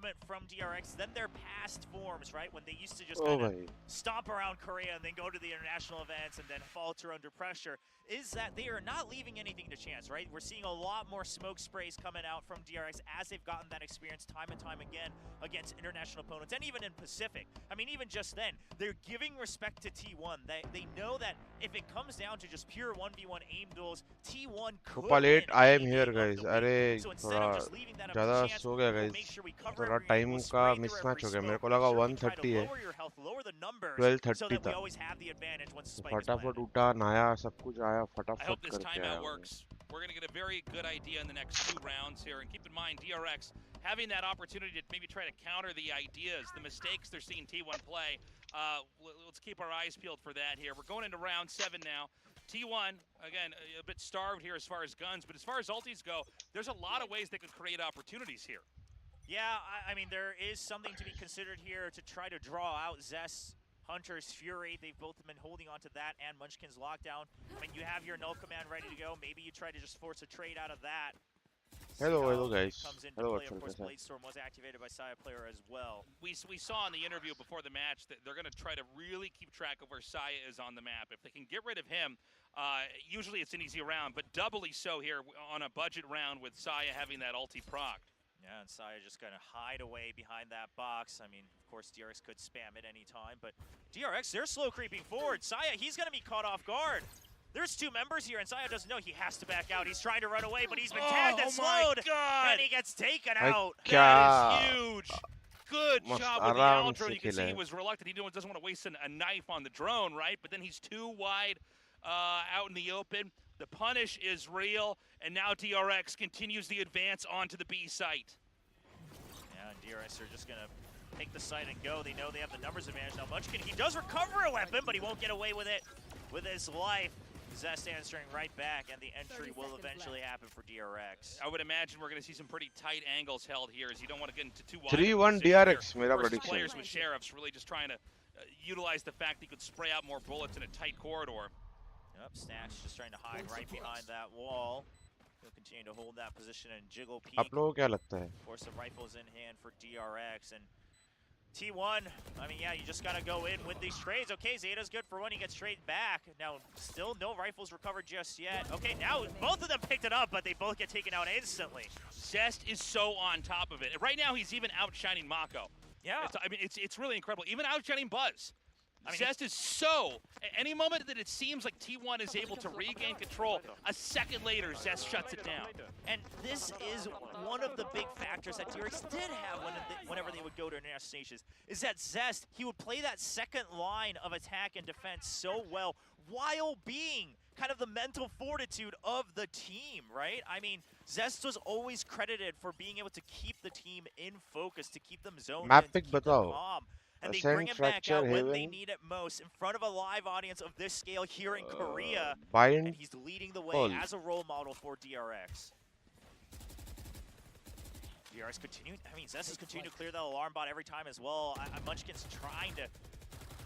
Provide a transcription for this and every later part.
improvement from DRX than their past forms, right? When they used to just kind of stomp around Korea and then go to the international events and then falter under pressure, is that they are not leaving anything to chance, right? We're seeing a lot more smoke sprays coming out from DRX as they've gotten that experience time and time again against international opponents, and even in Pacific. I mean, even just then, they're giving respect to T1. They know that if it comes down to just pure 1v1 aim duels, T1 could win. I am here, guys. अरे थोड़ा ज़्यादा सो गया guys. थोड़ा time का mismatch हो गया. मेरे को लगा 1:30 है. 12:30 था. फटाफट उठा, नहाया, सब कुछ आया, फटाफट करके आया. We're going to get a very good idea in the next 2 rounds here. And keep in mind, DRX having that opportunity to maybe try to counter the ideas, the mistakes they're seeing T1 play. Let's keep our eyes peeled for that here. We're going into round 7 now. T1, again, a bit starved here as far as guns, but as far as ultis go, there's a lot of ways they could create opportunities here. Yeah, I mean, there is something to be considered here to try to draw out Zest, Hunter's Fury. They've both been holding on to that and Munchkin's Lockdown. I mean, you have your null command ready to go. Maybe you try to just force a trade out of that. Hello guys. Hello, of course, Bladestorm was activated by Saya Player as well. We saw in the interview before the match that they're going to try to really keep track of where Saya is on the map. If they can get rid of him, usually it's an easy round, but doubly so here on a budget round with Saya having that ulti procced. Yeah, and Saya just going to hide away behind that box. I mean, of course, DRX could spam it any time, but DRX, they're slow creeping forward. Saya, he's going to be caught off guard. There's 2 members here, and Saya doesn't know. He has to back out. He's trying to run away, but he's been tagged and slowed. And he gets taken out. That is huge. Good job with the outro. You can see he was reluctant. He doesn't want to waste a knife on the drone, right? But then he's too wide out in the open. The punish is real, and now DRX continues the advance onto the B site. Yeah, and DRX are just going to take the site and go. They know they have the numbers advantage. Now Munchkin, he does recover a weapon, but he won't get away with it with his life. Zest answering right back, and the entry will eventually happen for DRX. I would imagine we're going to see some pretty tight angles held here, as you don't want to get into too wide. 3-1 DRX, mera prediction. Players with sheriffs really just trying to utilize the fact that you could spray out more bullets in a tight corridor. Yep, Snatch just trying to hide right behind that wall. He'll continue to hold that position and jiggle peek. आप लोगों को क्या लगता है? Of course, the rifle's in hand for DRX, and T1, I mean, yeah, you just got to go in with these trades. Okay, Zeta's good for one. He gets straight back. Now, still no rifles recovered just yet. Okay, now both of them picked it up, but they both get taken out instantly. Zest is so on top of it. Right now, he's even outshining Mako. Yeah. It's really incredible. Even outshining Buzz. I mean, Zest is so... Any moment that it seems like T1 is able to regain control, a second later, Zest shuts it down. And this is one of the big factors that DRX did have whenever they would go to international stages, is that Zest, he would play that second line of attack and defense so well while being kind of the mental fortitude of the team, right? I mean, Zest was always credited for being able to keep the team in focus, to keep them zoned in, to keep them calm. And they bring him back out when they need it most, in front of a live audience of this scale here in Korea. And he's leading the way as a role model for DRX. DRX continued, I mean, Zest is continuing to clear that alarm bot every time as well. Munchkin's trying to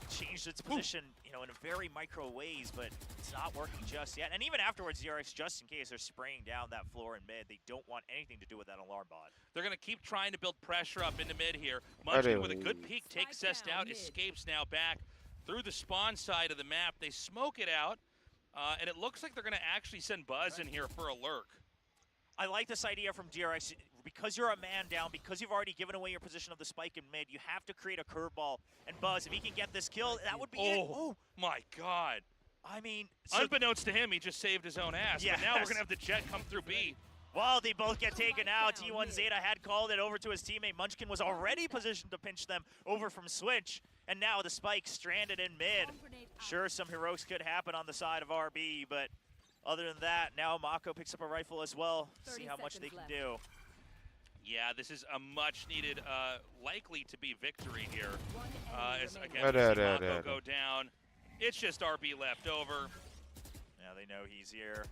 change its position, you know, in a very micro ways, but it's not working just yet. And even afterwards, DRX, just in case they're spraying down that floor in mid, they don't want anything to do with that alarm bot. They're going to keep trying to build pressure up into mid here. Munchkin with a good peek takes Zest out, escapes now back through the spawn side of the map. They smoke it out, and it looks like they're going to actually send Buzz in here for a lurk. I like this idea from DRX. Because you're a man down, because you've already given away your position of the spike in mid, you have to create a curveball. And Buzz, if he can get this kill, that would be it. Oh my God. I mean... Unbeknownst to him, he just saved his own ass. Yes. But now we're going to have the jet come through B. Well, they both get taken out. T1 Zeta had called it over to his teammate. Munchkin was already positioned to pinch them over from Switch. And now the spike stranded in mid. Sure, some heroics could happen on the side of RB, but other than that, now Mako picks up a rifle as well. See how much they can do. Yeah, this is a much-needed, likely to be victory here. As again, Mako go down. It's just RB left over. Yeah, they know he's here.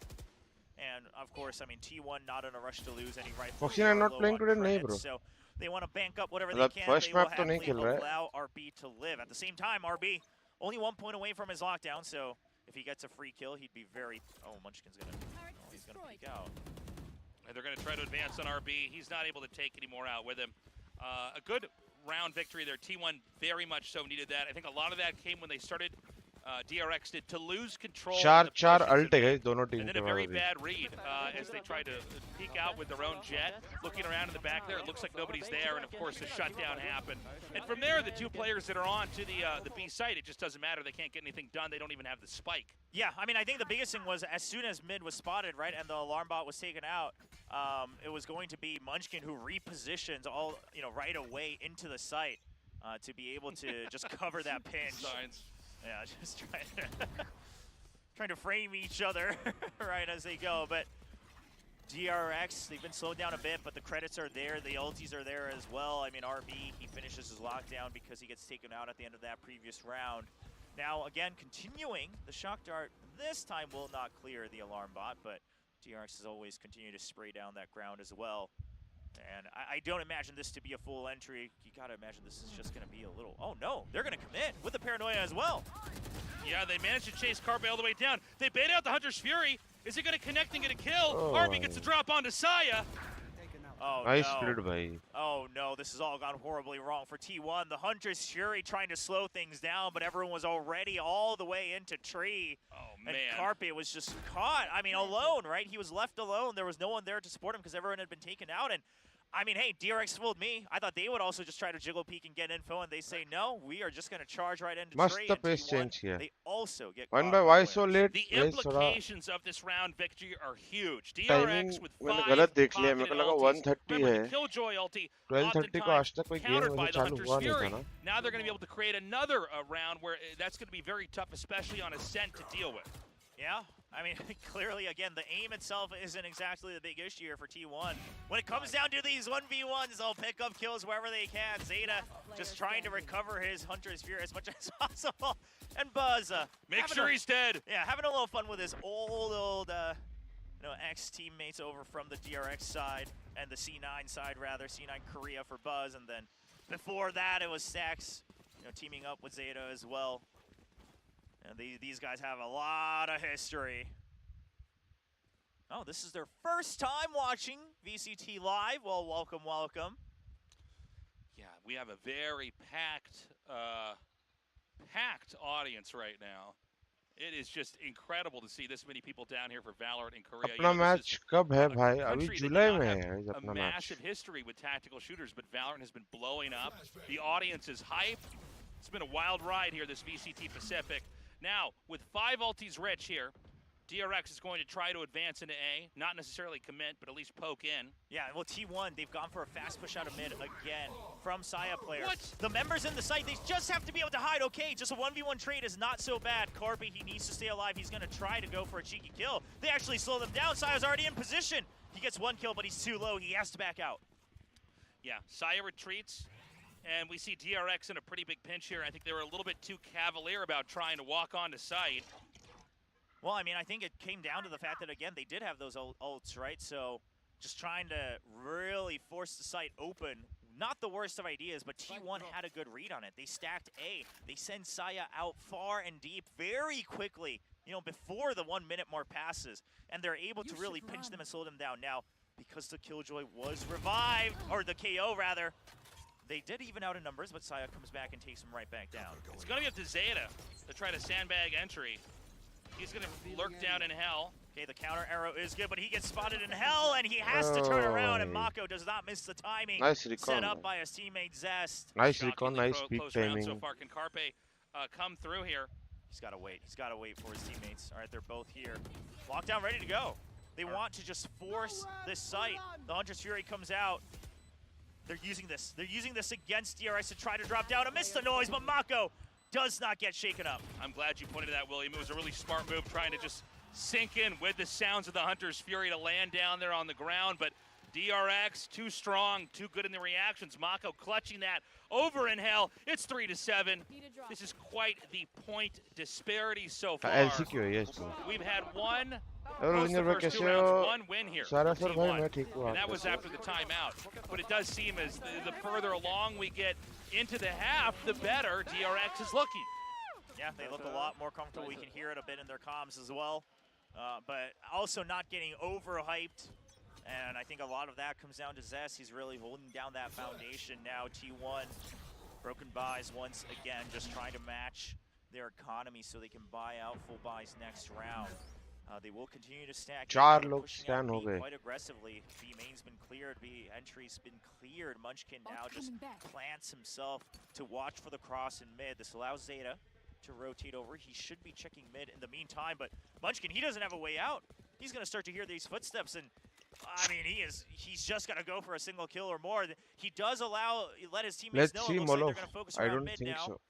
And, of course, I mean, T1 not in a rush to lose any rifles. Foxy, I'm not playing today, nahi, bro. So they want to bank up whatever they can. They will happily allow RB to live. At the same time, RB only 1 point away from his lockdown, so if he gets a free kill, he'd be very... Oh, Munchkin's going to... Oh, he's going to peek out. And they're going to try to advance on RB. He's not able to take any more out with him. A good round victory there. T1 very much so needed that. I think a lot of that came when they started, DRX did, to lose control. चार ult है दोनों team and then के a very pass bad read as they tried to peek out with their own jet. Looking around in the back there, it looks like nobody's there, and of course the shutdown happened. And from there, the two players that are on to the B site, it just doesn't matter. They can't get anything done. They don't even have the spike. Yeah, I mean, I think the biggest thing was as soon as mid was spotted, right, and the alarm bot was taken out, it was going to be Munchkin who repositions all, right away into the site to be able to just cover that pinch. Signs. Yeah, just trying to frame each other right as they go. But DRX, they've been slowed down a bit, but the credits are there. The ultis are there as well. I mean, RB, he finishes his lockdown because he gets taken out at the end of that previous round. Now, again, continuing, the shock dart this time will not clear the alarm bot, but DRX has always continued to spray down that ground as well. And I don't imagine this to be a full entry. You gotta imagine this is just gonna be a little, oh no, they're gonna commit with the paranoia as well. Yeah, they managed to chase 𝘼𝐽𝐿𝐒 all the way down. They bait out the Hunter's Fury. Is he gonna connect and get a kill? RB gets a drop onto 𝘼𝐽𝐿𝐻. Oh nice no. split, bhai. Oh no, this has all gone horribly wrong for T1. The Hunter's Fury trying to slow things down, but everyone was already all the way into tree. Oh man. And 𝘼𝐽𝐿𝐻 was just caught. I mean, alone, right? He was left alone. There was no one there to support him because everyone had been taken out. And I mean, hey, DRX fooled me. I thought they would also just try to jiggle peek and get info, and they say, no, we are just going to charge right into tree. Must pace change here. They also get One by why so late? The implications of this round victory are huge. Timing DRX with मैंने 5 गलत देख लिया pocketed मेरे को लगा ultis. 130 Remember है the Killjoy ulti, 12:30 को आज तक कोई गेम countered by वैसे the चालू Hunter's हुआ नहीं Fury. था ना Now they're going to be able to create another round where that's going to be very tough, especially on Ascent, to deal with. Yeah, I mean, clearly, again, the aim itself isn't exactly the big issue here for T1. When it comes down to these 1v1s, they'll pick up kills wherever they can. 𝘼𝐿𝐻 just trying to recover his Hunter's Fury as much as possible. And Buzz, make sure he's dead. Yeah, having a little fun with his old ex-teammates over from the DRX side and the C9 side, rather. C9 Korea for Buzz, and then before that, it was Stacks, teaming up with 𝘼𝐿𝐻 as well. And these guys have a lot of history. Oh, this is their first time watching VCT live. Well, welcome, welcome. Yeah, we have a very packed audience right now. It is just incredible to see this many people down here for Valorant in Korea. अपना match कब है भाई? अभी जुलाई में है a massive history with tactical shooters, but Valorant has been blowing up. The audience is hype. It's been a wild ride here, this VCT Pacific. Now, with 5 ultis rich here, DRX is going to try to advance into A. Not necessarily commit, but at least poke in. Yeah, well, T1, they've gone for a fast push out of mid again from 𝘼𝐿𝐻 player. What? The members in the site, they just have to be able to hide. Okay, just a 1v1 trade is not so bad. 𝘼𝐻𝐿𝐻, he needs to stay alive. He's going to try to go for a cheeky kill. They actually slow them down. 𝘼𝐿𝐻's already in position. He gets 1 kill, but he's too low. He has to back out. Yeah, 𝘼𝐿𝐻 retreats. And we see DRX in a pretty big pinch here. I think they were a little bit too cavalier about trying to walk onto site. Well, I mean, I think it came down to the fact that, again, they did have those ults, right? So just trying to really force the site open. Not the worst of ideas, but T1 had a good read on it. They stacked A. They send 𝘼𝐿𝐻 out far and deep very quickly, before the 1 minute mark passes. And they're able to really pinch them and slow them down. Now, because the Killjoy was revived, or the KO rather, they did even out in numbers, but 𝘼𝐿𝐻 comes back and takes him right back down. It's going to be up to 𝘼𝐿𝐻 to try to sandbag entry. He's going to lurk down in 𝘍. Okay, the counter arrow is good, but he gets spotted in 𝘍, and he has to turn around, and 𝘼𝐿𝐻 does not miss the timing. Nice recon. Set up by his teammate Zest. Nice recon, nice peak timing. So far, can 𝘼𝐻𝐿𝐻 come through here? He's got to wait. He's got to wait for his teammates. All right, they're both here. Lockdown ready to go. They want to just force this site. The Hunter's Fury comes out. They're using this. They're using this against DRX to try to drop down and miss the noise, but 𝘼𝐻𝐿𝐻 does not get shaken up. I'm glad you pointed to that, William. It was a really smart move trying to just sink in with the sounds of the Hunter's Fury to land down there on the ground, but DRX too strong, too good in the reactions. 𝘼𝐻𝐿𝐻 clutching that over in 𝘍. It's 3-7. This is quite the point disparity so far. We've had one win here. And that was after the timeout. But it does seem as the further along we get into the half, the better DRX is looking. Yeah, they look a lot more comfortable. We can hear it a bit in their comms as well. But also not getting overhyped. And I think a lot of that comes down to 𝘍. He's really holding down that foundation now. T1, broken buys once again, just trying to match their economy so they can buy out full buys next round. They will continue to stack. चार लोग stand हो गए. Quite aggressively. B main's been cleared. B entry's been cleared. Munchkin now just plants himself to watch for the cross in mid. This allows 𝘍 to rotate over. He should be checking mid in the meantime, but Munchkin, he doesn't have a way out. He's going to start to hear these footsteps, and I mean, he's just going to go for a single kill or more. He does let his teammates know. Let's see, It looks like Molo. they're going to focus I around don't mid think now. so.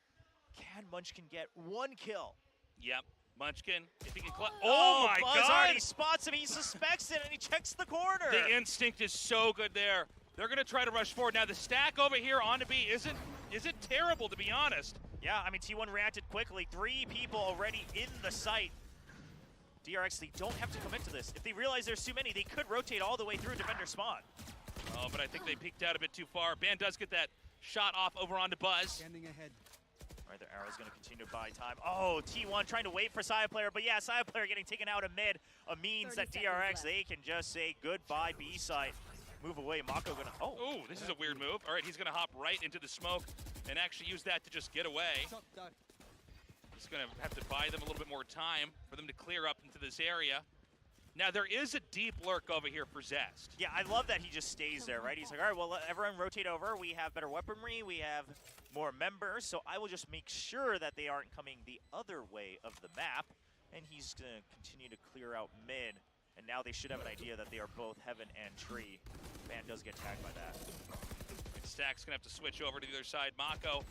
Can Munchkin get one kill? Yep. Munchkin, if he can oh my Buzz god! already spots him, he suspects it, and he checks the corner. The instinct is so good there. They're gonna try to rush forward. Now the stack over here onto B isn't terrible, to be honest. Yeah, I mean, T1 reacted quickly. 3 people already in the site. DRX, they don't have to commit to this. If they realize there's too many, they could rotate all the way through defender spawn. Oh, but I think they peeked out a bit too far. Ban does get that shot off over onto Buzz. Standing ahead. All right, the arrow's going to continue to buy time. Oh, T1 trying to wait for 𝘼𝘽, but yeah, 𝘼𝘽 getting taken out of mid means that DRX, they can just say goodbye B site. Move away, Mako gonna, Oh, this is a weird move. All right, he's gonna hop right into the smoke and actually use that to just get away. He's gonna have to buy them a little bit more time for them to clear up into this area. Now, there is a deep lurk over here for 𝘍. Yeah, I love that he just stays there, right? He's like, all right, well, let everyone rotate over. We have better weaponry. We have more members. So I will just make sure that they aren't coming the other way of the map. And he's going to continue to clear out mid. And now they should have an idea that they are both heaven and tree. Ban does get tagged by that. And Stack's going to have to switch over to the other side. Mako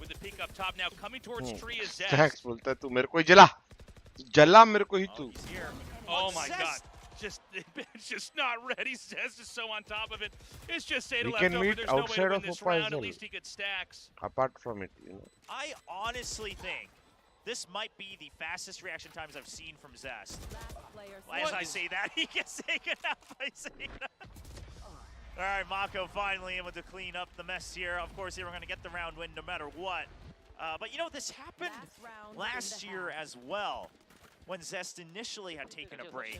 with the peek up top now. Coming towards tree is 𝘍. Stacks बोलता है तू मेरे को ही जला मेरे को ही तू. He's here. Oh my god. It's just not ready. 𝘍 is so on top of it. It's just 𝘍 We left can over. meet There's no way to outside win of this Opa as round. At well. least he gets stacks. Apart from it, you know. I honestly think this might be the fastest reaction times I've seen from 𝘍. As I say that, he gets taken out by 𝘍. All right, Mako finally able to clean up the mess here. Of course, they were going to get the round win no matter what. But you know, this happened last year as well, when 𝘍 initially had taken a break.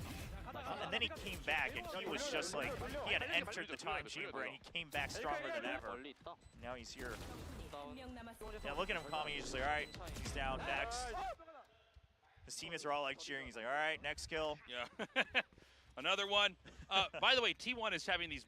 And then he came back, and he was just like, he had entered the time chamber, and he came back stronger than ever. Now he's here. Yeah, look at him coming, he's just like, all right, he's down next. His teammates are all like cheering, he's like, all right, next kill. Yeah. Another one. By the way, T1 is having these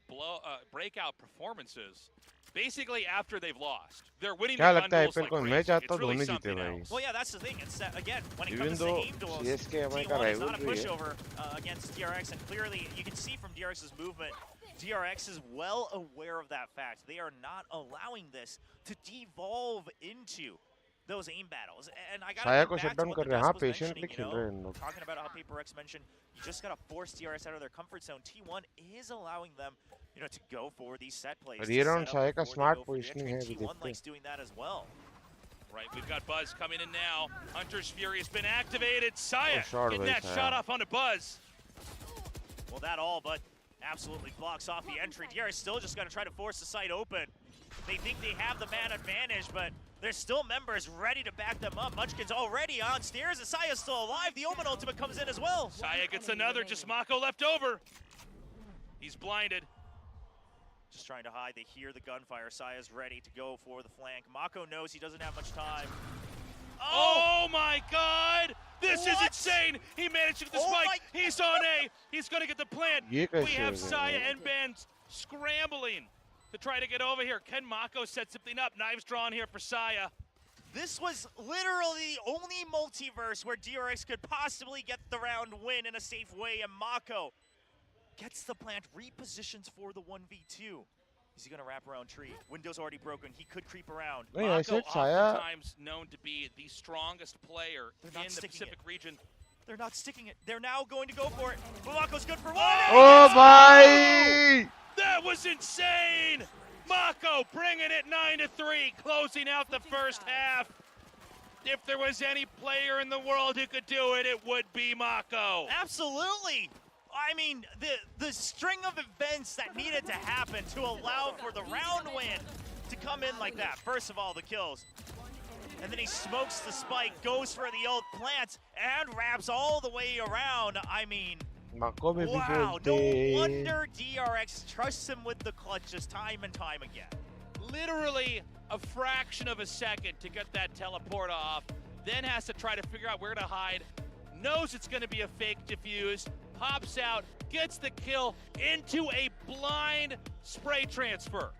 breakout performances basically after they've lost. They're winning the gun duels like crazy. It's really something else. Well, yeah, that's the thing. It's that, again, when it Even comes to though aim duels, CSK T1 is not a pushover against DRX, and clearly you can see from DRX's movement, DRX is well aware of that fact. They are not allowing this to devolve into those aim battles. And I got to go back to what the Gus was mentioning, you know, talking about how 𝘼𝘽 mentioned, you just got to force DRX out of their comfort zone. T1 is allowing them, you know, to go for these set plays. Around 𝘼𝘽 का smart positioning है अभी T1 likes doing that as well. Right, we've got Buzz coming in now. Hunter's Fury has been activated. 𝘼𝘽 getting that 𝘼𝘽. shot off onto Buzz. Well, that all but absolutely blocks off the entry. DRX still just got to try to force the site open. They think they have the man advantage, but there's still members ready to back them up. Munchkin's already on stairs. 𝘼𝘽's still alive. The Omen ultimate comes in as well. 𝘼𝘽 gets another. Just Mako left over. He's blinded. Just trying to hide. They hear the gunfire. 𝘼𝘽's ready to go for the flank. Mako knows he doesn't have much time. Oh my god! This is insane! He managed to get the spike. He's on A. He's going to get the plant. We have 𝘼𝘽 and Ban scrambling to try to get over here. Can Mako set something up? Knives drawn here for 𝘼𝘽. This was literally the only multiverse where DRX could possibly get the round win in a safe way, and Mako gets the plant, repositions for the 1v2. Is he going to wrap around tree? Window's already broken. He could creep around. Mako oftentimes known to be the strongest player in the Pacific region. They're not sticking it. They're now going to go for it. Mako's good for one. Oh, bhai! That was insane! Mako bringing it 9-3, closing out the first half. If there was any player in the world who could do it, it would be Mako. Absolutely. I mean, the string of events that needed to happen to allow for the round win to come in like that. First of all, the kills. And then he smokes the spike, goes for the ult, plants, and wraps all the way around. I mean, Wow, no wonder DRX trusts him with the clutch just time and time again. Literally a fraction of a second to get that teleport off, then has to try to figure out where to hide, knows it's going to be a fake defuse, pops out, gets the kill into a blind spray transfer.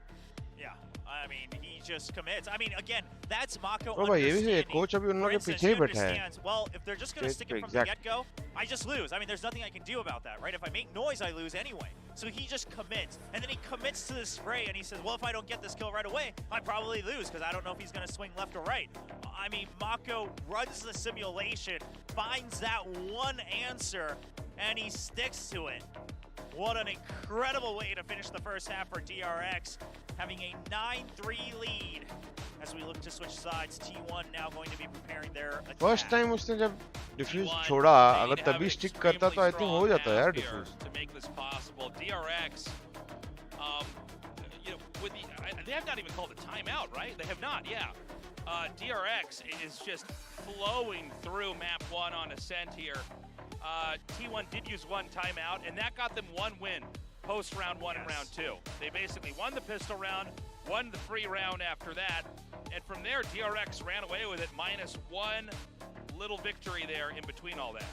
Yeah, I mean, he just commits. I mean, again, that's Mako Bro, ये भी coach अभी उन लोगों के पीछे ही बैठा है. Well, if they're just going to stick it from the get-go, I just lose. I mean, there's nothing I can do about that, right? If I make noise, I lose anyway. So he just commits, and then he commits to the spray, and he says, well, if I don't get this kill right away, I probably lose, because I don't know if he's going to swing left or right. I mean, Mako runs the simulation, finds that one answer, and he sticks to it. What an incredible way to finish the first half for DRX, having a 9-3 lead as we look to switch sides. T1 now going to be preparing their attack. First time उसने जब diffuse छोड़ा, अगर तभी stick करता तो I think हो जाता यार diffuse. To make this possible, DRX, you know, with they have not even called a timeout, right? They have not, yeah. DRX is just flowing through map 1 on Ascent here. T1 did use one timeout, and that got them one win post round 1 and round 2. They basically won the pistol round, won the free round after that, and from there DRX ran away with it, -1 little victory there in between all that.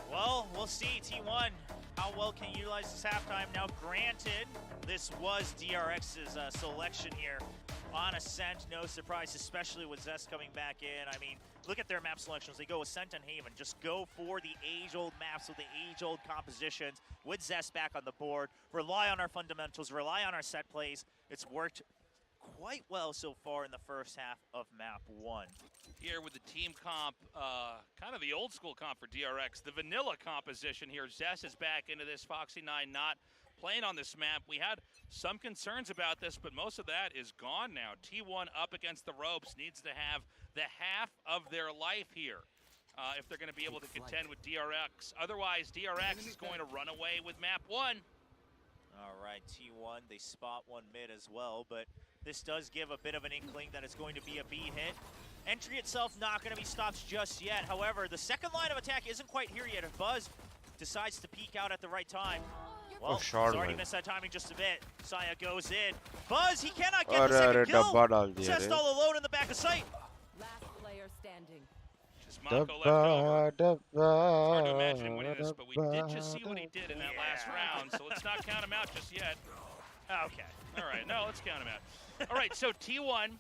Well, we'll see T1 how well can you utilize this halftime. Now granted, this was DRX's selection here on Ascent, no surprise, especially with Zest coming back in. I mean, look at their map selections. They go Ascent and Haven, just go for the age-old maps with the age-old compositions with Zest back on the board. Rely on our fundamentals, rely on our set plays. It's worked quite well so far in the first half of map 1. Here with the team comp, kind of the old school comp for DRX, the vanilla composition here. Zest is back into this, Foxy9 not playing on this map. We had some concerns about this, but most of that is gone now. T1 up against the ropes, needs to have the half of their life here if they're going to be able to contend with DRX. Otherwise, DRX is going to run away with map 1. All right, T1, they spot one mid as well, but this does give a bit of an inkling that it's going to be a B hit. Entry itself not going to be stopped just yet. However, the second line of attack isn't quite here yet. If Buzz decides to peek out at the right time, well, he's already missed that timing just a bit. 𝘼𝐽𝐿𝐿 goes in. Buzz, he cannot get the second kill. Zest all alone in the back of sight. Last player standing. Just Mako left over. It's hard to imagine him winning this, but we did just see what he did in that last round, so let's not count him out just yet. Okay. All right, no, let's count him out. All right, so T1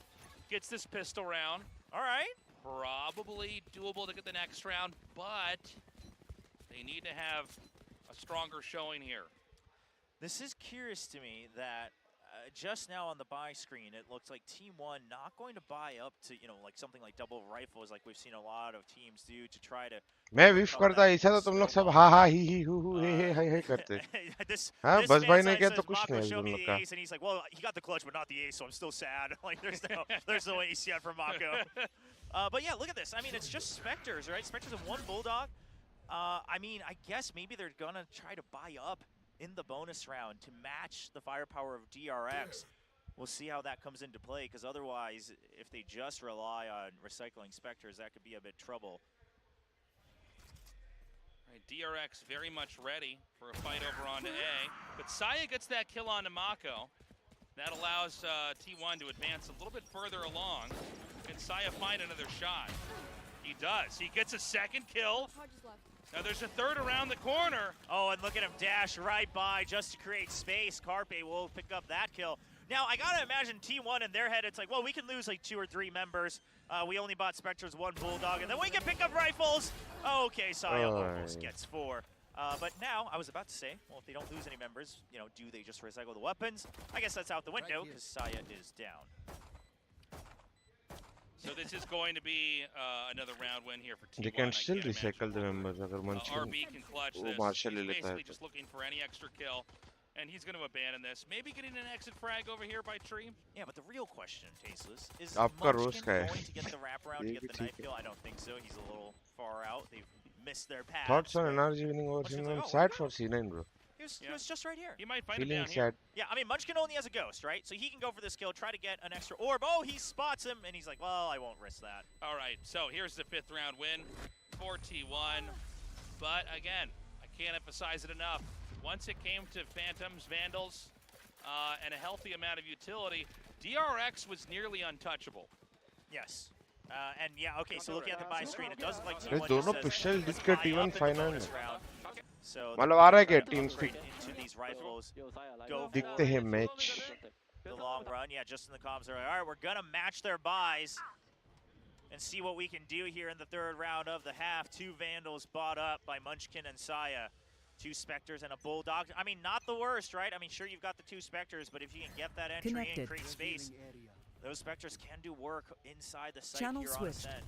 gets this pistol round. All right. Probably doable to get the next round, but they need to have a stronger showing here. This is curious to me that just now on the buy screen, it looks like Team 1 not going to buy up to, you know, like something like double rifles like we've seen a lot of teams do to try to... मैं wish करता ऐसा तो तुम लोग सब हा हा ही he who who हे हे हे हे करते हाँ बस भाई ने किया तो कुछ नहीं तुम लोग का and he's like, well, he got the clutch but not the ace, so I'm still sad. Like there's no ace yet for Mako. But yeah, look at this. I mean, it's just Spectres, right? Spectres have one Bulldog. I mean, I guess maybe they're gonna try to buy up in the bonus round to match the firepower of DRX. We'll see how that comes into play, because otherwise, if they just rely on recycling Spectres, that could be a bit trouble. Right, DRX very much ready for a fight over onto A, but 𝘼𝐽𝐿𝐿 gets that kill onto Mako. That allows T1 to advance a little bit further along. Can 𝘼𝐽𝐿 find another shot? He does. He gets a second kill. Now there's a third around the corner. Oh, and look at him dash right by just to create space. 𝐼𝐽𝐿𝐿 will pick up that kill. Now, I gotta imagine T1 in their head, it's like, well, we can lose like 2 or 3 members. We only bought Spectres 1 Bulldog, and then we can pick up rifles. Okay, 𝘼𝐽𝐿 almost gets 4. But now, I was about to say, well, if they don't lose any members, you know, do they just recycle the weapons? I guess that's out the window, because 𝘼𝐽𝐿 is down. So this is going to be another round win here for T1. They can still recycle the members अगर Munchkin RB can clutch this. He's basically just looking for any extra kill, and he's going to abandon this. Maybe getting an exit frag over here by Tree. Yeah, but the real question, Tasteless, is आपका Munchkin rose going to get the wraparound to get the knife kill? I don't think so. He's a little far out. They've missed their path. Thoughts on energy winning over C9? I'm sad for C9, bro. He was just right here. He might find him down here. Yeah, I mean, Munchkin only has a ghost, right? So he can go for this kill, try to get an extra orb. Oh, he spots him, and he's like, well, I won't risk that. All right, so here's the 5th round win for T1. But again, I can't emphasize it enough. Once it came to Phantoms, Vandals, and a healthy amount of utility, DRX was nearly untouchable. Yes. And yeah, okay, so looking at the buy screen, it does look like ये T1 दोनों just pistol says, दिख के "Let's buy T1 up in the final bonus में round." So मतलब आ रहा है they're क्या trying to team upgrade speak into these rifles, go दिखते हैं for match the long run. Yeah, just in the comms, they're like, all right, we're gonna match their buys and see what we can do here in the third round of the half. 2 Vandals bought up by Munchkin and 𝘼𝐽𝐿𝐿. 2 Spectres and a Bulldog. I mean, not the worst, right? I mean, sure, you've got the 2 Spectres, but if you can get that entry and create space, those Spectres can do work inside the site Channel here on switched. Ascent.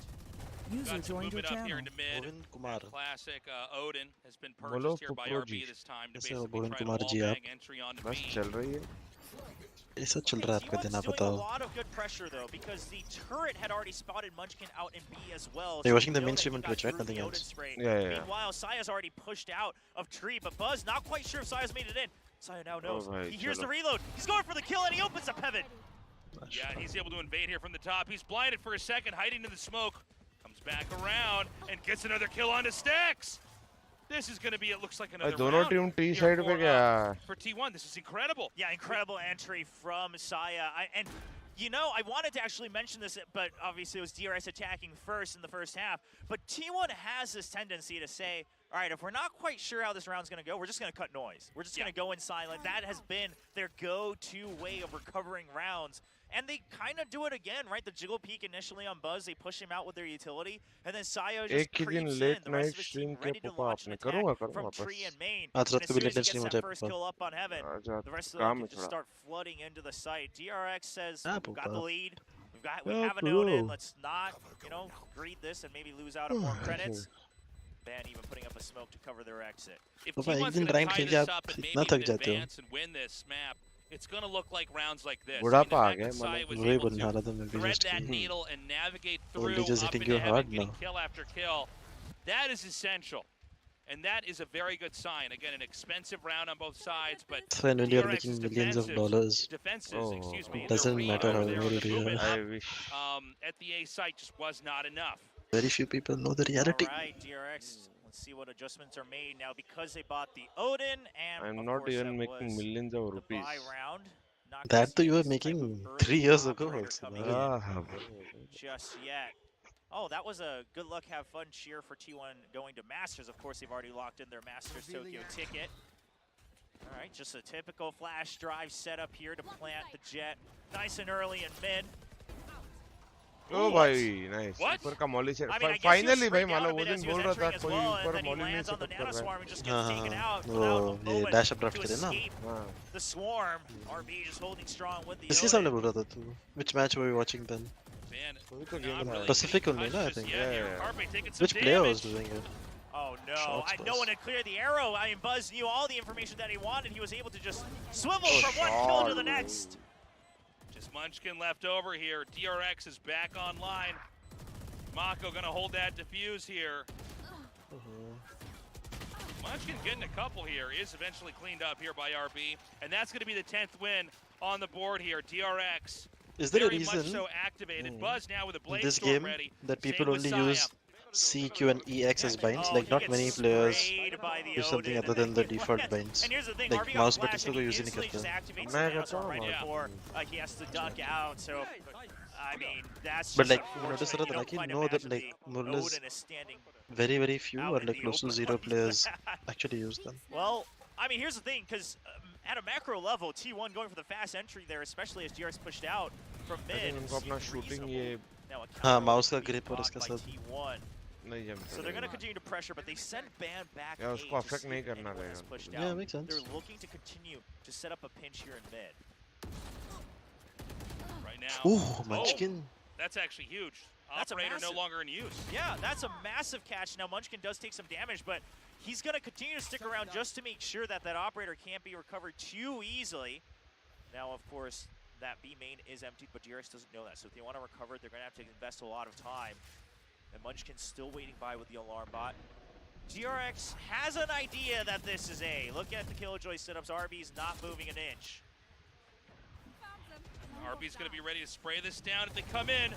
User Got some joined your movement up here channel. into mid. Bhavin Kumar. Classic Odin has been बोलो purchased here by पुप्रो RB ji this time to कैसे basically हो Bhavin try to Kumar wall जी आप? bang entry onto बस B. चल रही है ऐसा चल रहा है आपका दिन T1's आप doing a बताओ. lot of good pressure though, because the turret had already spotted Munchkin out in B as well. You're watching we the know main that stream he on got Twitch, right? through Nothing the else. Odin spray. Yeah. Meanwhile, 𝘼𝐽𝐿𝐿's already pushed out of tree, but Buzz not quite sure if 𝘼𝐽𝐿𝐿's made it in. 𝘼𝐽𝐿𝐿 now knows. भाई, He hears चलो. the reload. He's going for the kill and he opens up heaven. Yeah, he's able to invade here from the top. He's blinded for a second, hiding in the smoke. Comes back around and gets another kill onto Stacks. This is going to be, it looks like भाई another दोनों round team T here side पे क्या for T1. This is incredible. Yeah, incredible entry from 𝘼𝐽𝐿𝐿. And you know, I wanted to actually mention this, but obviously it was DRX attacking first in the first half. But T1 has this tendency to say, all right, if we're not quite sure how this round's going to go, we're just going to cut noise. We're just going to go in silent. That has been their go-to way of recovering rounds. And they kind of do it again, right? The jiggle peek initially on Buzz, they push him out with their utility, and then 𝘼𝐽𝐿𝐿 just एक ही दिन creeps in. late The rest night of his stream team के ready to पापा launch an आपने attack करूँगा from बस tree and main. आज And रात as को soon भी as he latest gets stream हो that जाए first पापा. kill up on heaven, आज the rest of काम them है can just थोड़ा start flooding into the site. DRX says, Ah, we've got the Papa. lead. We Yeah, have an Odin. bro. Let's not, greed this and maybe lose out on more credits. Ban even putting up a smoke to cover their exit. If Papa, T1's एक दिन going to ranked tie खेल के this आप up and maybe इतना थक even जाते हो. advance and win this map, it's going to look like rounds like this. बुढ़ापा I आ mean, the गया fact that 𝘼𝐽𝐿 was वही able बनने वाला था to मैं भी thread just that कि needle and navigate Old through is up hitting into you heaven, hard getting now. kill after kill. That is essential. And that is a very good sign. Again, an expensive round on both sides, but when you are DRX's making millions of defensives- dollars, defenses, Oh. excuse me, It their doesn't read matter over how there on old the you are. movement I up, wish at the A site just was not enough. very few people know the reality. All right, DRX. Let's see what adjustments are made now because they bought the Odin and I'm of not course, even that making was millions of the rupees buy round. Not That gonna too see you were this type of making early 3 years ago operator also. coming भाई. in just yet. Oh, that was a good luck, have fun cheer for T1 going to Masters. Of course, they've already locked in their Masters Tokyo ticket. All right, just a typical flash drive setup here to plant the jet nice and early in mid. ओ भाई nice What? ऊपर का Molly से I mean, I guess he was finally भाई sprayed down मानो a वो bit दिन as he बोल was रहा था entering as कोई well, and ऊपर then he मॉली नहीं lands on the सेटअप कर रहा nanoswarm है and just gets taken out वो without a ये moment dash up draft to करे ना. escape हाँ the swarm. RB just holding strong with the किसके Odin. सामने बोल रहा था तू? Which match were you watching then? Man, कोई तो not गेम really था Pacific getting only, no, I touched just think. yet here. Yeah. Carpe taking some Which player was damage. doing it? Oh no, Shots no was. one had cleared the arrow. I mean, Buzz knew all the information that he wanted. He was able to just swivel Oh, from one kill to shot, the bro. next. Just Munchkin left over here. DRX is back online. Mako gonna hold that defuse here. Munchkin getting a couple here. Is eventually cleaned up here by RB. And that's gonna be the 10th win on the board here. DRX Is there a very much reason so activated. Buzz now with a in Blade this Storm game ready. that people Same with only 𝘼𝐽𝐿𝐿. use C, Q, and EX as binds? Oh, Like he not gets many players sprayed by the do something Odin, other and than the then he default lands. binds. And here's the thing, Like RB mouse on buttons flash, को and कोई he use ही नहीं instantly just करता. activates मैं the करता nanoswarm हूँ, right yeah. before he has to duck out. So, I mean, that's But just like unfortunate. notice You that don't like you quite know that imagine like the more or less Odin is standing very few out or in like the close to open zero like players that. actually use them. Well, I mean, here's the thing, because at a macro level, T1 going for the fast entry there, especially as DRX pushed out from mid. उनको अपना seemed shooting reasonable. ये Now, a हाँ, counter mouse का will be grip और blocked इसका by सब. T1. नहीं जम So they're going to continue to pressure, but they send Ban back Yeah, A उसको to affect see नहीं if करना anyone is रहेगा. pushed Yeah, out. makes sense. They're looking to continue to set up a pinch here in mid. Right now. Ooh, Munchkin. That's actually huge. That's a Operator no massive- longer in use. Yeah, that's a massive catch. Now, Munchkin does take some damage, but he's going to continue to stick around just to make sure that that operator can't be recovered too easily. Now, of course, that B main is empty, but DRX doesn't know that. So if they want to recover it, they're going to have to invest a lot of time. And Munchkin's still waiting by with the alarm bot. DRX has an idea that this is A. Look at the Killjoy setups. RB's not moving an inch. RB's going to be ready to spray this down if they come in.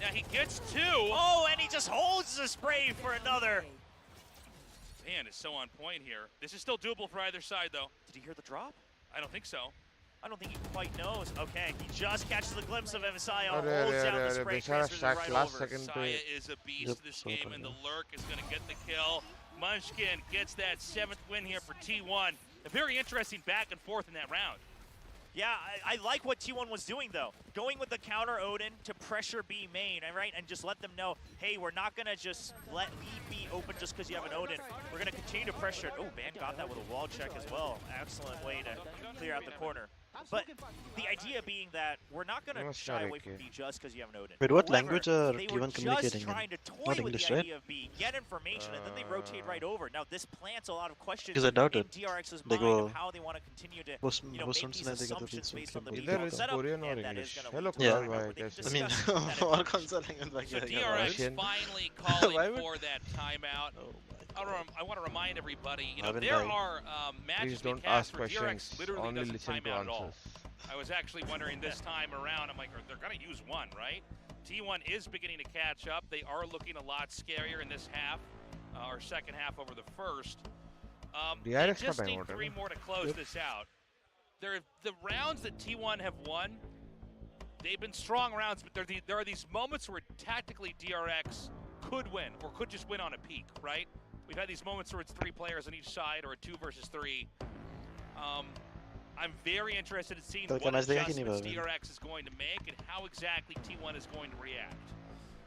Now he gets two. Oh, and he just holds the spray for another. Man is so on point here. This is still doable for either side, though. Did he hear the drop? I don't think so. I don't think he quite knows. Okay, he just catches a glimpse of 𝘼𝐼𝐍𝐿𝐒, holds down the spray, transfers it right over. Saya is a beast this game, and the Lurk is going to get the kill. Munchkin gets that 7th win here for T1. A very interesting back and forth in that round. Yeah, I like what T1 was doing, though. Going with the counter Odin to pressure B main, right? And just let them know, hey, we're not going to just let B open just because you have an Odin. We're going to continue to pressure it. Oh, Ban got that with a wall check as well. Excellent way to clear out the corner. But the idea being that we're not going to shy away from B just because you have an Odin. Wait, what However, language are they T1 were just communicating trying in? to toy Not with English, the right? idea of B, get information, and then they rotate right over. Now, this plants a lot of questions Because I doubt in it. DRX's They mind go of how they want to continue to most make rooms these and I think assumptions based on the Either B it's setup, Korean or and that is English. going to Hello, lead to Yeah. a where they can I I mean, discuss that all information. console language So back DRX Russian. finally Why calling would- for that timeout. Oh I want to remind everybody, Bhavin there bhai. are matches Please being don't cast ask where questions, DRX literally only doesn't listen time to out at all. answers. I was actually wondering this time around, I'm like, they're going to use one, right? T1 is beginning to catch up. They are looking a lot scarier in this half, or second half over the first. They DRX just का time need out है 3 ना? more to close this out. The rounds that T1 have won, they've been strong rounds, but there are these moments where tactically DRX could win, or could just win on a peak, right? We've had these moments where it's 3 players on each side, or a 2 versus 3. I'm very interested in seeing what adjustments DRX is going to make and how exactly T1 is going to react.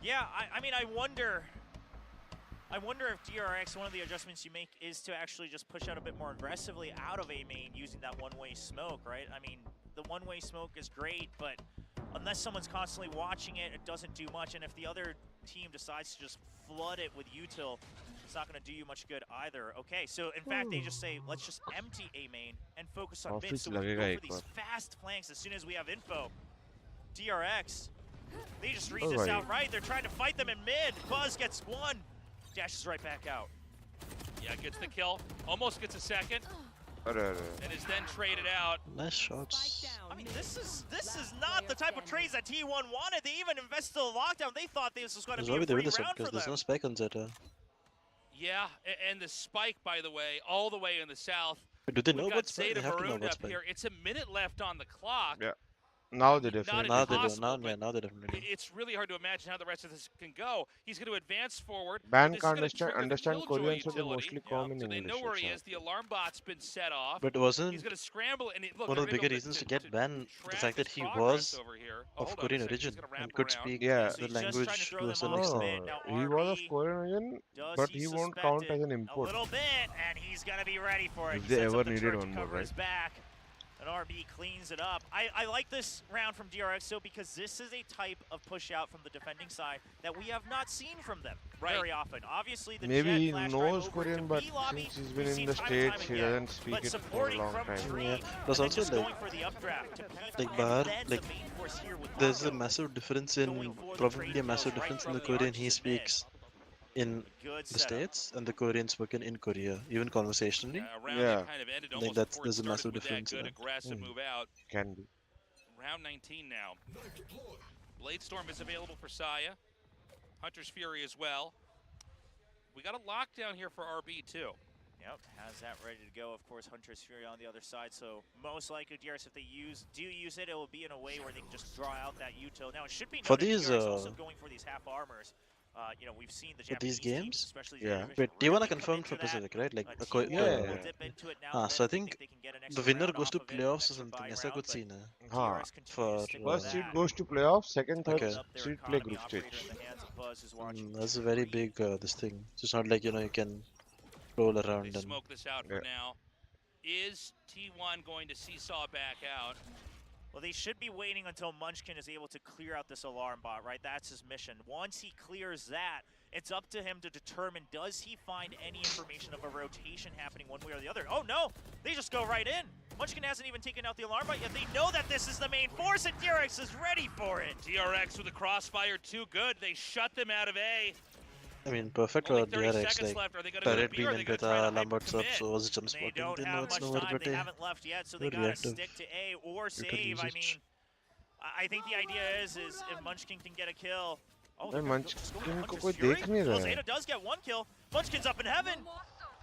Yeah, I mean, I wonder if DRX, one of the adjustments you make is to actually just push out a bit more aggressively out of A main using that one-way smoke, right? I mean, the one-way smoke is great, but unless someone's constantly watching it, it doesn't do much. And if the other team decides to just flood it with util, it's not going to do you much good either. Okay, so in fact, they just say, let's just empty A main and focus on mid, so we can go for these fast flanks as soon as we have info. DRX, they just read this out right. They're trying to fight them in mid. Buzz gets one, dashes right back out. Yeah, gets the kill, almost gets a second, and is then traded out. Nice shots. I mean, this is not the type of trades that T1 wanted. They even invested in the lockdown. They thought this was going to be a free round for them. There's no spike on Zeta. Yeah, and the spike, by the way, all the way in the south. Do they know got what's spike? Zeta They have to know marooned what's up spike. here. It's a minute left on the clock. Yeah. Now they definitely. Now they do. Impossible, Now they definitely. It's really hard to imagine how the rest of this can go. He's going to advance forward. Ban This is can't gonna trigger the understand killjoy Korean, so they utility. mostly come in So they English. know where he also. is. The alarm bot's been set off. But wasn't He's going to scramble, and look, one of the bigger reasons to get banned the fact that he was of Korean origin and could speak the language to a certain extent? He was of Korean origin, but he won't count as an A import. little bit, and he's going to be ready for it. If He they sets ever up the needed turret one to more, cover his right? back. And RB cleans it up. I like this round from DRX, though, because this is a type of push out from the defending side that we have not seen from them very often. Obviously, the Maybe Jet he flashed knows right over Korean, to but B lobby. since he's We've been in seen the time and time States, he again. doesn't speak But it for a supporting long from time. Dream, Yeah, and there's then also just like- going for the updraft to peak, like and Bahar, then like, the main force here with There's a Lava. massive difference Going in for the probably trade a massive kills right difference in from the the Korean he arches in mid. speaks in Good the setup. States and the Korean spoken in Korea, even conversationally. Round Yeah. that kind of ended Like almost that's- before it there's a started massive with that difference in good that. aggressive move out. Can be. Round 19 now. Bladestorm is available for Saya. Hunter's Fury as well. We got a lockdown here for RB too. Yep, has that ready to go. Of course, Hunter's Fury on the other side, so most likely DRX, if they do use it, it will be in a way where they can just draw out that util. Now, it should be For noted these, DRX also going for these half armors. You know, we've seen the For Japanese these games? teams, especially Yeah. Division, Wait, do you want to really confirm commit for to that. Pacific, right? Like, T1 Yeah. will dip into it now Ah, and so I then think they can get an the extra winner round goes to off of it, playoffs or an extra something. buy ऐसा round, कुछ but scene है. DRX continues for- to stick with First that. seed goes to playoffs, second, third Okay. Up their seed play economy group operator stage. in the hands of Buzz, who's watching That's a very big this thing. It's not like, you know, you can roll They around and smoke this out for now. Is T1 going to seesaw back out? Well, they should be waiting until Munchkin is able to clear out this alarm bot, right? That's his mission. Once he clears that, it's up to him to determine, does he find any information of a rotation happening one way or the other? Oh no, they just go right in. Munchkin hasn't even taken out the alarm bot yet. They know that this is the main force, and DRX is ready for it. DRX with a crossfire, too good. They shut them out of A. I mean, perfect Only for 30 DRX, seconds like, left. Are they going to go to turret B being or are they in going with to try to Lambert's up, hyper-commit? so was it jump They spotting? don't They know have it's much nowhere time. but They haven't left yet, so they Very gotta reactive. stick to A or You can save. use I it. mean, I think the idea is if Munchkin can get a kill. Oh, Then they're Munchkin just going को Hunter's कोई Fury? देख नहीं Well, रहा है. Zeta does get one kill. Munchkin's up in heaven.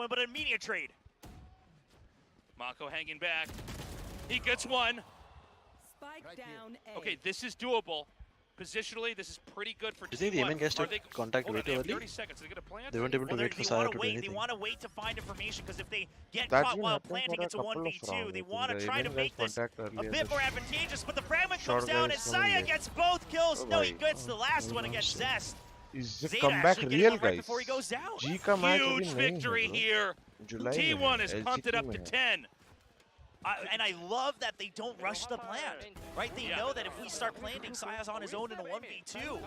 one, but an immediate trade. Mako hanging back. He gets one. Spike down A. Okay, this is doable. Positionally, this is pretty good for Do you think the aiming guys took contact way too early? 30 seconds. Are they gonna plant? They weren't able to wait for Saya to do anything. They want to wait to find information because if they get caught while planting, it's a 1v2. They want to try to make this a bit more advantageous, but the fragment comes down and Saya gets both kills. No, he gets the last one against Zest. Is it comeback real, guys? Before he goes down. Huge victory here. T1 is pumped it up to 10. And I love that they don't rush the plant, right? They know that if we start planting, Saya's on his own in a 1v2.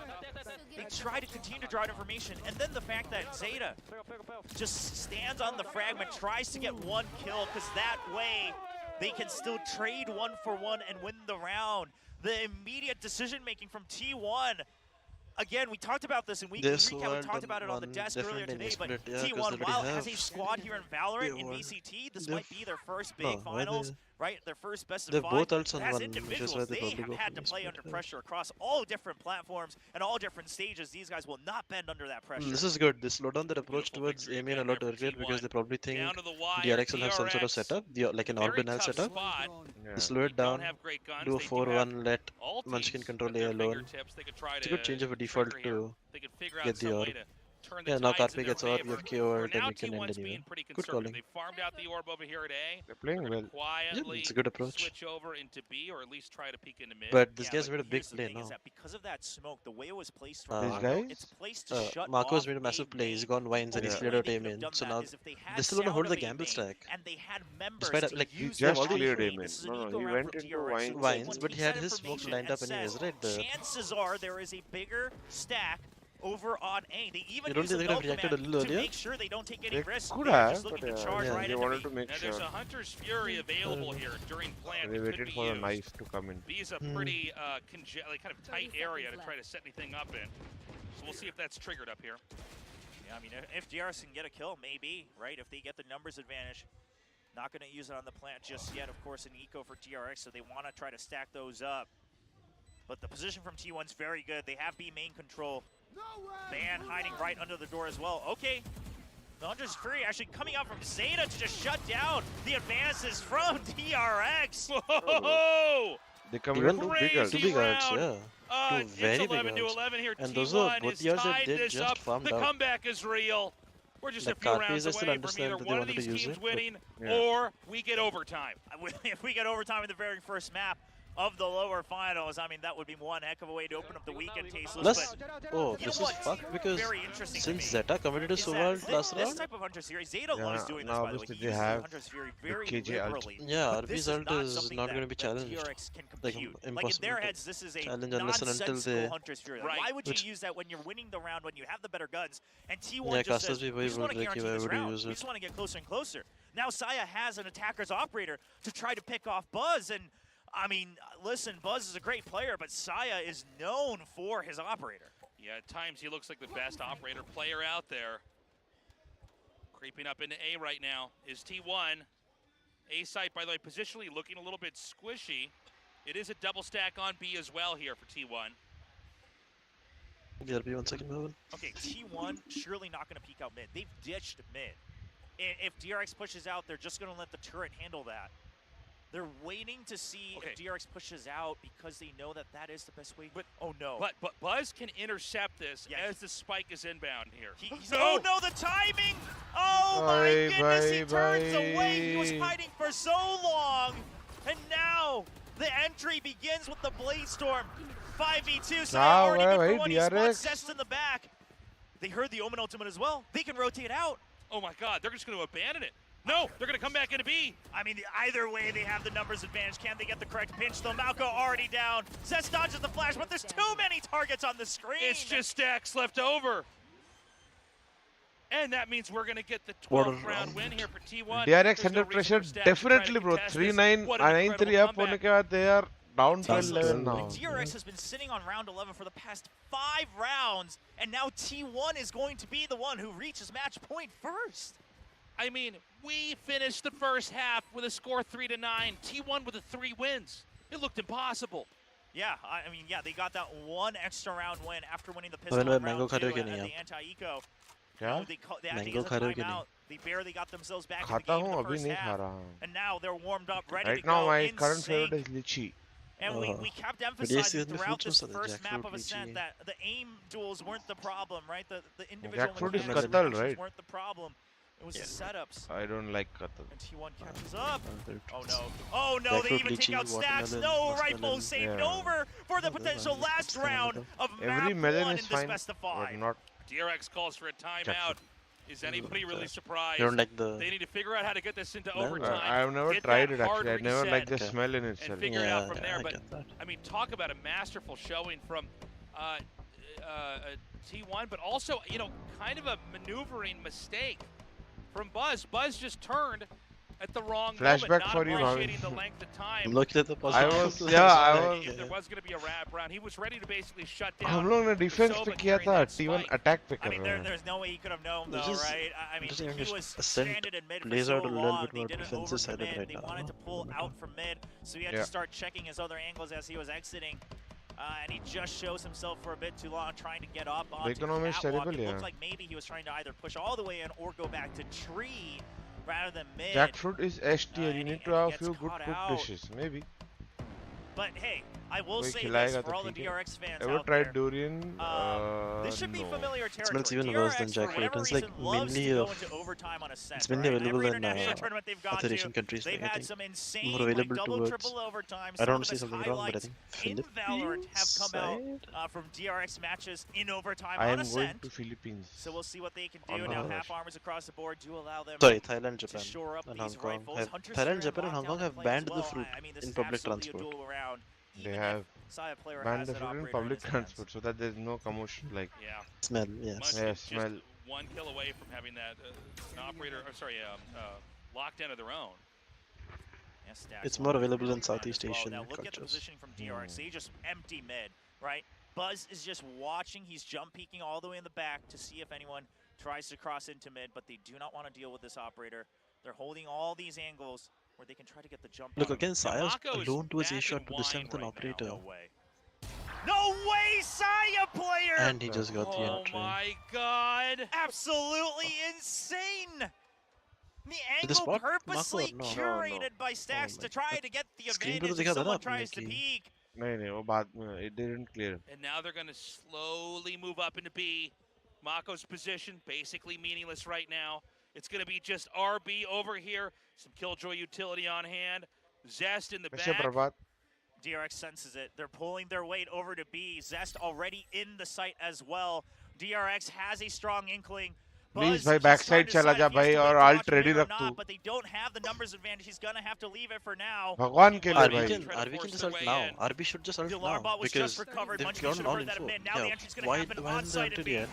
They try to continue to draw information, and then the fact that 𝘼𝐽𝐿𝐻 just stands on the fragment, tries to get one kill, because that way they can still trade 1-for-1 and win the round. The immediate decision-making from T1. Again, we talked about this in weekly recap. We talked about it on the desk earlier today, but T1, while as a squad here in Valorant, in VCT, this might be their first big finals, right? Their first best of 5. As individuals, they have had to play under pressure across all different platforms and all different stages. These guys will not bend under that pressure. This is good. They slow down their approach towards aiming a lot earlier because they probably think DRX will have some sort of setup, like an all-banal setup. They slow it down, do a 4-1, let Munchkin control A alone. It's a good change of a default to get the orb. Yeah, now Karpe gets orb, you have KO, then you can end anyway. Good calling. They farmed out the orb over here at A. They're playing well. Yeah, it's a good approach. Switch over into B, or at least try to peek into mid. But this guy's made a big play now. Because of that smoke, the way it was placed it's placed to shut Marco's made a massive play. He's gone Vines and he's cleared out aim in. So now they still want to hold the gamble stack. Despite like he just cleared aim in. No, he went into Vines, but he had his smoke lined up anyways, right? Chances are there is a bigger stack over on A. They even use a to make sure they don't take any risks. Could have, just looking to charge right they wanted to make sure. There's a Hunter's Fury available here during plant. They waited for a knife to come in. B is a pretty kind of tight area to try to set anything up in. So we'll see if that's triggered up here. Yeah, I mean, if DRX can get a kill, maybe, right? If they get the numbers advantage. Not going to use it on the plant just yet, of course, an eco for DRX, so they want to try to stack those up. But the position from T1's very good. They have B main control. Van hiding right under the door as well. Okay, the Hunter's Fury actually coming out from 𝘼𝐿𝐻 to just shut down the advances from DRX. Whoa! They come in two big ults, yeah. Two very big ults. Here. And those are both the ults that did just farmed out. The comeback is real. We're just a few rounds away from either one of these teams winning or we get overtime. If we get overtime in the very first map of the lower finals, I mean, that would be one heck of a way to open up the weekend tasteless. This is fucked because since Zeta committed so well last round. This type of Hunter's Fury, 𝘼𝐿𝐻 loves doing this, by the way. They have Hunter's Fury very liberally. Yeah, RB's ult is not going to be challenged. Like, impossible. Like in their heads, this is a nonsensical Hunter's Fury. Like, why would you use that when you're winning the round, when you have the better guns? And T1 just says, we just want to guarantee this round. We just want to get closer and closer. Now Saya has an attacker's operator to try to pick off Buzz, and I mean, listen, Buzz is a great player, but Saya is known for his operator. Yeah, at times he looks like the best operator player out there. Creeping up into A right now is T1. A site, by the way, positionally looking a little bit squishy. It is a double stack on B as well here for T1. Yeah, be 1 second, Bhavin. Okay, T1 surely not going to peek out mid. They've ditched mid. If DRX pushes out, they're just going to let the turret handle that. They're waiting to see if DRX pushes out because they know that that is the best way. But oh no! But Buzz can intercept this as the spike is inbound here. Oh no! The timing! Oh my goodness! He turns away. He was hiding for so long, and now the entry begins with the Blade Storm. 5v2. So already good for one. He spots Zest in the back. They heard the Omen ultimate as well. They can rotate out. Oh my God! They're just going to abandon it. No, they're going to come back into B. I mean, either way, they have the numbers advantage. Can they get the correct pinch, though? Malco already down. Zest dodges the flash, but there's too many targets on the screen. It's just stacks left over. And that means we're going to get the 12th round win here for T1. DRX under pressure, definitely, bro. 3-9, 9-3 up होने के बाद they are down 12-11 now. DRX has been sitting on round 11 for the past 5 rounds, and now T1 is going to be the one who reaches match point first. I mean, we finished the first half with a score 3-9. T1 with the 3 wins. It looked impossible. Yeah, I mean, yeah, they got that one extra round win after winning the pistol round 2 at the anti-eco. Yeah? They had to use a timeout. They barely got themselves back in the खाता game in हूँ the अभी first नहीं खा half. रहा हूँ. And now they're warmed up, ready Right to now go. my in current sync. favorite is lychee. And we kept But emphasizing the throughout fruits this are the first map jackfruit, of Ascent lychee. that the aim duels weren't the problem, right? The individual Jackfruit is mechanics and Qatar, reactions right? weren't the problem. It was the setups. I don't like Qatar. And T1 catches up. Oh no. Oh no, Jackfruit, they even take lychee, out stacks. watermelon, No, muskmelon. Rifle saved Yeah. over for the potential last round of Every map melon 1 is in this fine, best of but 5. not DRX calls for a timeout. Is anybody really surprised? You don't like the... They need to figure out how to get this into No, overtime. I've never get tried that it actually. I hard never liked the reset smell in and itself. figure it out from there. I But get that. I mean, talk about a masterful showing from T1, but also, you know, kind of a maneuvering mistake from Buzz. Buzz just turned at the wrong Flashback moment, for not you, appreciating Bhavin. the length of time. Look at the I was, If there was going to be a wrap round, he was ready to basically shut down. हम लोग ने defence पे किया था, T1 attack पे I कर mean, रहे हैं. there's no way he could have known, though, Just- right? I mean, just he was Ascent stranded in mid for plays so out a little long. bit They more didn't defensive sided overcommit. right They now. wanted to pull out from mid, so he had to start checking his other angles as he was exiting. And he just shows himself for a bit too long, trying to get up onto economy is catwalk. terrible, It yeah. looked like maybe he was trying to either push all the way in or go back to tree rather than mid. Jackfruit is S tier. You and need he- to and he have a gets few good caught cooked out. dishes, maybe. But hey, I will कोई say this खिलाएगा for तो all the ठीक है. DRX fans Ever out tried there. durian? This should be No. familiar territory. Smells even worse than DRX, for jackfruit. whatever It's like reason, loves mainly to go of- into overtime on Ascent. It's mainly right? available Every in international tournament they've gone other to, Asian countries. they've I had think some insane more available double, towards. triple overtime. I Some don't of the see best something wrong, but I highlights think in Valorant have come out side? from DRX matches in overtime I on am going Ascent. to Philippines. So we'll see what they can On do. Now Bangladesh. half armors across the board do allow them Sorry, Thailand, to Japan, shore up and these Hong Kong. rifles. Hunter's Thailand, here Japan, and Hong lockdown Kong to have play banned as the well. fruit I mean, this in is public absolutely a transport. duel around. They Even have if Saya player banned has the that fruit in operator public his hands. transport so that there's no commotion. Like, Yeah. Smell, yes. Munchkin Yeah, just smell. one kill away from having that an operator, or sorry, lockdown of their own. Yeah, Stacks It's more won available really in bad Southeast as well. Asian Now look at the cultures. positioning from DRX. They just empty mid, right? Buzz is just watching. He's jump peeking all the way in the back to see if anyone tries to cross into mid, but they do not want to deal with this operator. They're holding all these angles where they can try to get the jump Look, on him. again, Saya's Mako is alone to his back A shot, in but this time wine with an right operator. No way. No way, Saya player! And he just got the Oh entry. my god! Absolutely insane! The angle spot purposely Mako? No. curated by Stacks my to try to get the Screen पे तो advantage if दिखा था ना someone आपने tries to कि- peek. नहीं वो बाद में it didn't clear. And now they're going to slowly move up into B. Mako's position, basically meaningless right now. It's going to be just RB over here. Some Killjoy utility on hand. Zest in the वैसे back. Prabhat DRX senses it. They're pulling their weight over to B. Zest already in the site as well. DRX has a strong inkling. Please Buzz भाई just backside trying to चला decide जा if he has भाई to और wait to alt watch mid ready or रख not, तू. But they don't have the numbers advantage. He's gonna have to leave it for now. भगवान के लिए RB भाई. can, Try to RB force can just their ult way now. in. RB should just ult The alarm now bot was because just recovered. they've Munchkin should gotten have all heard that info. admit. Now the Yeah, entry's gonna why happen haven't on they site at ulted B. yet?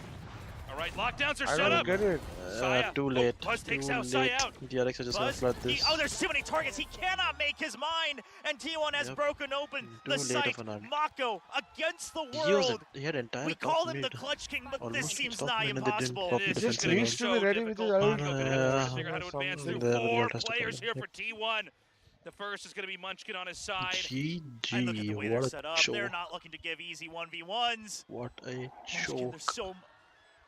All right, lockdowns are I set don't up. get it. Saya. Too late. Buzz takes Too out Saya late. out. DRX are just gonna Buzz, flood this. oh, there's too many targets. He cannot make his mind. And T1 has Yep. broken open Too the late site. of an ult. Mako against the He was world. he had entire We top called him the mid. Clutch King, but this Almost seems top nigh mid and they didn't impossible. pop This the is Just gonna be needs to so be ready with his difficult. ult. Mako gonna have to figure out how to advance through There, four has to players come. here for T1. The first is going to be Munchkin on his side. And look at the way GG, they're what set a up. show. They're not looking to give easy 1v1s. What a Munchkin, show. there's so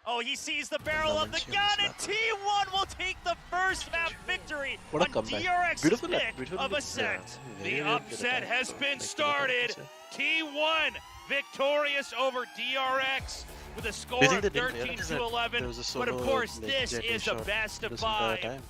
Oh, he sees the barrel of the Munchkin gun, is and T1 will take the first map victory What a on comeback. DRX Beautiful pick act, beautiful of act. Ascent. Yeah, The very good upset attack. has been Like the started. attack, T1 victorious over DRX with a score Do you of think they didn't 13 realize to that 11. there was a But of solo, course, like, this jet is a shot best of this entire 5. time?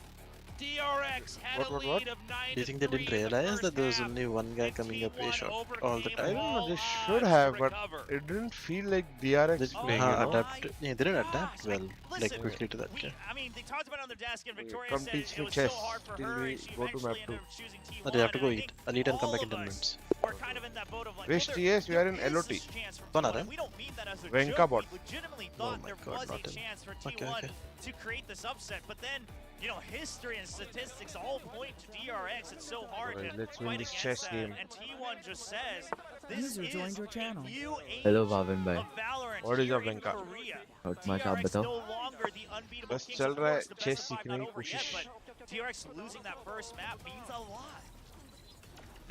DRX had a What? lead of 9 Do you think they didn't realize that there was only one guy coming up A shot all the I time? don't know, they All should odds have, to but recover. it didn't feel like DRX They playing, you know? adapt. Yeah, they didn't adapt well, like Listen, quickly to that. Yeah. I mean, they talked about it on their desk, and Victoria Come said teach it me was so chess hard for till her, we and she go to eventually map ended 2. up choosing T1. No, they have to and go I eat. think I'll eat and come all back in of 10 us minutes. We're kind of in that boat of like, Wish well, TS, we are in there is LOT. this chance for Fun, T1. right? We don't mean that as a Venka joke. bot. We legitimately Oh thought my there God, was a not him. chance for Okay, T1 okay. to create this upset, but then, you know, history and statistics all point to DRX. It's so hard Alright, to let's win fight this against chess that. game. And T1 just says, this User is joined your channel. a new age Hello Bhavin bhai. of Valorant What is here up, in Venka? Korea. Not much, आप DRX बताओ. no longer the unbeatable बस kings. चल Of रहा है course, the best chess of five सीखने not की over yet, कोशिश. but DRX losing that first map means a lot.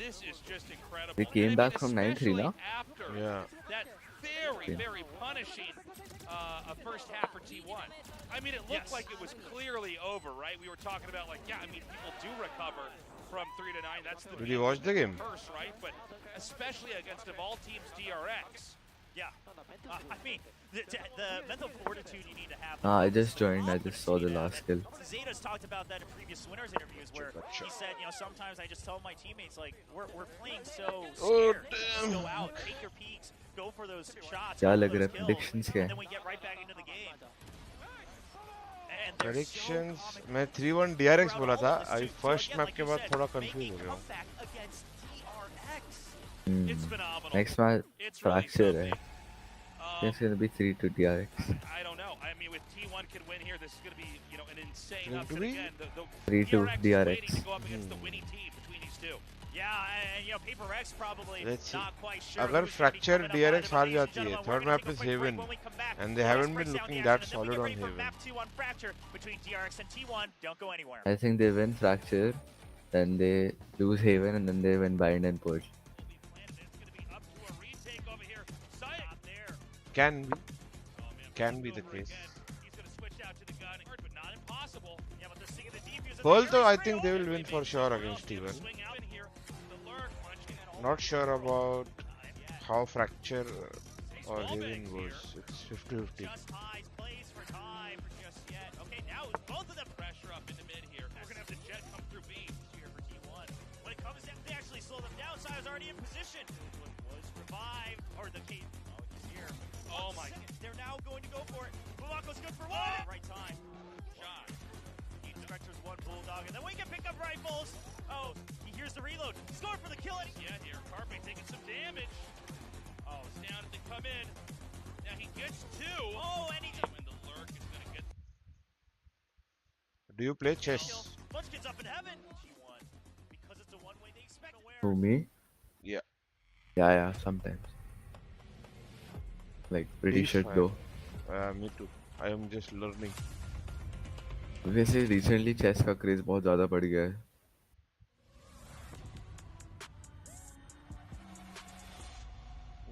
this is just incredible. We came back from 9-3 now. Yeah. That very punishing first half for T1. I mean, it looked like it was clearly over, right? We were talking about like, yeah, I mean, people do recover from 3 to 9. That's the Did you watch the game? Curse, right? But especially against of all teams, DRX. Yeah. I mean, the mental fortitude you need to have. I just joined. I just saw the last kill. Zeta's talked about that in previous winners interviews where he said, you know, sometimes I just tell my teammates, like, we're playing so scared. Just go out, take your peeks, go for those shots, क्या go लग for रहा those है kills, predictions क्या and है? then we get right back into the game. Predictions मैं 3-1 DRX बोला था अभी first map के बाद थोड़ा confuse हो गया Next match fracture है. It's gonna be 3-2 DRX. I don't know. I mean, with T1 can win here, this is going to be, you know, an insane upset again. The 3-2 DRX. To go up against the winning team between these two. Yeah, and you know, Paper X probably not quite sure. अगर fracture DRX हार जाती है, third map is Haven, and they haven't been looking that solid on Haven. Map 2 on fracture between DRX and T1. Don't go anywhere. I think they win fracture, then they lose Haven, and then they win bind and purge. Can be the case. Pearl though, I think they will win for sure against T1. Not sure about how fracture or Haven goes. It's 50-50. Both of them pressure up in the mid here. We're gonna have the jet come through B here for T1. When it comes down, they actually slow them down. Sai was already in position. Was revived, or the key. Oh, he's here. Oh my! They're now going to go for it. Bulako's good for one. Right time. Shot. He stretches one bulldog, and then we can pick up rifles. Oh, he hears the reload. Score for the kill. Yeah, here Carpe taking some damage. Oh, it's down as they come in. Now he gets two. Oh, and he just. And the lurk is gonna get. Do you play chess? Munchkin's up in heaven. T1. Because it's a one-way, they expect Who, me? Yeah. Yeah, sometimes. Like pretty shit though. Me too. I am just learning. वैसे recently chess का craze बहुत ज़्यादा बढ़ गया है.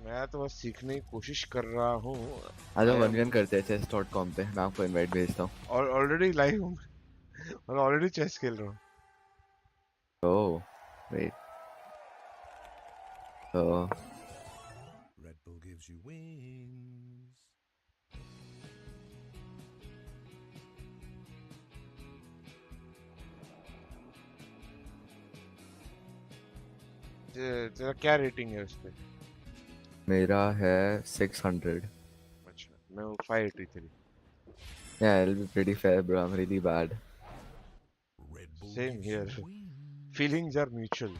मैं तो बस सीखने की कोशिश कर रहा हूँ. आज हम वन करते हैं chess.com पे. मैं आपको invite भेजता हूँ. Already live हूँ. मैं already chess खेल रहा हूँ. Oh, wait. Red Bull gives you wings. तेरा क्या रेटिंग है उस पे? मेरा है 600. अच्छा, मैं 583. Yeah, it'll be pretty fair, bro. I'm really bad. Same here. Feelings are mutual.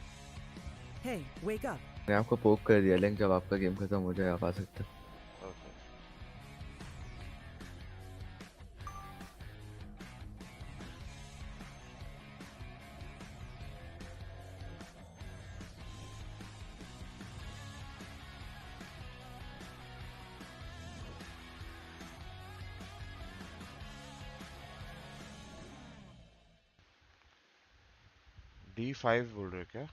Hey, wake up. मैं आपको पोक कर दिया, लेकिन जब आपका गेम खत्म हो जाए आप आ सकते हो. D5 बोल रहे क्या?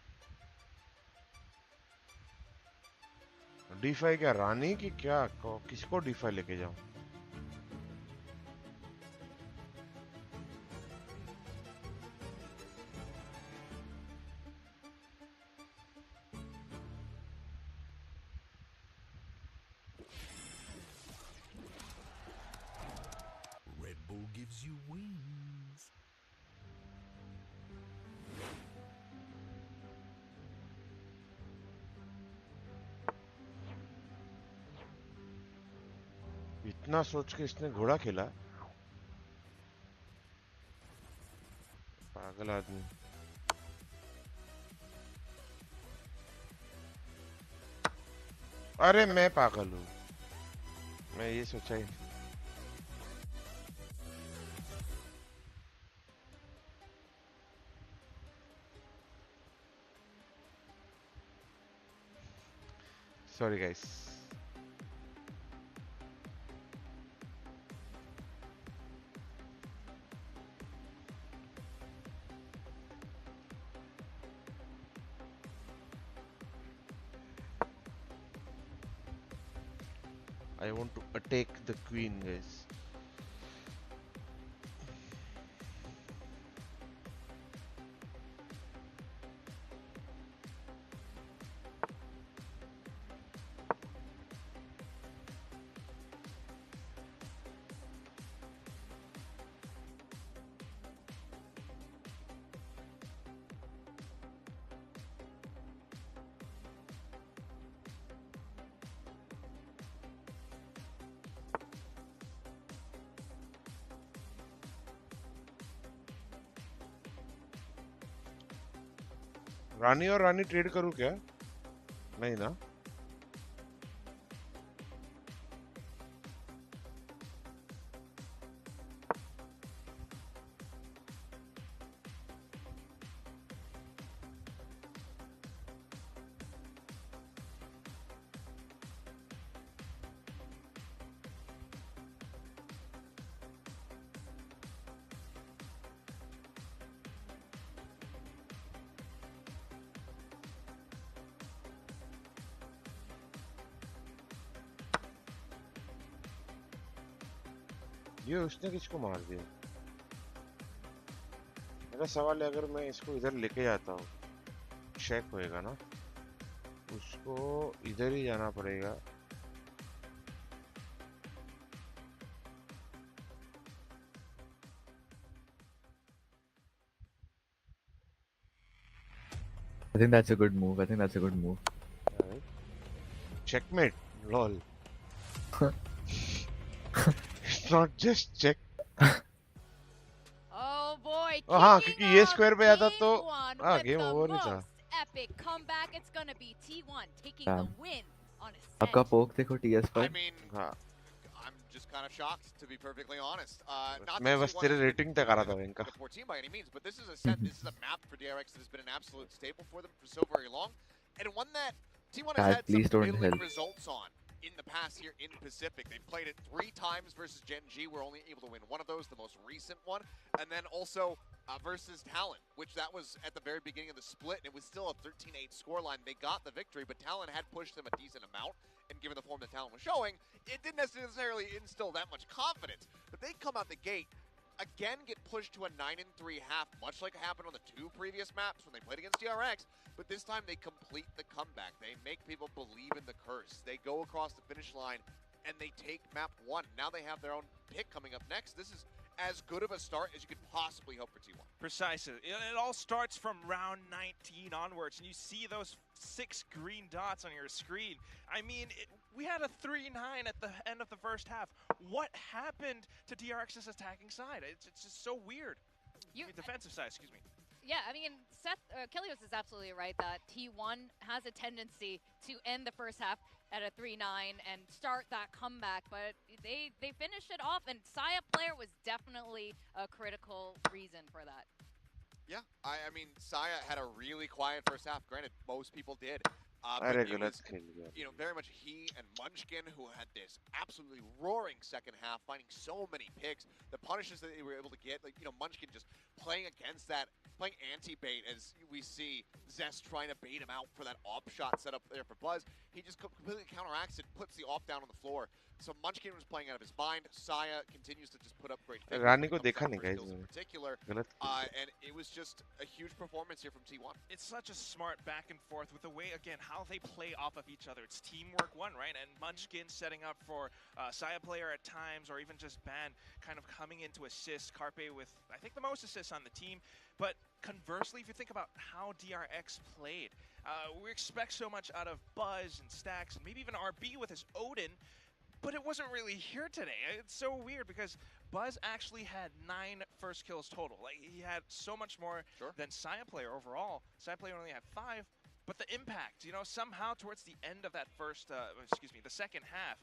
D5 क्या रानी की क्या? किसको D5 लेके जाऊं? Red Bull gives you wings. इतना सोच के इसने घोड़ा खेला. पागल आदमी. अरे मैं पागल हूँ. मैं ये सोचा ही. Sorry guys. I want to take the queen, guys. रानी और रानी ट्रेड करूं क्या? नहीं ना? ये उसने किसको मार दिया? मेरा सवाल है, अगर मैं इसको इधर लेके जाता हूँ, चेक होएगा ना? उसको इधर ही जाना पड़ेगा। I think that's a good move. I think that's a good move. Right. Checkmate, lol. It's not just check. Oh boy. हाँ, क्योंकि ये स्क्वायर पे आता तो गेम ओवर ही था। Epic comeback. It's gonna be T1 taking the win on Ascent. आपका पोक देखो TS पर। I mean, I'm just kind of shocked, to be perfectly honest. मैं बस तेरे रेटिंग तक आ रहा था इनका। Poor team by any means, but this is Ascent. This is a map for DRX that has been an absolute staple for them for so very long, and one that T1 has had some really results on in the past here in Pacific. They've played it 3 times versus Gen G. We're only able to win one of those, the most recent one, and then also versus Talon, which that was at the very beginning of the split, and it was still a 13-8 scoreline. They got the victory, but Talon had pushed them a decent amount, and given the form that Talon was showing, it didn't necessarily instill that much confidence. But they come out the gate, again get pushed to a 9-3 half, much like it happened on the 2 previous maps when they played against DRX, but this time they complete the comeback. They make people believe in the curse. They go across the finish line, and they take map 1. Now they have their own pick coming up next. This is as good of a start as you could possibly hope for T1. Precisely. It all starts from round 19 onwards, and you see those 6 green dots on your screen. I mean, we had a 3-9 at the end of the first half. What happened to DRX's attacking side? It's just so weird. Defensive side, excuse me. Yeah, I mean, 𝘼𝐽𝐿 is absolutely right that T1 has a tendency to end the first half at a 3-9 and start that comeback, but they finished it off, and 𝘼𝐽𝐿 player was definitely a critical reason for that. Yeah, I mean, 𝘼𝐽𝐿 had a really quiet first half. Granted, most people did. But it was, very much he and Munchkin, who had this absolutely roaring second half, finding so many picks. The punishes that they were able to get, like, Munchkin just playing against that, playing anti-bait, as we see Zest trying to bait him out for that op shot set up there for Buzz. He just completely counteracts it, puts the op down on the floor. So Munchkin was playing out of his mind. 𝘼𝐽𝐿 continues to just put up great figures. रानी को देखा नहीं guys in particular, and it was just a huge performance here from T1. It's such a smart back and forth with the way, again, how they play off of each other. It's teamwork 1, right? And Munchkin setting up for 𝘼𝐿 player at times, or even just Ban kind of coming into assist. 𝘼𝐽𝐿 with, I think, the most assists on the team. But conversely, if you think about how DRX played, we expect so much out of Buzz and Stacks, and maybe even RB with his Odin, but it wasn't really here today. It's so weird because Buzz actually had 9 first kills total. Like, he had so much more than 𝘼𝐽𝐿 player overall. 𝘼𝐽𝐿 player only had 5, but the impact, somehow towards the end of that the second half,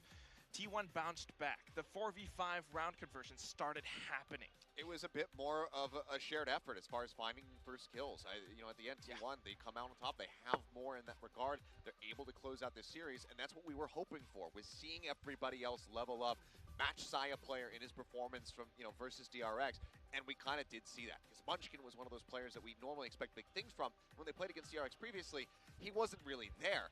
T1 bounced back. The 4v5 round conversions started happening. It was a bit more of a shared effort as far as finding first kills. At the end, T1, they come out on top. They have more in that regard. They're able to close out this series, and that's what we were hoping for, was seeing everybody else level up, match 𝘼𝐽𝐿 player in his performance from, versus DRX, and we kind of did see that, because Munchkin was one of those players that we normally expect big things from. When they played against DRX previously, he wasn't really there.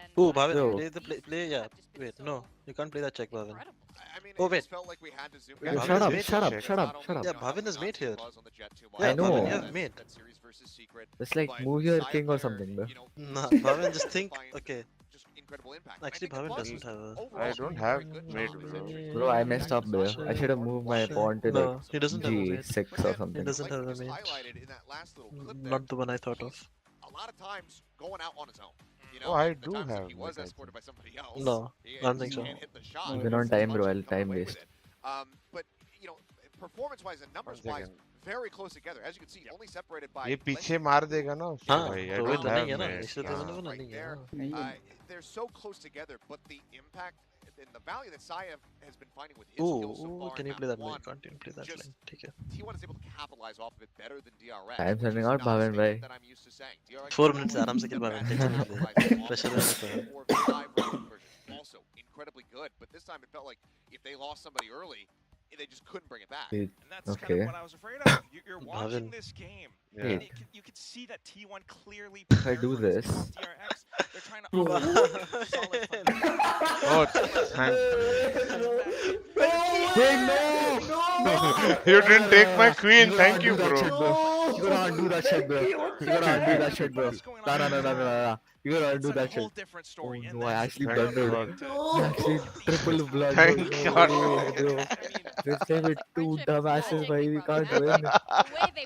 Ooh, Bhavin, play the play, yeah. Wait, no, you can't play that check, Bhavin. mean, Oh, it wait. just felt like we had to zoom Yeah, in. Shut up, shut up, shut up, shut up. Yeah, Bhavin is made here. I know. Bhavin, yeah, made. It's like move your king or something, bro. Nah, Bhavin, just think. Okay. Actually, Bhavin doesn't have a... I don't have made, bro. Bro, I messed up, bro. I should have moved my pawn to No, like he doesn't have a mage. G6 or He something. doesn't have a mage. Not the one I thought of. A lot of times going out on his own. You Oh, know, I the do times that have he was mage, I escorted by somebody else. No, I don't think so. Can't hit the shot. Even on time, bro, I'll time waste. But you know, performance-wise and numbers-wise, very close together. As you can see, only separated by. ये पीछे मार देगा ना उसको हाँ, भाई. I तो वही don't तो नहीं है have ना, mage. इसलिए तो मैंने बोला Right नहीं there. है. They're so close together, but the impact and the value that 𝘼𝐼𝐍𝐿 has been finding with his skills so Oh, far can in you play map that one, line? Can't you play that line? ठीक है. T1 is able to capitalize off of it better than DRX. I'm which sending is out not a Bhavin, statement bhai. that I'm used to saying. DRX 4 minutes आराम से खेल Bhavin. Tension मत ले. Pressure मत ले. Also incredibly good, but this time it felt like if they lost somebody early, they just couldn't bring it back. And that's kind Okay. of what I was afraid of. You're watching Bhavin. this game, Yeah. and you can see that T1 clearly. If I do prepared this. for DRX. They're trying to offer solid fundamentals. Oh, thanks. You didn't take my queen. Thank you, bro. You gotta undo that shit, bro. You gotta undo that shit, bro. No. You gotta undo that shit. Different Oh story. no, I actually Thank blundered. God. I actually triple blood. Thank God. Bro. This time with two dumbasses, bhai, we can't win.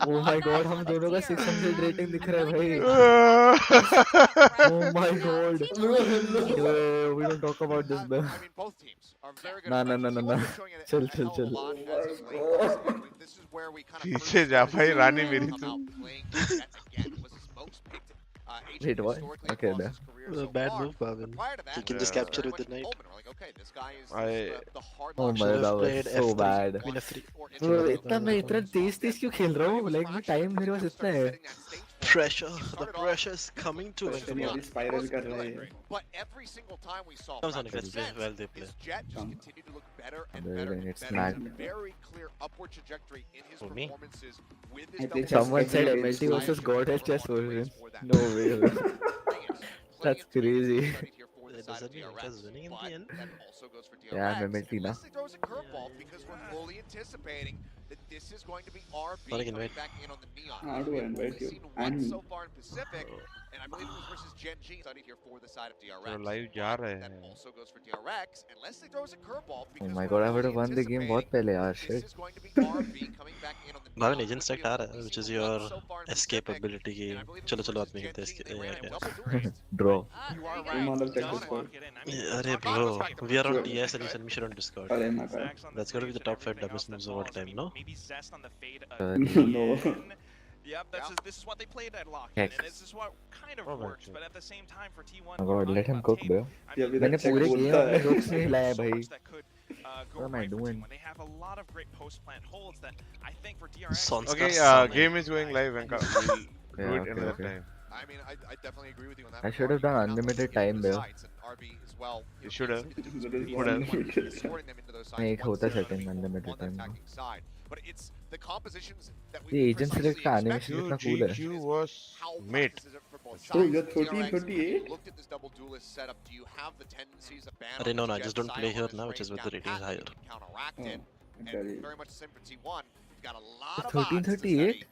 Oh my God, हम दोनों का 600 rating दिख रहा है भाई. Oh my God. Yo, we don't talk about this, bro. I mean, both teams are very good. No. T1 is showing it Chill, a hell of a chill. lot as of late. This is where we kind of पीछे जा भाई रानी मेरी come तू. out playing again. Was his most picked Wait, what? historically Okay, across yeah. his career so Bad far. move, Bhavin. But prior to that, You can Yeah. just capture very with the much knight. Coleman. We're like, okay, this guy is I- the hard Oh lock my, shot. that was played so F3. bad. Queen F3. Bro, इतना मैं इतना तेज क्यों खेल रहा हूँ? Like, मैं time मेरे पास इतना है. Pressure. The pressure is coming to him. spiral कर रहा है. But every single time we saw Comes on, Fracture's let's play. Ascent, Well, they play. his jet just continued to look better and Well, better then and it's better. not- There's a very clear upward trajectory in his For me? performances with I his think double Someone said It's MLT like- versus God has chess version. for that. No way. bro. Thing is, That's playing it crazy. studied here for the Does side that of mean DRX, Inca's winning in the but end? that also goes for Yeah, I'm DRX, MLT now. unless he throws a curveball because we're fully anticipating that this is going to be RB Sorry, coming invite. back in on the Neon. How do I We've invite only you? seen one And- so far in Pacific, and I believe it was versus Gen G studied here for the side of DRX. तो live जा रहे That हैं. also goes for DRX, unless he throws a curveball Oh because my we're God, I would have fully won the game बहुत anticipating पहले यार. this Shit. is going to be RB coming back in on the Bhavin, Neon. agent This stack will uh be रहा है, which is only your one so far in escape Pacific, ability की. and I believe it चलो was चलो versus आदमी Gen खेलते हैं G, इसके. they ran a Okay. double screen. Draw. You are Two right. model Does tech lock it in. I mean, अरे bro, we are on TS and you send me shit on Discord. अरे मैं कर. Zach's on the That's gotta be the threes top and 5 everything dumbest else moves that of all falls. I time, mean, no? Maybe Zest on the fade No. again. Yep, this is what they played at lock, and Hex. this is what kind of Oh my works. God. But at the same time, for T1, Oh God, let him cook, bro. Yeah, with मैंने that check पूरे बोलता game अपने है. hooks नहीं हिलाया so भाई. much that could go What am I right for doing? T1. They have a lot of great post-plant holds that I think for DRX. Sons Okay, का son है. game is going live. Venka. We'll do Yeah, it okay, another okay. time. I mean, I definitely agree with you on that. I should have done unlimited time there. RB as well. You should have. There is Would have. unlimited. Sorting them into those sides नहीं, एक once होता they're setting on unlimited the time. attacking side. But it's the compositions that ये we agent precisely select का animation expected. कितना cool है. QGQ was How mate. practice is it for both So sides? you're 13, DRX, when 38? you looked at this double duelist setup, do you have the tendencies of ban अरे on no, this I jet just don't side play on here this now, which is range with the down ratings path higher. that can counteract it? Okay. And very much the same for T1. You've got a lot of 1338? odds to study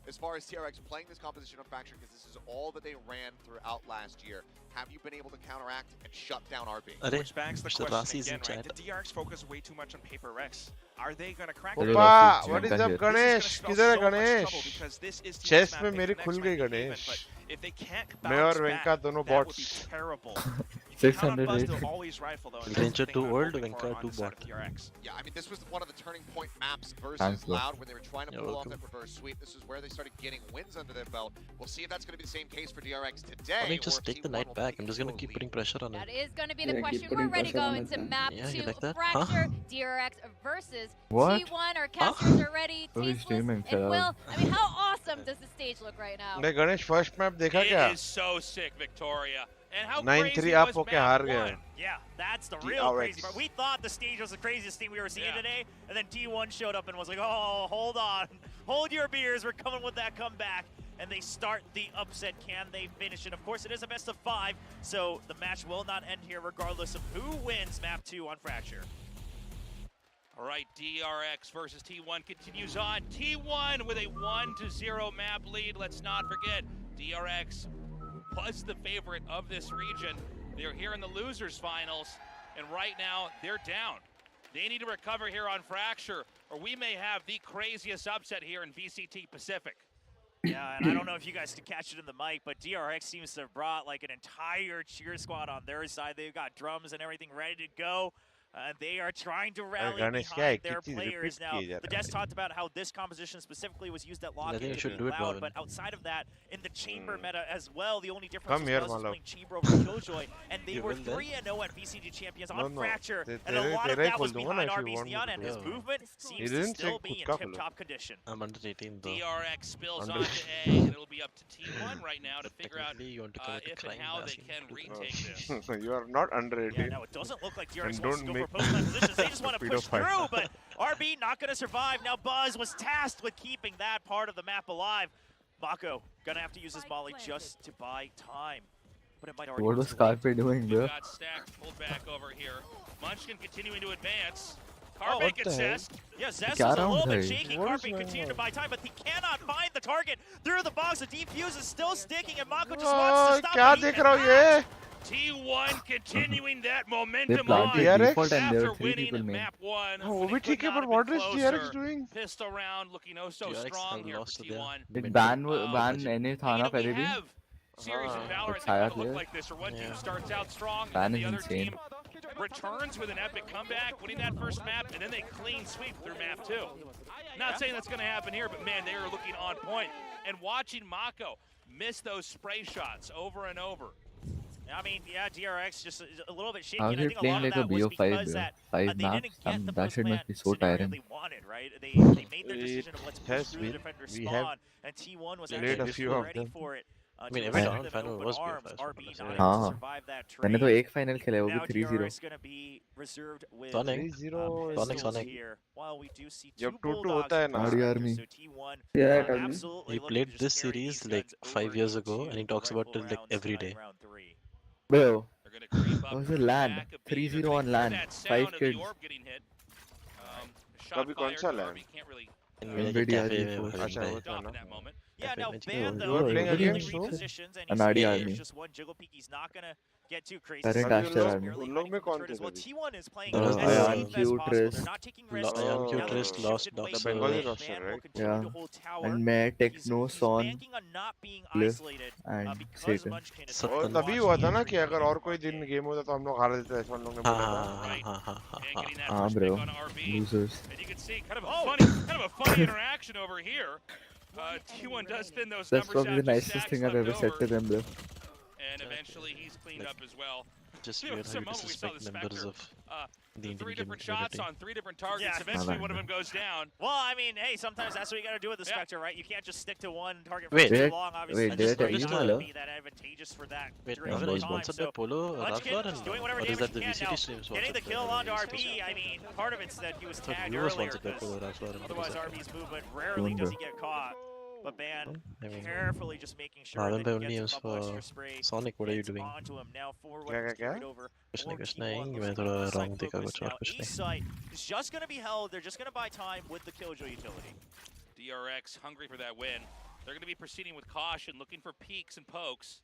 as far as TRX playing this composition on Fracture, because this is all that they ran throughout last year. Have you been able to counteract and shut down RB? अरे Which begs the Mr. question Rasi is in again, right? chat. Did DRX focus way too much on paper Rex? Are they gonna crack Hello, it? Opa, Rasi, what is Venka up, here. Ganesh? किधर है Ganesh? Chest में मेरी खुल गई Ganesh. If they can't मैं और bounce वेंका back, दोनों that would be bots. terrible. 600 Buzz, rate. they'll always rifle though. and Ranger that's the thing too I'm old, hoping Venka for on too the side of bot. DRX. Yeah, I mean, this was one of the turning point maps versus Thanks, bro. Loud when they were trying to You're pull off welcome. that reverse sweep. This is where they started getting wins under their belt. We'll see if that's going to be the same case for DRX today. I mean, or just if take the T1 knight will back. take I'm just a gonna slow keep lead. putting pressure on That him. is going to be the Yeah, keep question. putting We're ready to pressure go on into it then. map Yeah, you 2 like that? Fracture, DRX versus What? T1. Our casters are ready, Who is Tasteless, streaming? and Shut up. Will. I mean, how awesome does the stage look right now? नहीं Ganesh first map देखा It क्या? is so sick, Victoria. And how 9-3 crazy up was होके map हार one? गया. Yeah, that's the real DRX. crazy part. We thought the stage was the craziest thing we were seeing Yeah. today, and then T1 showed up and was like, oh, hold on. Hold your beers. We're coming with that comeback. And they start the upset. Can they finish it? Of course, it is a best of 5, so the match will not end here regardless of who wins map 2 on Fracture. All right, DRX versus T1 continues on. T1 with a 1-0 map lead. Let's not forget, DRX was the favorite of this region. They're here in the losers finals, and right now they're down. They need to recover here on Fracture, or we may have the craziest upset here in VCT Pacific. Yeah, and I don't know if you guys could catch it in the mic, but DRX seems to have brought like an entire cheer squad on their side. They've got drums and everything ready to go. They are trying to rally behind their players now. The Des talked about how this composition specifically was used at Lock-In to be loud, but outside of that, in the Chamber meta as well, the only difference was playing Chamber over KillJoy, and they were 3-0 at VCT champions on Fracture, and a lot of that was behind RB's Neon, and his movement seems to still be in tip-top condition. I'm under 18 though. DRX spills on to A, and it'll be up to T1 right now to figure out if and how they can retake this. You are not under 18. Yeah, no, it doesn't look like DRX wants to go for post-line positions. They just want to push through, but RB not going to survive. Now Buzz was tasked with keeping that part of the map alive. Mako gonna have to use his molly just to buy time. But it might already. What was Scarpe doing, bro? Got stacked, pulled back over here. Munchkin continuing to advance. Carpe gets Zest. Yeah, Zest was a little bit shaky. Carpe continued to buy time, but he cannot find the target through the box. The defuse is still sticking, and Mako just wants to stop. T1 continuing that momentum on after winning map 1. Oh, but what is DRX doing? Pistol round looking oh so strong here for T1. Did ban any Thana pehle bhi? Series of Valorant that look like this, or one team starts out strong and the other team returns with an epic comeback, winning that first map, and then they clean sweep through map 2. Not saying that's going to happen here, but man, they are looking on point. And watching Mako miss those spray shots over and over. I mean, yeah, DRX just a little bit shaky. How is he playing like a BO5, bro? 5 maps? That shit must be so tiring. They wanted, right? They made their decision of let's push through the defender spawn, and T1 was actually ready for it. I mean, every round final was हाँ मैंने तो एक final खेला है वो भी 3-0 Sonic जब 2-2 होता है ना army yeah he played this series like 5 years ago and he talks about it like every day. Bro, what was the land? 3-0 on land, 5 kids. कभी कौन सा land? Yeah, now ban you are playing against repositions and he's just one jiggle peek. He's not gonna get too crazy. उन लोग में कौन थे? Well, T1 is playing as safe as possible. They're not taking risks. Cutest lost the Bengali roster, right? Yeah. And मैं Techno, Son, Cliff, and Satan. और तभी हुआ था ना कि अगर और कोई दिन गेम होता तो हम लोग हार देते ऐसा उन लोगों ने बोला था. हाँ bro, losers. And you can see kind of a funny interaction over here. T1 does spin those That's probably the nicest thing I've ever said to them, bro. And eventually he's cleaned up as well. Just weird how you disrespect members of the Indian 3 different shots on 3 different targets. Yeah. Eventually one of them goes down. Well, I mean, hey, sometimes that's what you gotta do with the Spectre, right? You can't just stick to one target for Wait, too long, obviously. Wait, did I it's tell not you? be that advantageous for that Wait, duration was of time. sponsored by Polo Munchkin just doing whatever or is damage that the he can. VCT Now, stream getting the kill onto RB, I mean, part of it's that he was tagged earlier, otherwise RB's movement rarely does he get caught. But man, carefully just making sure that he gets a couple extra spray. Sonic, what are you doing? Onto him. Now forward क्या? over. कुछ नहीं मैं थोड़ा wrong देखा कुछ और कुछ नहीं. Site is just going to be held. They're just going to buy time with the Killjoy utility. DRX hungry for that win. They're going to be proceeding with caution, looking for peeks and pokes.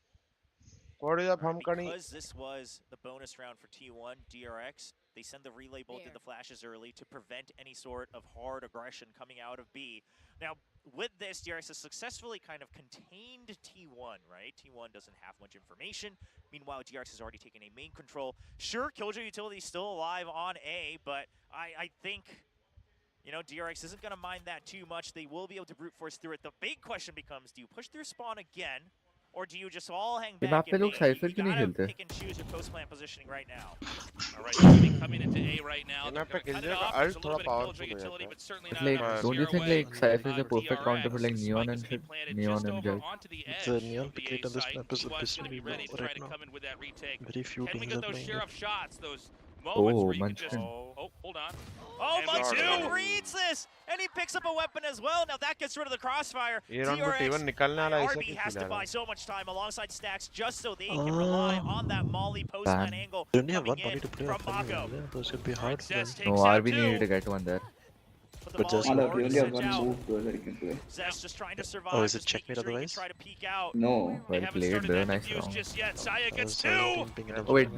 Because this was the bonus round for T1, DRX, they send the relay bolt in the flashes early to prevent any sort of hard aggression coming out of B. Now, with this, DRX has successfully kind of contained T1, right? T1 doesn't have much information. Meanwhile, DRX has already taken a main control. Sure, Killjoy utility is still alive on A, but I think, you know, DRX isn't going to mind that too much. They will be able to brute force through it. The big question becomes, do you push through spawn again? Or do you just all hang back and you gotta pick and choose your post-plant positioning right now? All right, coming into A right now. They're gonna cut it off. There's a little bit of Killjoy utility, but certainly not enough to don't you scare think away. like Cypher is a perfect counter for like Neon and shit? Neon and Jet. The Neon pick rate on this map is abysmally low right now. Very few Can we teams get are those playing sheriff it. shots, those moments where you can just... Oh, hold on. Oh, Munchkin reads this! And he picks up a weapon as well. Now that gets rid of the crossfire. DRX has to buy so much time alongside Stacks just so they can rely on that Molly post-line angle coming in from Mako. Those could be hard. No, RB needed to get one there. But just we only have one move though that he can play. Zest just trying to survive. Oh, is it checkmate otherwise? Try to peek out. No. Well played, very nice round. Just yet. Saya gets 2! Oh wait.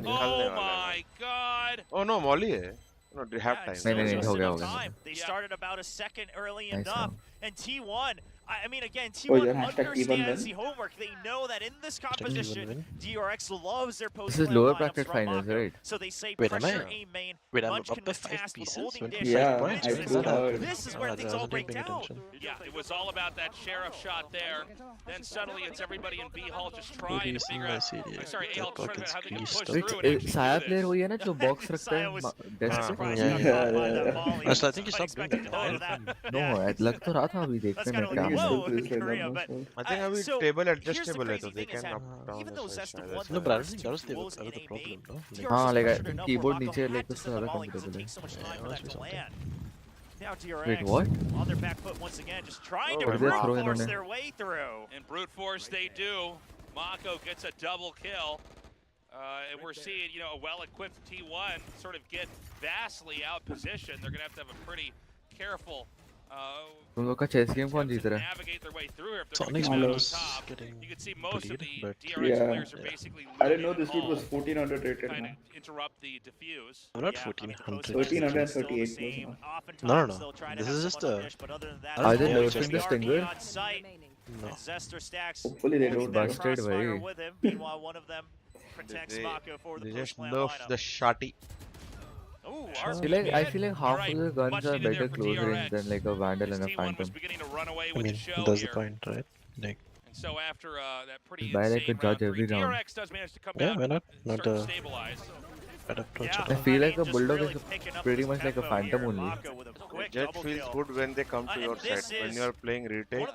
Oh my god! Oh no, Molly hai. No, they have time. They started about a second early enough, and T1. I mean, again, Oh, T1 yeah, understands the homework. They know that in this composition, DRX loves their post. This is lower bracket finals, right? So they say Wait, pressure A main. Wait, I'm Munchkin up to was 5 tasked with pieces? holding dish. Yeah, Munchkin I was flew tasked. hard. This is where things all break down. Yeah, it was all about that sheriff shot there. Then suddenly it's everybody in B Hall just trying to figure out. Sorry, A Hall trying to figure out how they can push through. Wait, Saya player वही है ना जो box रखता है desk पे? Yeah. So I think he stopped doing that. No, लग तो रहा था अभी देखते हैं क्या. I think अभी table adjustable है तो they can up down. No, but I don't think that was the problem, no? हाँ, like keyboard नीचे like उससे ज़्यादा comfortable है. Now DRX Wait, what? on their back foot once again, just trying to What did they brute throw in force on their way through. And brute force they do. Mako gets a double kill. And we're seeing, you know, a well-equipped T1 sort of get vastly out-positioned. They're going to have a pretty careful तुम लोग का chess game कौन जीत रहा है? navigate their way through here if they're Sonic's going to was on top. getting You can see most of the but DRX players are basically I didn't know looting this dude was all, 1400 rated. trying Man. to interrupt the diffuse. I'm not 1400. 1338 was No. This is just a... Are they lurking the stinger? No. Hopefully they don't. Busted, bhai. Meanwhile, one of them protects Mako for the They just push-land nerf lineup. the shotty. Ooh, I feel like half of the guns are better close range than like a Vandal and a Phantom. I mean, that's the point, right? Like, and so after that pretty By like a insane judge round every three, round. DRX does manage to come yeah, out why not? and Not start to a stabilize. bad approach. I feel like a Bulldog is pretty much like a Phantom only. Jet feels good when they come to your side. When you are playing retake,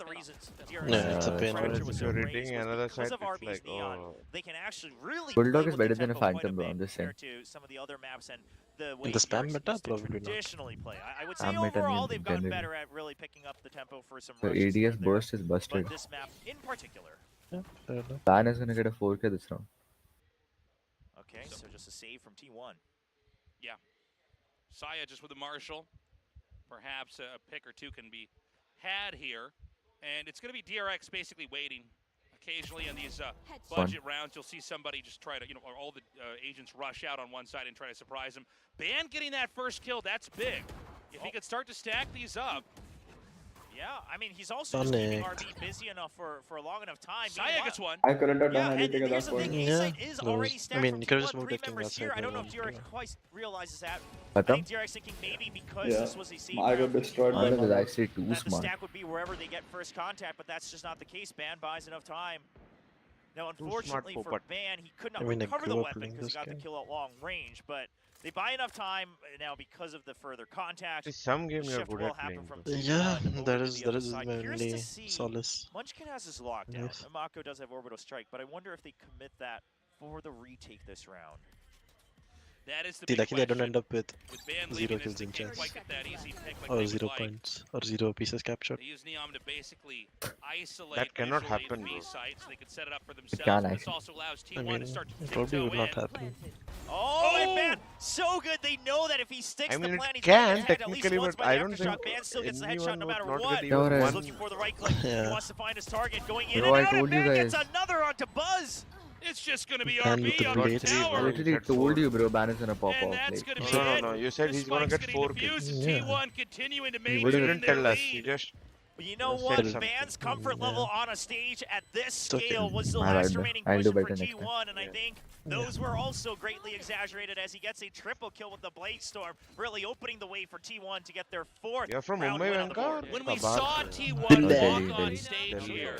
Yeah, it's a pain. if you're retaining another side, it's like, oh. They can actually really Bulldog is play with better the than a tempo quite Phantom, bro, bit I'm just saying. compared to some of the other maps and the way In the spam DRX meta, used to probably not. traditionally play. I would say Spam meta overall means they've gotten generally. better at really picking up the tempo for some The rushes here ADS and there. burst is busted. But this map in particular. Yeah, fair enough. Ban is gonna get a 4K this round. Okay, so just a save from T1. Yeah. Saya just with a Marshall. Perhaps a pick or two can be had here. And it's going to be DRX basically waiting. Occasionally in these budget rounds, you'll see somebody just try to, or all the agents rush out on one side and try to surprise him. Ban getting that first kill, that's big. If he could start to stack these up. Yeah, I mean, he's also just keeping RB busy enough for a long enough time. Saya gets one. I couldn't have done and anything at here's that the point. thing, Yeah, A-site is already stacked I mean, from you could've T1, just moved three the king members outside here. I don't know and if then, DRX quite realizes that. But I think DRX thinking maybe because this was a safe I got round, destroyed by Mine is my actually too that the smart. stack would be wherever they get first contact, but that's just not the case. Ban buys enough time. Now, unfortunately for Popat. Ban, he could not I mean, I recover the grew up weapon playing because he this got the game. kill at long range, but they buy enough time now because of the further contact. Some game The you're shift good will at happen playing. from Yeah, T1 that over is to the other my side. Curious only to see. solace. Munchkin has his lockdown. Yes. And Mako does have orbital strike, but I wonder if they commit that for the retake this round. That is the See, big luckily I don't question. end up with Ban 0 leaving kills this, in they can't chess. quite get that easy pick like Or they 0 would like. points. Or 0 pieces captured. They use Neom to basically isolate That cannot visually happen, the B bro. site so they can set it up for themselves. can But this actually. also allows T1 I mean, to start to it probably would tiptoe not in. happen. Oh, and Ban, so good. They know that if he sticks I mean, the it plan, he's can going to get at least technically, once but by I the don't aftershock. think Ban still gets the headshot anyone no would matter not what. get even He's one. looking for the right click. He Yeah. wants to find his target. Going in Bro, and I out, and told you Ban gets guys. another onto Buzz. It's just going to be And RB with the on the blades. I tower. literally told you, bro, Ban is gonna pop And off. that's Like, going to be No, it. no, you said The he's gonna spike's get getting 4 defused, kills. and Yeah. T1 continuing to He maintain didn't their tell us. He lead. just But you know Said what? something. Ban's comfort level on a stage at this okay. scale was the My last bad, remaining I'll do push for better next time. T1, and I think those were also greatly exaggerated as he gets a triple kill with the Blade Storm, really opening the way for T1 to get their fourth You're from round Mumbai, win on the board. Venkat? When we Kabar. saw T1 Delhi, walk on Delhi. stage Delhi. here,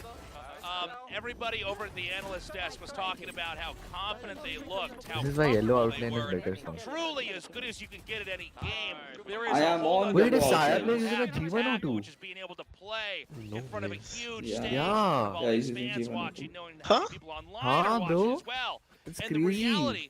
everybody over at the analyst desk was talking about how confident they looked, how This is why yellow comfortable they outline is were, better, and so. truly as good as you can get at any game. There is I a am whole on other the Wait, is ball, Saya guys. playing using a tackle, G1 or 2? which is being able to play No in front of a ways. huge Yeah. stage Yeah. with all Yeah, these he's using fans G1 or 2. watching, knowing how many people online are watching bro. as well. It's And crazy. the reality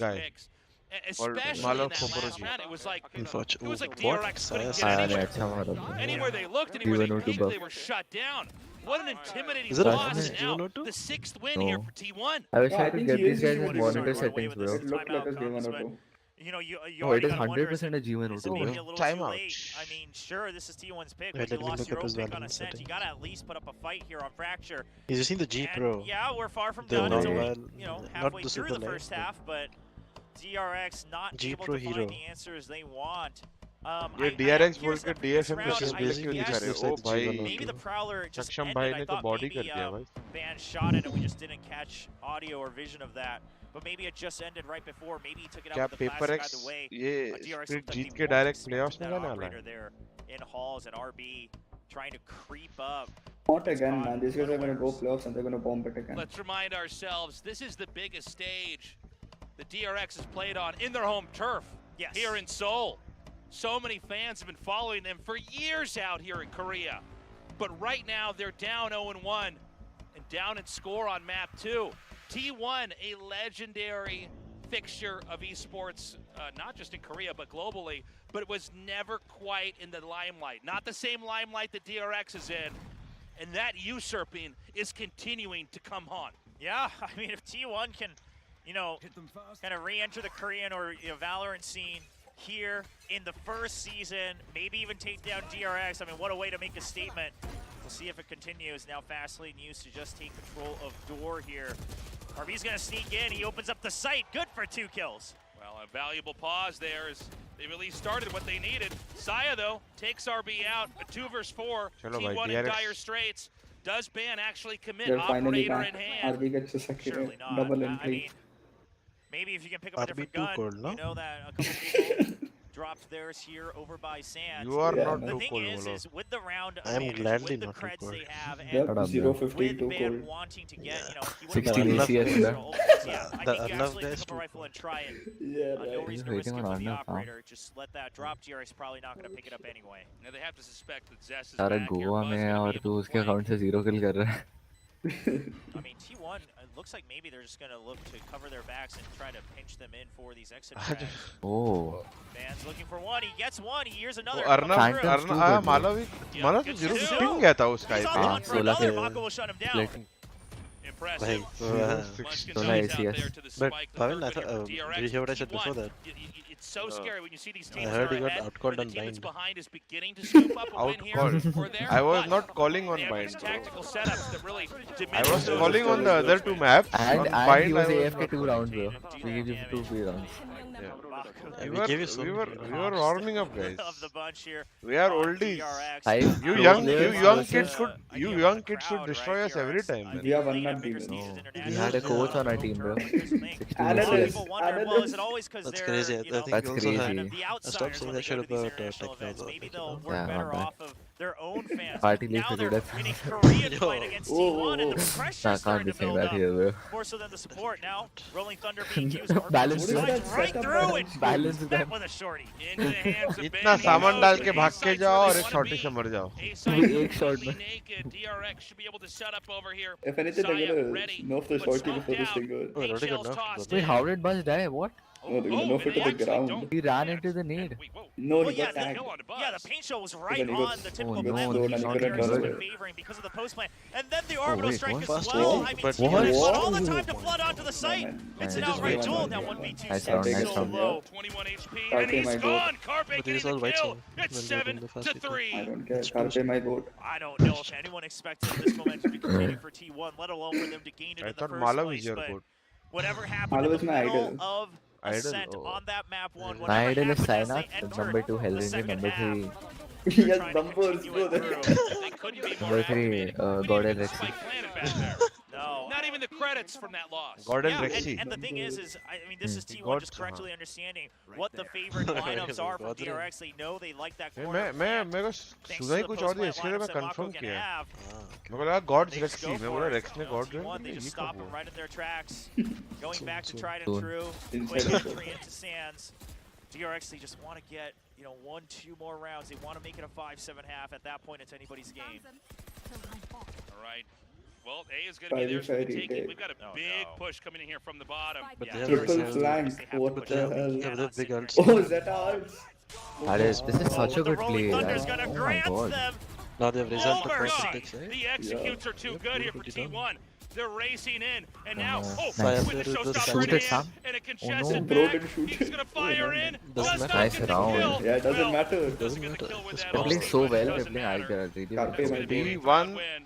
guy. Especially Malo in that last Khoporoji. round, it was like What? DRX couldn't get Saya ne anywhere. अच्छा मारा था. Anywhere they looked, anywhere they T102 peeked, buff. they were shut down. What an intimidating Is it a loss T102? now. The 6th win No. here for T1. I wish Yeah, I I could think get he these is guys in G102. monitor It settings, bro. It looked like a G102. You know, you No, already it is gotta wonder, 100% a is it G102, maybe bro. a little Time too out. late? I mean, sure, this is T1's pick, Wait, but you let me lost look your up own his pick on Valorant Ascent. You settings. gotta at least put up a fight here on Fracture. He's using the G And Pro. yeah, we're far from The done. It's normal, only, you know, not halfway the through super the light, first but- half, but DRX not G able Pro to hero. find the answers they want. ये DRX बोल के DFM पे This is select basically क्यों just दिखा रहे looks हो? like O the भाई, G102. Maybe the Prowler just सक्षम ended. भाई I ने तो thought body maybe कर दिया भाई. Van shot it and we just didn't catch audio or vision of that. but maybe it just ended right before. Maybe he took it क्या out with the paper classic x out of the way. ये DRX split looked like Jeet they के weren't direct expecting playoffs में that जाने वाला operator है there in halls and RB trying to creep up. Not again, man. These guys are gonna go playoffs and they're gonna bomb it again. Let's remind ourselves, this is the biggest stage the DRX has played on in their home turf here in Seoul. So many fans have been following them for years out here in Korea. But right now, they're down 0-1 and down in score on map 2. T1, a legendary fixture of esports, not just in Korea, but globally, but it was never quite in the limelight. Not the same limelight that DRX is in, and that usurping is continuing to come on. Yeah, I mean, if T1 can, you know, kind of re-enter the Korean or Valorant scene here in the first season, maybe even take down DRX. I mean, what a way to make a statement. We'll see if it continues. Now Fastlane used to just take control of door here. RB's gonna sneak in, he opens up the site, good for 2 kills. Well, a valuable pause there as they really started what they needed. 𝘼𝐽𝐿𝐻, though, takes RB out, a 2 versus 4. T1 in dire straits. Does Ban actually commit They're finally operator back. in hand? RB gets a second Surely not. double I entry. mean, maybe if you can pick up a different RB too gun, cold, no? you know that a couple people dropped theirs here over by Sands. You are not The too thing cold, is with the round I am advantage, gladly with the not too creds cold. they have, Yep, and 0-15 with too Ban cold. wanting to get, you know, he 60 would've VCS, yeah, bro. I The think you Arnav actually guy pick is up a too rifle and try it. Yeah, No right. reason to He's risk it waiting for on the Arnav, huh? operator. Just let that drop. DRX probably not going to pick it up anyway. Now they have to suspect that Zest is सारा back here. Goa Buzz में है gonna और be तू able to उसके play. Account से 0 किल कर रहा है. I mean, T1, it looks like maybe they're just going to look to cover their backs and try to pinch them in for these exit frags. Oh. Man's looking for one. He gets one. He hears another. Arnav Phantoms too good, bro. माला तो 0-15 गया था उस He's guy on the पे hunt for 16 another. के Mako will shut him down. Split. Impressive. Munchkin 16 goes out ACS. there to the But spike, the Bhavin, third I hit thought, for DRX. did you hear what I said before T1, that? It's so scary when you see these teams I heard start he got ahead, outcalled where the on team that's bind. behind is beginning to scoop up a win here Outcalled. or there. I was but not calling on they have bind, these bro. tactical setups that really I diminish was those calling on the other 2 maps. And On he bind, was I was AFK not 2 calling. rounds, bro. We gave you 2 free rounds. We We gave you so were many warming up, guys. Of the bunch here. We are on oldies. DRX. Five You pro young players kids versus- could destroy us every time, man. We are one man team. We had a coach on our team, bro. 60 Analyst. VCS. Well, is it always because That's they're, crazy. you I know, think That's we also crazy. had kind of the outsiders Stop saying when that they shit go to these about international Techno, events. though. Maybe they'll work Yeah, better my bad. off of their own fans. Party Now league they're for in a Korean Yo. fight against Whoa, T1 and whoa, the whoa. pressure's I can't starting be to saying build that up. here, bro. More so than the support now. Rolling Thunder being used. Balance Slides that right setup, through man. it. Balance Met them. with a shorty. Into the hands of इतना Ben. He सामान knows डाल that के A भाग के site's जाओ where और they एक wanna शॉटी be. से मर जाओ. A site एक shot completely में. naked. DRX should be able to set up over here. If anything, they're 𝘼𝐽𝐿𝐻 gonna ready, nerf the but shorty smoked before this out. thing goes. Oh, already got HellrangeR's nerfed, tossed but- Wait, in. how did Buzz die? What? No, they're gonna nerf but it to they the actually ground. don't- He ran into the nade. Wait, whoa. No, Well, he yeah, got the, tagged. Kill on the Buzz. yeah, the paint show was then right he got- on the typical Oh, plan no, which he's DRX not has good. been favoring because of the post plan. And then the orbital wait, strike what? as Fast well. wall, I mean, but T1 has what? all the time to flood onto the site. Man, It's an man. outright Just duel. wait. Now 1v2 Nice so round, nice round. low. 21 HP, Carpe and he's my gone. Carpe But getting these all the white kill. team. It's When they're 7 in the to fast 3. I don't care. It's Carpe my boat. I don't know if anyone expected this momentum to continue for T1, let alone for them to gain it I in the thought first Mala was place. your But goat. whatever happened Mala in was the my middle idol. of Idol? Ascent Oh. on that map one, My whatever idol is happened as they Sainath, entered number 2 the HellrangeR, second number half, 3 Yes, trying to numbers, continue bro. it through. They couldn't be more Number 3 activated. We God didn't even LX. spike planted back there. No. Not even the credits from that loss. Gordon Yeah, Rexy. and the thing is I mean, this is T1 just Gods, correctly understanding what the favorite lineups are from Gods, DRX. They know they like that मैं corner. मेरे को Thanks सुना ही to the कुछ और post-plant इसके लिए मैं lineups that Mako confirm can किया. have. मेरे को लगा गॉड्स They just रेक्सी go मैं for बोला it. रेक्स ने No, god T1, they Rex just ये stop कब them हुआ? right at their tracks. Going back to tried and Soon. true. Inside Quick of entry into Sands. DRX, they just want to get, 1-2 more rounds. They want to make it a 5-7 half. At that point, it's anybody's game. All right. Well, A is going to be theirs for the taking. We've got a Oh, big no. push coming in here from the bottom. But Yeah, they have Triple like, flank. They have to What push the out. hell? Yeah, they're big Cannot ults. sit Oh, Zeta ults. That is, this is such a the good Rolling play. Thunder's Yaar. going to Oh my grant god. them. Now they have resolved the Over. point. The executes are too good here for T1. They're racing in, and now, Nice. with the Shoot showstopper in it, hand, Sam. and a Oh, contested no. Bro back. didn't shoot He's it. going to fire in. Doesn't Does matter. not Nice get the round. kill. Yeah, it doesn't Well, matter. doesn't get the matter. kill with Just that They're Oh, playing ulti, so but it well. They're doesn't playing matter. IGR. Really Carpe well. my boat. D1 Win.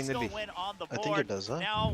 finally. I think it does, huh? Now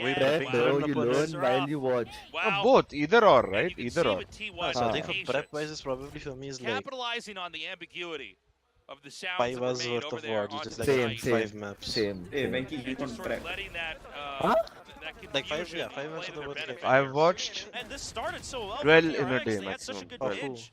way Prep, prepping bro, for an you opponent. learn while you watch. Wow. Both, either or, And right? you can Either see or. with T1 So I think patience. for prep wise, it's probably for me is like Capitalizing on the ambiguity of the sounds 5 that were hours made worth over of there watch, on which is like Same, site. 5 maps. Same. Hey, Same. Venki, you And don't just sort of prep. letting that, Huh? that Like 5, yeah, confusion 5 maps play of to the their words. benefit I've here. watched And this started so well. 12 for in a DRX. day They had such a maximum. good 12. pitch.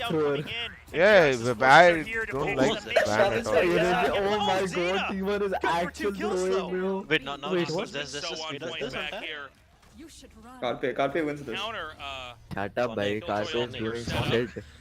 best thrower. Yeah, I don't like that ban at all. Oh my god, T1 is actually throwing, bro. Wait, no, Wait, this what? is this back here. Carpe wins this. Counter, Shut up, bhai. Carpe is doing shit.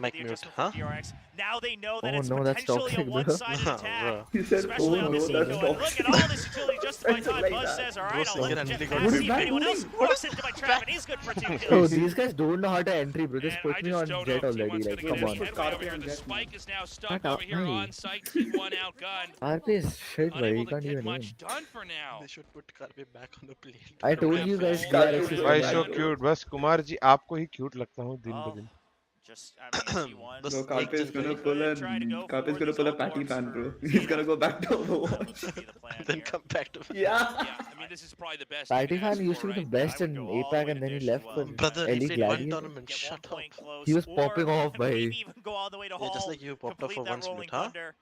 know Mic the mute, adjustment huh? from DRX. Now they know that Oh it's no, that's potentially a toxic, bro. one-sided attack, He said, especially oh on no, this that's eco. And look at toxic. all this utility justified Said it time. like Buzz that. says, all Bro, right, I'll let the single jet entry pass. got See booted. if anyone else What? walks into my trap, and he's good for 2 Bro, kills. these guys don't know how to entry, bro. Just And put I me just on don't jet know if already. T1's Like, gonna come get on. any headway over here. The spike is now stuck Shut over up, here mate. on site. T1 outgunned. RP is shit, bro. Unable You to can't get even aim. much done for now. They should put Karpe back on the plane. I told you guys Karpe DRX is is भाई so so bad, cute. बस कुमार जी आपको ही cute लगता हूँ दिन ब दिन. Just, I mean, T1. बस Bro, एक Karpe is thing gonna करें, pull a Try to go Karpe is for gonna these pull a ult patty orbs fan, for bro. He's Zeta. gonna go back to That Overwatch. looks to be the plan then here. come back to. Yeah. Yeah, I mean, this is probably the best. Patty you can fan ask used for, to be the right? best I would in go all the APAC way and to then he Dish left as for well. Brother, he Elite played one Gladiator. tournament. Get 1 Shut up. point close. He was or popping off, maybe bhai. even go all the way to Yeah, just Hall, like you popped up complete for that one rolling split, huh? thunder.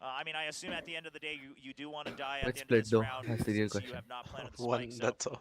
I mean, I assume at the end of the day, you do want to die at Let's the end of split this though. round That's the real since you question. have not planted the One, spike. So that's all.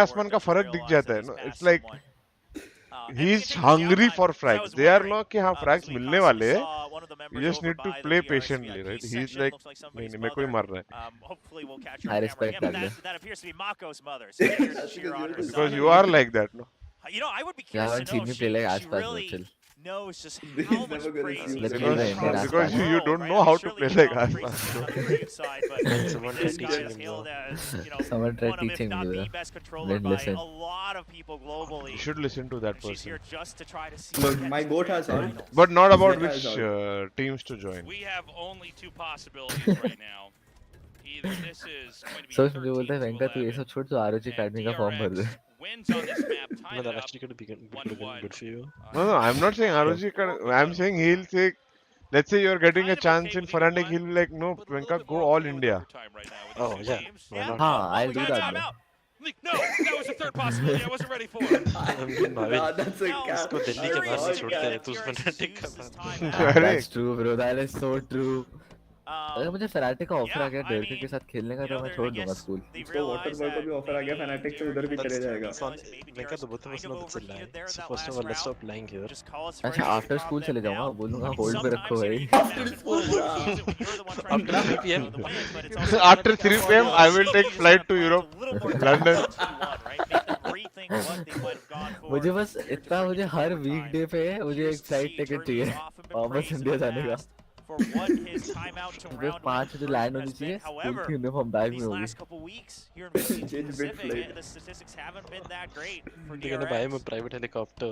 आसमान का फर्क दिख जाता है. No, it's like He's hungry for frags. They are not कि हाँ frags मिलने वाले हैं. You just need to play patiently, right? He's like नहीं नहीं मेरे को ही मार रहा है. I respect that. That appears to be Mako's mother. So here to cheer on her Because son. you are like that, no? You know, I would be You curious haven't to seen know me if play like she Ashpas, really chill. knows just He's how never much gonna praise see he's Let's getting play from the the Because world, you right? don't I know mean, how to surely play we like all praise Ashpas. him on the creative side, but I mean, this guy is hailed as, you know, Someone tried one of, if teaching not me the that. best controller Didn't by listen. a lot of people globally. You should listen to that And she's here person. just to try to see Look, who my gets goat to has the ult. finals. But not about Zeta which is out. teams to join. We have only two possibilities right now. Either this is going to be So 13 मुझे बोलता है to वेंका तू ये 11, सब छोड़ तू ROG and academy का form भर दे. DRX wins on this map, No, tied it that up actually could have been 1-1. good for you. No, I'm not saying ROG. I'm saying he'll say, let's say you're getting a chance in Fnatic, he'll be like, no, Venka, go all India. Oh, yeah. Why not? हाँ, I'll do that. Time out. No, that was the third possibility I wasn't ready for. Nah, that's a cap. इसको दिल्ली के बाहर से छोड़ते हैं तो उस fanatic का That's true, bro. That is so true. अगर मुझे फनाटिक का ऑफर आ गया डेढ़ के साथ खेलने का तो मैं छोड़ दूंगा स्कूल. उसको वाटर बॉय को भी ऑफर आ गया फनाटिक से उधर भी चले जाएगा. Venka, the both of us know that's a lie. So first of all, let's stop lying here. अच्छा आफ्टर स्कूल चले जाऊंगा बोलूंगा होल्ड पे रखो भाई. After 3 PM. After 3 PM, I will take flight to Europe, London. मुझे बस इतना मुझे हर वीकडे पे मुझे एक फ्लाइट टिकट चाहिए वापस इंडिया जाने का. मुझे 5 बजे लैंड होनी चाहिए स्कूल की यूनिफॉर्म बैग में होगी. They're gonna buy him a private helicopter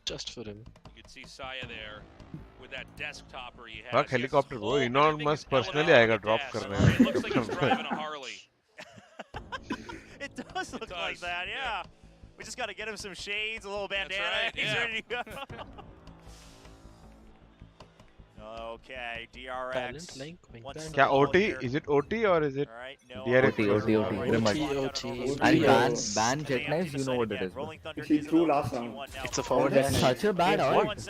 just for him. You can see Saya there with that desktopper he has. Fuck helicopter bro, Elon Musk personally आएगा drop करने. It looks like he's driving a Harley. It does look like that, yeah. We just got to get him some shades, a little bandana. Right, He's yeah. ready to go. Okay, DRX. क्या OT? Is it OT or is it DRX? OT. Very much. And ban jet knives, you know what it is. Bro. He threw last round. It's a forward That's dash. such a bad art.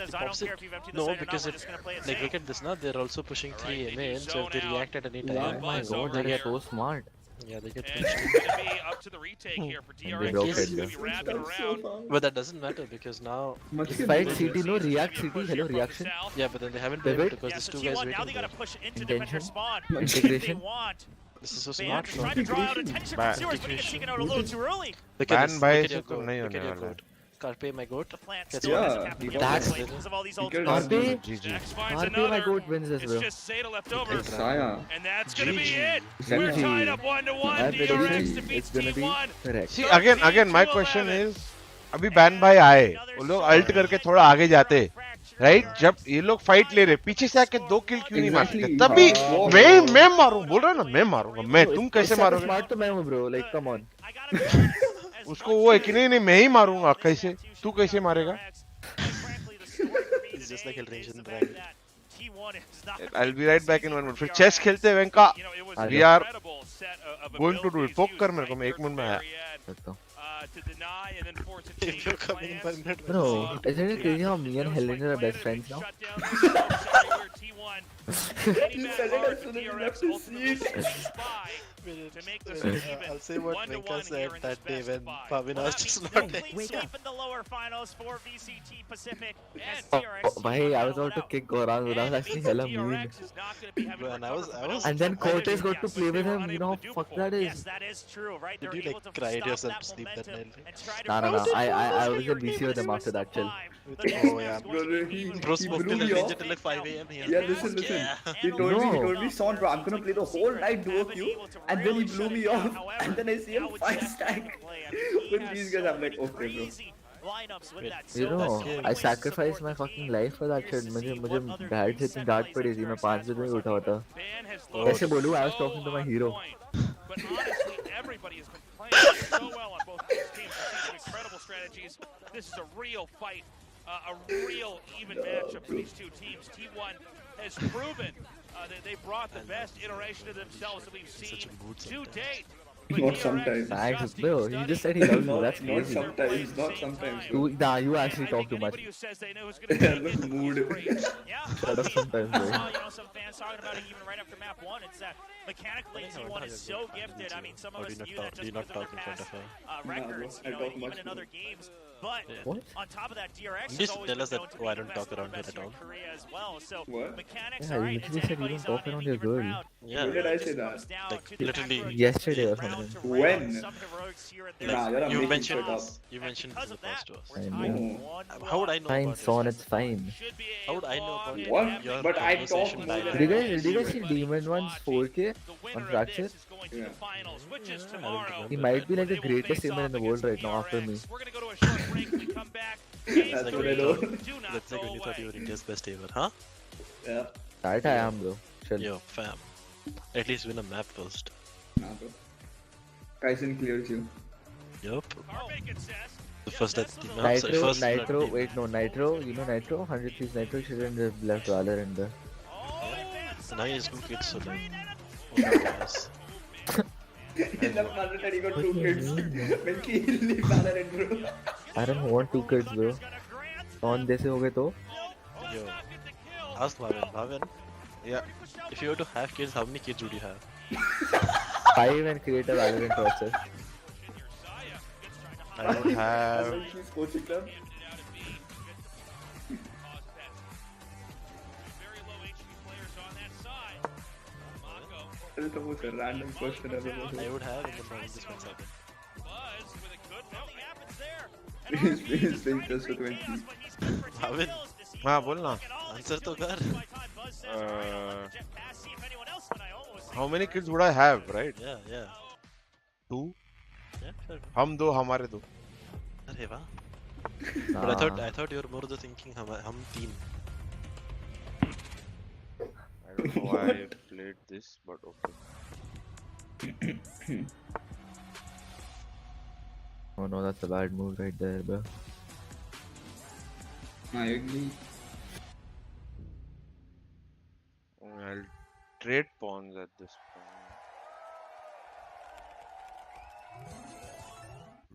No, because it, like look at this now, they're also pushing 3 in, so if they react at any time, Oh my god, they are so smart. yeah, they get And punched. it's going to be up to the retake here for DRX. broke It's it, going to be wrapping around. But that doesn't matter because now, This fight CT no react CT hello reaction. yeah, but then they haven't been able to because there's two guys Now they waiting got to there. push into defend their Intention. spawn. Integration. They want. This is so They smart. are trying to draw out attention from Sewers, but he gets taken out a little too early. Look at Ban this, by look at से your तो goat, नहीं look at होने your वाला. goat. Carpe, my goat. The plant That's still yeah, doesn't have to be that's- played because of all these He ultra can- Carpe, Jax finds Carpe my another. goat wins this It's bro. just Seda left over. Saya. And that's going to be it. GG. We're tied up 1-1. That DRX prediction defeats is gonna be T1. correct. See again my question is अभी ban भाई आए वो लोग alt करके थोड़ा आगे जाते right जब ये लोग फाइट ले रहे पीछे से आके 2 किल क्यों नहीं मारते Exactly. तभी मैं मारूं बोल रहा ना मैं मारूंगा मैं तुम कैसे मारोगे Smart तो मैं हूँ bro, like come on. उसको वो है कि नहीं मैं ही मारूंगा कैसे तू कैसे मारेगा It's just like HellrangeR in rank. I'll be right back in 1 minute फिर चेस खेलते हैं वेंका we are going to do it poke कर मेरे को मैं 1 मिनट में आया सकता हूँ. To deny and then force a If change you're of coming in plans. 1 minute, Bro, isn't it crazy how me and HellrangeR are best friends now? He said it as soon as he left his seat. To make this an even I'll say what 1-1 Venka here said in that this day best when five. Bhavin Well, asked that us means not complete to. Complete sweep in the lower finals for VCT Pacific and Oh, DRX. भाई, I was about to kick Goran. That was actually hella mean. Bro, and I was And then Cortez got to play with him. You know how fucked that Yes, is. that is true, right? Did They're you able like to cried stop yourself that to sleep that momentum night? and try to No. rotate I was the a BC with them after that, chill. Oh yeah. Bro He smoked blew till me off. till like 5 AM here. Yeah, listen. He told me, Son, bro, I'm gonna play the whole night duo queue, and then he blew me off, and then I see him 5 stack with these guys. I'm like, okay, bro. You know, I sacrificed my fucking life for that shit. मुझे dad से इतनी डांट पड़ी थी मैं 5 बजे में उठा हुआ था. कैसे बोलूं? I was talking to my hero. But honestly, everybody has been playing so well on both these teams. These incredible strategies. This is a real fight, a real even matchup for these two teams. T1 has proven that they brought the best iteration of themselves that we've seen to date. But Not DRX sometimes. Thanks, bro. He just said he loves me. That's Not crazy. sometimes, not sometimes. You actually talk too much. Anybody who says they know who's going to make it Mood. is great. Yeah, Shut up sometimes, I bro. saw, some fans talking about it even right after map 1. It's that mechanically T1 is so gifted. I mean, some of Or us do view you that not just talk because in of front their of past her? records. I You know, talk even much in more. other games, But what? on top of that, DRX Just has always tell us been that known to be why the don't best talk around here professor at in all. Korea as well. So What? mechanics, Yeah, all you right, it's literally said you anybody's don't talk on around any your given girl. round. Yeah. It When did I really say just that? comes down Like, to the literally macro yesterday or round something. to When? round, some heroics here and there. Nah, you're not You making mentioned shit up. this. You mentioned Because this of the that, first to us. we're I tied know. 1-1. How would I know Fine, about son, this? it's fine. Should be How would I know about What? your But I talk conversation more with than Did you I guys see Demon One's 4K on Fracture? Yeah. He might be like the greatest streamer in the world right now after me. We're going to go to a short break. We come back. That's like what I when know. Do not That's like go when you thought you away. were India's best ever, huh? Yeah. That I am, bro. Chill. Yo, fam. At least win a map first. Nah, bro. Kaisen clears you. Yup. Carpe gets says. The first that team. Nitro, wait, no, Nitro, you know Nitro? 100 piece Nitro shouldn't have left Valorant there. Now he has 2 kids, so like. Oh my gosh. In the Valorant, he got 2 kids. When he leave Valorant, bro. I don't want 2 kids, bro. On जैसे हो गए तो? Yo. Ask Bhavin. Bhavin. Yeah. If you were to have kids, how many kids would you have? 5 and create a Valorant roster. I would have. He's coaching them. That is the most random question I've ever heard. I would have, and then Bhavin just went second. He's being just with 20. Bhavin. हाँ बोल ना. Answer to कर. How many kids would I have, right? Yeah, yeah. 2. Yeah, sure. हम 2, हमारे 2. अरे वाह. But I thought you were more the thinking हम 3. I don't know why I played this, but okay. Oh no, that's a bad move right there, bro. I agree. I'll trade pawns at this point.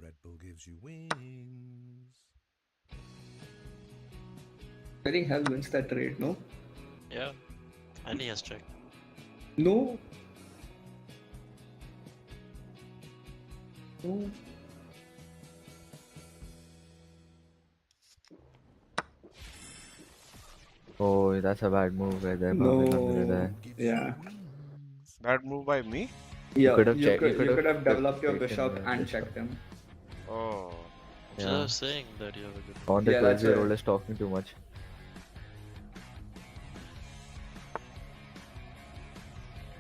Red Bull gives you wings. I think Hell wins that trade, no? Yeah. And he has checked. No. No. Oh, that's a bad move right there. No. Bhavin, under there. Yeah. Bad move by me? Yeah, could have you checked- could, you could you have could have developed your taken bishop the and bishop. checked him. Oh. So I Yeah. was saying that you have a good. On the Yeah, that's 12-year-old right. is talking too much.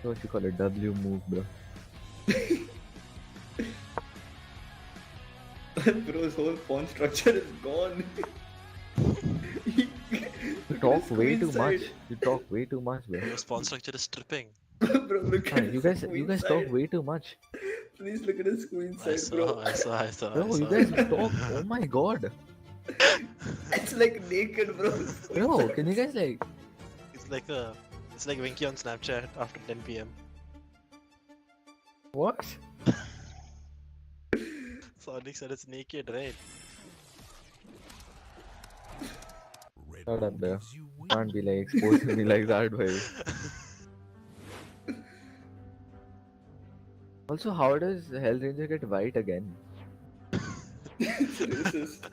What you call a W move, bro? Bro's whole pawn structure is gone. You talk way too much. You talk way too much, bro. Your spawn structure is stripping. Bro, look at You his guys queen talk side. way too much. Please look at his queen I side, bro. saw. Bro, you guys talk. Oh my god. It's like naked, bro. Bro, can you guys like? It's like Winky on Snapchat after 10 PM. What? Sonic said it's naked, right? Red Shut Bull up, bro. gives you Can't be like exposed to me like that, bro. Also, how does HellrangeR get white again? It's racist.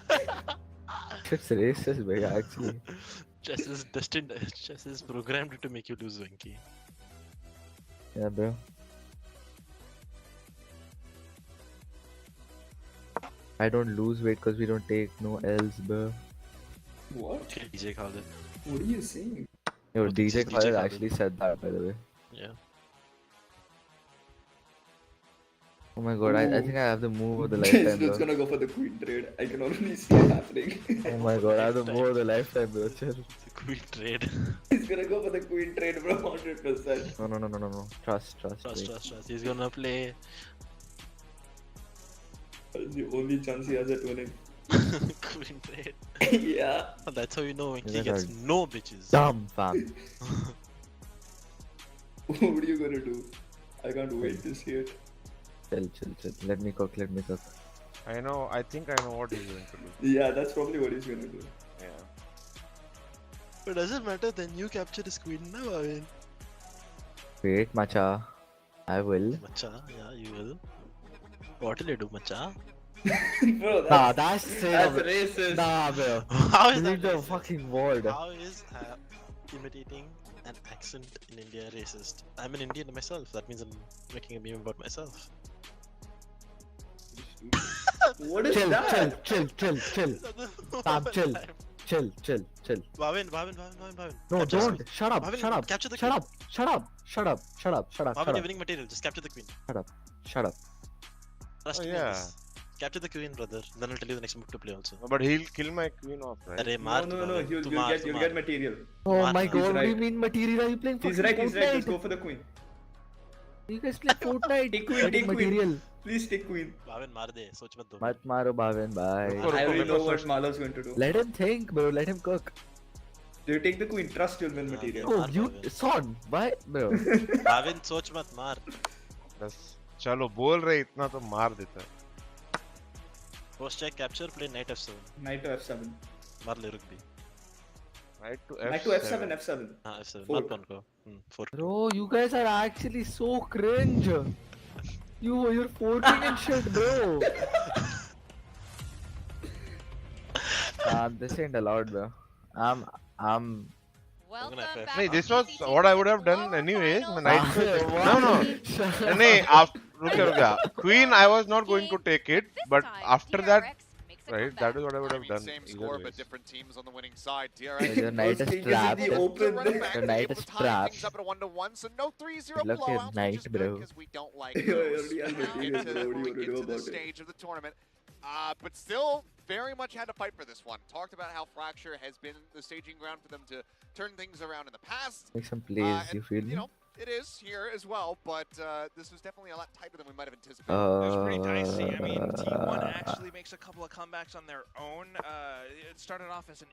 It's racist, bro, actually. Chess is programmed to make you lose, Winky. Yeah, bro. I don't lose weight because we don't take no L's, bro. What? DJ called it. What are you saying? Yo, Oh, this DJ is DJ Khaled Khaled. actually said that, by the way. Yeah. Oh my god, I Ooh. think I have the move of the He's lifetime, just bro. gonna go for the queen trade. I can already see it happening. Oh my god, I have the move of the lifetime, bro. Chill. It's a queen trade. He's gonna go for the queen trade, bro. 100%. No. Trust. Trust. He's gonna play That's the only chance he has at winning. queen trade. Yeah. That's how you know Winky You guys gets are no bitches. Dumb, fam. What are you gonna do? I can't wait to see it. Chill. Let me cook. I think I know what he's going to do. Yeah, that's probably what he's gonna do. Yeah. But does it matter? Then you capture his queen now, I mean. Wait, macha. I will. Macha, yeah, you will. What will you do, Macha? Bro, that's racist. Nah, bro. How is Delete that the racist? fucking word. How is imitating an accent in India racist? I'm an Indian myself. That means I'm making a meme about myself. What is that? Chill. Sam, chill. Bhavin. No, Capture don't. the Shut up. Bhavin, Shut up. capture the Shut up. Bhavin, you're winning material. Just capture the queen. Shut up. Trust me on this. Capture the queen, brother. Then I'll tell you the next move to play also. But he'll kill my queen off, right? Arey, maar No, Bhavin. you'll get material. Oh my He's god, what do you right. mean material? Are you playing He's fucking right, Fortnite? just go for the queen. You guys play Fortnite. Take queen. Material. Please take queen. Bhavin, maar de. Soch mat do. Mat maro Bhavin, bye. I already know what Mala's going to do. Let him think, bro. Let him cook. Do you take the queen? Trust you'll win material. Oh, you son, why, bro? Bhavin, soch mat maar. बस चलो बोल रहे इतना तो मार देता. Post check capture, play knight f7. Knight to f7. Maar le ruk bhi. Knight to f7. f7. Four. Maar pawn ko. 4. Bro, you guys are actually so cringe. You're forking and shit, bro. This ain't allowed, bro. I'm. Welcome FF. back. नहीं, this to was CCT what I would have done lower anyways. finals. No. नहीं, after रुक. Queen, I was not going to take it, but after that, right, that is what I would have done. Same either score, ways. but different teams on the winning side. DRX Your knight is trapped. Your knight is trapped. up at a 1-1, so no 3-0 Look at blowouts, knight, which is bro. good because we don't like those. Real Now material, into bro. What do you into do the about it? stage of the tournament. But still, very much had to fight for this one. Talked about how Fracture has been the staging ground for them to turn things around in the past. Make some plays, you feel me? You know, it is here as well, but this was definitely a lot tighter than we might have anticipated. It was pretty dicey. I mean, T1 actually makes a couple of comebacks on their own. It started off as an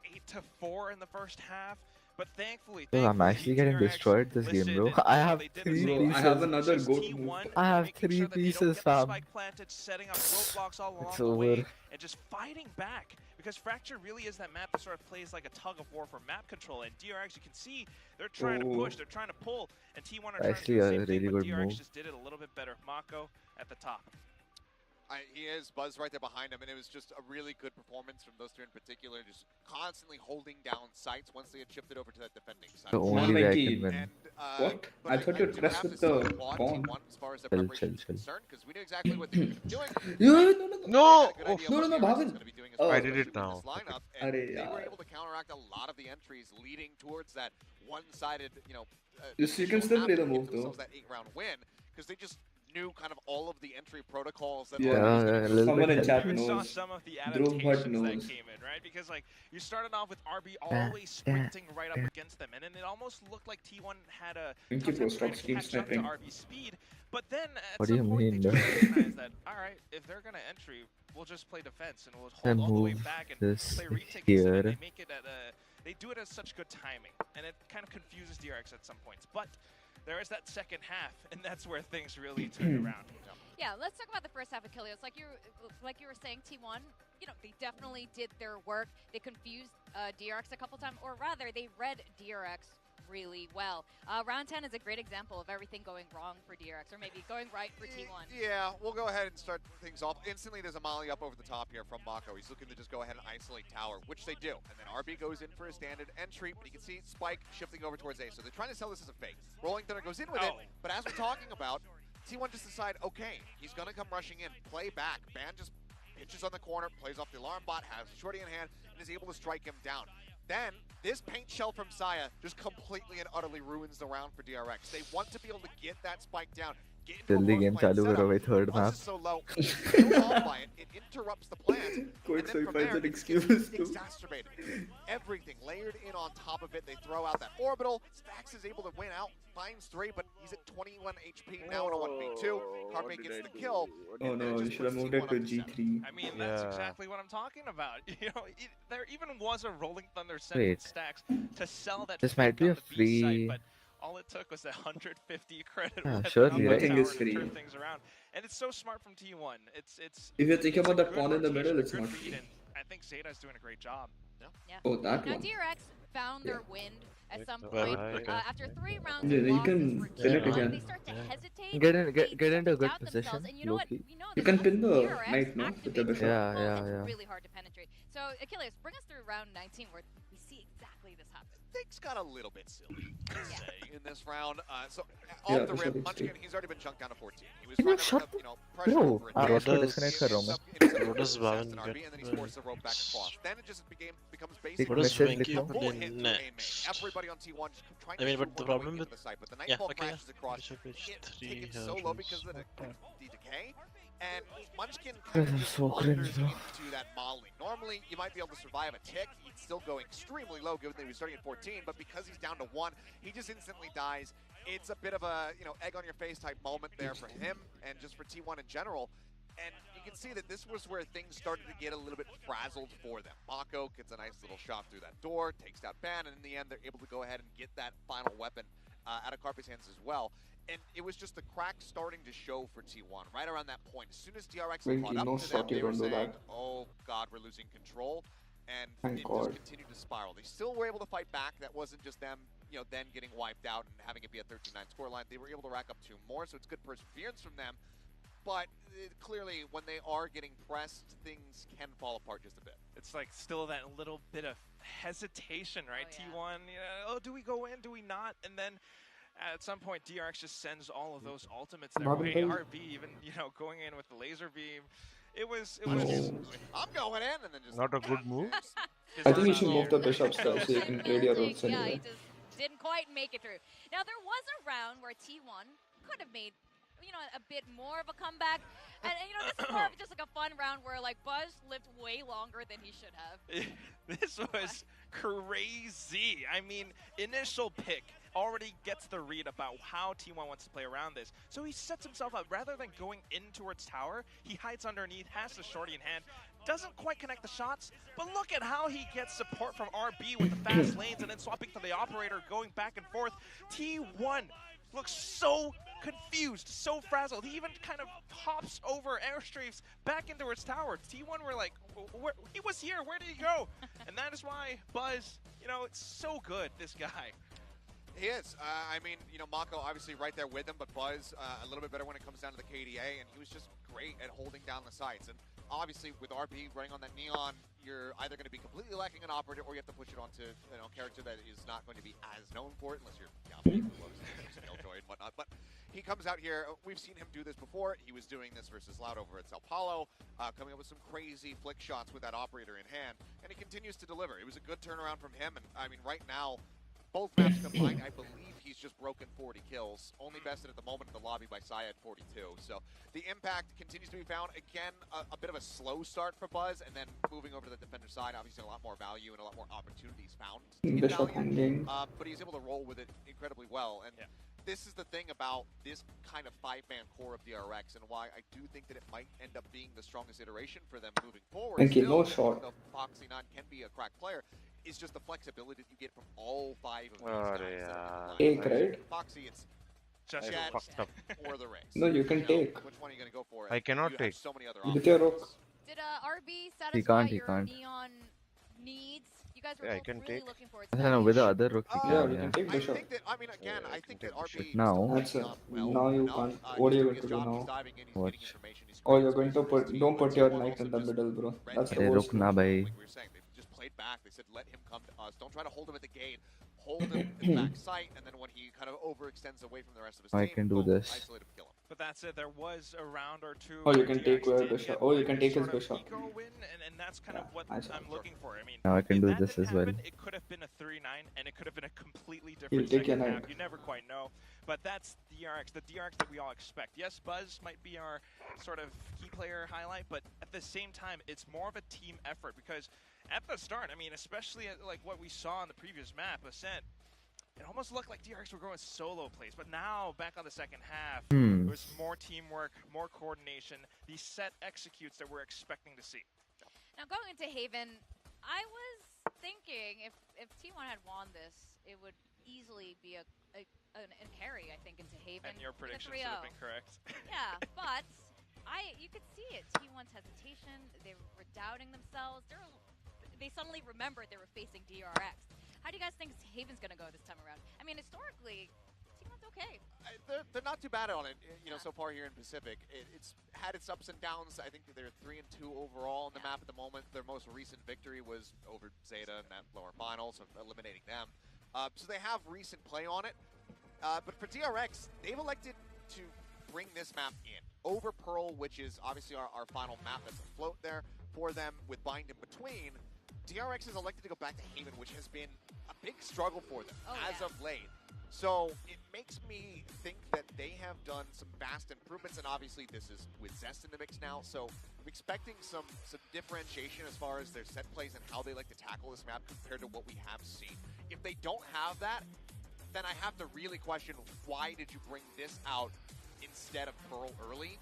8-4 in the first half, but thankfully, I'm actually getting DRX destroyed this game, bro. listened, I have they did 3 the same. pieces. I have another Just goat T1 move. I have making 3 sure that they don't pieces, get the fam. spike planted, setting up roadblocks all along It's the way, over. and just fighting back. Because Fracture really is that map that sort of plays like a tug of war for map control. And DRX, you can see, they're trying to push, they're trying to pull, and T1 are trying to do Actually, the a same thing, really but good DRX move. just did it a little bit better. Mako at the top. He is Buzz right there behind him, and it was just a really good performance from those two in particular, just constantly holding down sites once they had shifted over to that defending side. The only way I can win. And, What? but I thought do you trust have with to the still applaud pawn. T1 as far as their preparation is chill. concerned, because we knew exactly what they were doing. No! They had a good idea No, what no, DRX was Bhavin. gonna be doing as Oh. far I as did pushing it now. this lineup, and Arey they were yaar. able to counteract a lot of the entries leading towards that one-sided, Yes, you can still play the move, themselves though. that 8-round win, because they just knew kind of all of the entry protocols that Yeah, a little someone bit in chat Even saw knows. some of the Dhruv Bhatt adaptations that knows. came in, right? Because like you started off with RB always sprinting right up against them, and then it almost looked like T1 had a Thank tough you, bro. time Stop trying to stream catch up to sniping. RB speed. But then at What do some you point mean, they bro? just recognized that all right, if they're gonna entry, we'll just play defense and we'll I hold all the way move back and this play retakes. here. And they make it at they do it at such good timing, and it kind of confuses DRX at some points. But there is that second half, and that's where things really turn around. Yeah, let's talk about the first half of 𝘼𝐽𝐿. Like you were saying, T1, they definitely did their work. They confused DRX a couple times, or rather, they read DRX really well. Round 10 is a great example of everything going wrong for DRX, or maybe going right for T1. Yeah, we'll go ahead and start things off. Instantly, there's a molly up over the top here from Mako. He's looking to just go ahead and isolate tower, which they do. And then RB goes in for a standard entry, but you can see Spike shifting over towards A. So they're trying to sell this as a fake. Rolling Thunder goes in with it, but as we're talking about, T1 just decide, okay, he's going to come rushing in, play back. Ban just pitches on the corner, plays off the alarm bot, has Shorty in hand, and is able to strike him down. Then, this paint shell from 𝘼𝐽𝐿 just completely and utterly ruins the round for DRX. They want to be able to get that spike down, get into a जल्दी game post-plant चालू करो setup. भाई third Once map. it's so low, so off by it interrupts the plans. Quick, And so then he from finds there, an it excuse gets to- exacerbated. Everything layered in on top of it. They throw out that orbital. Stax is able to win out, finds 3, but he's at 21 HP now in a 1v2. 𝘼𝐼𝐿 gets the kill. Oh and then no, it you just should have puts moved T1 it to up 7. G3. I mean, that's Yeah. exactly what I'm talking about. There even was a Rolling Thunder set Wait. Stacks to sell that. This might be on a the B site, free- but all it took was that 150 credit. Yeah, with surely, the right? Nothing tower is to free. turn things around. And it's so smart from T1. It's If you think it's about a that good pawn in the rotation, middle, a it's good not read, free. and I think 𝘼𝐿's doing a great job. Yeah. Oh, that Now one. DRX found their wind at some Well, point. okay. After 3 rounds Yeah, of you losses can for spin it T1, again. they start to hesitate Get into a good position. And you know what? You can pin the DRX knight, no? With the activates bishop. Yeah. It's really hard to penetrate. So, Achilles, bring us through round 19 where we see exactly this happen. Things got a little bit silly in this round. So off the rip, Munchkin, he's already been chunked down to 14. He was trying to, pressure over it. What does Bhavin get? And then he forced the rope back across. Then it just becomes basically what does 𝘼𝘽𝐺𝐻 full put hit in through main. next? Everybody on T1 just trying I mean, to but the problem with the site, but the nightfall crashes across. Bishop It's H3 taken so low because of the decay. And Munchkin This kind is of so cringe, bro. into that modeling. Normally, you might be able to survive a tick. He'd still go extremely low, given that he was starting at 14. But because he's down to 1, he just instantly dies. It's a bit of a egg on your face type moment there for him, and just for T1 in general. And you can see that this was where things started to get a little bit frazzled for them. Mako gets a nice little shot through that door, takes out Ban, and in the end, they're able to go ahead and get that final weapon out of 𝘼𝐺𝐻's hands as well. And it was just the crack starting to show for T1 right around that point. As soon as DRX caught up to them, they were saying, oh god, we're losing control. And it just continued to spiral. They still were able to fight back. That wasn't just them, then getting wiped out and having it be a 13-9 scoreline. They were able to rack up 2 more, so it's good perseverance from them. But clearly, when they are getting pressed, things can fall apart just a bit. It's like still that little bit of hesitation, right? T1, do we go in? Do we not? And then at some point, DRX just sends all of those ultimates their way. RB even, going in with the laser beam. It was. I'm going in, and then just not a good move. I think you should move the bishops there so you can trade your routes anyway. He just didn't quite make it through. Now there was a round where T1 could have made, a bit more of a comeback, and this is more of just like a fun round where Buzz lived way longer than he should have. This was crazy. I mean, initial pick already gets the read about how T1 wants to play around this. So he sets himself up. Rather than going in towards tower, he hides underneath, has the shorty in hand, doesn't quite connect the shots, but look at how he gets support from RB with the fast lanes and then swapping to the operator, going back and forth. T1 looks so confused, so frazzled. He even kind of hops over airstrafes back into his tower. T1 were like, he was here, where did he go? And that is why Buzz, it's so good, this guy. He is. I mean, Mako obviously right there with him, but Buzz a little bit better when it comes down to the KDA, and he was just great at holding down the sites. And obviously with RB running on that Neon, you're either going to be completely lacking an operator, or you have to push it onto a character that is not going to be as known for it, unless you're 𝘼𝐺𝐻𝐿 and whatnot. But he comes out here. We've seen him do this before. He was doing this versus Loud over at 𝘼𝐺𝐻𝐿, coming up with some crazy flick shots with that operator in hand, and he continues to deliver. It was a good turnaround from him, and I mean, right now, both maps combined, I believe he's just broken 40 kills. Only bested at the moment in the lobby by 𝘼𝐺𝐻 at 42. So the impact continues to be found. Again, a bit of a slow start for Buzz, and then moving over to the defender side, obviously a lot more value and a lot more opportunities found to get value. But he's able to roll with it incredibly well. And this is the thing about this kind of 5-man core of DRX, and why I do think that it might end up being the strongest iteration for them moving forward. No shot. 𝘼𝐺𝐻 can be a crack player. Is just the flexibility that you get from all 5 of these guys. Take, right? Foxy, it's just Jet fucked up. or the race. No, you can take. Which one are you going to go for? I cannot you take. Have so many other With your rook. Did RB satisfy your Neon needs? You guys were both really looking forward to that. With the other rook, yeah, we can take I bishop. think that, I mean, again, I think that RB... Now, now you can't. What are you going to do now? Watch. Oh, you're going to put. Don't put your knight in the middle, bro. That's the worst. Played back. They said, let him come to us. Don't try to hold him at the gate. Hold him in the back sight, and then when he kind of overextends away from the rest of his team, I can do this. Isolate him, kill him. But that's it. There was a round or two. Oh, you can take your bishop. Oh, you can take his bishop. Win, and that's kind of what I'm looking for. I mean, now I can do this as well. It could have been a 3-9, and it could have been a completely different He'll take second your half. knight. You never quite know. But that's the DRX that we all expect. Yes, Buzz might be our sort of key player highlight, but at the same time, it's more of a team effort, because at the start, I mean, especially at like what we saw on the previous map, Ascent, it almost looked like DRX were going solo plays, but now, back on the second half, it was more teamwork, more coordination, these set executes that we're expecting to see. Now, going into Haven, I was thinking if T1 had won this, it would easily be a carry, I think, into Haven. And your predictions would have been correct. Yeah, but you could see it. T1's hesitation, they were doubting themselves. They suddenly remembered they were facing DRX. How do you guys think Haven's going to go this time around? I mean, historically, T1's okay. The not too bad on it, so far here in Pacific. It's had its ups and downs. I think they're 3-2 overall on the map at the moment. Their most recent victory was over Zeta in that lower finals, so eliminating them. So they have recent play on it. But for DRX, they've elected to bring this map in over Pearl, which is obviously our final map that's afloat there for them with Bind in between. DRX is elected to go back to Haven, which has been a big struggle for them as of late. So it makes me think that they have done some vast improvements, and obviously this is with Zest in the mix now, so I'm expecting some differentiation as far as their set plays and how they like to tackle this map compared to what we have seen. If they don't have that, then I have to really question, why did you bring this out instead of Pearl early?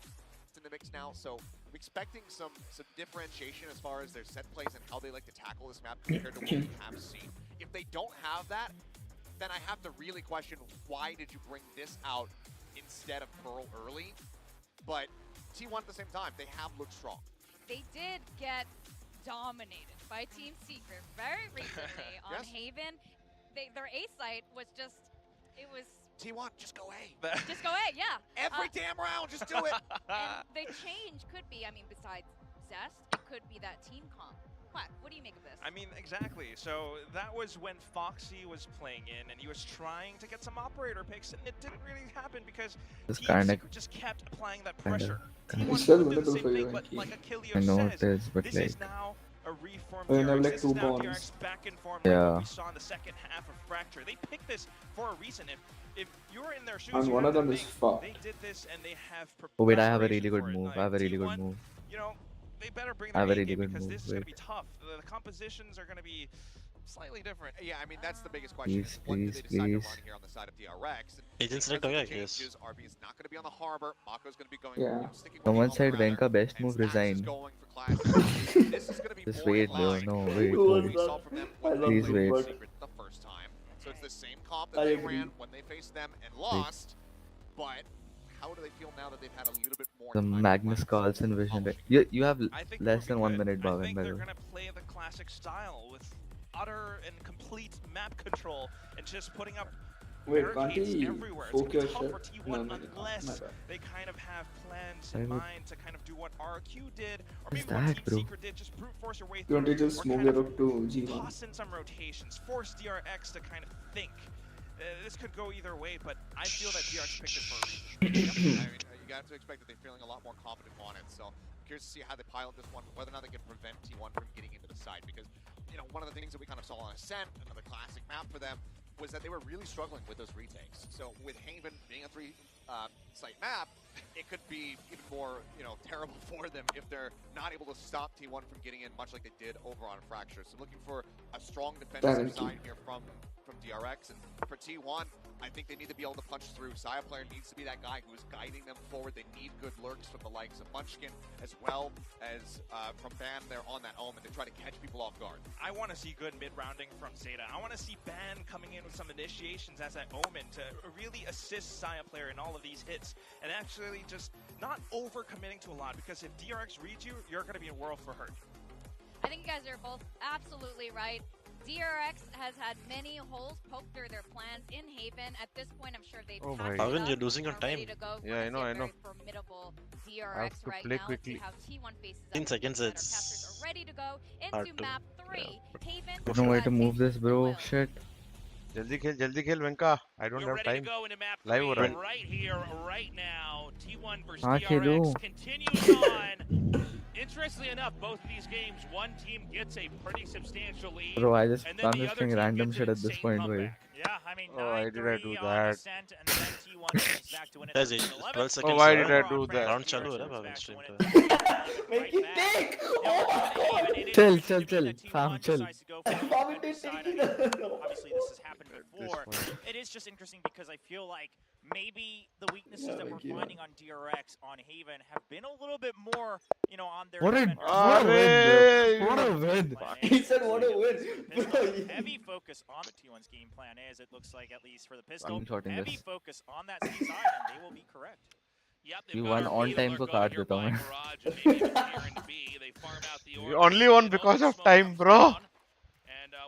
It's in the mix now, so I'm expecting some differentiation as far as their set plays and how they like to tackle this map compared to what we have seen. If they don't have that, then I have to really question, why did you bring this out instead of Pearl early? But T1 at the same time, they have looked strong. They did get dominated by Team Secret very recently on Haven. Their A site was just, it was... T1, just go A. Just go A, yeah. Every damn round, just do it. And the change could be, I mean, besides Zest, it could be that team comp. What do you make of this? I mean, exactly. So that was when Foxy was playing in, and he was trying to get some operator picks, and it didn't really happen because Team Secret just kept applying that pressure. It's still winnable for you, but like I 𝘼𝐽𝐿 know says, it is, but this like... is now a reformed They have DRX. like This 2 is now bonds. DRX back in form Yeah. like what we saw in the second half of Fracture. They picked this for a reason. If you're in their shoes, And one of them is fucked. they did this and they have Oh wait, I have a preparation really good for it. move. Like, I have a really good T1, move. You know, they better bring I have their a A really game good because move, this is going to wait. be tough. The compositions are going to be slightly different. Yeah, I mean, that's the biggest question. Please, is what do they please, decide to please. run here on the side of DRX? And Agents because of select the hoga, yes. changes, RB is not going to be on the harbor. Mako's going to be going, Yeah. sticking with Someone the said Alpha Venka best and move Stax is resign. going for Classic. This is going to be Just more wait, in bro. line No, with wait, Who was what we wait. saw from them I when love they Please played wait. Secret the first time. So it's the same comp that I they agree. ran when they faced them and lost, but how do they feel now that they've had a little bit more The time to Magnus practice Carlsen vision. polishing? You have I think less they'll than be 1 good. minute, I Bhavin, think by the they're way. going to play the classic style with utter and complete map control and just putting up Wait, can't barricades he everywhere. It's poke going to your be tough for shit? T1 No, my unless bad. they kind of have plans I in would- mind to kind of do what RQ did, or What's maybe what that, Team bro? Secret did, just brute force your way Don't through, you just or move kind your of rook to G1? toss in some rotations, force DRX to kind of think. This could go either way, but I feel that DRX picked it for a reason. I mean, you have to expect that they're feeling a lot more confident on it. So I'm curious to see how they pilot this one, whether or not they can prevent T1 from getting into the side. Because, one of the things that we kind of saw on Ascent, another classic map for them, was that they were really struggling with those retakes. So with Haven being a 3-site map, it could be even more, terrible for them if they're not able to stop T1 from getting in, much like they did over on Fracture. So looking for a strong defensive side here from DRX, and for T1, I think they need to be able to punch through. 𝘼𝘽𝑉 needs to be that guy who's guiding them forward. They need good lurks from the likes of Munchkin, as well as from Ban there on that element to try to catch people off guard. I want to see good mid-rounding from Zeta. I want to see Ban coming in with some initiations as that omen to really assist 𝘼𝘽𝑉 in all of these hits, and actually just not over-committing to a lot, because if DRX reads you, you're going to be in world for hurt. I think you guys are both absolutely right. DRX has had many holes poked through their plans in Haven. At this point, I'm sure they've Oh packed my. it Bhavin, up you're losing on and are ready time. to go. Yeah, I know, I know. Very formidable I DRX have to right play now. quickly. Let's see how T1 faces 10 up. seconds, Our it's casters are ready to go hard into to- map 3. Haven. I don't know where to move this, bro. Will. Shit. Jaldi khel Venka. I don't We're have ready time. to go into map Live 3 or run? right here, right now. T1 versus हाँ, DRX Khelo. continues on. Interestingly enough, both of these games, one team gets a pretty substantial lead. Bro, I'm just and then the other doing team random gets shit an at this insane point, comeback. boy. Yeah, I mean, Oh, why did I do 9-3 on that? Ascent, and then T1 comes back to win it. Guys, 13-11. 12 seconds. why did I left. do that? Round चालू है ना Bhavin stream पे. Make it take! Oh my god! Chill, chill, chill. Fam, chill. Bhavin didn't take it. Obviously, this has happened before. point. It is just interesting because I feel like maybe the weaknesses that we're finding on DRX on Haven have been a little bit more, on their What a defender. win, bro. What a win. He said what a win. Pistol, heavy focus on the T1's game plan is, it looks like, at least for the pistol. I'm shorting Heavy this. focus on that C side, and they will be correct. Yep, they've You got won our on B time alert को going काट here देता हूँ by मैं. Garage, and maybe even here in B. They farm out the You orb. only won They because know of the time, smoke bro.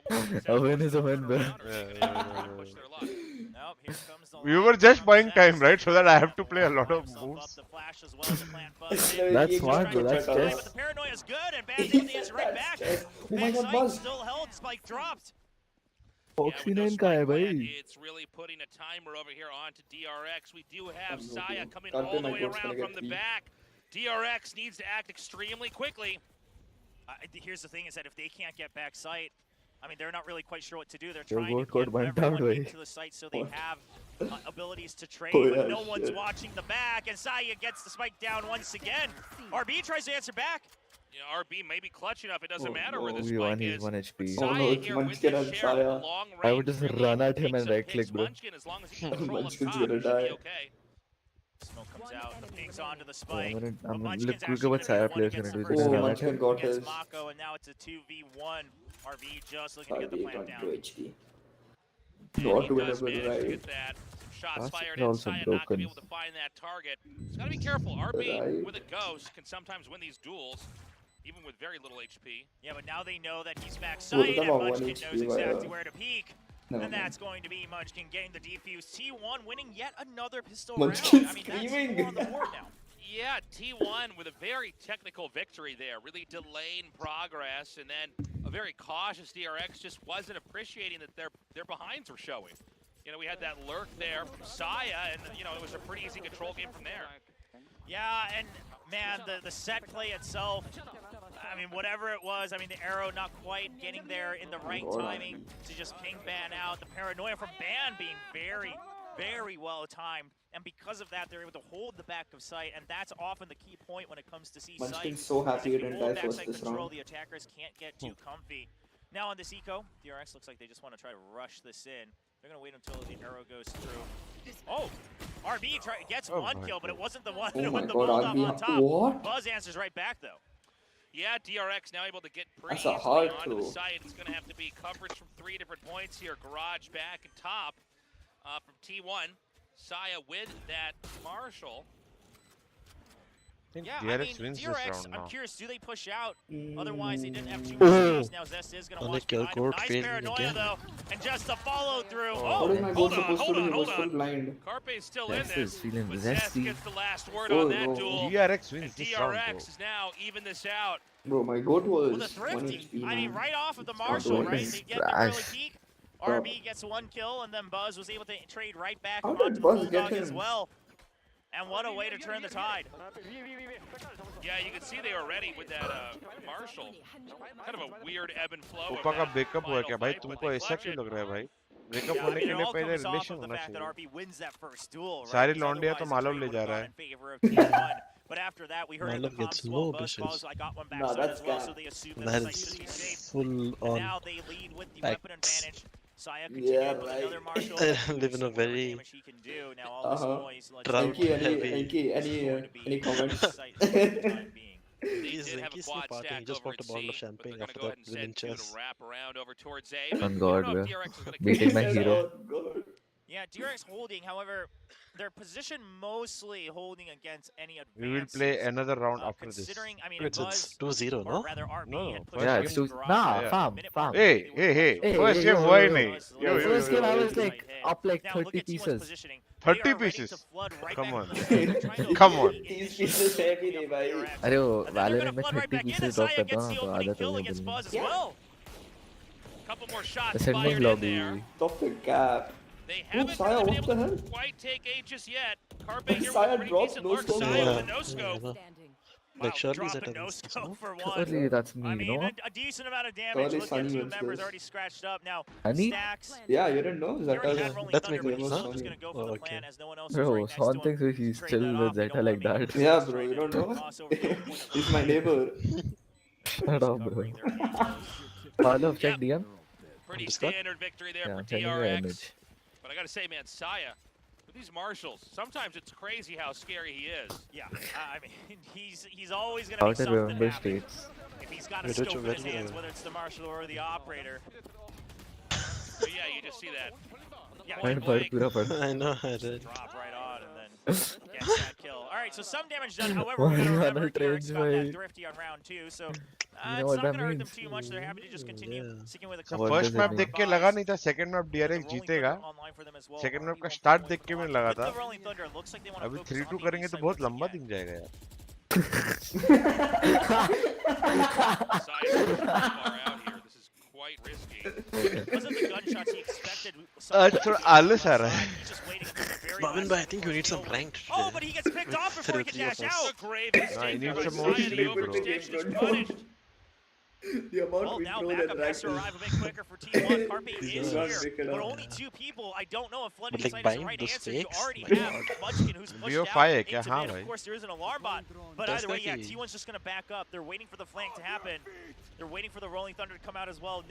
comes down, and A win is a win, bro. Push their luck. Nope, You were just buying time, right? So that I have to play a lot of moves. That's smart, bro. That's chess. The paranoia is good, and Ban's able to answer right back. Oh my god, Buzz. Still held, Spike dropped. Oxygen ka hai, bhai. It's really putting a timer over here onto DRX. We do have 𝘼𝐽𝐿𝐻 coming all the way around from the back. DRX needs to act extremely quickly. Here's the thing: is that if they can't get back sight, I mean, they're not really quite sure what to do. They're Your trying to goat get went down, everyone bhai. into the site so they have abilities to trade, Oh, but yeah, no one's shit. watching the back, and 𝘼𝐽𝐿𝐻 gets the spike down once again. RB tries to answer back. You know, RB may be clutch enough. It doesn't Oh, matter where no. the We won, spike he's is. 1 HP. Oh, no, 𝘼𝐽𝐿𝐻 it's here with Munchkin his and share of the 𝘼𝐽𝐿. long I would range just really run at him takes and some right click, hits. bro. Munchkin, as long as he can control up Munchkin's top, gonna he should die. be okay. Smoke comes out, the pings onto the spike. I'm But look Munchkin's quick actually what gonna Saya be players one gonna against do. the He's Oh, gonna run at Munchkin him. got against his. Mako, and now it's a 2v1. RB just looking to get the RB plant got down. 2 HP. And Not he does winnable, manage to right? get that. Some shots That's fired in. also 𝘼𝐽𝐿𝐻 not gonna be broken. able to find that target. He's got to be careful. RB Right. with a ghost can sometimes win these duels, even with very little HP. Yeah, but now they know that he's back Both of sight, them and are 1 Munchkin HP, knows exactly but, where to peek. Never And mind. that's going to be Munchkin getting the defuse. T1 winning yet another pistol Munchkin's round. I mean, that's screaming. 4 on the board now. Yeah, T1 with a very technical victory there, really delaying progress, and then a very cautious DRX just wasn't appreciating that their behinds were showing. You know, we had that lurk there from 𝘼𝐽𝐿𝐻, and you know it was a pretty easy control game from there. Yeah, and man, the set play itself, I mean, whatever it was, I mean, the arrow not quite getting there in the right timing to just ping Ban out. The paranoia from Ban being very, very well timed. And because of that, they're able to hold the back of sight, and that's often the key point when it comes to C Munchkin's sight. so happy he If you didn't hold die first backside this control, round. the attackers can't get too comfy. Now on this eco, DRX looks like they just want to try to rush this in. They're going to wait until the arrow goes through. Oh, RB gets one kill, but it wasn't the one Oh my with the god, Molotov RB. on top. What? Buzz answers right back, though. Yeah, DRX now able to get pretty That's a easily hard onto the throw. site. It's going to have to be coverage from 3 different points here. Garage back and top from T1. 𝘼𝐽𝐿𝐻 with that Marshall. Yeah, I DRX mean, wins this DRX, round I'm now. curious, do they push out? Otherwise, they didn't have too much space. Now Zest is going to watch behind him. Nice paranoia, though. And just the follow-through. What is my goal supposed to do? He was full blind. _𝐼𝐿𝐻 still in Zest this. is feeling But zesty. Zest gets the last word Oh, on that no. duel. DRX And wins this round, DRX bro. is now even this out. Bro, my goat was Well, the 1 thrifty. HP. I mean, man. right off of the It's not Marshall, doing right? it. They get the early Trash. peek. Bro. RB gets 1 kill, and then Buzz was able to trade right back How onto did the Buzz get Bulldog as him? well. And what a way to turn the tide. Yeah, you can see they were ready with that Marshall. Kind of a weird ebb and flow. ऊपर का of that breakup हुआ final क्या भाई? fight, but तुमको they ऐसा clutch क्यों it. लग रहा है भाई? ब्रेकअप Yeah, I होने mean, के it लिए all पहले comes off relation of the होना fact that चाहिए. RB wins that first duel, right? सारी Because लौंडिया तो otherwise the मालूम trade ले would जा have रहा gone है. in favor of T1. But after that, we heard in the Malum comms gets well, low Buzz bushes. calls, I got one back Nah, side that's as well, cap. so they assume that That the site should be is safe. full And on. now they lead with the Facts. weapon advantage. 𝘼𝐽𝐻 Yeah, continued with right. another Marshall. I live in a Seeing what very damage he can do. Now all this noise, let's drought see what heavy- any comments? the site is for the time being. They He's did have a he's quad partying. stack He just over bought a at bottle of C, but champagne they're gonna after go ahead that and winning send 2 chess. to wrap around over towards A. On But I God, don't know bro. if DRX is gonna Beating my continue hero. that. God. Yeah, DRX holding, however, their position mostly holding against any advances. We will play another round after this. Considering, I mean, It's Buzz, 2-0, or no? rather RB No, had pushed Yeah, out it's the too. garage Nah, at fam, minute fam. mark. Hey, They hey, hey. Hey, First hey, game yo, हुआ ही yo, नहीं. Buzz Yo, yo, First yo, game I yo. was like up like Now, 30 look at T1's pieces. positioning. 30 They are ready pieces. to flood right Come back on. into the field. They're trying to Come on. avoid These the pieces initial heavy नहीं भाई. DRX. अरे वो And then they're Valorant gonna में flood right 30 back in, pieces and drop 𝘼𝐽𝐻 करता gets हूँ the ना तो opening आदत kill हो गई against दिल में. Buzz as Yeah. well. Couple more shots Ascending fired in lobby. there. Stop the cap. They Oh, haven't Saya, really what been the able hell? to quite take A just yet. 𝘼𝐿𝐻 here with Saya a pretty dropped decent no lurk. scope. 𝘼𝐿𝐻 with a Yeah. no scope. Yeah. Wow, Like surely drop that a no happens, scope no? for one. Surely that's I me, mean, no? a decent amount of damage. Surely Look at Sunny 2 wins members this. already scratched up. Now, Sunny? Stacks. Yeah, you didn't know? He already Zeta. had Rolling That's Thunder, my but he's name, still huh? just going to go for Oh, the okay. plan as no one else is Bro, right next to Sean him. thinks he's Trade still that with off. They Zeta don't like wanna that. be Yeah, just bro, trying you to don't know? cross over the open He's my neighbor. Shut up, bro. covering their angles. Follow, check DM. Pretty Discord? standard victory there Yeah, for I'm sending you an DRX. image. But I gotta say, man, 𝘼𝐽𝐻, with these Marshalls, sometimes it's crazy how scary he is. Yeah, I mean, he's always going to be Out of something remember happening. states. If he's got a Video scope to in his video. hands, whether it's the Marshal or the operator. But yeah, you just see that. Yeah, Point point पर blank, पूरा पढ़. I know, I did. drop right on and then gets that kill. All right, so some damage done. However, Why we're going to are remember the DRX trains, got that bhai? thrifty on round 2, so You know what that means? First map देख के लगा नहीं था second map DRX जीतेगा second map का start देख के मैंने लगा था अभी 3-2 करेंगे तो बहुत लंबा दिन जाएगा यार आज थोड़ा आलस आ रहा है Bhavin bhai, I think you need some ranked. Oh, but he gets picked off before he can dash out. I need some more sleep, bro. The amount we now throw backup that has rack to arrive a bit quicker for T1. Carpe is here, but only 2 people. I don't know if flooding Like sight is the buying right those answer. You fakes? already have Munchkin who's pushed out BO5 into क्या हाँ mid. भाई Of course, there is an alarm bot, but That's either way, yeah, lucky. T1's just going to back up. They're waiting for the flank to happen. They're waiting for the Rolling Thunder to come out as well.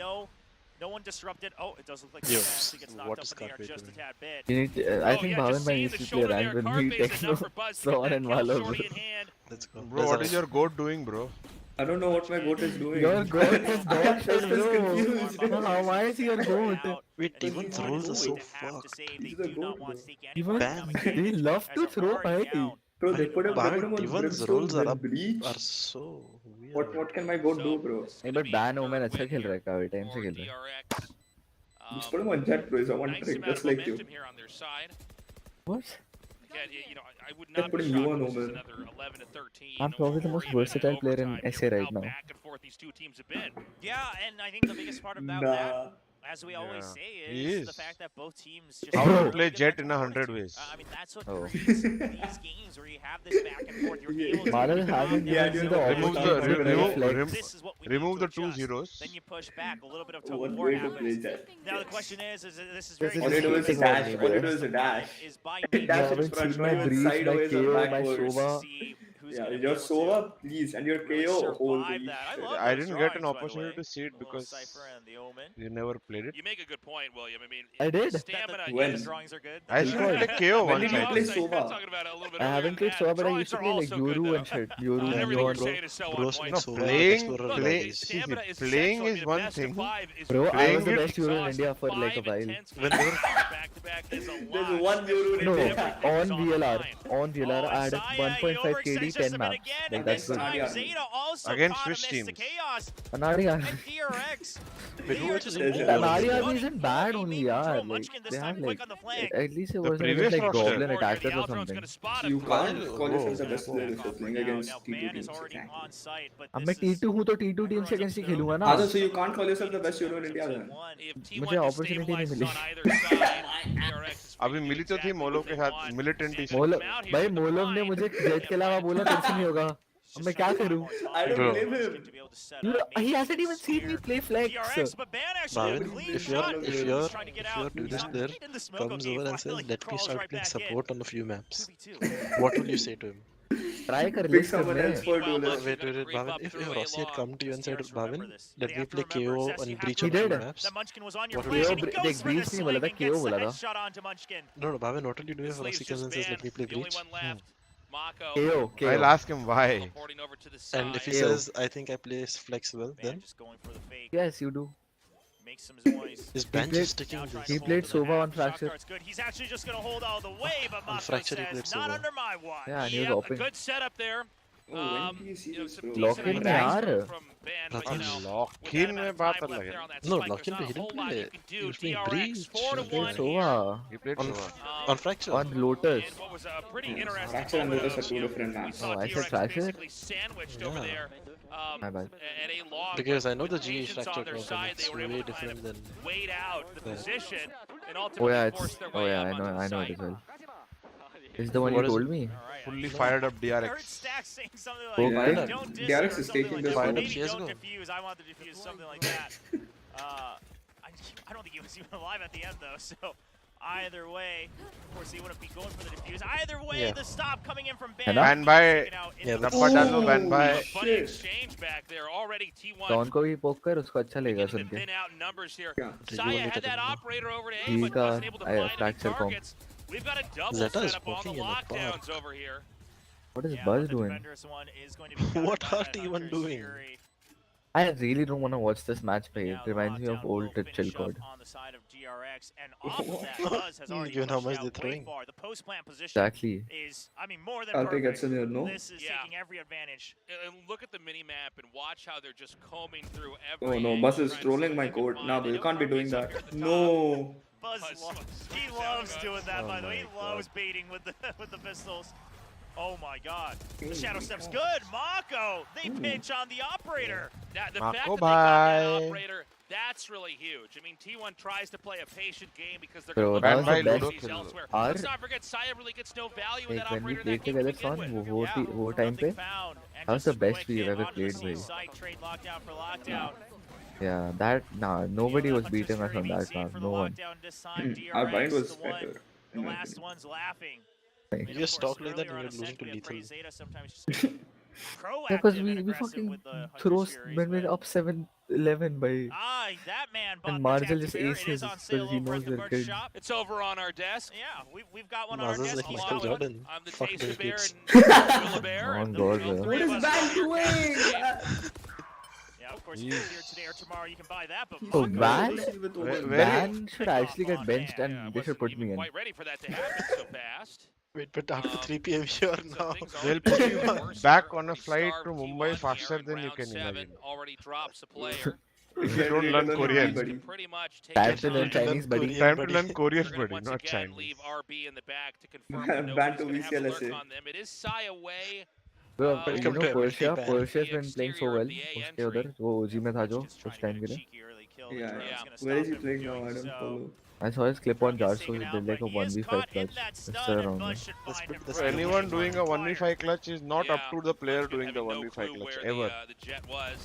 No one disrupted. Oh, it does look like he gets knocked up in the air just a tad bit. You need, I think Bhavin bhai needs to play rank with me, Techno, Thrawn and Valor. Let's go. Bro, what is your goat doing, bro? I don't know what my goat is doing. Your goat is dog shit, I'm just bro. confused. How why is your goat? Wait, T1's rules are so fucked. He's the goat, bro. Even they love to throw, right? Bro, they put him Bhavin, on T1's Brimstone rules are with up, Bleach. are so weird. What can my goat do, bro? नहीं but ban women अच्छा खेल रहा है काफी time से खेल रहा है Just put him on Jet, bro. He's a one trick, just like you. What? I would They're not putting be you shocked on if this is Omen. another 11 to 13. I'm probably the most versatile player in SA right now. Back and forth these two teams have been. Yeah, and I think the biggest part about that, as we always say, is the fact that both teams just How to play Jet in 100 ways. I mean, that's what creates these games where you have this back and forth. You're able to Marlon hasn't given me the remove the 2 zeros. Then you push back. A little bit of tug One of war way to play happens. Jet. Now the question is this is This very All you do is a dash. All you do is a dash. Is by Dash Bhavin, in front, see not my even breeze, my sideways or KO, my backwards. Sova. Yeah, your Sova, please, and your KO, holy shit. I didn't get an opportunity to see it because you never played it. You make a good point, William. I mean, I did. Stamina. When? The drawings are good. I should play KO When one did you time. play Sova? Talking about it a little bit I haven't played Sova, but I used to play like Yoru and shit. Yoru and Everything you're Yon. saying is so on Bros point. make No, Sova playing Explorer play, lobbies. see, Stamina is playing essential. I is mean, one best of thing. 5 is Bro, I Playing was the it best Yoru in India for like a while. When they were back-to-back is a There's lot. one Yoru in No, India. on VLR. On VLR, I had 1.5 KD, 10 maps. Like that's good. Against which teams? Anari And DRX. Wait, who else is in Anari India? army isn't bad only, yeah. Like, they have like, at least it was previous like roster. goblin attackers or something. You can't call yourself the best player if you're playing against T2 teams. अब मैं T2 हूँ तो T2 team से against ही खेलूंगा ना. So you can't call yourself the best Yoru in India then? मुझे opportunity नहीं मिली. अभी मिली तो थी मोलो के साथ militant ही मोलव भाई मोलव ने मुझे जेट के अलावा बोला तेरे से नहीं होगा. अब मैं क्या करूँ? I don't Bro. blame him. He hasn't even seen me play flex. Bhavin, if you're doing this there, comes over and says, let me start playing support on a few maps. What will you say to him? Try कर ले Pick someone else for duelist. Wait, Bhavin, if Rossi had come to you and said, Bhavin, let me play KO and Breach He on a few did. maps. What KO देख Breach नहीं बोला था KO बोला था. No, Bhavin, what will you do if Rossi comes and says, let me play Breach? KO. I'll ask him why. And if he says, I think I play flex well, then Yes, you do. his bench is sticking to He played Sova on Fracture. He's actually just going to hold all the way, but On Mako Fracture he says, played not Sova. under my watch. Yeah, and he was A open. good setup there. Oh, when do you see this, bro? Lock in में यार. Lock-in में बात अलग है. No, Lock-in he didn't play. He was playing Breach. He played Sova. He played On, Sova. on Fracture. On Lotus. Fracture and Lotus are two different maps. Oh, I said Fracture? Yeah. My bad. Because I know the GE Fracture program, it's way different than... Oh yeah, I know it as well. This is the one you told me. Fully fired up DRX. Oh, Yeah, fine. DRX is taking this Fired one. up CSGO. I want to defuse something like that. I don't think he was even alive at the end though, so either way, of course he wouldn't be going for the defuse. Either way, Yeah. the stop coming in from Ban by. Yeah, Nappa डाल दो ban by. Don को भी poke कर उसको अच्छा लगेगा सुन के. He का fracture comp. Zeta is poking in the park. What is Buzz doing? What are T1 doing? I really don't want to watch this match play. It reminds me of old 𝘼𝐽𝐿𝐻. On the side of DRX, and off of that, Buzz has already Given how pushed much out they're way throwing. far. The post-plant position Exactly. is, I mean, more than I'll perfect. take it in here, no? This is taking every advantage. And look at the mini-map and watch how they're just combing through Oh every no, Buzz is trolling my code. Nah, bro, you can't be doing that. No. Buzz, he loves doing that, by the way. He loves baiting with the with the pistols. Oh my god. The Shadow Step's good. Mako, they pinch on the operator. The fact that they got that operator, that's really huge. I mean, T1 tries to play a patient game because they're going to look for elsewhere. Let's not forget, 𝘼𝐼𝐍𝐿𝐻 really gets no value in that When we operator played that game to together, begin son, with. wo time pe, that was the best we've ever played with. Yeah, that, nah, nobody was beating us on that map, no one. Our bind was better. The last one's laughing. You just talk like that when you're losing to lethal. Yeah, because we fucking throw when we're up 7-11 by and Marzel just aces because he knows we're good. It's over on our desk. Yeah, we've got one on our Marzel's desk. like Michael Jordan. I'm the Fuck Taster those Bear kids. and Bear. Oh god, bro. What is Van doing? Yeah, of course, you can here today or tomorrow, you can buy that, but So Van Where- Van should actually get benched and they should put me in. Quite ready for that to happen so fast. Wait, but after 3 PM here now. They'll put you back on a flight to Mumbai faster than you can imagine. Already drops a player. If you don't learn Korean. Pretty much Time to learn Chinese, buddy. Time to learn Korean, buddy, once not again, Chinese. leave RB in the back to confirm Ban to nobody's gonna have to VCLSA. lurk on them. It is 𝘼𝐼𝐍𝐿𝐻. Bro, you welcome know to Persia everything, has been playing so well. उसके उधर वो OG में था जो कुछ time के लिए. Yeah. Where is he playing now? I don't follow. I saw his clip on Jar, so he did like a 1v5 clutch. It's around me. So anyone doing a 1v5 clutch is not up to the player doing the 1v5 clutch ever.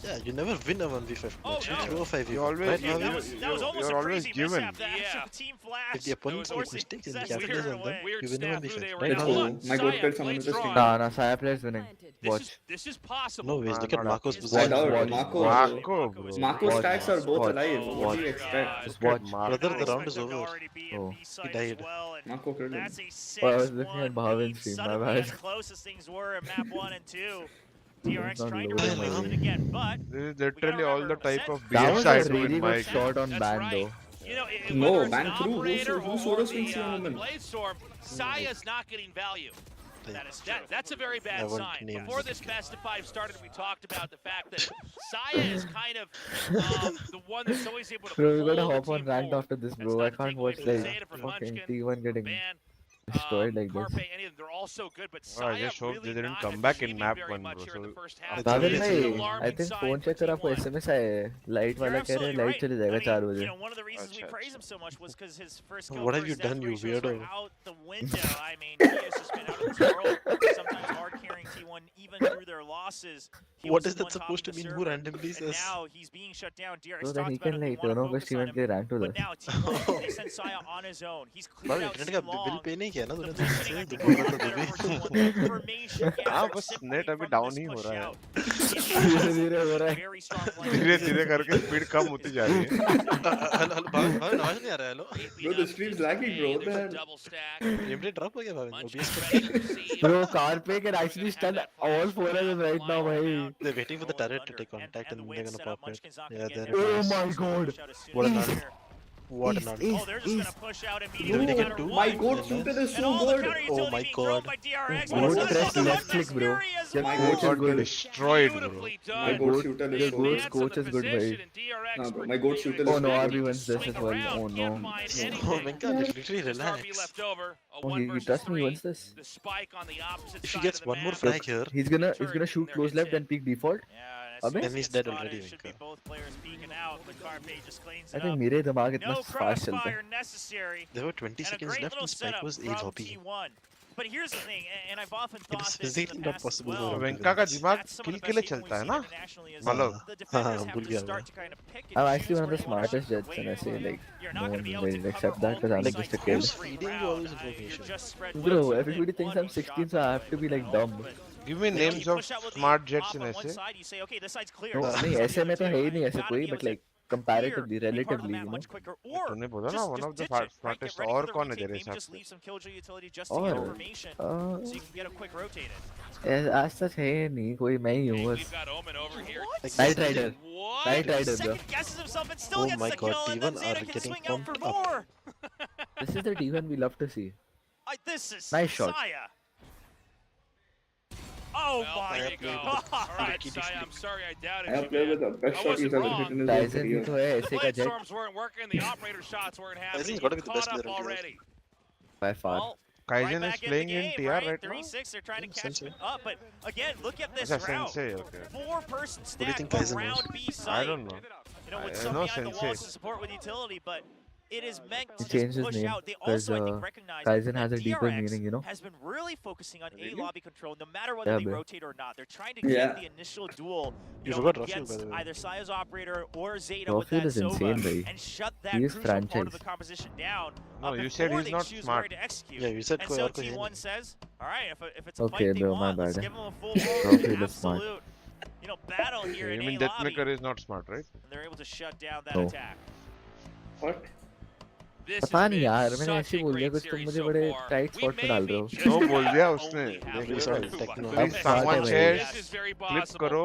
Yeah, you never win a 1v5 match. You throw a 5v5. You always, right now, you're always given. if the opponents make mistakes and capitalize on them, you win a 1v5. Right Let's now, go. My goat killed someone with a stinger. Nah, 𝘼𝐼𝐍𝐿𝐻 player's winning. Watch. This is possible. no ways. Look at Marco's I position. doubt Marco. Marco, bro. Marco's stacks are both Watch. alive. What do you expect? Just watch. Brother, the round is over. Oh. He died. Marco killed him. Oh, I was looking at Bhavin's stream, my bad. As close as things were in map 1 and 2. DRX not trying to loading, run away with it man. again, but This is literally all the type of That was BS I a do really in my good shot on That's ban right. though. You know, No, whether it's ban an through. operator Who or showed us swing the moment? Bladestorm, 𝘼𝐼𝐍𝐿𝐻 not getting value. That's a very bad I won't sign. name Before this this best of 5 started, we talked about the fact that 𝘼𝐼𝐍𝐿𝐻 is kind of the one that's always able to Bro, we gotta pull the hop on team ranked forward. after this, That's bro. not I to can't take away watch from like Zeta from fucking Munchkin, T1 getting Ban, destroyed like this. 𝘼𝐼𝐍𝐿𝐻, any of them, they're all so good, but Oh, I 𝘼𝐼𝐍𝐻 just hope really they didn't not come back in achieving map very 1, much bro. here in the So first half. Bhavin It's an भाई, alarming I think sign phone for check करा आपको T1. SMS आया है. Light वाला कह रहे हैं light चले जाएगा 4 बजे. You know, one of the reasons we praise him so much was because his first kill What have first you death done, you ratios were weirdo? out the window. I mean, he has just been out of this world. Sometimes hard carrying T1 even through their losses. He What was is the that one supposed to topping the mean? Who server, randomly and says? now he's being shut down. DRX So then talked he about can it. like They turn want off to the focus on stream and play him. rank to But this. now T1, they send 𝘼𝐼𝐍𝐿𝐻 on his own. He's cleared भाई out internet का bill C-Long. पे नहीं किया ना The तूने positioning, I तो think, बोल is रहा था better for तभी T1. The information हाँ gathered बस simply नेट अभी from डाउन this ही हो push रहा है. out. धीरे धीरे हो रहा है. Very strong player. धीरे धीरे करके स्पीड कम होती जा रही है. हेलो भाई आवाज नहीं आ रहा है hello Bro, the stream's lagging, bro. What the hell? Game rate drop हो गया भाई OBS Bro, Carpe can actually stun all 4 of them right now, bhai. they're waiting for the turret to take contact and they're gonna pop it. Yeah, they're Oh my god. What a nut. What a nut. Oh, they're just gonna push out immediately. They no can matter do what. My What? goat shooter is And so all the good. counter Oh utility my being thrown god. by DRX. Goat What's up? press Oh, left that's click, bro. Fury as Yeah, My well. goat is good. Destroyed, bro. Beautifully My done. goat shooter is Your so goat good. coach is good, bhai. Nah, bro, my goat shooter Oh is no, good. RB wins this as well. Oh no. Oh my god, literally relax. Left over. A Oh, one he versus trust me, he three. wins this. The spike on the opposite If he side gets of the one more map. frag here, He's gonna shoot close left and peek default. Yeah, Abhi? And he's dead already, Should be Vinka. both players peeking out, but Carpe just cleans I it think up. मेरे दिमाग इतना No fast चलता है. crossfire necessary. there were 20 And a seconds great left little and Spike setup was from AWP. T1. But here's the thing, and I've often It thought is this in physically the not past possible as for well. him. वेंका का दिमाग That's some of kill the के लिए best चलता है we've ना. seen internationally as मतलब well. The defenders have भूल to गया start मैं. to kind of pick and I'm choose actually one of where the they wanna smartest jets, wait and I say from. like You're no not one gonna be able will to accept cover that all because I'm three like just a sites kid. Who's every feeding you round. all this You're information? just spread Bro, wide. everybody thinks I'm 16, so I have to be like dumb. Give me names of smart jets in Off on one ऐसे. side, you say, okay, this side's clear. No, This नहीं side's ऐसे में तो clear. है ही नहीं You ऐसे gotta कोई, be able but to like comparatively, relatively, you know. तूने बोला ना one of the smartest और कौन है तेरे हिसाब से? और आज तक है नहीं कोई, मैं ही हूँ बस. Night Rider bro. Oh my god, T1 are getting pumped up. This is the T1 we love to see. This is nice shot. Oh my god! Alright, Saya, I'm sorry I doubted you, player with the best shot he's ever hit in his life. Tyson तो है ऐसे का jet. Storms weren't working, the operator shots weren't happening. He's got to be the best Caught player up in the already. By far. Kaizen is playing in TR right now. 3-6, they're trying to catch up, but again, look at this Achha, route. Sensei, okay. 4-person What do you stack think Kaizen around knows? B site. I don't know. You know, with I some know behind the Sensei. walls to support with utility, but it is meant He to changed just his push name out. They because also, I think, recognize Kaizen that has a deeper DRX meaning, you know. has been really focusing on A lobby control, no matter whether they man. rotate or not. They're trying to get the initial duel, you know, against either Saya's operator or Zeta with that is insane, Sova, bhai. and shut that He is crucial part of franchise. the composition down. No, you said before he's they not choose smart. where to execute. Yeah, you said And so कोई और T1 says, all right, if it's a Okay, fight they bro, my want, let's bad. give them a full blown Probably looks smart. absolute, you know, battle here in You mean A lobby. Deathmaker is not smart, right? And they're able to shut down that No. attack. What? पता नहीं यार, मैंने ऐसे बोल दिया कुछ, तुम मुझे बड़े टाइट स्पॉट पे डाल रहे हो. No बोल दिया उसने. Please someone says clip करो.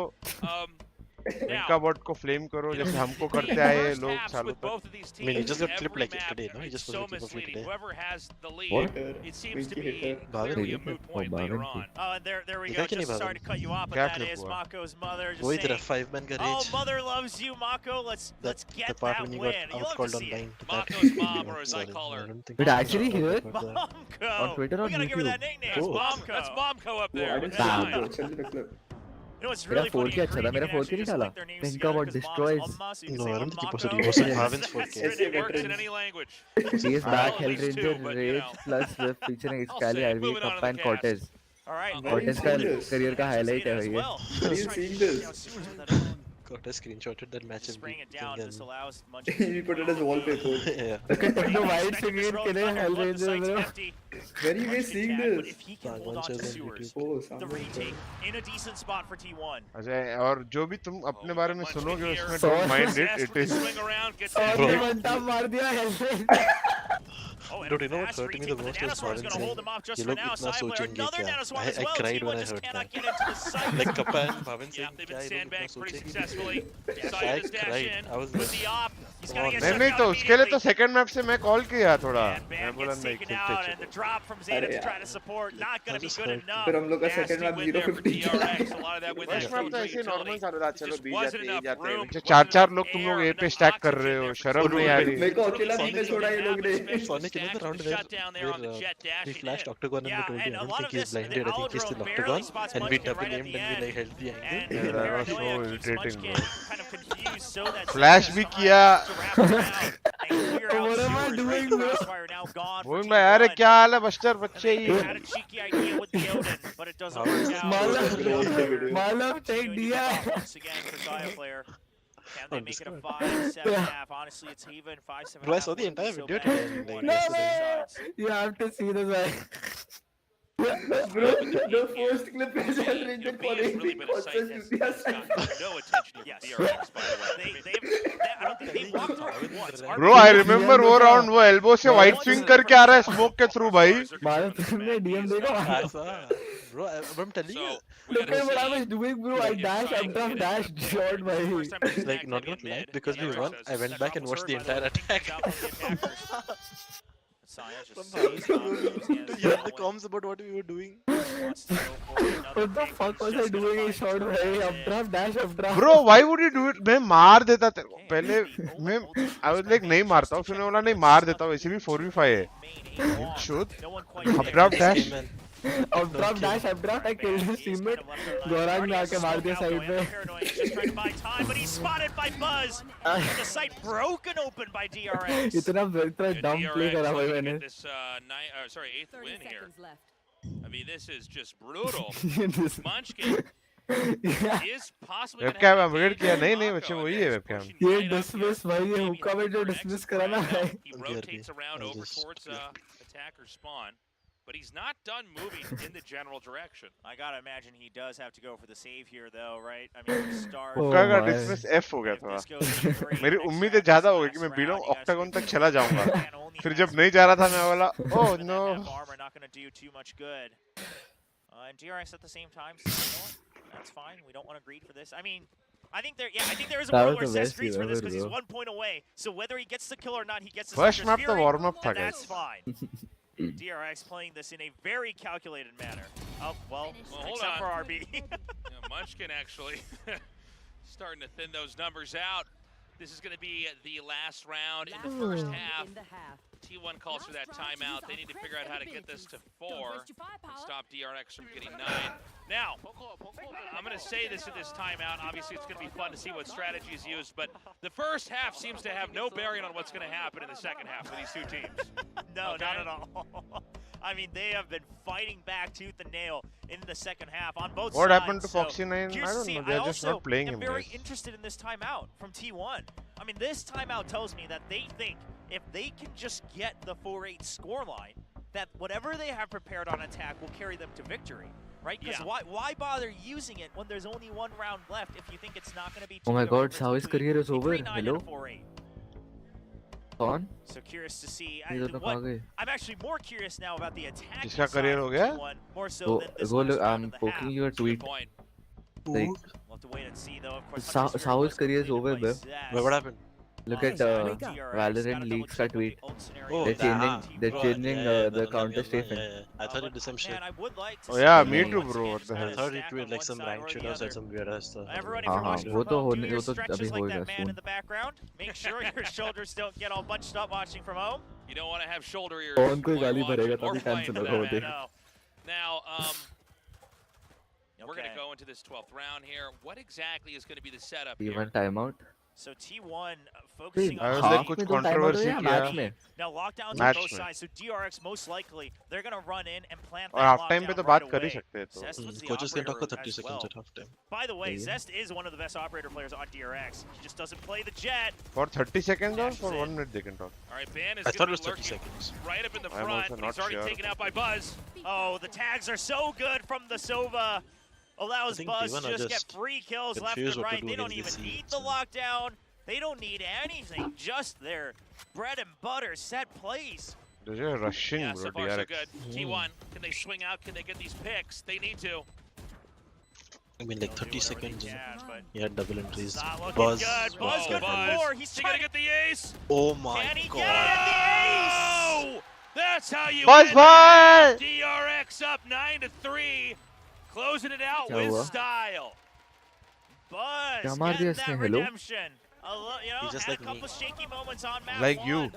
इनका bot को flame करो जैसे हमको करते आए लोग सालों तक. I mean, he just got clipped like today, no? He just was looking for today. Whoever has the lead, What? it seems to be Bhavin? clearly a moot point later on. Oh, and there we You go. think any Just sorry Bhavin? to cut you off, but क्या that clip is हुआ? Mako's mother just वही तेरा saying, 5-man का "Oh, rage. mother loves you, Mako. Let's The get part that when you win." got You love outcalled to see it. online. Mako's mom, or as I call her. Did I actually hear it? Momko. On Twitter or We gotta give her that YouTube? nickname. It's Cool. Momko. That's Momko up Oh, there. I didn't That's see fine. it, bro. Send me the clip. You know what's मेरा really 4K funny? अच्छा था, मेरा 4K नहीं डाला. Think about destroys. No, I don't think it was a Mako. it was in Bhavin's 4K. It works in any language. He is back, Well, at least two, HellrangeR but, Rage plus with featuring I'll Ixcali, say, IV, moving on to Kappa and the cast. Cortez. All right. Where are you Cortez का seeing this? career का highlight है as ये. well. Where are you seeing this? Got us screenshotted that match Just and bring it beat down. them. This allows He put it as wallpaper. Yeah. The white screen के लिए HellrangeR bro. Where are you guys seeing But this? if he can hold on to Sewers, Oh, the someone. retake in a decent spot for T1. अच्छा और जो भी तुम अपने बारे में सुनोगे उसमें So- don't mind it. It is. Swing around, gets और that ये hit. बनता मार दिया HellrangeR. Oh, and Dude, a you know what fast hurt me retake, the but most the was Nanoswarm is Bhavin going to hold him saying, off just "ये for लोग now. इतना Side player, सोचेंगे another क्या?" Nanoswarm as I well. cried T1 when I just heard cannot that. get into the site. Like Kappa and Bhavin Yeah, saying they've क्या been ये लोग इतना sandbagged pretty सोचेंगे. successfully. I Saya just dash cried. in I was with like, the op. He's got to get नहीं shut नहीं down तो उसके लिए तो immediately. सेकंड मैप से मैं कॉल किया थोड़ा. And मैं Van बोला gets नहीं taken खेलते out, and the drop from Zeta अरे to यार. try to support, not going to be just good hurt. enough. फिर हम लोग का Nasty second map win there for 0-15 DRX, a lot of that with that first map तो killjoy ऐसे normal utility. चल रहा था. There चलो just बी wasn't जाते enough जाते room, हैं. wasn't चार चार enough लोग तुम air, लोग ए पे enough स्टैक कर oxygen रहे हो. there for शर्म T1. नहीं आ रही. मेरे को अकेला Sonic नहीं is छोड़ा ये gonna लोग have ने. a special Sonic, you know stack the round with where, shut down there on the jet he dashing flashed in. octagon and Yeah, told you, and I a don't lot think of he's this, the blinded. I think he's Aldro still barely octagon spots and we Munchkin double right at aimed the and we like end. held the And angle. Yeah, that was so paranoia keeps irritating, Munchkin bro. kind of confused so that Flash Zeta भी has किया. to wrap around and clear out What am I Sewers, doing, right? bro? Crossfire now gone for बोल मैं अरे T1. क्या हाल है buster बच्चे And he. they had a cheeky idea with the Odin, but it doesn't work out. Malam take दिया. Once again for Saya player. Can they make it a 5-7.5? Honestly, it's even 5-7.5. Bro, I saw the entire video today and like yesterday. You have to see this guy. Bro, the first clip is HellrangeR B has calling really me been a site Cortez that's UPI gotten site. no attention from Yes. DRX, by the way. I don't think they've walked on it once. Bro, I remember वो round वो elbow से white swing करके आ रहा है smoke के through भाई. मारो तुमने DM देखा? I saw. Bro, I'm telling you. Look at what I was doing, bro. I dash, updraft, dash, shot, bhai. Like, not gonna lie, because we won, I went back and watched the entire attack. You had the comms about what we were doing. What the fuck was I doing? A shot, bhai. Updraft, dash, updraft. Bro, why would you do it? मैं मार देता तेरे को. पहले मैं I was like नहीं मारता हूँ. फिर मैं बोला नहीं मार देता हूँ. ऐसे भी 4v5 है. Shoot. Updraft dash. Updraft, dash, updraft. I killed his teammate. Gaurang ने आके मार दिया side में. Just trying to buy time, but he's spotted by Buzz. And the site broken open by DRX. इतना dumb play करा भाई मैंने. This 8th win here. I mean, this is just brutal. Munchkin is possibly webcam upgrade किया नहीं नहीं बच्चे वही है webcam. ये dismiss भाई ये हुक्का में जो dismiss करा ना भाई. He rotates around over towards attacker spawn. but he's not done moving in the general direction. I gotta imagine he does have to go for the save here, though, right? I mean, start. ओका का dismiss F हो गया थोड़ा. मेरी उम्मीदें ज़्यादा हो गई कि मैं बिलोंग ऑक्टागन तक चला जाऊँगा. फिर जब नहीं जा रहा था मैं वाला, oh no. Armor not gonna do too much good. And DRX at the same time, so you know what? That's fine. We don't want to greed for this. I mean, I think there is a world where Zest greeds for this because he's 1 point away. So whether he gets the kill or not, he gets the First map the warm up था, that's fine. DRX playing this in a very calculated manner. Oh, well hold except on. for RB. Yeah, Munchkin actually starting to thin those numbers out. This is going to be the last round in the first half. T1 calls for that timeout. They need to figure out how to get this to 4 and stop DRX from getting 9. Now, I'm going to say this in this timeout. Obviously, it's going to be fun to see what strategy is used, but the first half seems to have no bearing on what's going to happen in the second half for these two teams. No, okay? not at all. I mean, they have been fighting back tooth and nail in the second half on both sides. What happened to Foxy 9? I don't know. They're just not playing him. I'm very interested in this timeout from T1. I mean, this timeout tells me that they think if they can just get the 4-8 scoreline, that whatever they have prepared on attack will carry them to victory, right? Because why bother using it when there's only 1 round left if you think it's not going to be? Oh my God, Xiao's career is over. Hello. On? So curious to see. I'm actually more curious now about the attack. Jiska career ho gaya? More so than this last round of the half. Poking your tweet. Like, we'll have to wait and see, though. Of course, Xiao's career is over, bro. What happened? Look at Valorant League's tweet. Oh, they're changing the counter statement. I thought it was some shit. Oh yeah, me too, bro. What the hell? I thought it was like some rank shootouts or some weird ass stuff. वो तो अभी होएगा soon. Make sure your shoulders don't get all bunched up watching from home. You don't want to have shoulder ears. कौन कोई गाली भरेगा तभी cancel होगा वो देख. Now, we're going to go into this 12th round here. What exactly is going to be the setup here? Even timeout. So T1 focusing on कुछ controversy किया. Now lockdowns on both sides. So DRX most likely they're going to run in and plant that half time पे तो बात कर ही सकते हैं तो. Coaches can talk for 30 seconds at half time. By the way, Zest is one of the best operator players on DRX. He just doesn't play the jet. For 30 seconds or for 1 minute they can talk. All right, Ban is I thought it was 30 seconds. Right up in the front. He's already taken out by Buzz. Oh, the tags are so good from the Sova. Allows Buzz to just get free kills left and right. They don't even need the lockdown. They don't need anything, just their bread and butter set plays. They're rushing, yeah, bro. So far, DRX. so good. T1, can they swing out? Can they get these picks? They need to. I mean, like 30 seconds. He had double entries. Buzz good. Buzz good for more. He's trying to get the ace. Oh my God. Can he God. get the ace? Oh, that's how you Buzz, win Buzz! DRX up 9-3. Closing it out with style. Buzz getting that redemption. You know, just had like a couple shaky moments on map like 1, you.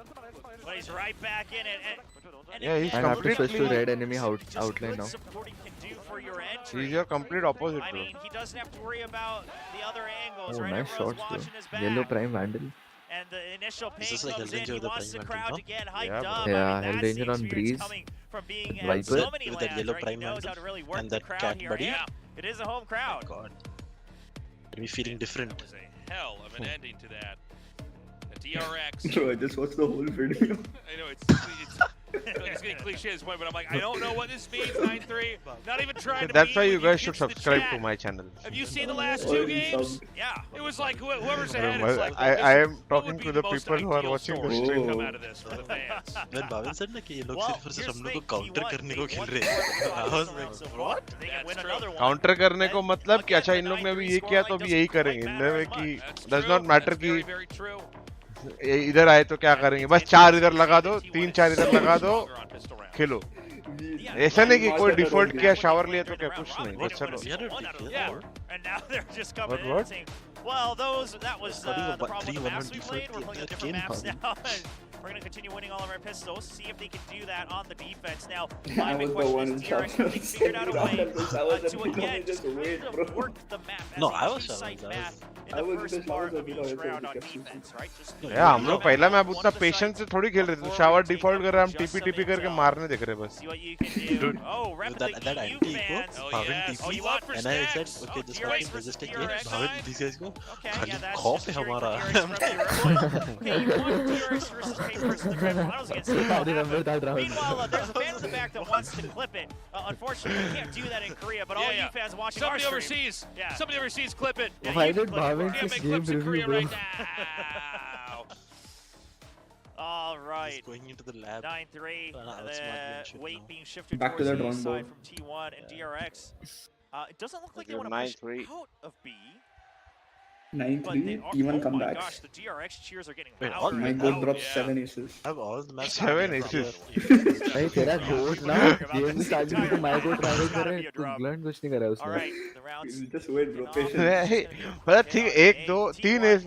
but he's right back in it. And Yeah, he's I have to switch to completely. red enemy outline now. Support he can do for your entry. He's your complete opposite, I bro. mean, he doesn't have to worry about the other angles, Oh, right? nice Everyone's shots, watching his bro. back. Yellow Prime Vandal. And the initial Is pain this like comes in. HellrangeR He with the wants the Prime crowd Vandal, to get hyped Yeah, up. Yeah, I mean, that's the HellrangeR on experience Breeze. coming from being at Viper. so many With that lands, yellow right? Prime He knows Vandal how to really work and the that crowd cat here. buddy. Yeah, it is a home crowd. God. Are we feeling different? That was a hell of an ending to that. The DRX. Bro, I just watched the whole video. I know it's getting cliche at this point, but I'm like, I don't know what this means. 9-3. Not even trying to. That's why you when guys should gets the subscribe chat. to my channel. Have you seen the last 2 games? Yeah. It was like whoever's ahead. It's like, I am what talking would to be the most people who are ideal watching the story stream. to come out of this for the fans? When Bhavin said ना कि ये लोग सिर्फ और सिर्फ हम लोग को counter करने को खेल रहे हैं. हैं. I was like, what? Counter करने को मतलब कि अच्छा इन लोग ने अभी ये किया तो अभी यही करेंगे. इनमें कि does not matter कि इधर आए तो क्या करेंगे. बस 4 इधर लगा दो, 3-4 इधर लगा दो, खेलो. ऐसा नहीं कि कोई डिफॉल्ट किया शावर लिया तो क्या कुछ नहीं. बस चलो. And now they're just coming in and saying, well, that was the problem with the maps we played. We're playing different maps now. We're going to continue winning all of our pistols, see if they can do that on the defense. Now, my big question is, DRX, have they figured out a way to, again, just work the map as a two-site map in the first part of each round on defense, right? Yeah, हम लोग पहला map उतना patience से थोड़ी खेल रहे थे. Shower default कर रहे हैं, हम टीपी करके मारने देख रहे हैं बस. Dude, that anti-eco, Bhavin TP, and I said, okay, this fucking does just take it. Bhavin, these guys go, खाली खौफ है हमारा. playing versus the grand finals against T1. Meanwhile, there's a fan in the back that wants to clip it. Unfortunately, we can't do that in Korea, but all you fans watching somebody our stream. Somebody overseas clip it. Why did Bhavin make game clips in Korea review, right now. All right. Going into the lab. 9-3. The weight being shifted back to towards the the drawing side board. from T1 and DRX. It doesn't look like they want to push 9-3. out of B. 9-3, T1 oh my comebacks. gosh, the DRX cheers are getting Wait, louder. My and god louder. dropped 7 aces. I have all the matches. 7 aces. भाई तेरा गोट ना game starting में तो मैं गोट try कर रहा है तू ब्लंड कुछ नहीं कर रहा All उसमें right, the rounds. Just wait, bro. Patience. नहीं मतलब ठीक 1 2 3 एस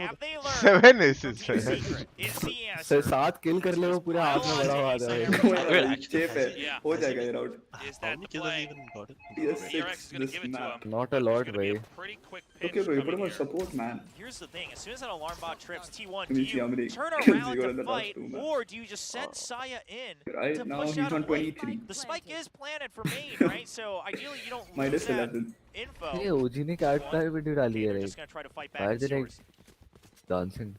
7 एसेस सर 7 किल कर ले वो पूरे हाथ में बड़ा हुआ था 6 पे हो जाएगा ये round. Is that the play? Yes, DRX is 6 going to this give it to map. him. not a lot It's gonna be भाई a pretty quick Okay, pinch bro, you put coming him on here. support, man. Here's the thing, as soon as that alarm bot trips T1, Let do me see how you many turn kills he around got in to the last fight, 2 matches. or do you just send Saya in Right to now, push he's out on a lane? 23. The spike is planted for main, right? So ideally you don't lose Minus that 11. info. ये ओजी ने क्या type video डाली है They're रे just gonna try to fight back why in did I source. dancing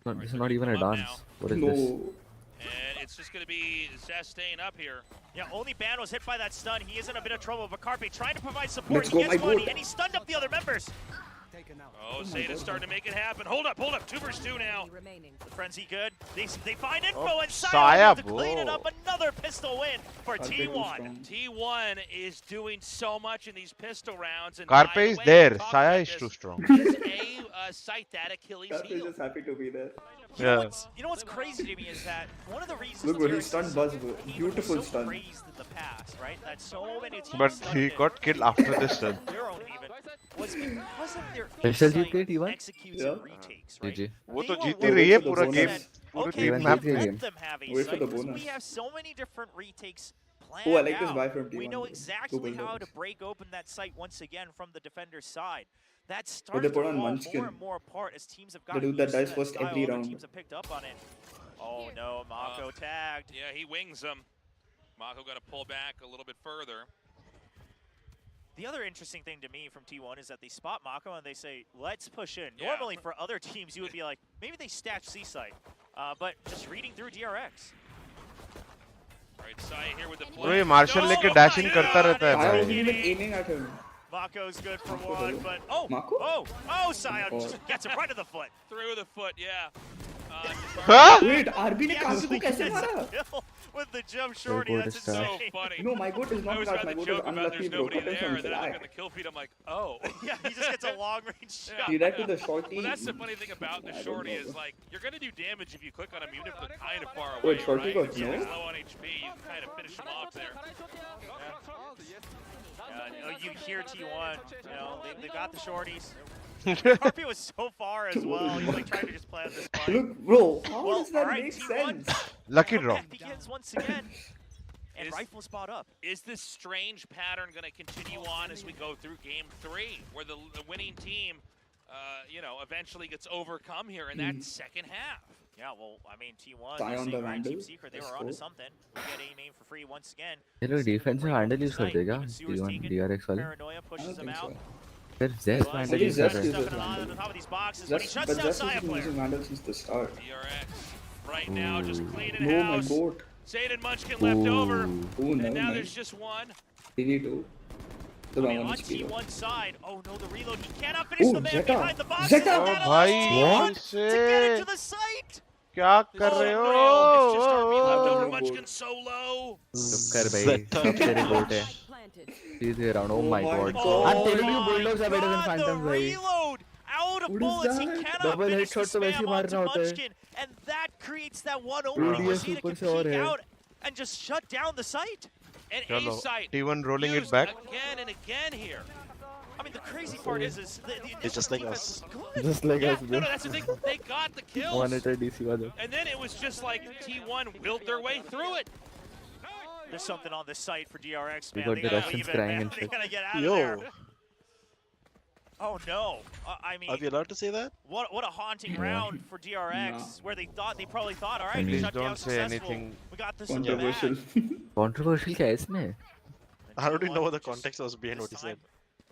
this is not even a dance what is No. this And it's just going to be Zest staying up here. Yeah, only Ban was hit by that stun. He is in a bit of trouble, but Carpe trying to provide support. Let's He go, gets my money, God. and he stunned up the other members. Oh, Zeta's starting to make it happen. Hold up. 2 versus 2 now. The Frenzy good. They find info, and Saya, Saya to clean it bro. up. Another pistol win for Carpe too T1. strong. T1 is doing so much in these pistol rounds. And Carpe by the is way, there. we talked Saya about is this. too strong. Is a site that Achilles Carpe is heel. just happy to be there. You know what's crazy to me is that one of the reasons Look, bro, he DRX stunned is Buzz, bro. so Beautiful stun. praised in the past, right? That so many teams But stunned he it. got killed after this turn. Their own even was because of their Special insight, GP T1? executes, Yeah. and retakes, right? GG वो तो They जीती were रही है waiting for पूरा the game bonus. पूरा Okay, game T1 map जीती है let game. them have a Wait for sight the because bonus. we have so many different retakes planned Oh, I like this out. buy from We T1, know bro. exactly Global how to Esports. break open that site once again from the defender's side. That they started to put fall on more Munchkin. and more apart as teams have The gotten dude that used to dies that first style. every Other round. teams have picked up on it. Oh no, Mako tagged. Yeah, he wings him. Mako got to pull back a little bit further. The other interesting thing to me from T1 is that they spot Mako and they say, let's push in. Yeah. Normally for other teams, you would be like, maybe they stashed C-Site. But just reading through DRX. All right, Saya here with the वो play. ये martial लेके dashing करता रहता है I wasn't भाई even aiming at him. Mako's good for Mako, one, hello? but Mako? oh, Sion Oh. just gets it right to the foot. Through the foot, yeah. हाँ Wait, RB ने He Kaku actually को कैसे gets मारा? a kill with the jump shorty. goat That's is tough. insane. Funny. No, my goat is I not was cut. about My to goat is joke about unlucky, there's bro. nobody Cut him there, from and then I look flag. at the kill feed, I'm like, oh. Yeah, he just gets a long range shot. He died to the shorty. Well, that's the funny thing about the I don't shorty know. is like you're gonna do damage if you click on him, even if they're kind of far away. Wait, shorty right? got If no? he's low on HP, you can kind of finish him off there. You hear T1, you know, they got the shorties. Harpy was so far as well. He's like trying to just plan this fight. Look, bro, how Well, does that alright, make T1. sense? lucky draw Comeback begins once again. And Is- rifle spot up. Is this strange pattern going to continue on as we go through Game 3, where the winning team, eventually gets overcome here in that second half? Yeah, well, I mean, T1, Tie on the right, Vandal. Team Secret, they Let's were onto go. something. We get A main for free once again. ये लोग defensive handle use करते हैं क्या Even Sewer's T1 taken. DRX वाले Paranoia I pushes don't him think out. so. फिर जेस्ट Well, handle Only use Zest कर रहे uses हैं stuck on Vandal. the top of these boxes, but he Just, shuts but down Zest has Saya been player. using Vandal since the start. DRX right now just cleaning No, my house. goat. Zayden Munchkin left over, Oh, and no, now man. there's just one. DD2. The I mean, one on is killed. T1 side, oh no, the reload, he cannot finish Oh, the man Zeta. behind the box. Zeta. And O that allows भाई T1 से to get into the site. क्या कर रहे Oh, no, it's just our reload हो over Oh, Munchkin solo. चुप कर भाई सब तेरे गोट है सीधे round oh my my god God. I'm telling you Oh bulldogs are better than God, phantoms the भाई reload out of What is bullets. He that? cannot Double finish the headshot तो वैसे ही spam मारना onto होता है Munchkin, and that creates that one opening where ODS Zeta ऊपर can से और peek है out and just shut down the site. And चलो A-site T1 rolling it used back again and again here. I mean, the crazy part is the It's just like defense us. was good. just like Yeah, us no, bro that's the thing. They got the kills. one hitter DC वाले And then it was just like T1 willed their way through it. There's something on this site for DRX, We man. got They the gotta Russians leave it, crying man. and They shit. gotta get out of Yo, there. Oh no! I mean, are we allowed to say that? what a haunting round for DRX, where they probably thought, all right, Please shutdown don't say successful. anything We got this in the Controversial. bag. controversial क्या है इसमें I don't even know what the Just context was behind what he this said. time,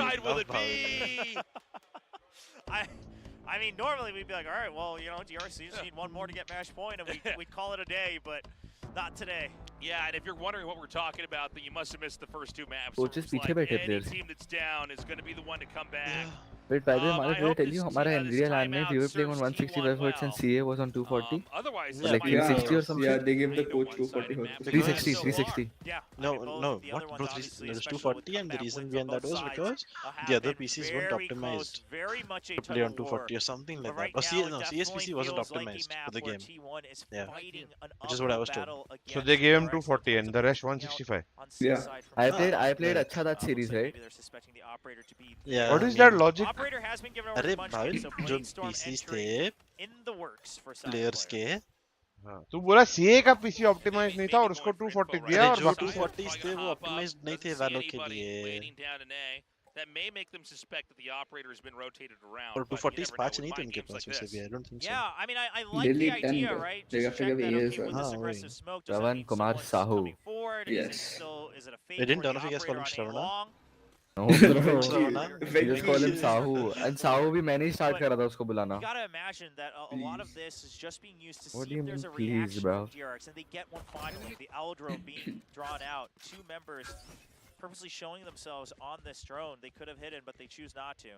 side will it be? I mean, normally we'd be like, all right, well, you know, DRX, you just need one more to get match point, and we'd call it a day, but not today. Yeah, and if you're wondering what we're talking about, then you must have missed the first two maps. Coaches पीछे बैठे Any players. team that's down is going to be the one to come back. Wait, by the way, I did I hope tell this you, हमारा NVIDIA LAN में we were playing on serves 165 T1 Hz and CA was on 240. Otherwise, Yeah, like 360 or something. Yeah, they give the coach 240 Hz. 360, 360. Yeah. No, what? Bro, there's 240, and the reason behind that was because the other PCs weren't optimized to play on 240 or something like that. Or CSPC wasn't optimized for the game. Yeah, which is what I was told. So they gave him 240 and the rest 165. Yeah. I played अच्छा that series, right? Yeah. What is that logic? अरे भाविन जो PCs थे players के तू बोला CA का PC optimise नहीं था और उसको 240 दिया और जो 240s थे वो optimized नहीं थे Valor के लिए. That may make them suspect that the operator has been rotated around. और 240s patch नहीं थे उनके पास वैसे भी. I don't think so. Yeah, I mean, I like the idea, right? Just check that okay with this aggressive smoke. Shravan Kumar Sahu. Yes. They didn't know if you guys call him Shravana. No, bro. You just call him Sahu. And Sahu भी मैंने ही start करा था उसको बुलाना. You gotta imagine that a lot of this is just being used to What see do you if there's a mean, please, reaction bro? of DRX, and they get one finally. The Aldro being drawn out. Two members purposely showing themselves on this drone. They could have hidden, but they choose not to.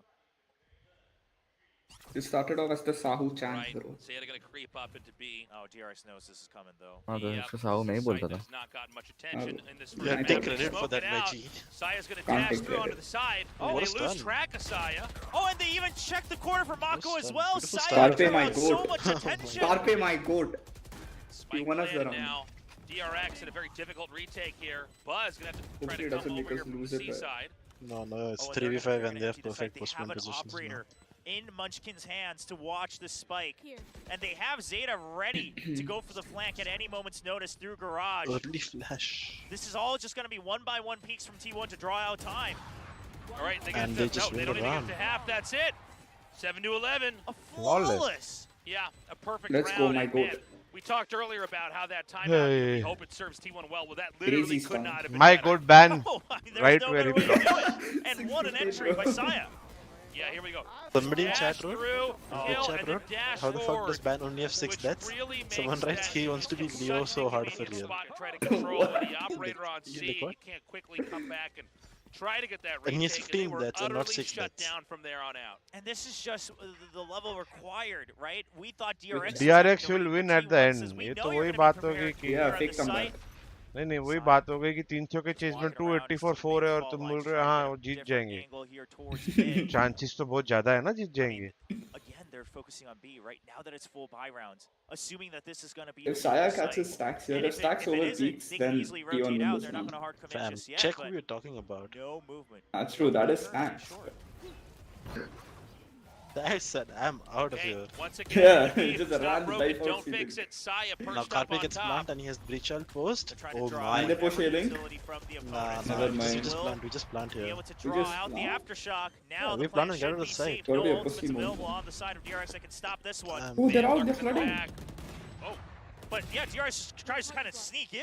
It started off as the Sahu chant, Right. bro. So they're gonna creep up into B. Oh, DRX knows this is coming though. हाँ तो उसको Sahu मैं ही बोलता था. Has not gotten much attention in this Yeah, first take match. credit for that, Smoke it out. Maggie. Saya's gonna Can't dash take through onto credit. the side. Oh, They what a lose stun. track of Saya. Oh, and they even checked the corner for Mako as stun. well. Beautiful Saya stun. Carpe, my draws so goat. much attention. Carpe, my goat. Spike won us the planted round. now. DRX in a very difficult retake here. Buzz gonna have to try Hopefully to it come doesn't over make us here from the lose it, C but- side. No, it's Oh, 3v5 and they have gonna perfect decide postman they have positions an now. operator in Munchkin's hands to watch the spike. And they have Zeta ready to go for the flank at any moment's notice through Garage. Early flash. This is all just going to be one-by-one peaks from T1 to draw out time. All right, they And get they to, just no, they win don't the even round. get to half. That's it. 7-11. A flawless. Yeah, a perfect Let's round. go, my and man, goat. we talked earlier about how that timeout. Hey. We hope it serves T1 well. Well, that literally Crazy could stun. not have been My better. good ban Oh, I mean, there's right no where better he way to belongs. do it. And what an entry by Saya. Yeah, here we go. Somebody in Dash chat wrote, through, kill, chat and then wrote, dash how the fuck forward, does ban only have 6 which deaths? really makes Someone writes that he wants to be such Leo an so hard for inconvenient Leo. spot to try to control the operator on You C. like You what? can't quickly come back and try to get that And he has retake, 15 they were deaths and not utterly 6 shut deaths. down from there on out. And this is just the level required, right? We thought DRX DRX will win at the end. Says, we ये know तो you're वही gonna बात be होगी prepared कि here Yeah, on fake the comeback. site. नहीं वही बात हो गई कि 300 के चेज में 284 4 है और तुम बोल रहे हो हाँ वो जीत जाएंगे. चांसेस तो बहुत ज्यादा है ना जीत जाएंगे. Again, they're focusing on B right now that it's full buy rounds, assuming that this is going to be. If Saya catches stacks here, And if stacks over peaks, they then can easily T1 rotate wins out. this They're not round. going to hard commit Fam, just yet. check but who you're talking about. no movement. That's true, that is stacks. I said I'm out of Okay, here. once Yeah, again, he it's just not ran broken, by don't force, fix he it. Saya Now perched up Carpe on gets top. plant and he has breach child post. They're trying to Oh draw my. out they push every healing? utility from the Nah, opponents. Never nah, mind. we just plant Be here. able to We draw just out the plant? aftershock. Now Yeah, the we plan plan to get should out of be the site. safe. Totally No a ultimates pussy move. available on the side of DRX that can stop this one. Oh, they're Man. out, Walker they're coming flooding. back. Oh, But yeah, DRX tries to kind of sneak in.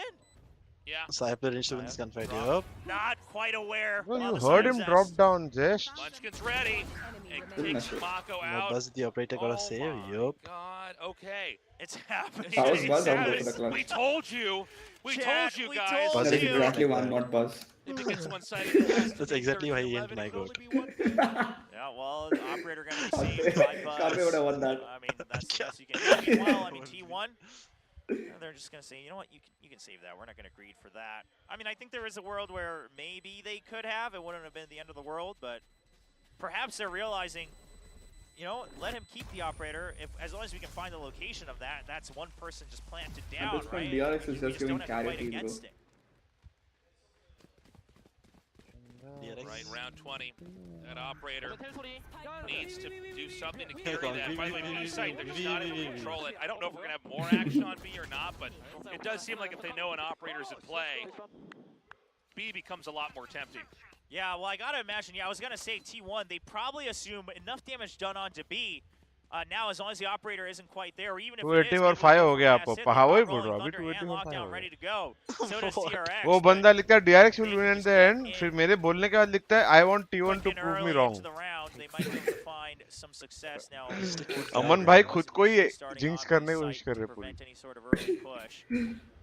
yeah. Cypher needs to win this gunfight. Yup. Not quite aware. Well, on you the heard side of him Zest. drop down Zest. Munchkin's ready. And Good kicks message. Mako No out. buzz, the operator got a save. my Yup. God. Okay. It's happening. That was It's Buzz, I'll go happening. for the clutch. We told you. We Chat, told you we guys. told That is you. exactly one, not Buzz. If it gets one-sided, That's exactly why he ain't my goat. Yeah, well, the operator going to be saved by Buzz. Carpe would have won that. I mean, that's the best you can do. Well, I mean, T1, they're just going to say, you know what, you can save that. We're not going to greed for that. I mean, I think there is a world where maybe they could have. It wouldn't have been the end of the world, but perhaps they're realizing, you know, let him keep the operator. If as long as we can find the location of that, that's one person just planted down, this point, right? DRX is We just giving don't have to fight clarity, bro. against it. Right, round 20. That operator needs to do something to carry that. By the way, B site, they're just not able to control it. I don't know if we're going to have more action on B or not, but it does seem like if they know an operator's at play, B becomes a lot more tempting. Yeah, well, I gotta imagine. Yeah, I was gonna say T1. They probably assume enough damage done onto B. Now, as long as the operator isn't quite there, or even if it is, 280 और 5 हो गया आपको. हाँ वही बोल रहा हूँ. अभी 280 और 5 हो गया. ready to go. So does DRX. वो बंदा लिखता है DRX will win at the end. फिर मेरे बोलने के बाद लिखता है I want T1 to prove me wrong. They might be able to find some success now. अमन भाई खुद को ही jinx करने की कोशिश कर रहे हैं पूरी.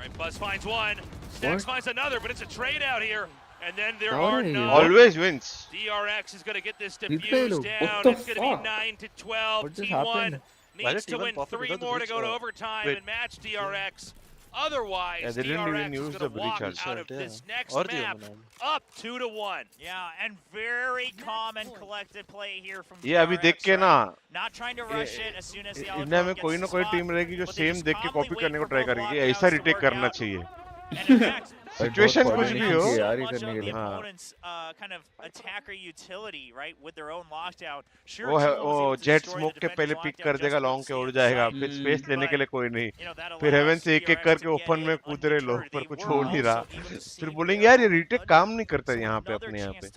Alright, Buzz finds one. Stacks finds another, but it's a trade out here. And then there are no. Always wins. DRX is going to get this diffused down. It's going to be 9-12. T1 needs to win 3 more to go to overtime and match DRX. Otherwise, they didn't even DRX use is the going to walk breach out of this next map up 2-1. Yeah, and very calm and collected play here from ये अभी देख के ना not trying to rush it as soon as the India में कोई ना कोई team रहेगी जो सेम देख के कॉपी करने को ट्राई करेगी ऐसा रिटेक करना चाहिए सिचुएशन कुछ भी हो यार ये करने के लिए kind of attacker utility right with their own lockdown वो जेट स्मोक के पहले पिक कर देगा लॉन्ग के उड़ जाएगा फिर स्पेस लेने के लिए कोई नहीं फिर हेवन से एक एक करके ओपन में कूद रहे लोग पर कुछ हो नहीं रहा फिर बोलेंगे यार ये रिटेक काम नहीं करता यहाँ पे अपने यहाँ पे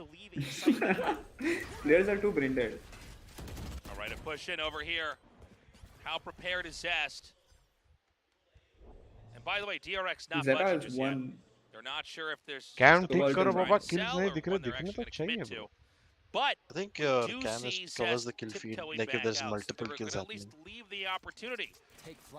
players are too brain dead. All right, a push in over here. How prepared is Zest? And by the way, DRX not budging just yet. They're not sure if there's Cam ठीक करो बाबा kills नहीं दिख रहे दिखने तो चाहिए bro. But I think Cam covers the kill feed like if there's multiple kills happening. At least leave the opportunity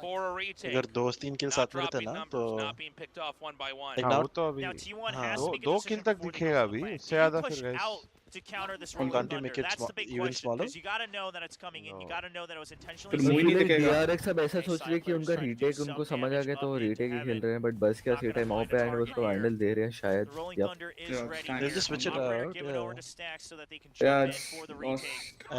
for a retake. अगर 2-3 kills साथ में रहते ना तो not being picked off one by one. हाँ वो तो अभी दो किल तक दिखेगा अभी इससे ज़्यादा फिर guys. To counter this rolling thunder. That's the big even smaller. Because you gotta know that it's coming in. You gotta know that it was intentionally. DRX सब ऐसा सोच रहे हैं कि उनका रीटेक उनको समझ आ गया तो रीटेक ही खेल रहे हैं बट बस क्या सही टाइम ऑफ पे एंड उसको हैंडल दे रहे हैं शायद They'll just switch it out. Yeah.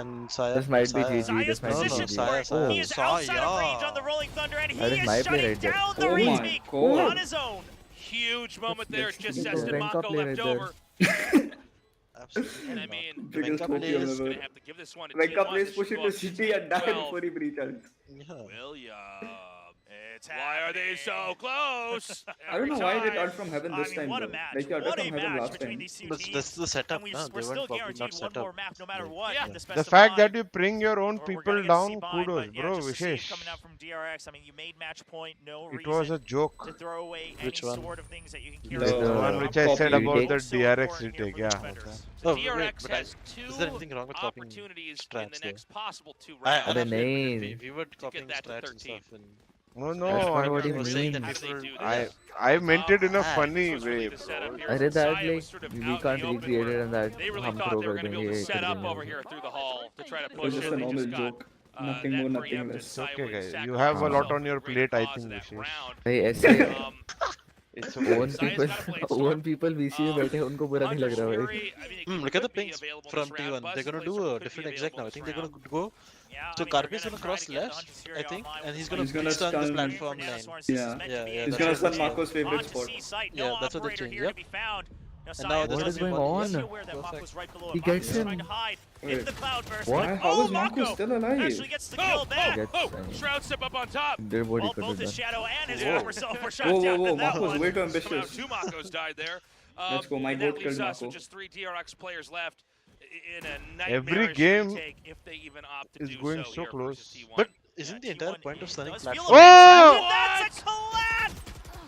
And Saya. This might be GG. This might be GG. He is outside of range on the rolling thunder and he is shutting down the retake on his own. Huge moment there. Just Zest and Mako left over. Absolutely. And I mean, Biggest hope is going to have to give this one to Venka T1. plays push it to city and die before he breaches. William. Why are they so close? I don't know why they turned from heaven this time. What a though. match. Like you What from a heaven match last between time. these two But teams. that's the setup. And They we're still weren't probably guaranteed not one set more up. map no matter what. Yeah. This The best of fact five. that you bring your own We're people gonna down, see fine, kudos, but yeah, bro, just to see it Vishesh. coming out from DRX. I mean, you made match point, no It reason was a joke. to throw away Which any one? sort of things that you can The carry. The one which I said copy about the So DRX important here retake, for the yeah. defenders. Oh, DRX wait, but has is there anything wrong with copying opportunities in strats the there? next possible 2 I rounds. नहीं we were copying that to strats and 13. stuff and No, no, That's not what I he was saying means. that How do they people do this? I meant it in a funny This was really way, the setup bro. here अरे from that Saya like was sort of we out can't in the open recreate where it and that they really हम thought throw they were कर going to be देंगे able to ये set कर up देंगे over here through the hall to try to It was push just it. a They normal just got joke. Nothing that more, nothing preempted. less. Saya Okay, would guys, sacrifice you have a lot himself on your for a plate, I cause in think, that Vishesh. round. भाई ऐसे Um, It's own okay. people own people VC में बैठे हैं उनको बुरा नहीं लग रहा भाई Fury, I mean, it look at the could be pings available from this round. T1. They're going to Buzz do a could be different exec available now. I this think they're going round. to go. Yeah, So I mean, Karpe they're is going to gonna cross try to get the left, Hunter's Fury I think, online and with he's the going He's to gonna blitz down the stun- platform Yeah, line. Source is Yeah. meant to be Yeah, He's that's gonna what stun they Marco's favorite onto spot. C site. Yeah, No that's what they operator changed, here to yep. be found. Now, And Saya now does this What is it. going Is he on? aware that Mako's right below He him? gets He's him. trying to hide in Wait. the cloud burst. What? Why? How Oh, is Marco still alive? actually gets the kill back. Gets Oh, him. Shroud step up on top. their body Well, could both have his done shadow and his Whoa. former self were shot Whoa, down whoa, in that Marco's one. way too So now ambitious. 2 Makos died there. Let's go, my and that goat leaves killed us with Mako. just 3 DRX players left in a Every nightmarish game retake if they even opt to is do going so so here close. versus T1. But isn't the Yeah, entire T1 point of stunning does feel platform? a bit Oh! and that's a collapse!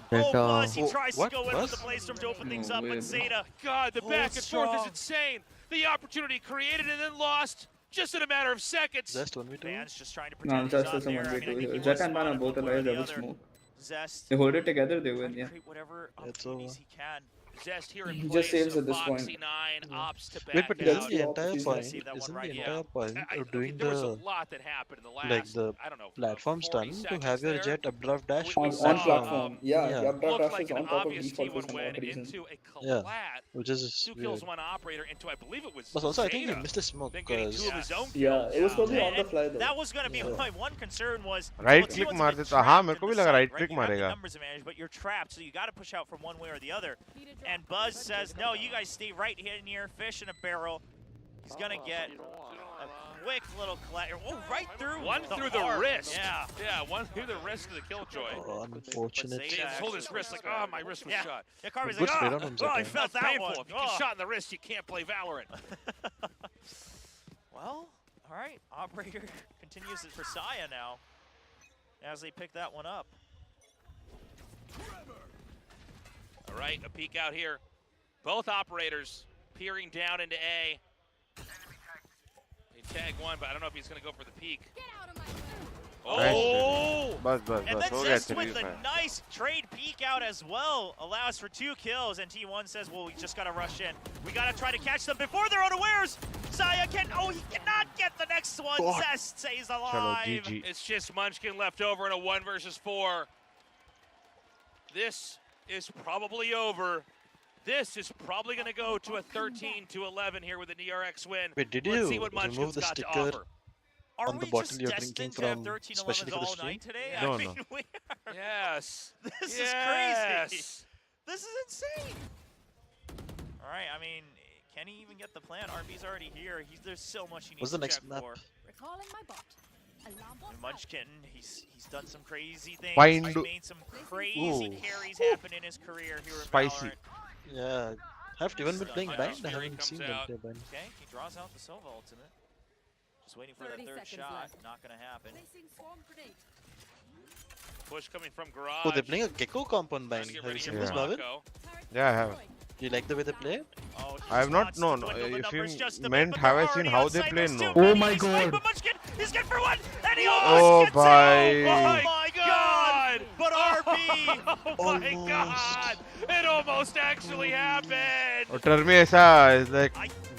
Oh, Zeta. Buzz, he tries to What? go in with Buzz? the Blaze to open things No up, way, but bro. Zeta, God, the Oh, back and forth is strong. insane. The opportunity created and then lost just in a matter of seconds. Just 1v2. Van's just trying to No, pretend just he's not as someone there. I way mean, I think he too. Zeta was and Man are spotted both one way or alive, the they will other. smoke. Zest They hold it together, they trying win, to yeah. create whatever It's opportunities over. he can. Zest here in He place just saves of at this point. Foxy 9 opts to back Wait, but out. isn't the Yeah, entire he's point, gonna save that one isn't right the here. entire point of doing there was a the lot that happened in the last, like the I don't know, platform 40 stun to seconds have your there. jet updraft dash We On saw, platform. Yeah, yeah. the updraft Looked dash like is an on top of obvious default for T1 some win odd reason. into a Yeah. collat. which is 2 weird. kills, 1 operator into, I believe it was But also I think he Zeta. missed a smoke Been getting 2 because of his own Yeah, kills. it was probably on the And fly though. that was going to be my one concern was Right well, click T1's मार been देता हाँ trapped मेरे in को the भी लगा site, right right? click You have the मारेगा numbers advantage, but you're trapped, so you got to push out from one way or the other. And Buzz says, no, you guys stay right here near fish in a barrel. He's going to get a quick little collect. Oh, right through One through the heart. wrist. Yeah. Yeah, one through the wrist of the Killjoy. oh, unfortunate. But He Zeta hold his wrist like, oh, my wrist was Yeah. shot. Yeah, Carby's Good like, straight oh, on him, oh, I Zeta. felt That's that painful. one. If you get Oh. shot in the wrist, you can't play Valorant. Well, all right. Operator continues it for Saya now as they pick that one up. All right, a peek out here. Both operators peering down into A. They tag one, but I don't know if he's going to go for the peek. Oh! Bas. And then Ho gaya Zest with 3-5. a nice trade peek out as well. Allows for 2 kills, and T1 says, well, we just gotta rush in. We gotta try to catch them before they're unawares. 𝘼𝐽𝐿 can, he cannot get the next one. Zest stays alive. GG. It's just Munchkin left over in a 1 versus 4. This is probably over. This is probably going to go to a 13-11 here with the DRX win. Wait, did Let's you see what remove Munchkin's the got to sticker offer. on the bottle you're drinking from, especially for the stream? Today? No, I mean, no. we are, Yes. this is crazy. This is insane. All right, I mean, can he even get the plan? RB's already here. There's so much he needs What's the to next check map? for. Recalling my bot. Munchkin, he's done some crazy things. Find- He's made some crazy Ooh. carries happen in his career here in Spicy. Valorant. Yeah. Have you even been playing Yeah, Bind? I Fury haven't comes seen out. them play Bind. Okay, he draws out the Sova ultimate. Just waiting for that 30 third seconds shot. left. Not gonna happen. Placing swarm grenade. Push coming from Garage. Oh, they're playing a Gecko comp on Trying Bind. to get Have you ready seen here this, for Bhavin? Mako. Yeah, I have. Do you like the way they play it? Oh, I have not spots to known. dwindle the If numbers you just a bit, meant but have they're I seen already how they outside. play? There's No. too Oh many. my He's playing, God. but Munchkin, he's good for one, and he Oh, almost gets bye. it. Oh my God! But RB, Oh my God! It almost actually happened! और term में ऐसा is like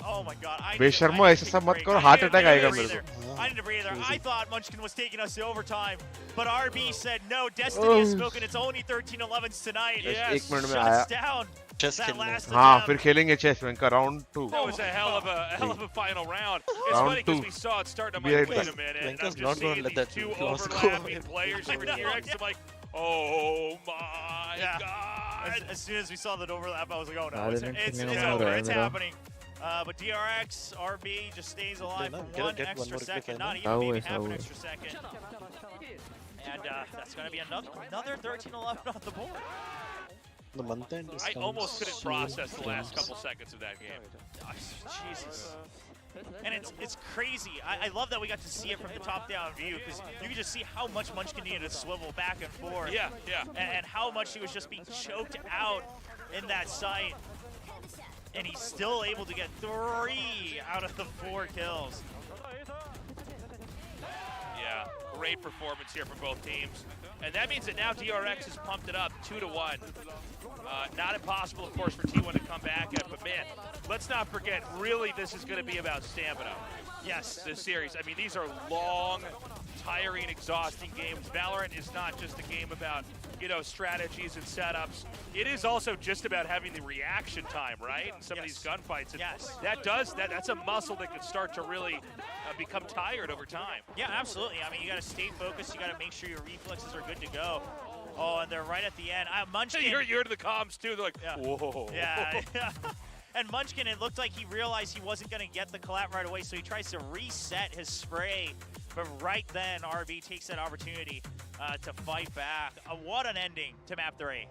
oh my God! बेशर्मो I ऐसा need सब to मत break. करो, I heart need attack a आएगा breather. मेरे को. I need a breather. I thought Munchkin was taking us to overtime, but RB said no. Destiny has spoken. It's only 13-11s tonight. Yes. एक minute में Shuts आया. down Chess that खेलने. last हाँ, attempt. फिर खेलेंगे chess का round 2. That was a hell of a final round. It's Round funny because two. we saw it start. I'm Be like, right wait back. a minute. And I'm Lanka's just not gonna seeing let these that two loss go overlapping away. players here with DRX. I'm like, oh my Yeah. God. As soon as we saw that overlap, I was like, oh no, Valorant it's खेलने में over, मजा it's आया मेरा. happening. But DRX, RB just stays alive Get for a- one get one extra more second, replay, not no? even How maybe is, half how an is. extra second. And that's going to be another 13-11 on the board. The month end is I coming almost couldn't soon, process the last friends. couple seconds of that game. Gosh, Jesus. And it's crazy. I love that we got to see it from the top-down view, because you can just see how much Munchkin needed to swivel back and forth. Yeah, yeah. And how much he was just being choked out in that site. And he's still able to get 3 out of the 4 kills. Yeah, great performance here from both teams. And that means that now DRX has pumped it up 2-1. Not impossible, of course, for T1 to come back at, but man, let's not forget, really this is going to be about stamina. Yes, this series. I mean, these are long, tiring, exhausting games. Valorant is not just a game about, you know, strategies and setups. It is also just about having the reaction time, right? In some of these gunfights. And that's a muscle that can start to really become tired over time. Yeah, absolutely. I mean, you got to stay focused. You got to make sure your reflexes are good to go. Oh, and they're right at the end. Munchkin. You hear the comms too. They're like, whoa. Yeah. And Munchkin, it looked like he realized he wasn't going to get the collab right away, so he tries to reset his spray. But right then, RB takes that opportunity to fight back. What an ending to map 3.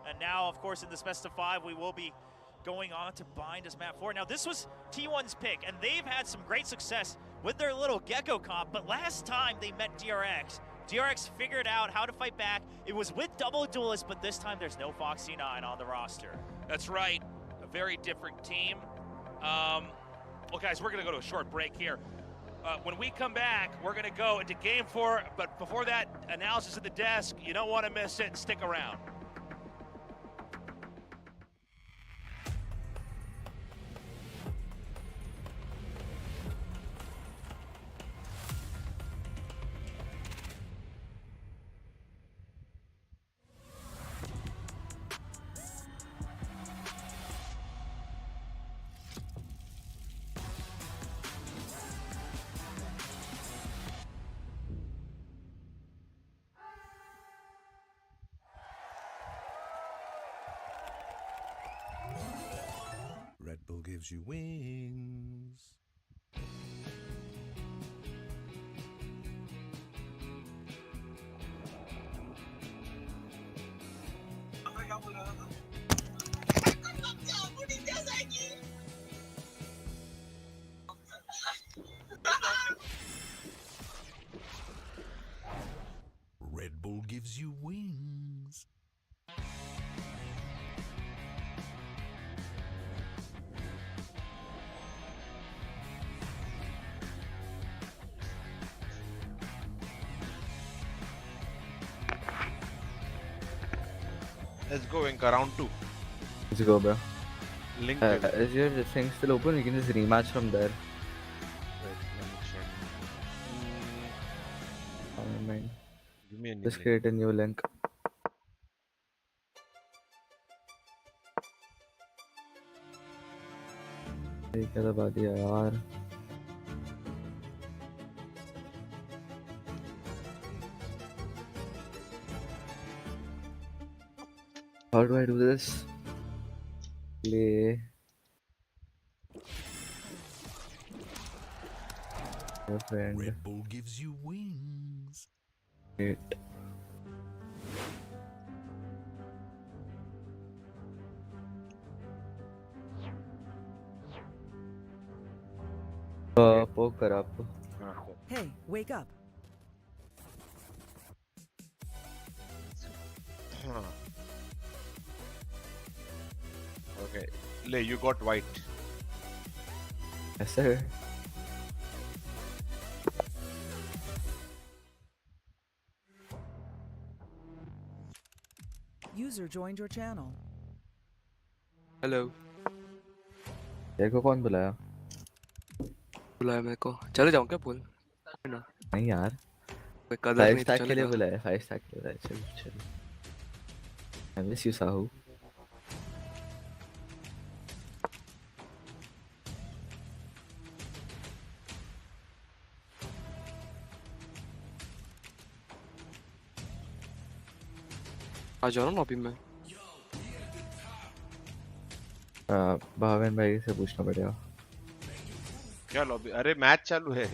And now, of course, in this best of 5, we will be going on to bind as map 4. Now, this was T1's pick, and they've had some great success with their little Gecko comp, but last time they met DRX figured out how to fight back. It was with double duelists, but this time there's no Foxy9 on the roster. That's right. A very different team. Well, guys, we're going to go to a short break here. When we come back, we're going to go into Game 4. But before that, analysis at the desk. You don't want to miss it. Stick around. Red Bull gives you wings. Red Bull gives you wings. Let's go Inca, round 2. Let's go, bro. Link is your thing still open? We can just rematch from there. Wait, let me check. Never mind. Give me a new Just link. create a new link. क्या दबा दिया यार. How do I do this? Play. Your friend. Red Bull gives you wings. Wait. Poker up. Hey, wake up. Okay. Le, you got white. Yes, sir. User joined your channel. Hello तेरे को कौन बुलाया? बुलाया मेरे को. चले जाऊँ क्या बोल? नहीं यार. कोई कदर 5 नहीं stack तो के लिए चलेगा. बुलाया. 5 stack के लिए. चल चल. I miss you, Sahu. आ जाओ ना लॉबी में. भाविन भाई से पूछना पड़ेगा. क्या लॉबी? अरे मैच चालू है.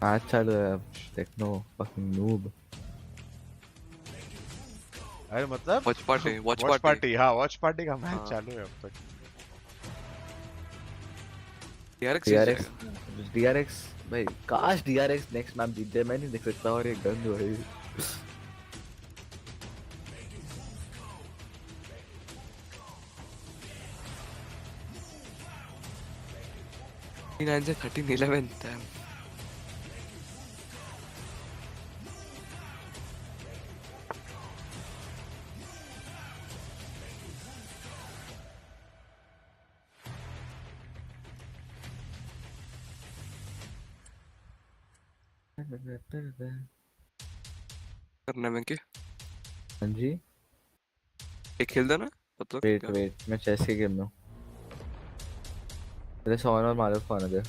आज चालू है. Techno fucking noob. अरे मतलब वॉच वॉच पार्टी. हाँ, वॉच पार्टी का मैच चालू है अब तक. DRX भाई. काश DRX नेक्स्ट मैच जीत जाए. मैं नहीं देख सकता और एक गंद भाई. से 13-11 time. करना है क्या? हाँ जी. एक खेल देना. मतलब वेट मैं चेस की गेम में हूँ. मेरे सोन और मालूम कौन है?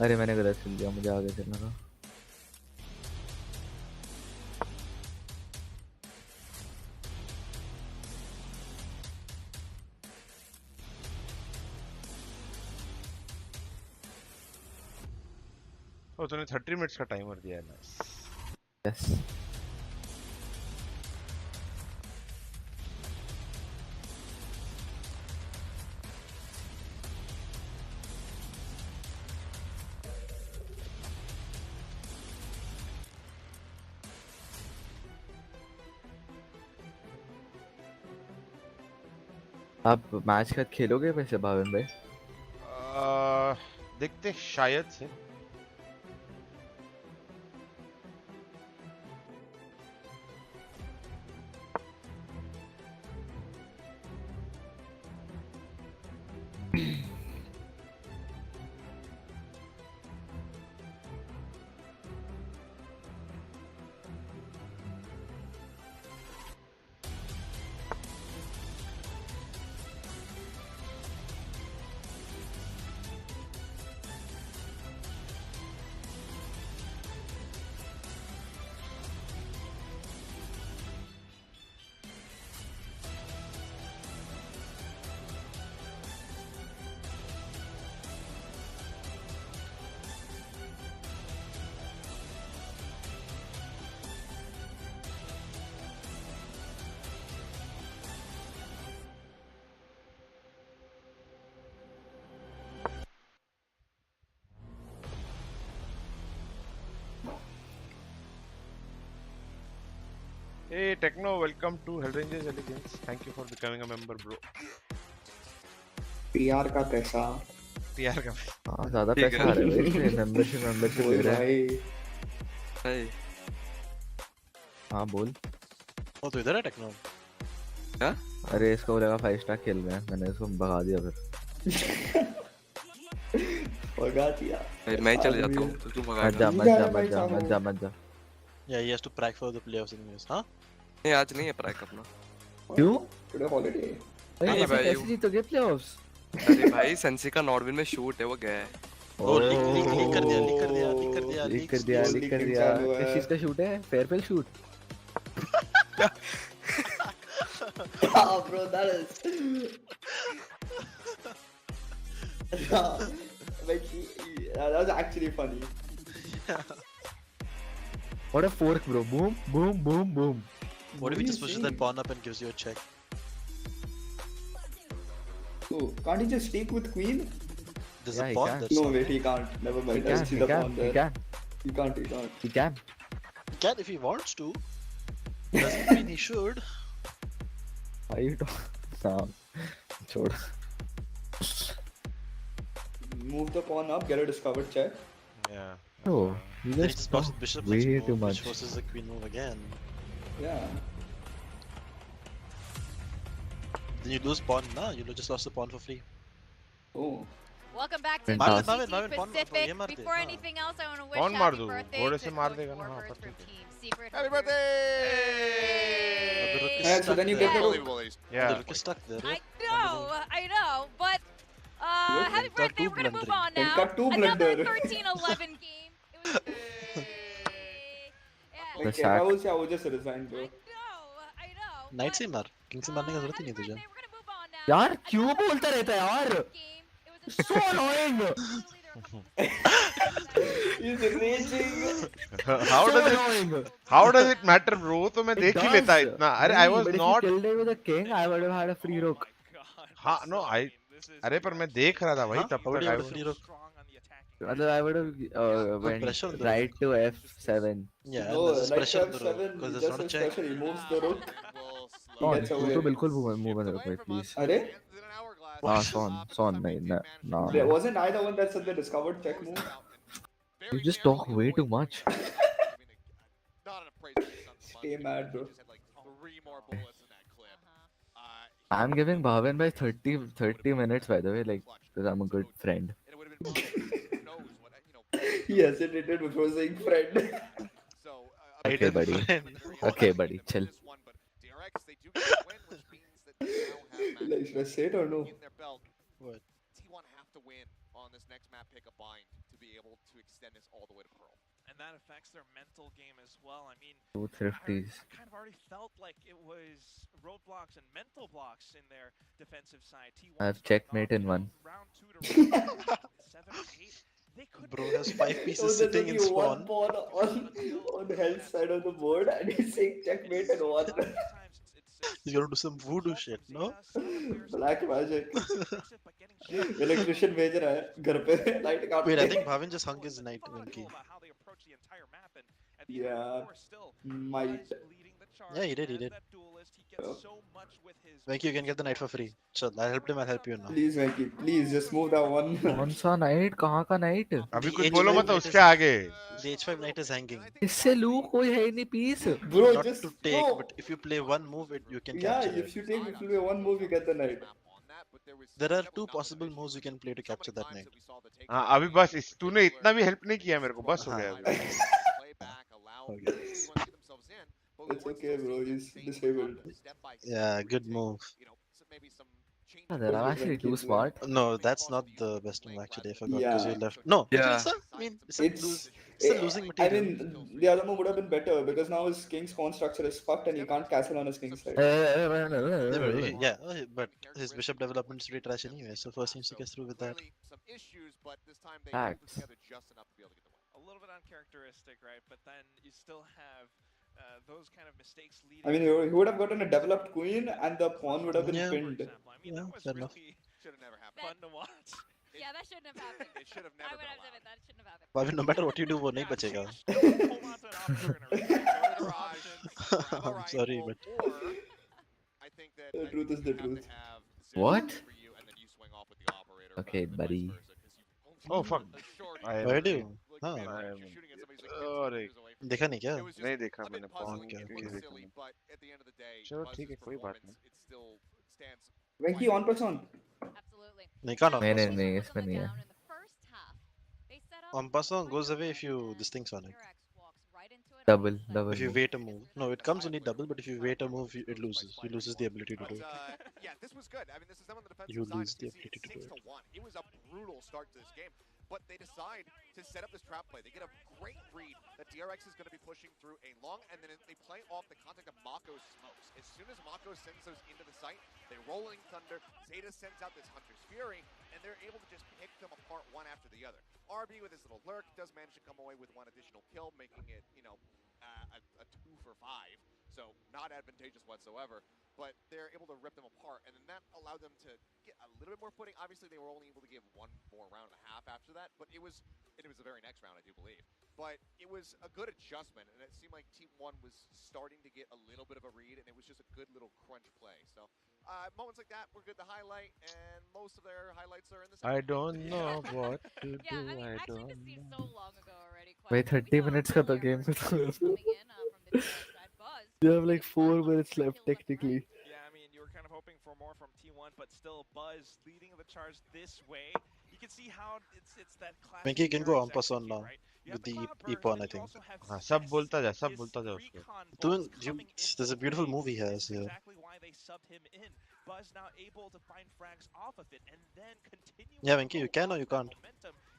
अरे मैंने गलत खेल दिया. मुझे आगे चलना था. ओ तूने 30 मिनट्स का टाइमर दिया है. नाइस. यस. आप मैच का खेलोगे वैसे भाविन भाई? देखते शायद से. Hey Techno, welcome to HellrangeR Elegance. Thank you for becoming a member, bro. PR का पैसा. PR का. हाँ ज़्यादा पैसा आ रहा है. मेंबरशिप ले रहे हैं. Hey. हाँ बोल। ओ तो इधर है टेक्नो। क्या? अरे इसको बोलेगा 5 स्टार खेल रहे हैं, मैंने इसको भगा दिया फिर। भगा दिया। फिर मैं ही चले जाता हूँ तो तू भगा। मत जा। Yeah, he has to prac for the playoffs anyways, हाँ? नहीं आज नहीं है प्रैक अपना। क्यों? Today holiday. नहीं भाई। कैसे जीतोगे प्लेऑफ्स? अरे भाई सेंसी का नॉर्विन में शूट है वो गया है। ओ लीक कर दिया। किस चीज का शूट है? Farewell shoot. Oh, bro, that is. Like, that was actually funny. What a fork, bro! Boom, boom, boom, boom. What if he just pushes that pawn up and gives you a check? Oh, can't he just stake with queen? There's Yeah, a he pawn. can. That's No, not- wait, he can't. Never mind. I see the pawn there. He can't. He can. He can if he wants to. Doesn't mean he should. Why you talking? Nah, छोड़. Move the pawn up, get a discovered check. Yeah. Oh, you Then he just just blocks the bishop way next too move, much. which forces the queen move again. Yeah. Then you lose pawn, nah? You just lost the pawn for free. Oh. Welcome back to Fantastic. PCC Pawn Pacific. ये मार दे, Before हाँ. anything else, I want to wish Pawn मार happy दूँ, birthday घोड़े to से मार Coach देगा ना, हाँ, Warford पर from ठीक है. Team Secret. Happy Hope you're- birthday! Yeah, so then you get the rook. The Yeah. rook is stuck there. I know, but happy got birthday. two We're gonna move blundering. on Then now. got two Another blunder. 13-11 game. It was. Yeah. Like, The if I sack. was you, I would just resign, bro. I know. Knight से मार, king से मारने की जरूरत ही नहीं तुझे. We're gonna move on now. यार क्यों बोलता रहता है यार? Game. It was a So annoying. He's raging. How So does it? annoying. How does it matter, bro? तो मैं देख ही लेता इतना. अरे I was But if not. you killed it with a king, I would have had a free rook. हाँ, no, अरे पर मैं देख रहा था भाई हाँ? तब How would तक. you I have a was. free rook? मतलब I would have went pressure on the right to F7. Yeah, No, and there's like pressure on the rook, F7, because he there's just not a has check. pressure. He moves the rook. Son, gets तू away. तो बिल्कुल move on भाई please. Are? Son नहीं ना. There wasn't I the one that said the discovered check move? You just talk way too much. Stay mad, bro. I'm giving Bhavin by 30 minutes by the way, like because I'm a good friend. He hesitated before saying friend. Okay, buddy. Okay, buddy. Chill. Like, should I say it or no? What? T1 have to win on this next map pick a bind to be able to extend this all the way to Pearl. And that affects their mental game as well. I mean, Two thrifties. I kind of already felt like it was roadblocks and mental blocks in their defensive side. T1 I have checkmate in one. round 2 to round 7 or 8. They could Bro has 5 pieces So there's sitting in only one spawn. pawn on Hell's side of the board, and he's saying checkmate and one. He's gonna do some voodoo shit, no? Black magic. Electrician भेज रहा है घर पे light काट Wait, I के. think Bhavin just hung his knight, Vinky. Yeah, might. Yeah, he did. Vinky, you can get the knight for free. So I helped him, I'll help you now. Please, Venky, please just move that one. कौन सा night? कहाँ का night? अभी कुछ बोलो मत उसके आगे. The h5 knight is hanging. इससे लू कोई है ही नहीं piece. Bro, Not just to take, no. but if you play one move, you can Yeah, capture if it. you take one move, you get the knight. There are 2 possible moves you can play to capture that knight. हाँ अभी बस इस तूने इतना भी help नहीं किया मेरे को, बस हो गया अभी. It's okay, bro. He's disabled. Yeah, good move. They're actually too smart. No, that's not the best move actually. I forgot because Yeah. you left. No, Yeah. I mean, it's a losing I material. mean, the other move would have been better because now his king's pawn structure is fucked and he can't castle on his king's side. Yeah, but his bishop development is pretty trash anyway, so first seems to get through with that. Facts. A little bit uncharacteristic, right? But then you still have those kind of mistakes leading. I mean, he would have gotten a developed queen and the pawn would have been Yeah. pinned. I mean, Yeah, that was fair enough. really Should have never happened. fun to watch. Yeah, that shouldn't have happened. It should have I never would been have said it. allowed. That shouldn't have happened. Bhavin, no matter what you do, वो नहीं बचेगा. Hold on to an opportunity. I'm sorry, but I think that The truth is the truth. What? Okay, buddy. Oh fuck. why do? Huh. Sorry. देखा नहीं क्या? नहीं देखा मैंने pawn के देखा चलो ठीक है कोई बात नहीं Venki, on person. नहीं can't on नहीं person. नहीं इसमें नहीं है. On person goes away if you this thing's on it. Double If you wait a move, no, it comes only double. But if you wait a move, it loses. You loses the ability to do it. Yeah, this was good. I mean, this is them on the defensive You side. lose the You see ability to do it. 6-1. It was a brutal start to this game, but they decide to set up this trap play. They get a great read that DRX is going to be pushing through a long, and then they play off the contact of Mako's smokes. As soon as Mako sends those into the site, they rolling thunder. Zeta sends out this Hunter's Fury, and they're able to just pick them apart one after the other. RB with his little lurk does manage to come away with one additional kill, making it, you know, a 2 for 5, so not advantageous whatsoever, but they're able to rip them apart, and then that allowed them to get a little bit more footing. Obviously, they were only able to give one more round and a half after that, but it was the very next round, I do believe. But it was a good adjustment, and it seemed like Team 1 was starting to get a little bit of a read, and it was just a good little crunch play. So moments like that were good to highlight, and most of their highlights are in the I don't know what to do. Yeah, I mean, I actually, don't this seems know. so long ago already. Wait, 30 minutes का तो game खत्म. You have like 4 minutes left technically. Yeah, I mean, you were kind of hoping for more from T1, but still Buzz leading the charge this way. You can see how it's that classic. Venki, you can go on person now with the E-Pawn, I think. हाँ सब बोलता जा उसको. There's a beautiful move he has here. Exactly why they subbed him in. Buzz now able to find frags off of it and then continue. Yeah, Venki, you can or you can't?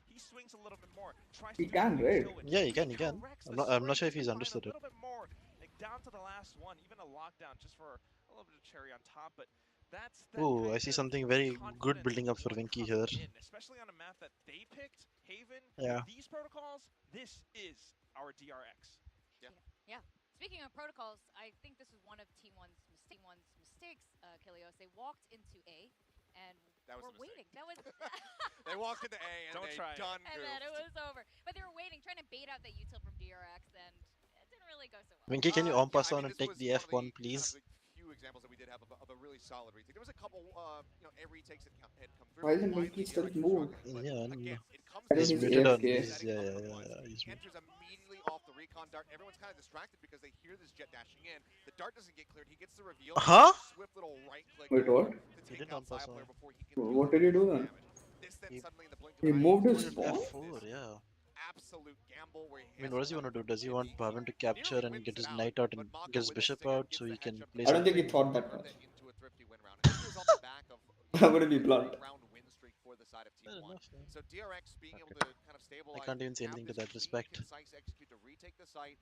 He swings a little bit more. He can, right? Yeah, he can. I'm not sure if he's understood it. A little bit more, like down to the last one, even a lockdown just for a little bit of cherry on top, but that's Oh, I see something very good building up for Venki here. Especially on a map that they picked, Haven. Yeah. These protocols, this is our DRX. Yeah. Speaking of protocols, I think this was one of T1's mistakes, 𝘼𝐼𝐍𝐿𝐒. They walked into A and were waiting. That was they walked into A and done and then it was over. But they were waiting, trying to bait out that util from DRX, and it didn't really go so well. Venki, can you on pass on and take the F1, please? Few examples that we did have of a really solid retake. There was a couple, air retakes that had come through. Why isn't Venki still move? Yeah, Again, it comes he's muted on. He's enters immediately off the recon dart. Everyone's kind of distracted because they hear this jet dashing in. The dart doesn't get cleared. He gets the reveal. Huh? Swift little right click. Wait, what? To take out 𝘼𝐼𝐍𝐿𝐒 before he can What did he do then? This then suddenly in the blink of He an eye, moved his spawn? F4, yeah. absolute gamble where he I mean, what does he want to do? Does he want Bhavin to capture and get his knight out and get his bishop out so he can play I don't think he thought that much. I'm gonna be blunt. So DRX being able to kind of stabilize. I can't even say anything to that respect. Concise execute to retake the site,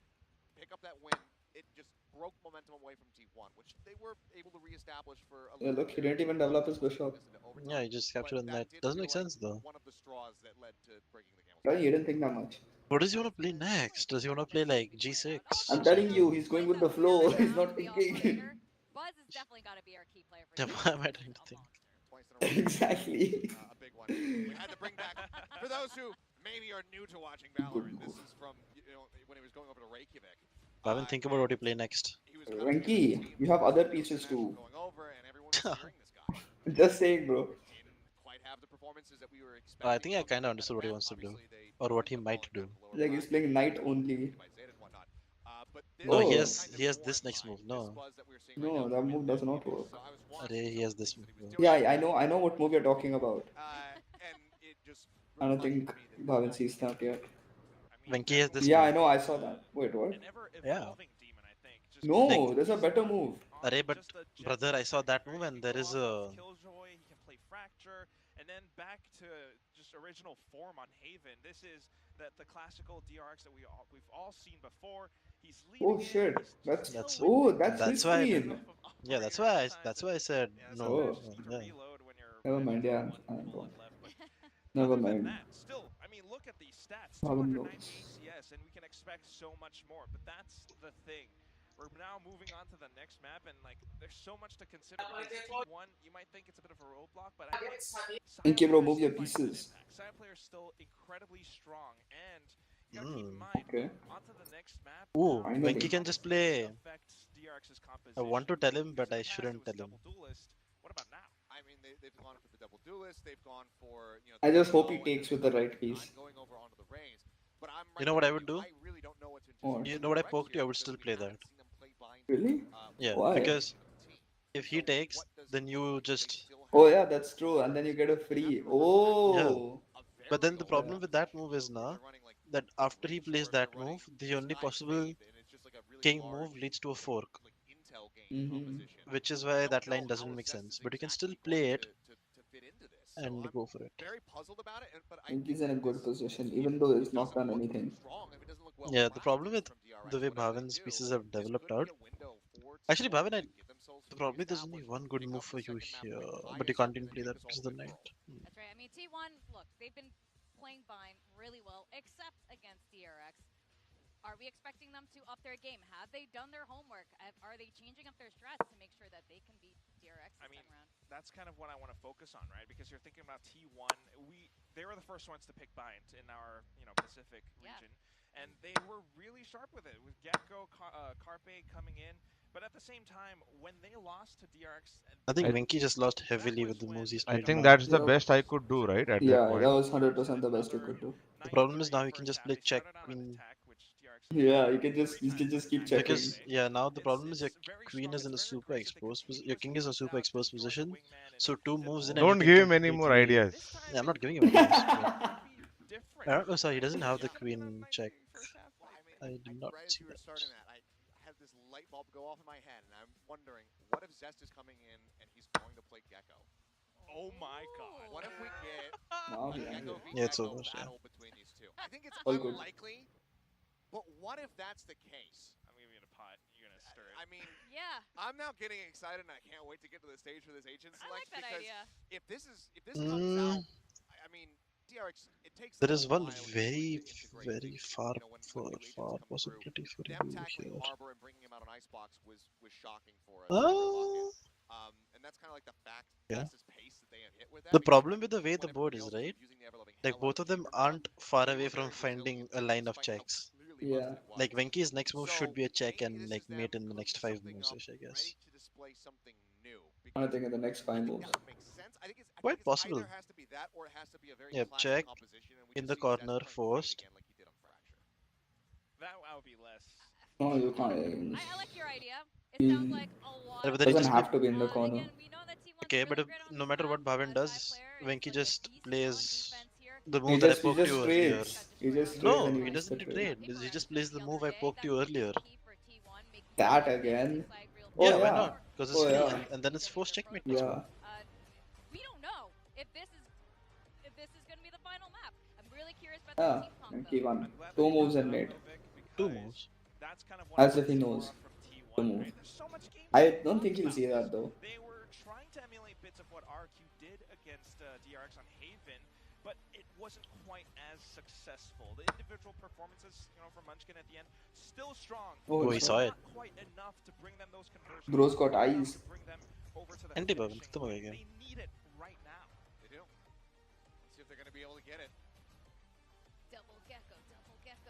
pick up that win. It just broke momentum away from T1, which they were able to reestablish for a Yeah, look, he didn't even develop his bishop. Yeah, he just captured a knight. Doesn't make sense though. One of the straws that led to breaking the game. Right, you didn't think that much. What does he want to play next? Does he want to play like G6? I'm telling you, he's going with the flow. He's not thinking. Buzz has definitely got to be our key player for Yeah, why am I trying to think? Exactly. A big one. We had to bring back, for those who maybe are new to watching Valorant, this is from when he was going over to Reykjavik. Bhavin, think about what you play next. Venki, you have other pieces too. Going over and everyone was cheering this guy. Just saying, bro. Quite have the performances that we were expecting. I think I kind of understood what he wants to do, or what he might do. Like he's playing knight only. No, he has this next move. No. No, that move does not work. He has this move. Yeah, I know what move you're talking about. I don't think Bhavin sees that yet. Venki has this Yeah, move. I know, I saw that. Wait, what? Yeah. No, there's a better move. Array, but brother, I saw that move and there is a... 𝘼𝐿𝐿e, he can play Fracture, and then back to just original form on Haven. This is the classical DRX that we've all seen before. He's leading. Oh shit, that's his why. screen. Yeah, that's why I said no. Oh. Yeah. Never mind, yeah. Never mind. Still, I mean, look at these stats. Bhavin 290 knows. ACS, and we can expect so much more. But that's the thing. We're now moving on to the next map, and like, there's so much to consider. T1, you might think it's a bit of a roadblock, but I think Inky, bro, move your pieces. 𝘼𝐼𝐍𝐿𝐒 is still incredibly strong, and you gotta keep in mind, Okay. onto the next map. Ooh, Finally. Venki can just play. Affects DRX's I want to tell him, but I composition. shouldn't tell him. What about now? I mean, they've gone for the double duelist. They've gone for I just hope he takes with the right piece. Going over onto the reins. But I'm You know what I would do? I really don't know what to do. You know what I poked you? I would still play that. Really? Yeah, Why? because if he takes, then you just... Oh yeah, that's true. And then you get a free. Oh. But then the problem with that move is now that after he plays that move, the only possible king move leads to a fork, which is why that line doesn't make sense. But you can still play it and go for it. I think he's in a good position, even though he's not done anything. Yeah, the problem with the way Bhavin's pieces have developed out. Actually, Bhavin, probably there's only one good move for you here, but you can't even play that because of the knight. That's right. I mean, T1, look, they've been playing Vine really well, except against DRX. Are we expecting them to up their game? Have they done their homework? Are they changing up their strats to make sure that they can beat DRX this time around? That's kind of what I want to focus on, right? Because you're thinking about T1. They were the first ones to pick Bind in our Pacific region, and they were really sharp with it. With Gecko, Carpe coming in. But at the same time, when they lost to DRX... I think Venki just lost heavily with the moves he's I think that's the best I could do, right? At that point. That was 100% the best you could do. The problem is now you can just play check queen. Yeah, you can just keep checking. Because now the problem is your queen is in a super exposed position. Your king is in a super exposed position. So 2 moves in. Don't give him any more ideas. Yeah, I'm not giving him ideas. Oh, sorry, he doesn't have the queen check. I did not see that. This light bulb go off in my head, and I'm wondering, what if Zest is coming in and he's going to play Gecko? Oh my god. What if we get Gecko it's over, battle between these two? I think it's All good. unlikely, but what if that's the case? I'm giving you a pot. You're gonna stir it. I mean, I'm now getting excited, and I can't wait to get to the stage for this agent select. I like that because idea. if this comes out, I mean, DRX, it takes there is one very far possibility for you here. Harbor and bringing him out on Icebox was shocking for us. And that's kind of like the fact fastest pace that they have hit with that. The problem with the way the board is, right? Like both of them aren't far away from finding a line of checks. Yeah. Like Venki's next move should be a check and like mate in the next 5 moves, I guess. I think in the next 5 moves. Quite possible. Yep, check in the corner forced. That would be less. No, you can't. I like your idea. It sounds like a lot. But It then he doesn't just have to be in the corner. Okay, but no matter what Bhavin does, Venki just plays the He move that I just poked you earlier. trades. He just No, trades and he doesn't trade. He just plays the move I poked you earlier. That again? Yeah, Oh, why yeah. not? Because it's Oh, free, yeah. and then it's forced checkmate. Yeah. We don't know if this is going to be the final map. I'm really curious about the team comp. Keep on. 2 moves and mate. 2 moves. As if he knows the move. I don't think he'll see that though. They were trying to emulate bits of what RQ did against DRX on Haven, but it wasn't quite as successful. The individual performances, from Munchkin at the end, still strong. Oh, he saw it. Not quite enough to bring them those conversions. Bro's got eyes. Anti Bhavin, खत्म हो गया. They need it right now. They do. Let's see if they're going to be able to get it. Double Gecko.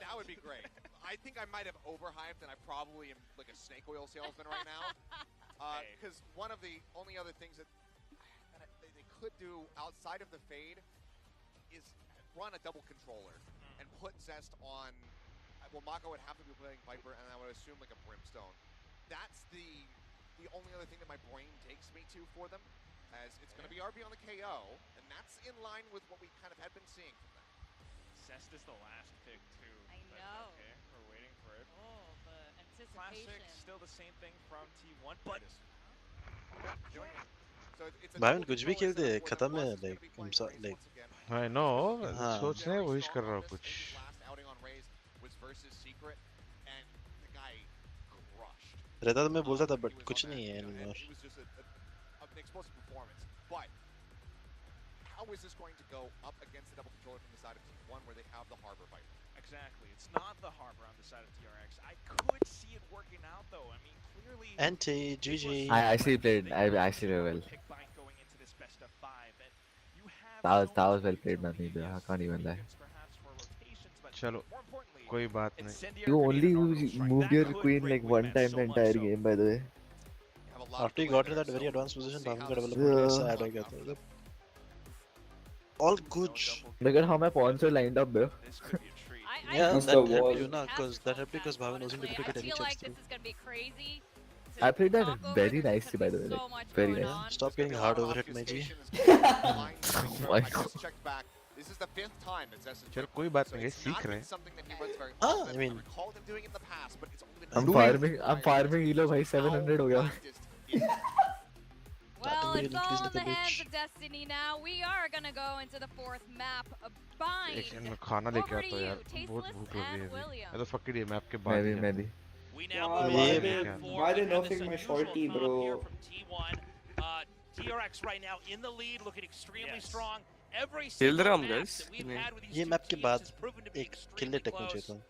That would be great. I think I might have overhyped, and I probably am like a snake oil salesman right now. Because one of the only other things that they could do outside of the fade is run a double controller and put Zest on. Well, Mako would have to be playing Viper, and I would assume like a Brimstone. That's the only other thing that my brain takes me to for them, as it's going to be RB on the KO, and that's in line with what we kind of had been seeing from them. Zest is the last pick too. I know. Okay, we're waiting for it. Oh, the anticipation. Classic, still the same thing from T1, but Bhavin कुछ भी खेल दे, खत्म है like. I know. सोच रहे हैं वही कर रहा हूँ कुछ. रहता तो मैं बोलता था, but कुछ नहीं है anymore. How is this going to go up against the double controller from the side of T1 where they have the Harbor Viper? Exactly. It's not the Harbor on the side of DRX. I could see it working out though. I mean, clearly Anti, GG. I actually played. I actually played well. That was well played, man. I can't even lie. चलो, कोई बात नहीं. You only moved your queen like one time the entire game, by the way. After you got to that very advanced position, Bhavin का development sad हो गया था. All good. Look at how my pawns are lined up, bro. Yeah, Must that have helped wall. you, na, that helped because Bhavin wasn't able to get any I feel checks like this through. is gonna be crazy. I played that very nicely, by the way. So Like, much very going nice. on. Stop getting hard over it, Meiji. My God. Checked back. This is the 5th time that Zest has चल checked. कोई बात So नहीं, it's सीख not रहे been हैं. something that he runs very Ah, often. I mean- recalled him doing it in the past, but it's only been I'm farming Elo भाई 700 हो गया. Well, Really it's all pleased in with the the hands bitch. of Destiny now. We are gonna go into the 4th map. Bind. लेकिन मैं खाना लेके Over to आता हूँ you, यार, बहुत Tasteless भूख लगी है and अभी. William. मैं तो fuck it, ये map के बाद ही मैं भी. We now Why move they- on to map 4. why they We have this nerfing my unusual shorty, comp bro? here from T1. DRX right now in the lead, looking extremely strong. Every खेल single रहे हम map guys? that we've नहीं. had with these ये two map के teams बाद has proven to be एक extremely kill tech मुझे close. तो.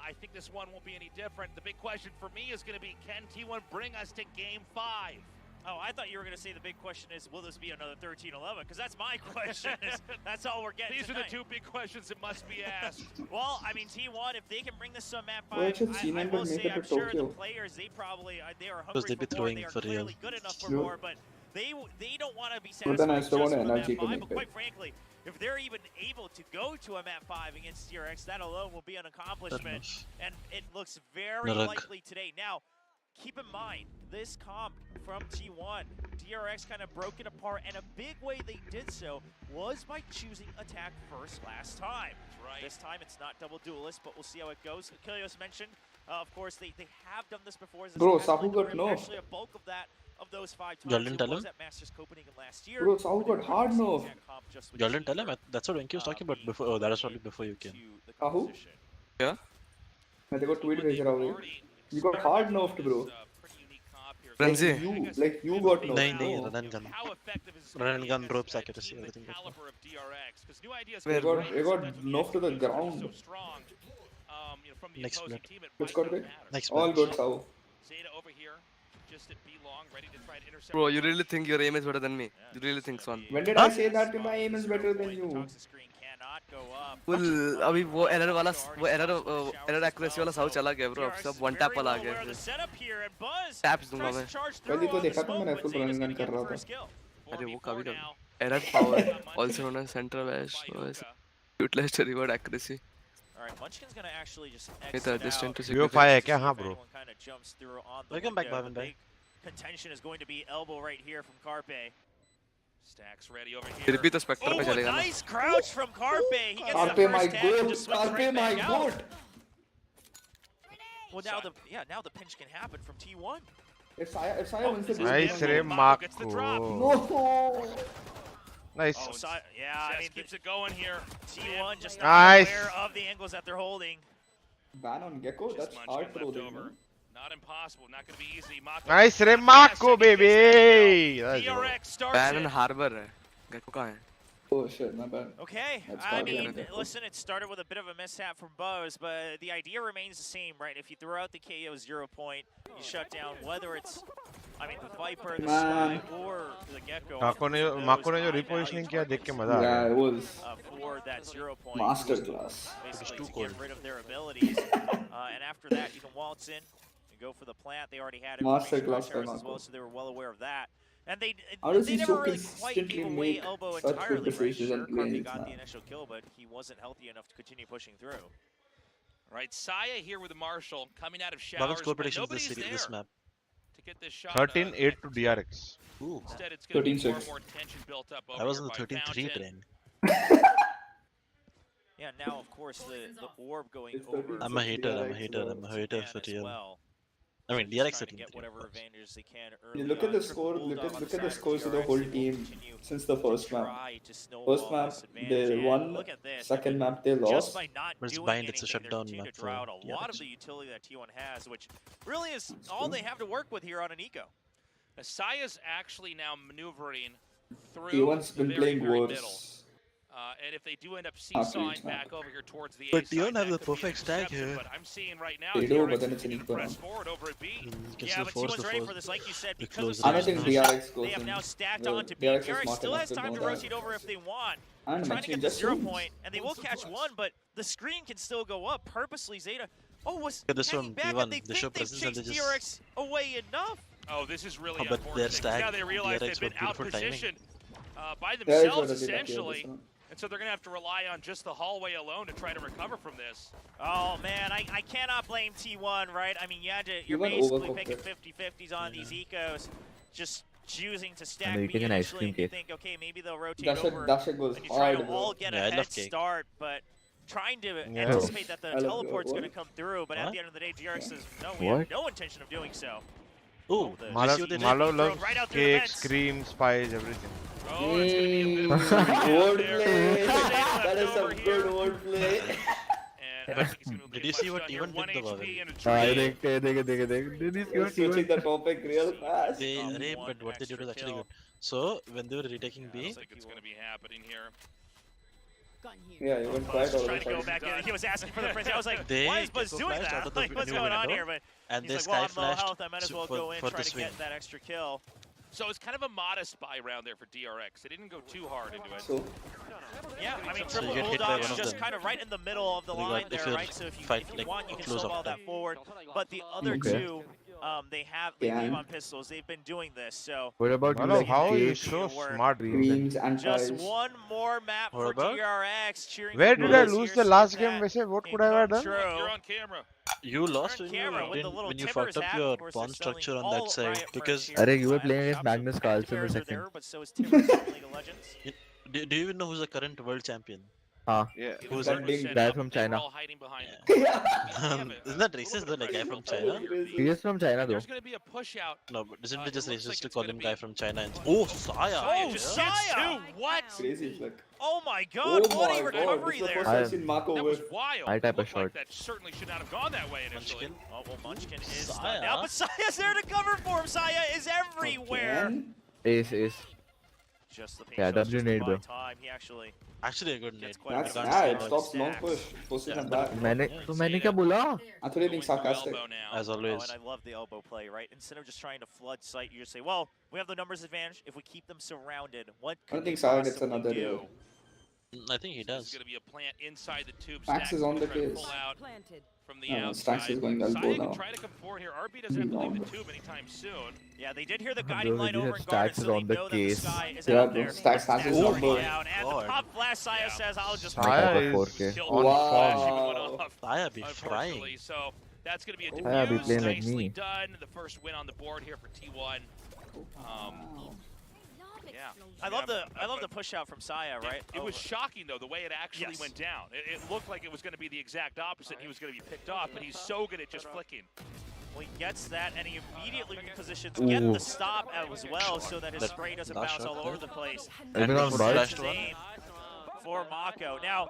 I think this one won't be any different. The big question for me is going to be, can T1 bring us to Game 5? Oh, I thought you were going to say the big question is, will this be another 13-11? Because that's my question. That's all we're getting These tonight. are the 2 big questions that must be asked. Well, I mean, T1, if they can bring this to map 5, Well, it should I C9 will but make say, it to I'm sure the Tokyo. players, they probably, they are Because hungry they'd be for more. throwing They are for real. clearly good enough for Sure. more, but they don't want to be But then I satisfied still just want with energy map to 5, make but it. quite frankly, if they're even able to go to a map 5 against DRX, that alone will be an accomplishment, and it looks very Narag. likely today. Now, keep in mind, this comp from T1, DRX kind of broke it apart, and a big way they did so was by choosing attack first last time. Right. This time it's not double duelist, but we'll see how it goes. 𝘍𝐽𝑗 mentioned, of course, they have done this before. This Bro, has Sahu played got the nerfed. Actually, a bulk of that, of those 5 Y'all times, didn't it tell was him? at Masters Copenhagen last year. Bro, Sahu got hard nerfed. Y'all didn't tell him? That's what Venky was talking about before. Oh, that was probably before you came. Sahu? Yeah? मैं तेरे को tweet भेज रहा हूँ. You got hard nerfed, bro. Ranji. Like you got nerfed. नहीं, No. run and gun. How effective is Run and gun, ropes, a accuracy, team the everything. caliber of DRX? Because new ideas They come got from they got that's what knocked to the teams are ground. so strong. From the Next opposing split. team, it Which might got not it? matter. Next All match. good, Sahu. Zeta over here, just at B long, ready to try to intercept. Bro, you really think your aim is better than me? You really think so? When did I say that my aim is better than you? Screen cannot go up. Well, अभी वो error वाला वो error accuracy वाला साउ चला गया bro. अब सब one tap वाला आ गया है. Taps दूंगा मैं. पहले तो देखा था मैं rifle run and gun कर रहा था. अरे वो कभी कभी. Error power, also known as central bash, was utilized to reward accuracy. Alright, Munchkin's gonna actually just It's a exit distant out. to Bio significant. 5 है क्या? हाँ bro. Anyone kind of jumps through on the Welcome back, window. Bhavin The bhai. big contention is going to be elbow right here from Carpe. Stacks ready over here. फिर भी तो Spectre पे Oh, a चलेगा ना. nice crouch from Carpe. He gets Carpe the my first tag and goat. just swings Carpe right my back out. goat. Well, now the pinch can happen from T1. If Saya wins it, Nice रे Mako gets the Marco. drop. No. Nice. Oh, yeah, I mean, keeps it going here. T1 just not Nice. aware of the angles that they're holding. Ban on Gecko, Just that's Munchkin hard left throwing. over. Not impossible, not going to be easy. Mako Nice रे Marco baby. That's it. DRX starts Ban it. and Harbor है. Gecko कहाँ है? Oh shit, my bad. Okay, That's I probably mean, gonna go. listen, it started with a bit of a mishap from Buzz, but the idea remains the same, right? If you throw out the KO 0 point, you shut down, whether it's, I mean, the Viper, the Man. Sky, or the Gecko. Mako ने जो repositioning किया देख के मजा आ Yeah, गया. it was For that 0 point. masterclass. Basically to get rid of their abilities. And after that, you can waltz in and go for the plant. They already had Masterclass by as Mako. well, so they were well aware of that. And How does they he never so really quite gave consistently away make elbow such good entirely, right? decisions Sure, and play Carpe his got the map? initial kill, but he wasn't healthy enough to continue pushing through. Right, Saya here with the Marshall coming out of Bhavin's showers, score but predictions nobody's this there map. to get this shot. 13-8 to DRX. Ooh. Instead, it's going to be more 13-6. and more tension built up over I was here in the by 13-3 Fountain. train. Yeah, now of course the orb going It's over. I'm a hater, I'm a DRX hater, I'm a hater Man for as TL. well. I mean, Just DRX trying to 13-3. get whatever advantages they can early You look at on. the Triple score. Bulldog on Look the at the side of scores of the DRX. whole They will team continue since the to first map. try to snowball First map this advantage, they and won. look at this. Second I mean, map they just lost. by not But it's doing bind, it's a anything, they're shutdown continuing map to draw out for a lot of DRX. the utility that T1 has, which really is all they have to work with here on an eco. Saya's actually now maneuvering through T1's the been very, playing very worse. middle. And if they do end up seesawing each back map. over here towards the But A you side, don't have that the could be an perfect stack interception, here. But I'm seeing right now They do, DRX but then it's an continue to equal press round. forward over at B. You can Yeah, still but force T1's the ready force. for this, like you said, the because of closer I don't is think now. DRX goes they have in. now stacked Well, onto B. DRX is DRX smart still enough has to time know to that. rotate over if they want. And Trying to mentioning get the just 0 zooms. point, and they will catch one, but the screen can still go up. Purposely, Zeta, was Look at this hanging one, back, T1, and they they show think they've presence and chased they just- DRX away enough. Oh, this is really Oh, but unfortunate. their 'Cause stack, now they realize DRX they've been with beautiful timing. outpositioned by Yeah, it's themselves, already lucky on essentially. this one. And so they're going to have to rely on just the hallway alone to try to recover from this. Oh man, I cannot blame T1, right? I mean, you're basically picking 50-50s on these ecos, just choosing to stack B initially, and you think, okay, maybe they'll rotate over, and you try to all get a head start, but trying to anticipate that the teleport's going to come through, but at the end of the day, DRX says, no, we have no intention of doing so. Ooh, Malo loves cake, cream, spice, everything. Oh, it's going to be a bit of wordplay. That is some good wordplay. Did you see what T1 did, Bhavin? Did you see what switching the topic real fast? But what they did was actually good. So, when they were retaking B... Looks like it's going to be happening here. Yeah, he went quite trying to go back in. He was asking for the frenzy. I was like, why is Buzz doing that? Like, what's going on here? But he's like, well, I'm low health. I might as well go in, try to get that extra kill. So it's kind of a modest buy round there for DRX. They didn't go too hard into it. So, yeah, I mean, Triple Bulldog's just kind of right in the middle of the line there, right? So if you want, you can snowball that forward. But the other two, they leave on pistols. They've been doing this, so. What about you? How are you so smart? Just one more map for DRX. Cheering. Where did I lose the last game? What could I have done? You're on camera. You lost when you fucked up your pawn structure on that side because you were playing against Magnus Carlsen in the second. Do you even know who's the current world champion? Yeah. Who's that guy from China? Isn't that racist though, like guy from China? He is from China though. There's gonna be a push out. No, but isn't it just racist to call him guy from China? And oh, Saya! Oh, Saya! What? Crazy flick. Oh my god, bloody recovery there. That was wild. I type a shot. That certainly should not have gone that way initially. Oh, well, Munchkin is stunned now, but Saya's there to cover for him. Saya is everywhere. Ace. Just the W nade, bro. He actually a good nade. That's it stops long push. Pushes him back. मैंने क्या बोला? I'm totally being sarcastic. As always. And I love the elbow play, right? Instead of just trying to flood sight, you just say, well, we have the numbers advantage. If we keep them surrounded, what could we possibly do? I think he does. There's going to be a plant inside the tube. Stax is on the case. From the outside. Stax is going elbow now. Try to come forward here. RB doesn't have to leave the tube anytime soon. Yeah, they did hear the guiding line over in guard, so they know that the sky is yeah, out there. Stax has his number. And the pop flash, Saya says, I'll just Saya is wow. Saya be frying. So that's going to be a defuse. Nicely done. The first win on the board here for T1. Yeah, I love the push out from Saya, right? It was shocking though the way it actually went down. It looked like it was going to be the exact opposite. He was going to be picked off, but he's so good at just flicking. Well, he gets that, and he immediately repositions, get the stop as well, so that his spray doesn't bounce all over the place. For Mako. Now,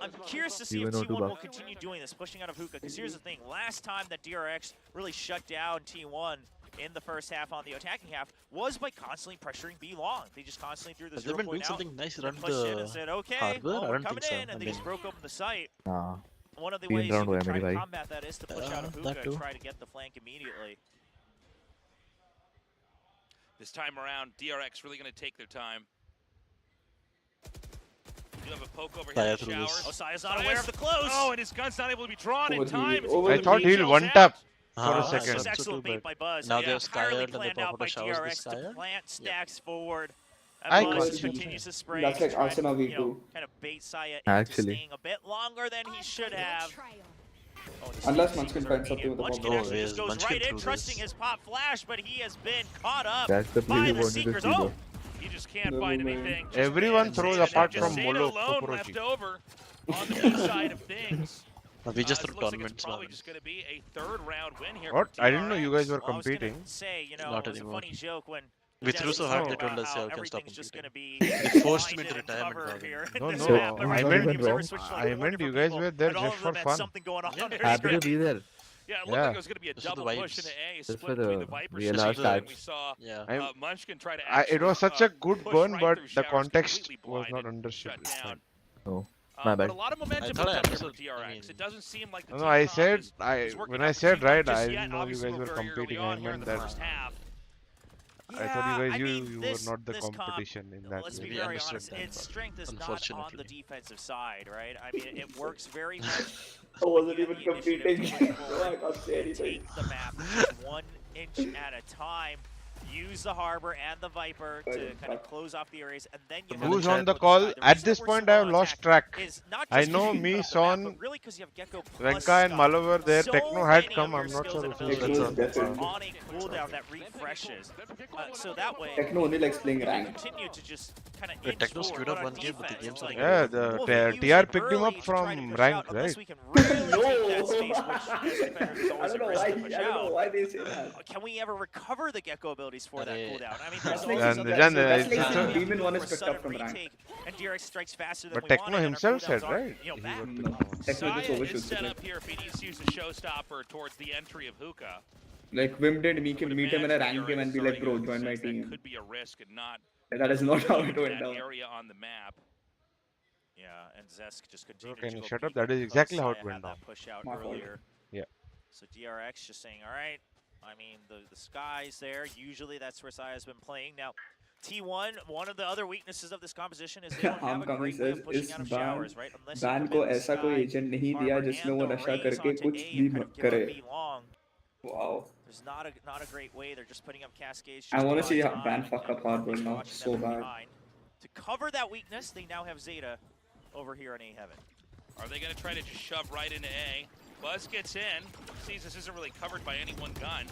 I'm curious to see if T1 will continue doing this, pushing out of hookah. Because here's the thing: last time that DRX really shut down T1 in the first half on the attacking half was by constantly pressuring B long. They just constantly threw the 0 point doing out, something nice around pushed in and said, okay, well, we're coming in, and they just broke open the site. One of the ways you can try to combat that is to push out of hookah and try to get the flank immediately. This time around, DRX really going to take their time. You have a poke over here in the showers. Oh, Saya's not aware of the close. Oh, and his gun's not able to be drawn in time. I thought he'll one-tap for a second. Just excellent bait by Buzz. Now there's entirely planned out by DRX to plant stacks forward. Buzz continues to spray. That's like Arsenal V2. Kind of bait Saya into staying a bit longer than he should have. Unless Munchkin finds something with the Munchkin bomb. actually just goes right in, trusting his pop flash, but he has been caught up by the Seekers. Oh! You just can't find anything. Everyone throws apart from Molo. Left over on the B side of things. We just threw tournaments. It's probably just going to be a third round win here. What? I didn't know you guys were competing. Not anymore. Funny joke when we threw so hard they told us we can stop competing. They forced me to retirement. No. I meant you guys were there just for fun. Happy to be there. Yeah, it looked like it was going to be a double push into A, split between the Vipers. We saw Munchkin try to actually it was such a good burn, but the context was not understood. Oh, my bad. But a lot of momentum for DRX. It doesn't seem like the no, I said, when I said right, I didn't know you guys were competing. I meant that. I thought you guys, you were not the competition in that Let's way. be very honest, its strength is not on the defensive side, right? I mean, it works very much. I wasn't even competing. I can't say anything. Take the map just 1 inch at a time. use the Harbor and the Viper to kind of close off the areas, and then you have Who's on the call? At this point, I have lost track. I know me, Son, Venka and Malo were there. Techno had come. I'm not sure if it's on a cooldown that refreshes. So that way, Techno only likes playing rank. Continue to just kind of Techno screwed up one game, but the game's like yeah, the TR picked him up from rank, right? I don't know why they say that. Can we ever recover the Gecko abilities for that cooldown? I mean, there's that's like Demon 1 is picked up from rank. And DRX strikes faster than but Techno himself said, right? Techno just overshoots set up here if he needs to use a showstopper towards the entry of Hookah. Like Vim did meet him in a rank game and be like, bro, join my team. Could be a risk and not. That is not how it went down. Area on the map. Yeah, and Zesk just continued Can to you go shut up? That is exactly how it went down. Push out earlier. Yeah. So DRX just saying, all right. I mean, the sky's there. Usually that's where Saya's been playing. Now, T1, one of the other weaknesses of this composition is they don't have a great way of pushing out of showers, right? Unless ban को ऐसा कोई agent नहीं दिया जिसमें वो नशा करके कुछ भी करे. Wow. There's not a great way. They're just putting up cascades. I want to see ban fuck up hardware now. So bad. To cover that weakness, they now have Zeta over here on A Heaven. Are they going to try to just shove right into A? Buzz gets in. Sees this isn't really covered by any one gun.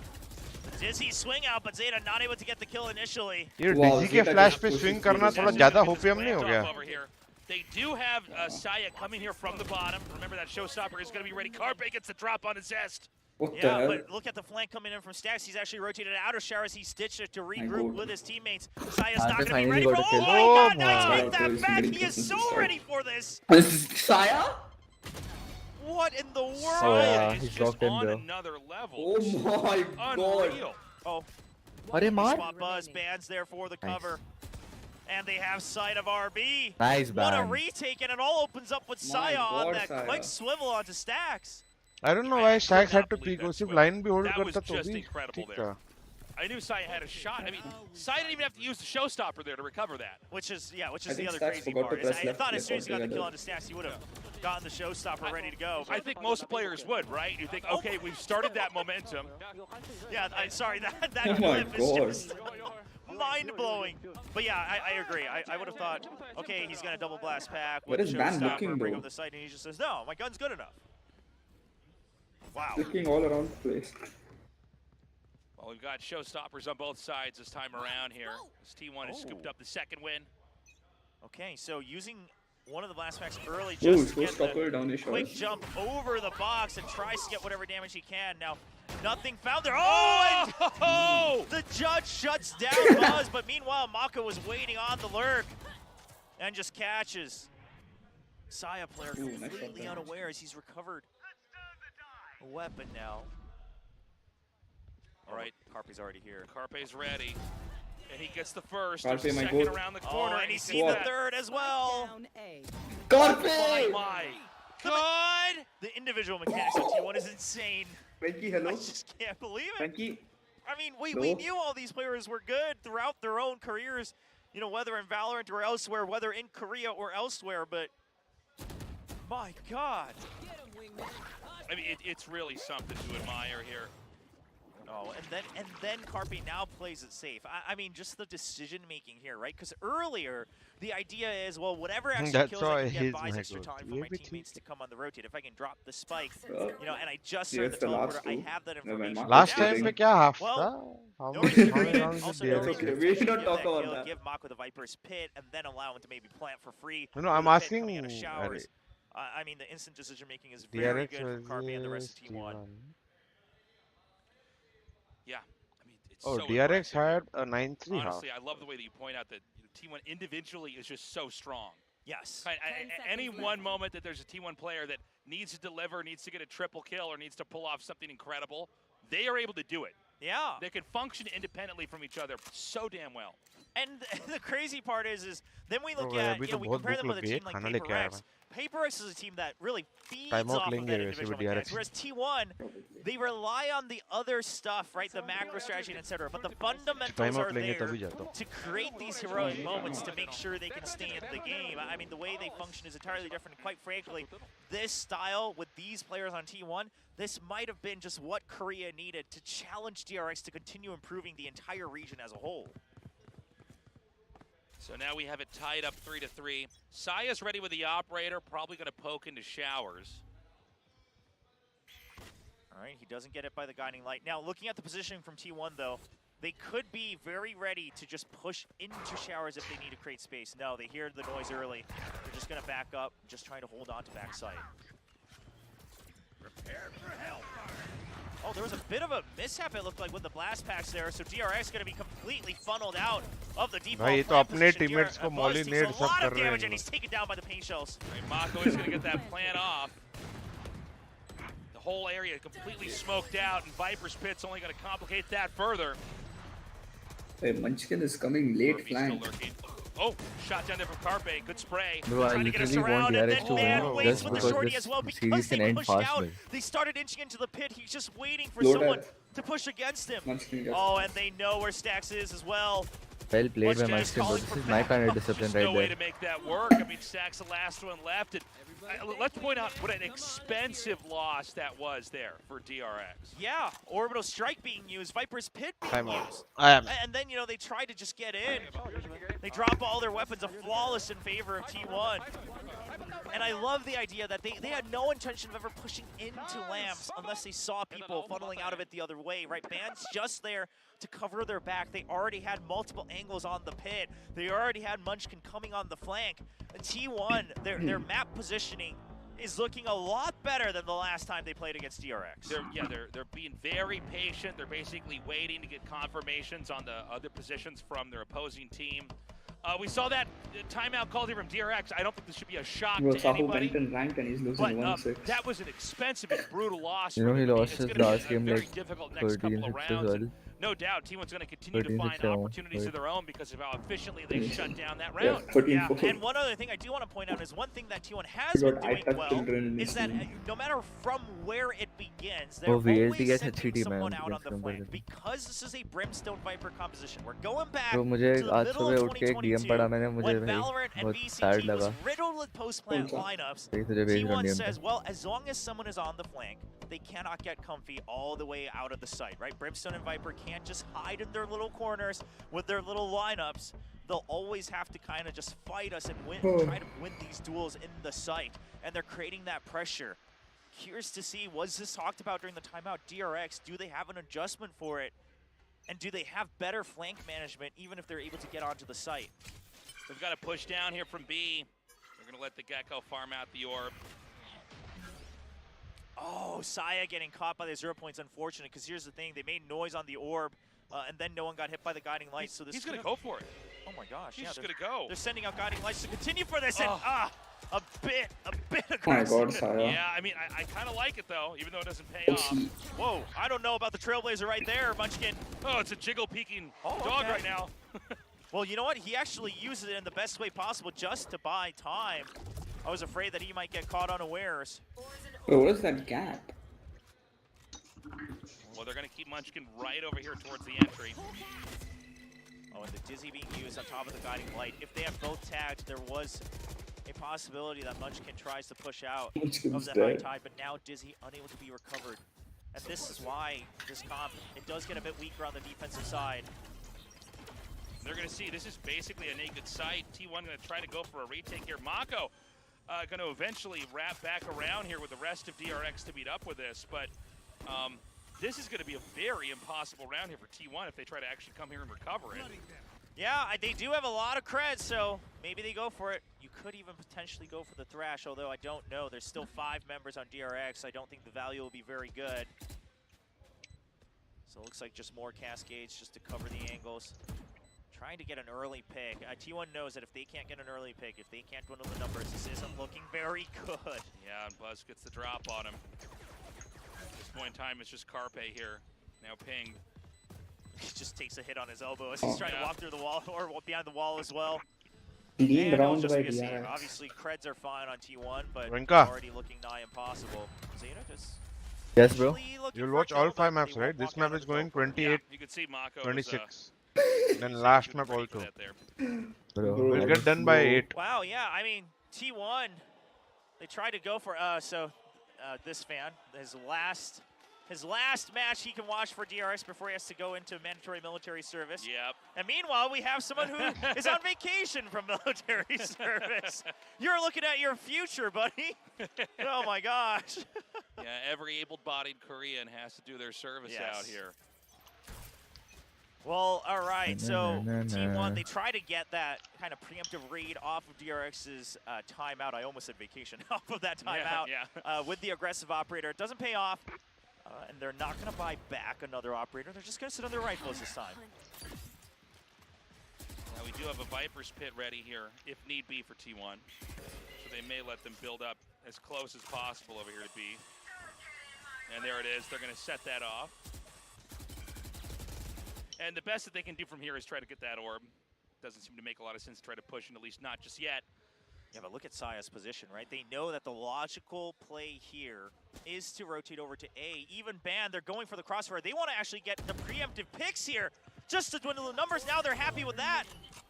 The Dizzy swing out, but Zeta not able to get the kill initially. ये Dizzy के flash पे swing करना थोड़ा ज़्यादा hopium नहीं हो गया? They do have Saya coming here from the bottom. Remember that showstopper is going to be ready. Carpe gets the drop on his Zest. Yeah, but look at the flank coming in from Stacks. He's actually rotated out of showers. He stitched it to regroup with his teammates. Saya's not going to be ready for. Oh my God! Nice with that back. He is so ready for this. Saya? What in the world? Oh yeah, he's just on another level. Oh my God! Oh. Buzz bans there for the cover. And they have sight of RB. Nice ban. What a retake, and it all opens up with Saya on that quick swivel onto Stacks. I don't know why Stacks had to peek. सिर्फ line भी hold करता तो भी ठीक था. I knew Saya had a shot. I mean, Saya didn't even have to use the showstopper there to recover that. Which is the other crazy part. I thought as soon as he got the kill on the Stacks, he would have gotten the showstopper ready to go. I think most players would, right? You think, okay, we've started that momentum. Yeah, sorry, that clip is just mind-blowing. But yeah, I agree. I would have thought, okay, he's going to double blast pack with the showstopper, bring up the site, and he just says, no, my gun's good enough. Wow. Looking all around the place. Well, we've got showstoppers on both sides this time around here. As T1 has scooped up the second win. Okay, so using one of the blast packs early just to get the quick jump over the box and tries to get whatever damage he can. Now, nothing found there. Oh, and the judge shuts down Buzz, but meanwhile, Maka was waiting on the lurk and just catches. Saya player completely unaware as he's recovered a weapon now. All right, Carpe's already here. Carpe's ready. And he gets the first. Carpe, There's a second around the corner. And he's seen the third as well. Carpe! Oh my God! The individual mechanics of T1 is insane. Venky, hello? I just can't believe it. Venky. I mean, we knew all these players were good throughout their own careers, you know, whether in Valorant or elsewhere, whether in Korea or elsewhere, but my God. I mean, it's really something to admire here. Oh, and then Carpe now plays it safe. I mean, just the decision making here, right? Because earlier the idea is, well, whatever extra kills I can get buys extra time for my teammates to come on the rotate. If I can drop the spike, you know, and I just heard the teleporter, I have that information. Last time पे क्या half था? No reason to read it. Also, no reason to we should not talk about that. Give Mako the Viper's pit and then allow him to maybe plant for free. No, I'm asking. I mean, the instant decision making is very good for Carpe and the rest of T1. Yeah, I mean, it's so DRX had a 9-3. Honestly, I love the way that you point out that T1 individually is just so strong. Yes. Any one moment that there's a T1 player that needs to deliver, needs to get a triple kill, or needs to pull off something incredible, they are able to do it. Yeah. They can function independently from each other so damn well. And the crazy part is then we look at, we compare them with a team like 𝘼𝘽𝐻. 𝘼𝘽𝐻 is a team that really feeds off of that individual mechanics, whereas T1, they rely on the other stuff, right? The macro strategy, etc. But the fundamentals are there to create these heroic moments to make sure they can stay in the game. I mean, the way they function is entirely different. And quite frankly, this style with these players on T1, this might have been just what Korea needed to challenge DRX to continue improving the entire region as a whole. So now we have it tied up 3-3. 𝘼𝐽𝐻's ready with the operator, probably going to poke into showers. All right, he doesn't get it by the guiding light. Now, looking at the positioning from T1, though, they could be very ready to just push into showers if they need to create space. No, they hear the noise early. They're just going to back up, just trying to hold on to backside. Prepare for hellfire. Oh, there was a bit of a mishap, it looked like, with the blast packs there. So DRX going to be completely funneled out of the default भाई plan तो अपने position. teammates को molly Buzz nade takes a सब lot कर of रहे damage, हैं and he's taken down by the paint shells. Right, Mako is going to get that plan off. The whole area completely smoked out, and Viper's Pit's only going to complicate that further. Hey, Munchkin is coming late flank. Oh, shot down there from 𝘼𝐼𝐻. Good spray. Bro, I literally want DRX to win just because this series can end fast. They started inching into the pit. He's just waiting for someone to push against him. Oh, and they know where Stax is as well. Well played by Munchkin, bro. This is my kind of discipline right there. No way there. to make that work. I mean, Stax the last one left. And let's point out what an expensive loss that was there for DRX. Yeah, orbital strike being used, Viper's Pit being used. And then, you know, they tried to just get in. They drop all their weapons, a flawless in favor of T1. And I love the idea that they had no intention of ever pushing into lamps unless they saw people funneling out of it the other way, right? Band's just there to cover their back. They already had multiple angles on the pit. They already had Munchkin coming on the flank. And T1, their map positioning is looking a lot better than the last time they played against DRX. They're being very patient. They're basically waiting to get confirmations on the other positions from their opposing team. We saw that timeout called here from DRX. I don't think this should be a shock to anybody. But that was an expensive and brutal loss. You know, he lost his last game like difficult next couple of rounds. No doubt, T1's going to continue to find opportunities of their own because of how efficiently they shut down that round. Yeah, and one other thing I do want to point out is one thing that T1 has been doing well is that no matter from where it begins, they're always sending someone out on the flank. Because this is a Brimstone Viper composition, we're going back to the middle of 2022 when Valorant and VCT was riddled with post-plant lineups. T1 says, well, as long as someone is on the flank, they cannot get comfy all the way out of the site, right? Brimstone and Viper can't just hide in their little corners with their little lineups. They'll always have to kind of just fight us and try to win these duels in the site. And they're creating that pressure. Curious to see, was this talked about during the timeout? DRX, do they have an adjustment for it? And do they have better flank management even if they're able to get onto the site? We've got a push down here from B. They're going to let the Gecko farm out the orb. Oh, 𝘼𝐽𝐻 getting caught by the 0 points, unfortunate, because here's the thing, they made noise on the orb, and then no one got hit by the guiding lights, so this he's gonna go for it. Oh my gosh, he's just gonna go. They're sending out guiding lights to continue for this, and a bit aggressive. Oh my god, 𝘼𝐽𝐻. Yeah, I mean, I kind of like it though, even though it doesn't pay off. Whoa, I don't know about the Trailblazer right there, Munchkin. Oh, it's a jiggle peeking dog right now. Well, you know what? He actually uses it in the best way possible just to buy time. I was afraid that he might get caught unawares. Wait, what is that gap? Well, they're going to keep Munchkin right over here towards the entry. Oh, and the Dizzy being used on top of the guiding light. If they have both tagged, there was a possibility that Munchkin tries to push out of that high tide, but now Dizzy unable to be recovered. And this is why this comp, it does get a bit weaker on the defensive side. They're going to see this is basically a naked site. T1 going to try to go for a retake here. Mako going to eventually wrap back around here with the rest of DRX to meet up with this, but this is going to be a very impossible round here for T1 if they try to actually come here and recover it. Yeah, they do have a lot of creds, so maybe they go for it. You could even potentially go for the Thrash, although I don't know. There's still 5 members on DRX. I don't think the value will be very good. So it looks like just more cascades just to cover the angles. Trying to get an early pick. T1 knows that if they can't get an early pick, if they can't dwindle the numbers, this isn't looking very good. Yeah, and Buzz gets the drop on him. At this point in time, it's just 𝘼𝐻𝐻 here, now pinged. He just takes a hit on his elbow as he's trying to walk through the wall or behind the wall as well. Clean And round just by be a scene. DRX. Obviously, creds are fine on T1, but Rinka. it's already looking nigh impossible. Xeno just Yes, bro. You'll watch all 5 maps, right? This map is going 28, You can see Mako 26. Then last map also. Bro, We'll get done by 8. Wow, yeah, I mean, T1, they tried to go for, this fan, his last match he can watch for DRX before he has to go into mandatory military service. Yep. And meanwhile, we have someone who is on vacation from military service. You're looking at your future, buddy. Oh my gosh. Yeah, every able-bodied Korean has to do their service out here. Well, all right, so T1, they try to get that kind of preemptive raid off of DRX's timeout. I almost said vacation. Off of that timeout with the aggressive operator. It doesn't pay off, and they're not going to buy back another operator. They're just going to sit on their rifles this time. Now we do have a Viper's Pit ready here, if need be, for T1. So they may let them build up as close as possible over here to B. And there it is. They're going to set that off. And the best that they can do from here is try to get that orb. Doesn't seem to make a lot of sense to try to push, and at least not just yet. Yeah, but look at 𝘼𝐼𝐍𝐿𝐒's position, right? They know that the logical play here is to rotate over to A. Even Ban, they're going for the crossfire. They want to actually get the preemptive picks here just to dwindle the numbers. Now they're happy with that.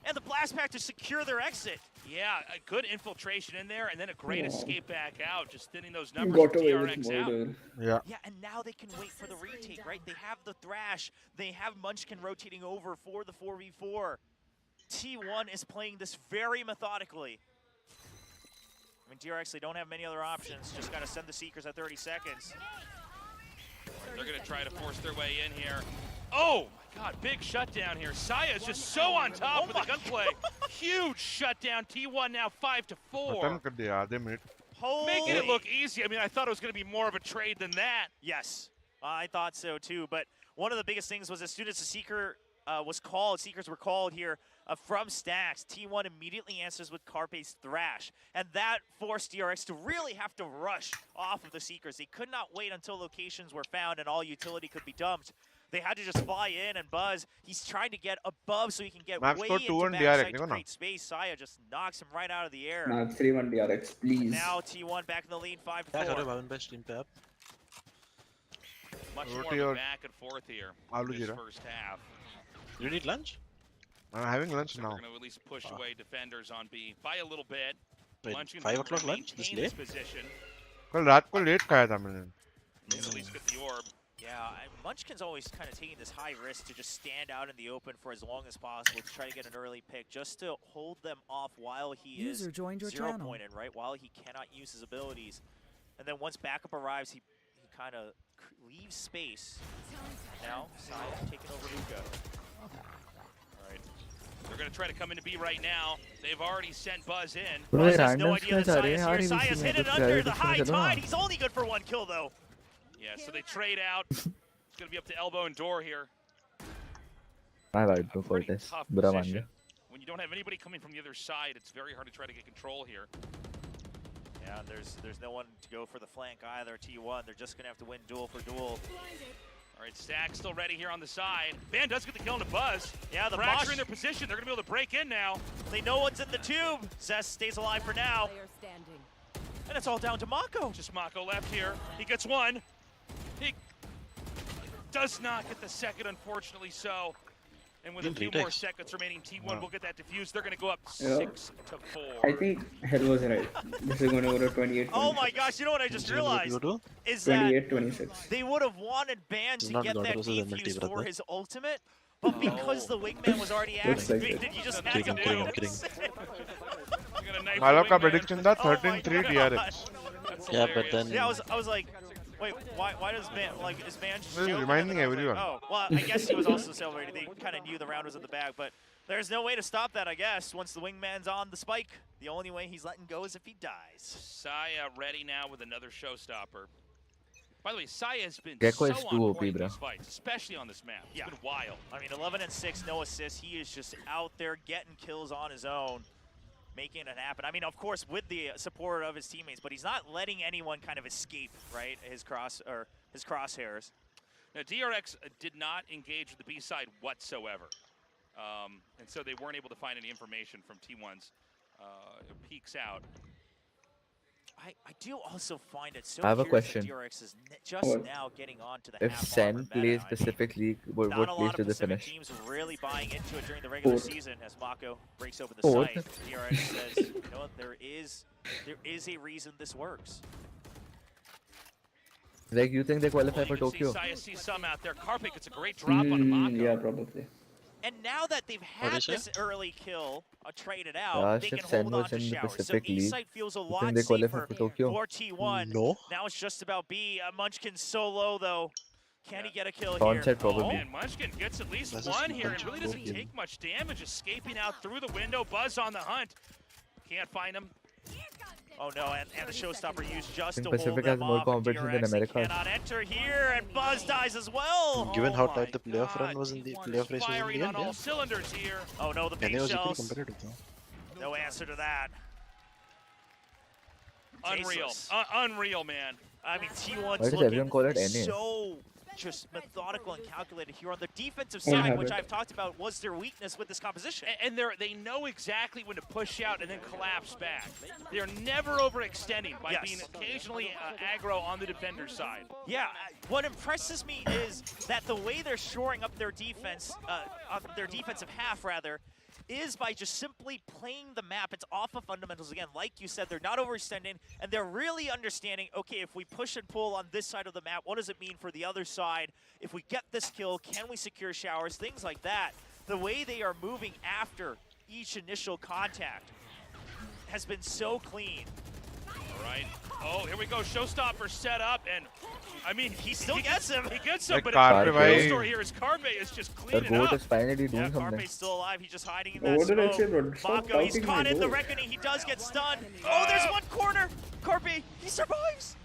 And the blast pack to secure their exit. Yeah, a good infiltration in there, and then a great escape back out, just thinning those numbers for DRX out. Yeah. Yeah, and now they can wait for the retake, right? They have the Thrash. They have Munchkin rotating over for the 4v4. T1 is playing this very methodically. I mean, DRX, they don't have many other options. Just got to send the Seekers at 30 seconds. They're going to try to force their way in here. Oh, my God, big shutdown here. 𝘼𝐼𝐍𝐿𝐒 is just so on top with the gunplay. Huge shutdown. T1 now 5-4. Making it look easy. I mean, I thought it was going to be more of a trade than that. Yes, I thought so too. But one of the biggest things was as soon as the Seekers were called here from Stacks, T1 immediately answers with 𝘼𝐼𝐍𝐿𝐒's Thrash. And that forced DRX to really have to rush off of the Seekers. They could not wait until locations were found and all utility could be dumped. They had to just fly in and Buzz. He's trying to get above so he can get way into backside to create space. 𝘼𝐼𝐍𝐿𝐒 just knocks him right out of the air. Now 3-1 DRX, please. Now T1 back in the lead, 5-4. Much more of a back and forth here in this first half. You need lunch? I'm having lunch so now. We're going to at least push away defenders on B by a little bit. Wait, 5 o'clock lunch? This late? कल रात को late खाया था मैंने. At least get the orb. Yeah, Munchkin's always kind of taking this high risk to just stand out in the open for as long as possible to try to get an early pick, just to hold them off while he is zero-pointed, right? While he cannot use his abilities. And then once backup arrives, he kind of leaves space. Now, 𝘼𝐼𝐍𝐿𝐒 taking over Luka. All right. They're going to try to come into B right now. They've already sent Buzz in. Buzz has no idea that 𝘼𝐼𝐍𝐿𝐒's here. 𝘼𝐼𝐍𝐿𝐒's hit it under the high tide. He's only good for 1 kill, though. Yeah, so they trade out. It's going to be up to Elbow and Door here. My bad, bro. Cortez. Bura मान गया. When you don't have anybody coming from the other side, it's very hard to try to get control here. Yeah, there's no one to go for the flank either. T1, they're just going to have to win duel for duel. All right, Stack still ready here on the side. Ban does get the kill on the Buzz. Yeah, the Fracture in their position. They're going to be able to break in now. They know what's in the tube. 𝑍𝑠 stays alive for now. And it's all down to Mako. Just Mako left here. He gets one. He does not get the second, unfortunately so. And with a few more seconds remaining, T1 will get that defused. They're going to go up 6-4. I think Hell was right. This is going to go to 28. Oh my gosh, you know what I just realized? Is 28-26. They would have wanted Ban to get that defuse for his ultimate, but because the wingman was already activated, you just had to do it. Malok का prediction था 13-3 DRX. Yeah, but then... Yeah, I was like, wait, why does Ban, like, is Ban just reminding everyone. Oh, well, I guess he was also celebrating. They kind of knew the round was in the bag, but there's no way to stop that, I guess, once the wingman's on the spike. The only way he's letting go is if he dies. 𝘼𝐼𝐍𝐿𝐒 ready now with another showstopper. By the way, 𝘼𝐼𝐍𝐿𝐒 has been Gekko so is on too point OP, in these fights, especially on this map. It's been wild. I mean, 11-6, no assists. He is just out there getting kills on his own, making it happen. I mean, of course, with the support of his teammates, but he's not letting anyone kind of escape, right? His crosshairs. Now, DRX did not engage with the B side whatsoever. And so they weren't able to find any information from T1's peeks out. I do also find it so I have a curious question. that DRX is just now getting onto the If Sen plays Pacific League, what place do they finish? Teams were really buying into it during the regular season as Mako breaks open the Fourth. site. DRX says, you know what, there is a reason this works. Like, you think they qualify for Well, you Tokyo? can see some out there. 𝘼𝐼𝐍𝐿𝐼 gets a great drop on a Mako. Yeah, probably. And now that they've had this early kill traded out, Gosh, they can if Sen hold on was to in the showers. So Pacific League, E-site feels a you lot think they qualify safer for Tokyo? for T1. No. Now it's just about B. Munchkin solo though. Can he get a kill Sean here? said probably. Oh, man, Munchkin gets at least one here. It really doesn't take much damage. Escaping out through the window. Buzz on the hunt. Can't find him. Oh no, and the showstopper used just I to think hold Pacific them has more off. competition than DRX America. cannot enter here, and Buzz dies as well. Given Oh how my tight the playoff run God, was in the T1 playoff race was in firing the on end, all cylinders here. Oh no, the and pink it was equally shells. competitive though. No answer to that. Unreal. Tasteless. Unreal, man. I mean, T1's Why does looking everyone call it NA? so just methodical and calculated here on the defensive side, which I've talked about was their weakness with this composition. And they know exactly when to push out and then collapse back. They're never overextending by being occasionally aggro on the defender's side. Yeah, what impresses me is that the way they're shoring up their defense, their defensive half rather, is by just simply playing the map. It's off of fundamentals again. Like you said, they're not overextending, and they're really understanding, okay, if we push and pull on this side of the map, what does it mean for the other side? If we get this kill, can we secure showers? Things like that. The way they are moving after each initial contact has been so clean. All right. Oh, here we go. Showstopper set up, and I mean, he gets him. He gets him, Like but karpe the real story here is 𝘼𝐼𝐍𝐿𝐼 is just The cleaning goat up. is finally doing Yeah, something. 𝘼𝐼𝐍𝐿𝐼's still alive. He just hiding in Oh, that what did I smoke. say, bro? Stop Mako, he's doubting caught my in the goal. reckoning. He does get stunned. Oh, there's one corner. 𝘼𝐼𝐍𝐿𝐼, he survives.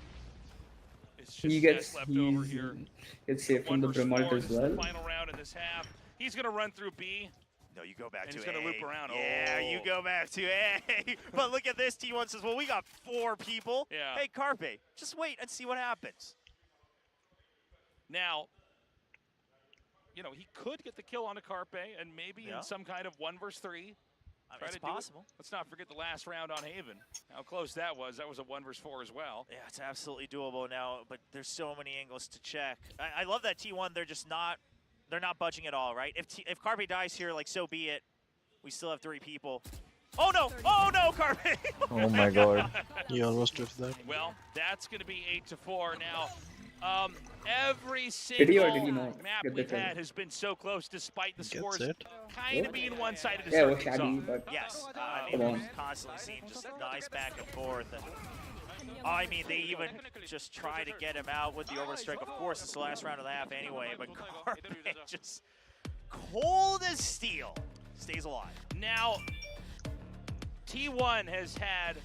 It's just He gets left over here. gets saved from the Brimalt as well. Final round in this half. He's gonna run through B. No, you go back And to he's A. gonna loop around. Yeah, Oh. you go back to A. But look at this. T1 says, well, we got 4 people. Yeah. Hey, 𝘼𝐼𝐍𝐿𝐼, just wait and see what happens. Now, you know, he could get the kill on a 𝘼𝐼𝐍𝐿𝐼 and maybe in some kind of 1 versus 3. It's possible. Let's not forget the last round on Haven. How close that was. That was a 1 versus 4 as well. Yeah, it's absolutely doable now, but there's so many angles to check. I love that T1, they're not budging at all, right? If 𝘼𝐼𝐍𝐿𝐼 dies here, like, so be it. We still have 3 people. Oh no, 𝘼𝐼𝐍𝐿𝐼. Oh my god. He almost drift that. Well, that's going to be 8-4 now. Every Did he or single did he not map get the we've kill? had has been so close, despite the scores it. kind of being one-sided to Yeah, it start was things shaggy, off. but Yes, I Come mean, on. we've constantly seen just nice back and forth. And, I mean, they even just try to get him out with the overstrike. Of course, it's the last round of the half anyway, but 𝘼𝐼𝐍𝐿𝐼 just cold as steel stays alive. Now, T1 has had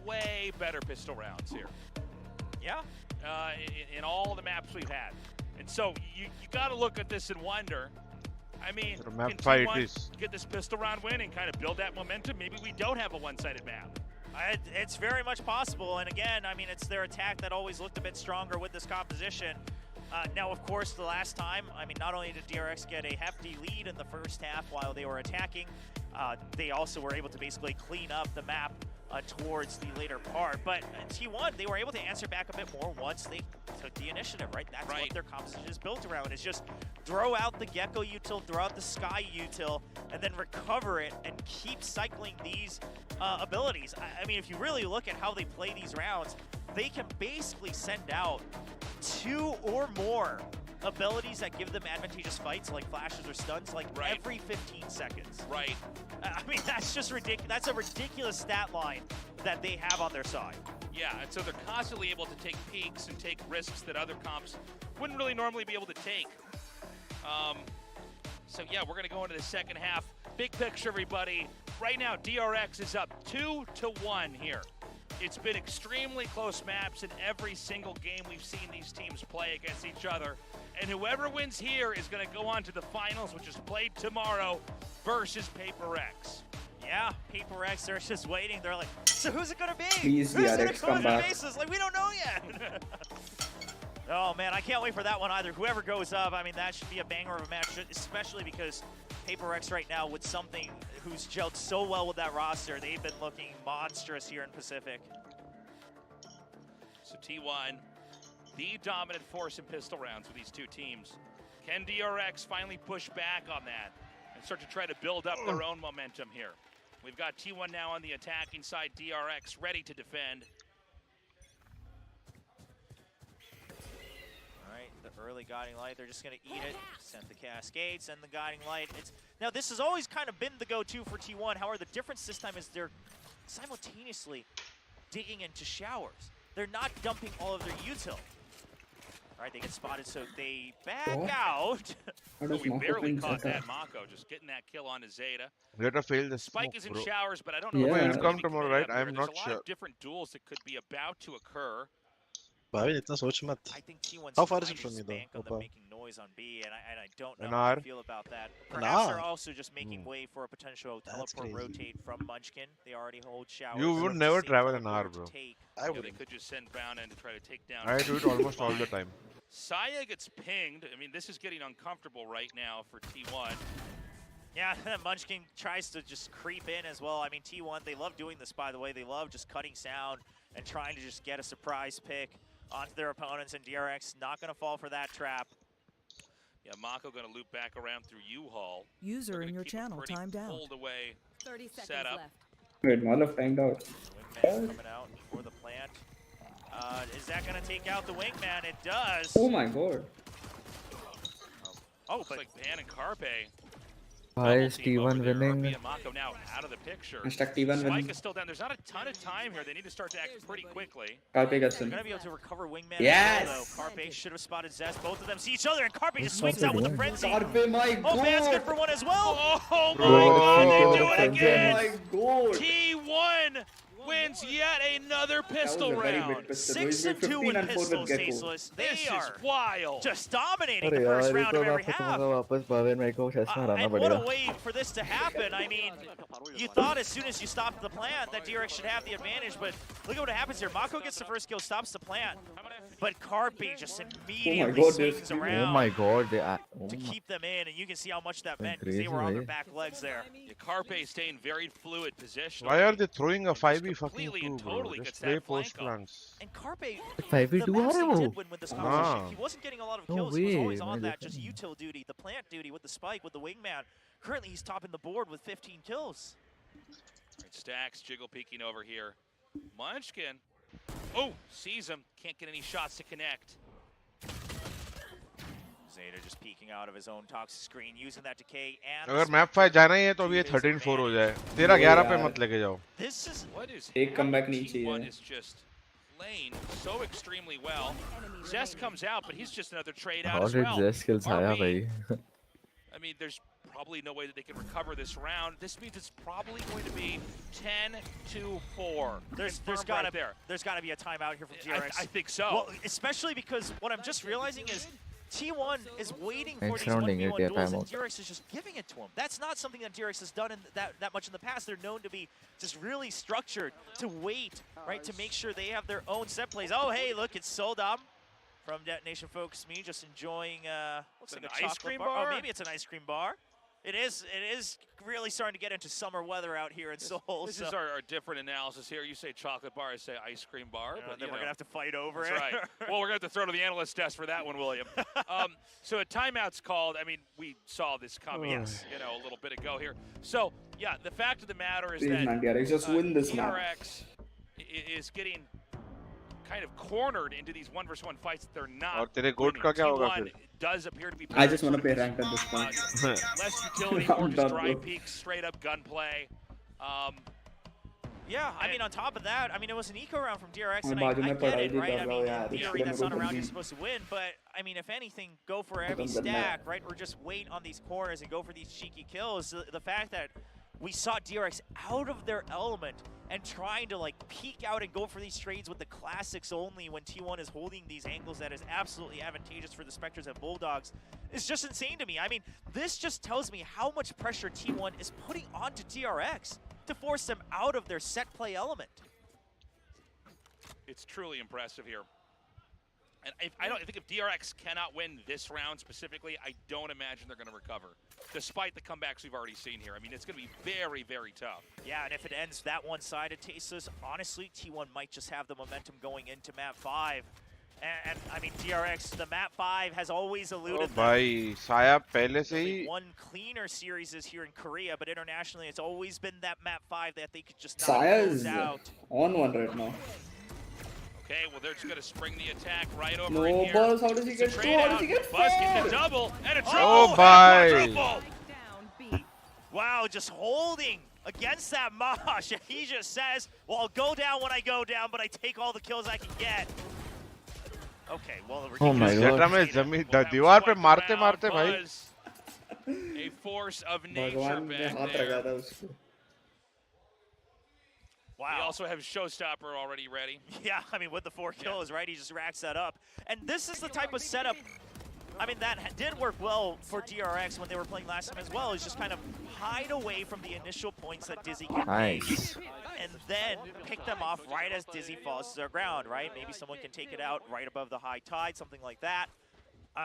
way better pistol rounds here. Yeah. In all the maps we've had. And so you got to look at this and wonder, I mean, The map can fight T1 is- get this pistol round win and kind of build that momentum? Maybe we don't have a one-sided map. It's very much possible, and again, I mean, it's their attack that always looked a bit stronger with this composition. Now, of course, the last time, I mean, not only did DRX get a hefty lead in the first half while they were attacking, they also were able to basically clean up the map towards the later part. But T1, they were able to answer back a bit more once they took the initiative, right? That's what their composition is built around, is just throw out the Gecko util, throw out the Sky util, and then recover it and keep cycling these abilities. I mean, if you really look at how they play these rounds, they can basically send out 2 or more abilities that give them advantageous fights, like flashes or stuns, like every 15 seconds. Right. I mean, that's just ridiculous. That's a ridiculous stat line that they have on their side. Yeah, and so they're constantly able to take peeks and take risks that other comps wouldn't really normally be able to take. So yeah, we're gonna go into the second half. Big picture, everybody. Right now, DRX is up 2-1 here. It's been extremely close maps in every single game we've seen these teams play against each other. And whoever wins here is going to go on to the finals, which is played tomorrow versus 𝘼𝐼𝐍𝐿𝐼. Yeah, 𝘼𝐼𝐍𝐿𝐼, they're just waiting. They're like, so who's it going to be? Please, who's going to DRX, come come to back. bases? Like, we don't know yet. Oh man, I can't wait for that one either. Whoever goes up, I mean, that should be a banger of a match, especially because HellrangeR right now with something who's gelled so well with that roster. They've been looking monstrous here in Pacific. So T1, the dominant force in pistol rounds with these two teams. Can DRX finally push back on that and start to try to build up their own momentum here? We've got T1 now on the attacking side, DRX ready to defend. The early Guiding Light, they're just going to eat it. Sent the Cascades and the Guiding Light. Now, this has always kind of been the go-to for T1. However, the difference this time is they're simultaneously digging into showers. They're not dumping all of their util. All right, they get spotted, so they back out. So we barely caught that. 𝘼𝐽𝐿 just getting that kill on Zeta. Let her fail the Spike smoke, is in bro. showers, but I don't know. He'll come tomorrow, right? I'm not There's a lot of different duels that could be about to occur. Bhavin, itna soch mat. I think T1's How far is it from you, though? Them making noise on B, and I don't know An how I hour. feel about that. Perhaps they're also just making way for a potential teleport rotate from Munchkin. They already hold showers. You would never travel an hour, bro. I would. They could just send Brown in to try to take down. I do it almost all the time. 𝘼𝐽𝐿𝐿 gets pinged. I mean, this is getting uncomfortable right now for T1. Yeah, Munchkin tries to just creep in as well. I mean, T1, they love doing this, by the way. They love just cutting sound and trying to just get a surprise pick onto their opponents, and DRX not going to fall for that trap. Yeah, 𝘼𝐽𝐿 going to loop back around through U-Haul. User in your channel timed out. Pulled away 30 seconds setup. left. Wait, Malov timed out. Wingman coming out for the plant. Is that going to take out the Wingman? It does. Oh my god. Oh, but like Ban and 𝘼𝐼𝐍𝐿. Why is T1 winning? 𝘼𝐼𝐿 now out of the picture. Hashtag T1 Spike winning. is still down. There's not a ton of time here. They need to start to act pretty quickly. 𝘼𝐼𝐍𝐿 gets They're in. going to be able to recover Wingman. Yes! As well, though. 𝘼𝐼𝐍𝐿 should have spotted Zest. Both of them see each other, and 𝘼𝐼𝐍𝐿 just swings out with a frenzy. 𝘼𝐼𝐍𝐿, my god! Oh, Van's good for one as well. Oh my Bro, god, they what do a it again! Oh my god! T1 wins yet another pistol round. 6-2 in pistols, Tasteless. This They is are wild. just dominating अरे the first यार ये round तो of मैं every आपको half. कहूँगा वापस Bhavin भाई को chess में हराना And what a पड़ेगा. way for this to happen. I mean, you thought as soon as you stopped the plant that DRX should have the advantage, but look at what happens here. 𝘼𝐽𝐿 gets the first kill, stops the plant, but 𝘼𝐼𝐍𝐿 just immediately god, swings oh around Oh my god, they to keep them in, and you can see how much that meant because they were on their back legs there. Yeah, 𝘼𝐼𝐍𝐿 staying very fluid position. Why are they throwing a 5v fucking Completely 2, and bro? totally Just gets play that flank post up. plants. And 𝘼𝐼𝐿, 5v2 the maps आ रहे they हैं did वो. win with this competition, Ah. he wasn't getting a lot of No kills. He was way, always on man, that this just util duty, the plant duty with the spike, with the Wingman. Currently, he's topping the board with 15 kills. Right, Stacks, Jiggle peeking over here. Munchkin, oh, sees him, can't get any shots to connect. Zeta just peeking out of his own toxic screen, using that decay and अगर map 5 जाना ही है तो अभी ये 13-4 हो जाए. 13-11 पे मत लेके जाओ. This is What is एक comeback happening? नहीं चाहिए. T1 is just playing so extremely well. Zest comes out, but he's just another trade out How as did well. Zest kill 𝘼𝐼𝐍𝐿 भाई? I mean, there's probably no way that they can recover this round. This means it's probably going to be 10-4. there's Confirmed gotta right there. there's gotta be a timeout here from DRX. I think so. Well, especially because what I'm just realizing is T1 is waiting for Thanks these for rounding it, 1v1 yeah, duels, and timeout. DRX is just giving it to him. That's not something that DRX has done in that much in the past. They're known to be just really structured to wait, right, to make sure they have their own set plays. Oh, hey, look, it's 𝘼𝐿𝐿 from Detonation Focus Me, just enjoying looks like an a ice chocolate cream bar. bar? Oh, maybe it's an ice cream bar. It is really starting to get into summer weather out here in Seoul. This so is our different analysis here. You say chocolate bar, I say ice cream bar. But, then we're going to have to fight over That's it. right. Well, we're going to have to throw to the analyst desk for that one, William. So a timeout's called. I mean, we saw this coming, a little bit ago here. So, yeah, the fact of the matter is Please, that man, DRX, just win this map. DRX is getting kind of cornered into these 1v1 fights that they're not. और तेरे goat का क्या होगा T1 फिर? does appear to be. I just want to play ranked at this point. Less utility, more I'm just done, dry bro. peeks, straight up gunplay. Yeah, I mean, on top of that, I mean, it was an eco round from DRX, मैं and बाजू I में get पढ़ाई it, भी right? कर I रहा हूँ mean, यार, in इसलिए theory, that's मेरे not a को round you're जल्दी- supposed to win, but, I mean, if anything, go for every Don't get stack, mad. right? Or just wait on these corners and go for these cheeky kills. The fact that we saw DRX out of their element and trying to, like, peek out and go for these trades with the classics only when T1 is holding these angles that is absolutely advantageous for the Spectres and Bulldogs is just insane to me. I mean, this just tells me how much pressure T1 is putting onto DRX to force them out of their set play element. It's truly impressive here. And I think if DRX cannot win this round specifically, I don't imagine they're going to recover, despite the comebacks we've already seen here. I mean, it's going to be very, very tough. Yeah, and if it ends that one-sided, Tasteless, honestly, T1 might just have the momentum going into map 5. And I mean, DRX, the map 5 has always eluded भाई साया पहले से ही one cleaner series is here in Korea, but internationally, it's always been that map 5 that they could just not Saya close is out. on one right now. Okay, well, they're just going to spring the attack right over No, in here. Buzz, how does he get 2? How does he get 4? Buzz gets a double and a triple. Oh, and a bye. quadruple. Wow, just holding against that Mosh. He just says, well, I'll go down when I go down, but I take all the kills I can get. Okay, well, Oh my God. में जमीन दीवार पे मारते मारते भाई A force of nature भगवान ने back हाथ there. रखा था उसको. We Wow. also have Showstopper already ready. Yeah, I mean, with the 4 kills, right? He just racks that up. And this is the type of setup, I mean, that did work well for DRX when they were playing last time as well, is just kind of hide away from the initial points that Dizzy can Nice. make, and then pick them off right as Dizzy falls to their ground, right? Maybe someone can take it out right above the high tide, something like that.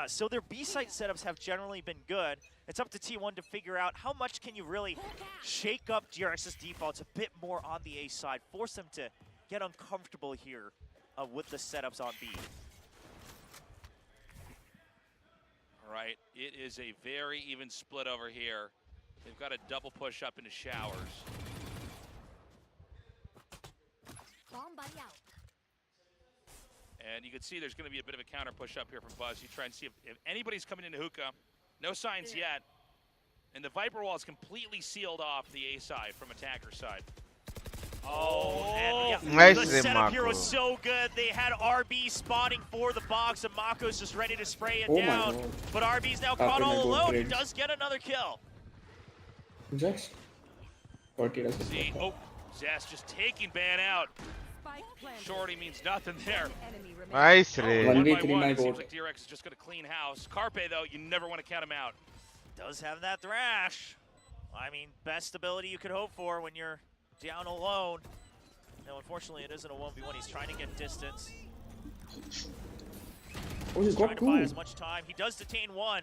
So their B-site setups have generally been good. It's up to T1 to figure out how much can you really shake up DRX's defaults a bit more on the A side, force them to get uncomfortable here with the setups on B. All right, it is a very even split over here. They've got a double push up into showers. And you can see there's going to be a bit of a counter push up here from Buzz. You try and see if anybody's coming into hookah. No signs yet. And the Viper wall is completely sealed off the A side from attacker side. Oh, and yeah, Nice the setup Mako. here was so good. They had RB spawning for the box, and Mako's just ready to spray it Oh my down. God. But RB's now Up caught in the all gold alone. He grades. does get another kill. Just 40 doesn't. See, oh, Zest just taking Ban out. Shorty means nothing there. nice Oh, रे 1v3 1-by-1, my it seems goat. like DRX is just going to clean house. Carpe, though, you never want to count him out. Does have that thrash. I mean, best ability you could hope for when you're down alone. No, unfortunately, it isn't a 1v1. He's trying to get distance. Oh, he's Trying got to buy 2. as much time. He does detain 1.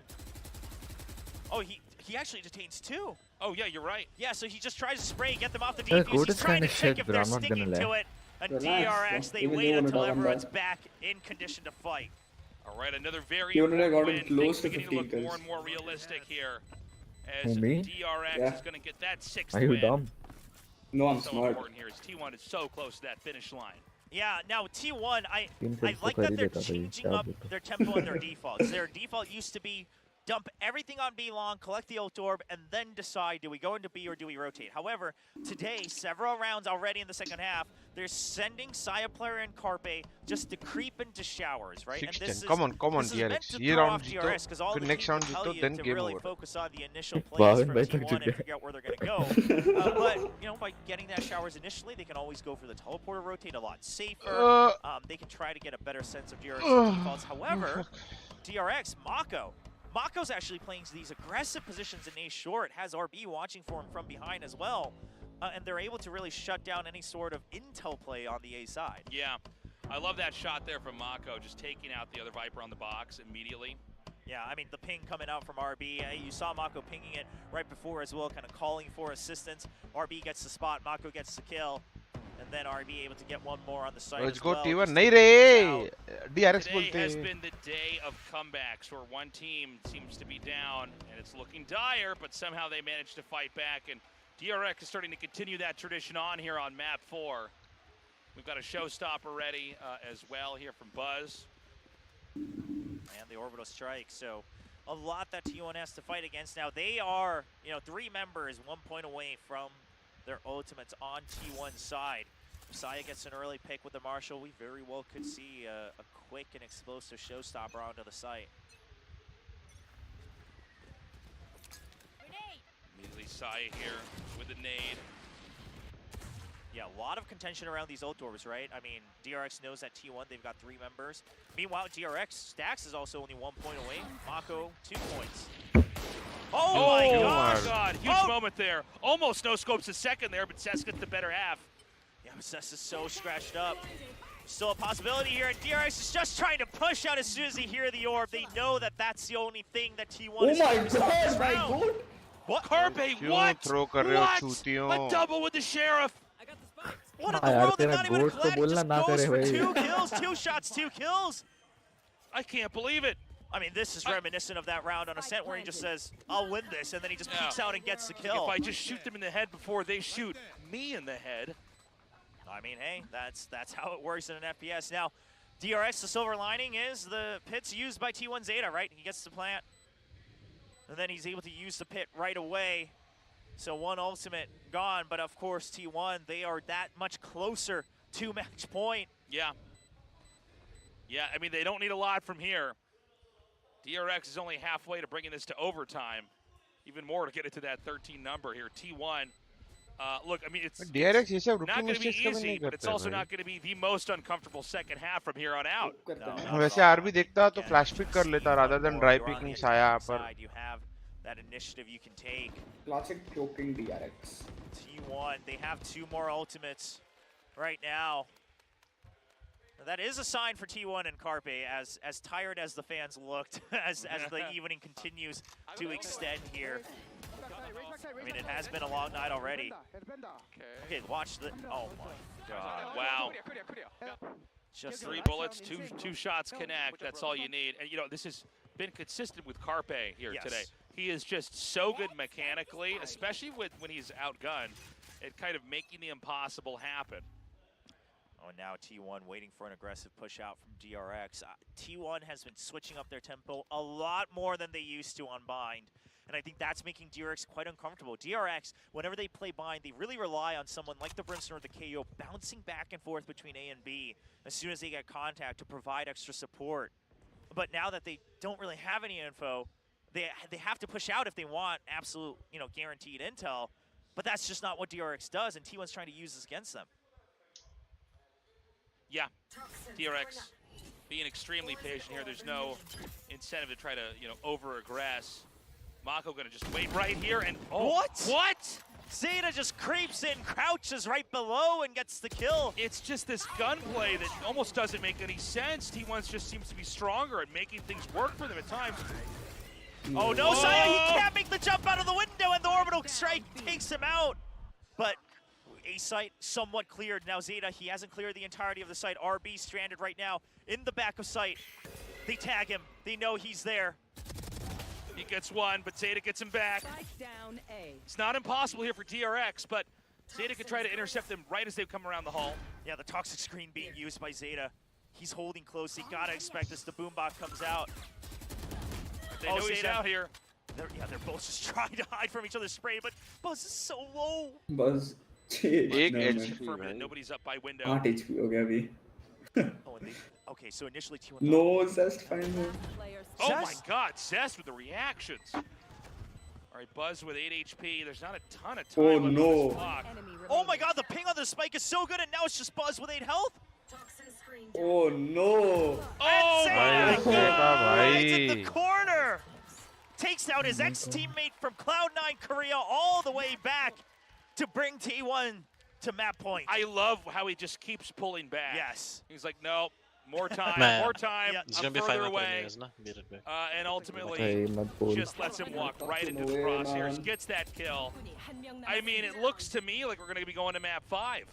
Oh, he actually detains 2. Oh, yeah, you're right. Yeah, so he just tries to spray, get them off the The defuse. code He's is trying to kinda check shit, if but they're I'm not sticking gonna to lie. it. And Relax, DRX, they even wait they wanna until talk everyone's about. back in condition to fight. All right, another very He only important got him win. close Things to beginning to 15 look more kills. and more realistic here. As Who, me? DRX Yeah. is going to get that 6th Are you win. dumb? No, I'm So smart. important here as T1 is so close to that finish line. Yeah, now T1, I 3 kills like तो that कर ही they're देता भाई changing क्या up बोलूं. their tempo and their defaults. Their default used to be dump everything on B long, collect the ult orb, and then decide, do we go into B or do we rotate? However, today, several rounds already in the second half, they're sending Saya Player and Carpe just to creep into showers, right? And 6-10 come on this is meant DRX to ये throw round off DRX, because all जीतो the next teams round will tell जीतो you then to game really over focus on the initial plays Bhavin from bhai T1 thak and chuke. figure out where they're going to go. But, you know, by getting that showers initially, they can always go for the teleporter rotate a lot safer. They can try to get a better sense of DRX's defaults. However, DRX, Mako's actually playing these aggressive positions in A short, has RB watching for him from behind as well. And they're able to really shut down any sort of intel play on the A side. Yeah, I love that shot there from Mako, just taking out the other Viper on the box immediately. Yeah, I mean, the ping coming out from RB. You saw Mako pinging it right before as well, kind of calling for assistance. RB gets the spot, Mako gets the kill. And then RB able to get one more on the side let's as go well. T1 नहीं रे DRX Today बोलते has हैं been the day of comebacks where one team seems to be down and it's looking dire, but somehow they managed to fight back. And DRX is starting to continue that tradition on here on map 4. We've got a showstopper ready as well here from Buzz. And the orbital strike. So a lot that T1 has to fight against. Now they are, 3 members 1 point away from their ultimates on T1's side. If Saya gets an early pick with the Marshal, we very well could see a quick and explosive showstopper onto the site. Immediately Saya here with a nade. Yeah, a lot of contention around these ult orbs, right? I mean, DRX knows that T1, they've got 3 members. Meanwhile, DRX, Stax is also only 1 point away. Mako, 2 points. Oh my God! Huge moment there. Almost no scopes a second there, but Cess gets the better half. Yeah, Cess is so scratched up. Still a possibility here, and DRX is just trying to push out as soon as they hear the orb. They know that that's the only thing that T1 is doing this round. What? 𝘼𝐽𝐿, what? What? A double with the Sheriff. What in the world did not even collect? He just goes for 2 kills, 2 shots, 2 kills. I can't believe it. I mean, this is reminiscent of that round on Ascent where he just says, I'll win this, and then he just peeks out and gets the kill. If I just shoot them in the head before they shoot me in the head. I mean, hey, that's how it works in an FPS. Now, DRX, the silver lining is the pit's used by T1 Zeta, right? He gets to plant, and then he's able to use the pit right away. So 1 ultimate gone, but of course T1, they are that much closer to match point. Yeah. Yeah, I mean, they don't need a lot from here. DRX is only halfway to bringing this to overtime. Even more to get it to that 13 number here. T1, look, I mean, it's not going to be easy, but it's also not going to be the most uncomfortable second half from here on out. वैसे RB देखता तो flash pick कर लेता rather than dry picking साया पर. You have that initiative you can take. Classic choking DRX. T1, they have 2 more ultimates right now. That is a sign for T1 and 𝘼𝐽𝐿, as tired as the fans looked, as the evening continues to extend here. I mean, it has been a long night already. Okay, watch the, oh my god. Wow. Just 3 bullets, two shots connect, that's all you need. And you know, this has been consistent with 𝘼𝐽𝐿 here today. He is just so good mechanically, especially when he's outgunned, at kind of making the impossible happen. Oh, and now T1 waiting for an aggressive push out from DRX. T1 has been switching up their tempo a lot more than they used to on Bind. And I think that's making DRX quite uncomfortable. DRX, whenever they play Bind, they really rely on someone like the Brimstone or the KO bouncing back and forth between A and B as soon as they get contact to provide extra support. But now that they don't really have any info, they have to push out if they want absolute, guaranteed intel. But that's just not what DRX does, and T1's trying to use this against them. Yeah, DRX being extremely patient here. There's no incentive to try to, over-aggress. Mako gonna just wait right here and What? Zeta just creeps in, crouches right below, and gets the kill. It's just this gunplay that almost doesn't make any sense. T1 just seems to be stronger at making things work for them at times. Oh no, Saya, he can't make the jump out of the window, and the orbital strike takes him out. But A site somewhat cleared. Now Zeta, he hasn't cleared the entirety of the site. RB stranded right now in the back of site. They tag him. They know he's there. He gets one, but Zeta gets him back. It's not impossible here for DRX, but Zeta can try to intercept them right as they come around the hall. Yeah, the toxic screen being used by Zeta. He's holding close. He gotta expect this. The boombot comes out. They know he's out here. They're both just trying to hide from each other's spray, but Buzz is so low. Buzz. Nobody's up by window. 8 HP हो गया अभी. Okay, so initially T1. No, Zest finds him. Oh my god, Zest with the reactions. All right, Buzz with 8 HP. There's not a ton of time left on this clock. Oh my god, the ping on the spike is so good, and now it's just Buzz with 8 health. Oh no. Oh my god. It's in the corner. Takes down his ex-teammate from Cloud9 Korea all the way back to bring T1 to map point. I love how he just keeps pulling back. Yes. He's like, no, more time, more time. He's I'm gonna be further fine away. And ultimately just lets him walk right into the crosshairs. Gets that kill. I mean, it looks to me like we're going to be going to map 5.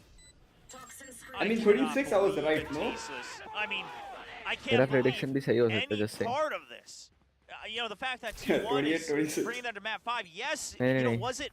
I mean, 26 I was right, no? I mean, I can't believe any just part of this. The fact that T1 is bringing them to map 5, yes, was it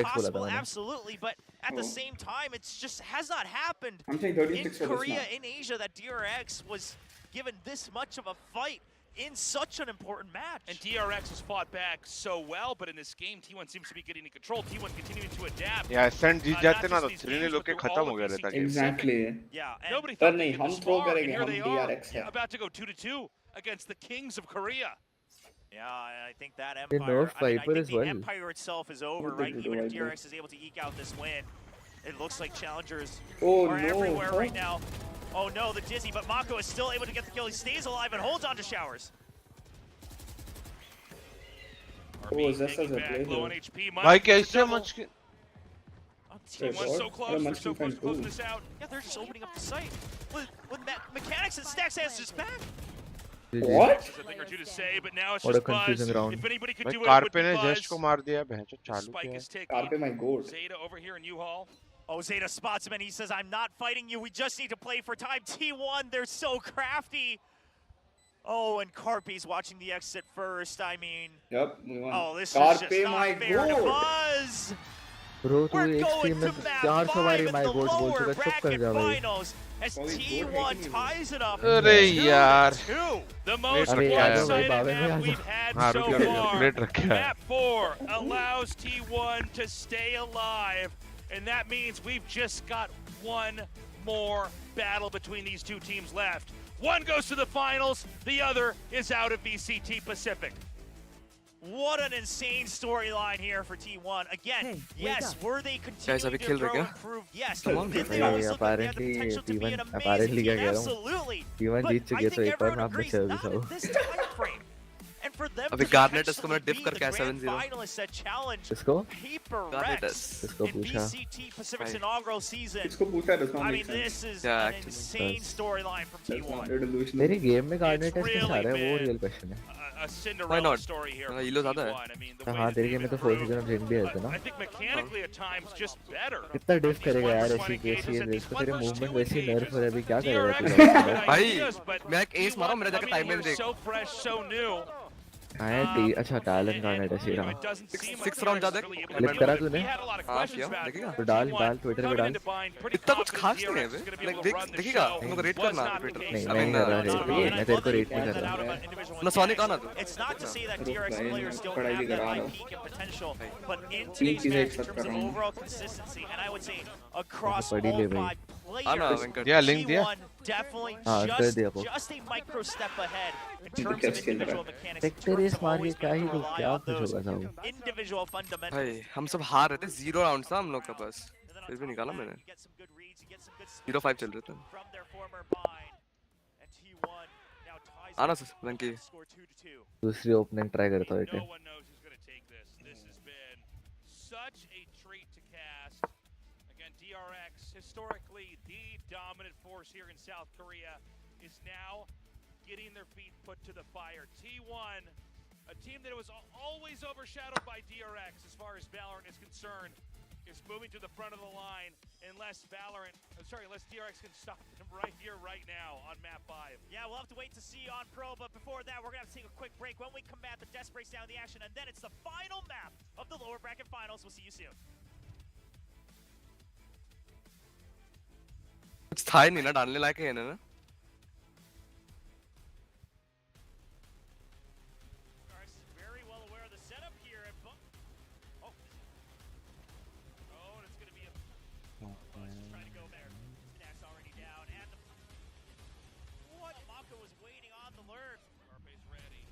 possible? Absolutely, but at the same time, it's just has not happened in Korea, in Asia, that DRX was given this much of a fight in such an important match. And DRX has fought back so well, but in this game, T1 seems to be getting in control. T1 continuing to adapt. Yeah, Ascent जीत जाते ना तो 3 लोग के खत्म हो गया रहता है. Exactly. Yeah. Nobody thought they हम throw करेंगे हम DRX है. About to go 2-2 against the Kings of Korea. Yeah, I think that Empire, I think the Empire itself is over, right? Even if DRX is able to eke out this win, it looks like challengers are everywhere right now. Oh no, the Dizzy, but Mako is still able to get the kill. He stays alive and holds on to Showers. Oh, Zest has a play. Low on HP. Why कैसे much? T1 so close, they're so close to closing this out. Yeah, they're just opening up the site. With mechanics and Stacks answers back. What? A thing or two to say, but now it's What a just Buzz. confusing round. If anybody could भाई do it, it carpet would be ने Buzz. Just को मार दिया बहनचोद चालू Spike किया is taking. Carpe my goat. Zeta over here in U-Haul. Oh, Zeta spots him and he says, I'm not fighting you. We just need to play for time. T1, they're so crafty. Oh, and Carpe's watching the exit first. I mean, Yep, we won. oh, this Carpe is just not my fair to goat. Buzz. Bro, तू We're एक going team to में map 400 बारी 5 my in the goat बोल lower चुका, चुप कर bracket जा भाई. finals as Oh, he's T1 goat hating ties it up. अरे यार 2. The most अरे यार, भाई, one-sided बावे में map आ we've जा. had हाँ so रुक जा far. प्लेट रखे है Map 4 allows T1 to stay alive, and that means we've just got one more battle between these two teams left. One goes to the finals, the other is out of VCT Pacific. What an insane storyline here for T1. Again, Hey, yes, wake up. were they Guys, continuing अभी to खेल रहे grow क्या? and improve? Yes. Come on, Did they भाई, always look like they had the apparently potential to be an T1 amazing apparently क्या team? कह रहा हूँ. Absolutely. T1 But Jeet I चुके तो think एक बार everyone मैप agrees बचा अभी not सब. at this time frame. And for them अभी to Garnet इसको potentially मैंने dip be करके the आया grand 7-0. finalists that challenge किसको? Paper Garnet Rex किसको in पूछा? VCT Pacific's भाई. inaugural season. इसको पूछा does not I make mean, sense. this is Yeah, an actually. insane Does. storyline from That's not T1. delusional. तेरी game में card It's test नहीं आ रहा है, वो really रियल क्वेश्चन है. A Cinderella not? story here. हाँ, from Elo ज़्यादा है. T1. I mean, the way हाँ that तेरी they've गेम में तो 4 improved. सीजन ऑफ जिन भी है ना. I think mechanically at times just better. कितना डिफ These करेगा यार 1v1 ऐसी engagements केसी and है these इसको तेरे 1v2 मूवमेंट वैसे ही नर्फ हो रहा है अभी क्या करेगा DRX तू has good भाई, ideas, but मैं एक ace मारा हूँ, मेरा जाकर coming in timeline here देख. so fresh, so new. हाँ यार अच्छा टैलेंट कार्ड है सीधा. It doesn't seem like 6 round DRX ज्यादा is really able to click deal करा with it. तूने? We had a lot of हाँ questions किया, about it. देखेगा. तो डाल T1 ट्विटर पे coming डाल. into bind, pretty इतना कुछ confident खास नहीं है DRX is बे. gonna be Like able to देख run the देखिएगा, show. तुमको रेट Was करना not the Twitter. case. नहीं I मैं mean, नहीं कर रहा it's रेट not पे, मैं तेरे को रेट नहीं Pulled कर that out रहा. of an individual ना सोनी कहाँ ना mechanics. तू? It's not to say that रुक DRX भाई, players मैं don't पढ़ाई have भी that करा रहा IP and potential, but in तीन today's चीजें match, एक in साथ terms कर of रहा हूँ. overall consistency, and I would say across पढ़ी all ले भाई. 5 हाँ ना players, वेंकट. या लिंक दिया T1 definitely हाँ कर दिया वो. just a micro step ahead in तो terms क्या of skill individual रहा? mechanics. In sector terms race of मार के always क्या being ही able to कुछ rely क्या on कुछ those होगा था. individual fundamentals. भाई हम सब हार रहे थे 0 rounds था हम लोग का बस. And then on फिर भी top of निकाला that, मैंने. you get some good reads, you get some good 0-5 चल रहे थे. from their former bind. And T1 now ties आना it up. वेंकी. Score 2-2. दूसरी ओपनिंग ट्राई करता हूँ No one knows who's going to take this. This has been such a treat to cast. Again, DRX, historically the dominant force here in South Korea, is now getting their feet put to the fire. T1, a team that was always overshadowed by DRX as far as Valorant is concerned, is moving to the front of the line unless unless DRX can stop them right here, right now on map 5. Yeah, we'll have to wait to see on Pro, but before that, we're going to have to take a quick break. When we come back, the Death breaks down the action, and then it's the final map of the lower bracket finals. We'll see you soon. कुछ था ही नहीं ना डालने लायक है ना. Very well aware of the setup here. And oh, and it's going to be a just trying to go there. Stack's already down, and what? Mako was waiting on the lurk. Carpe's ready.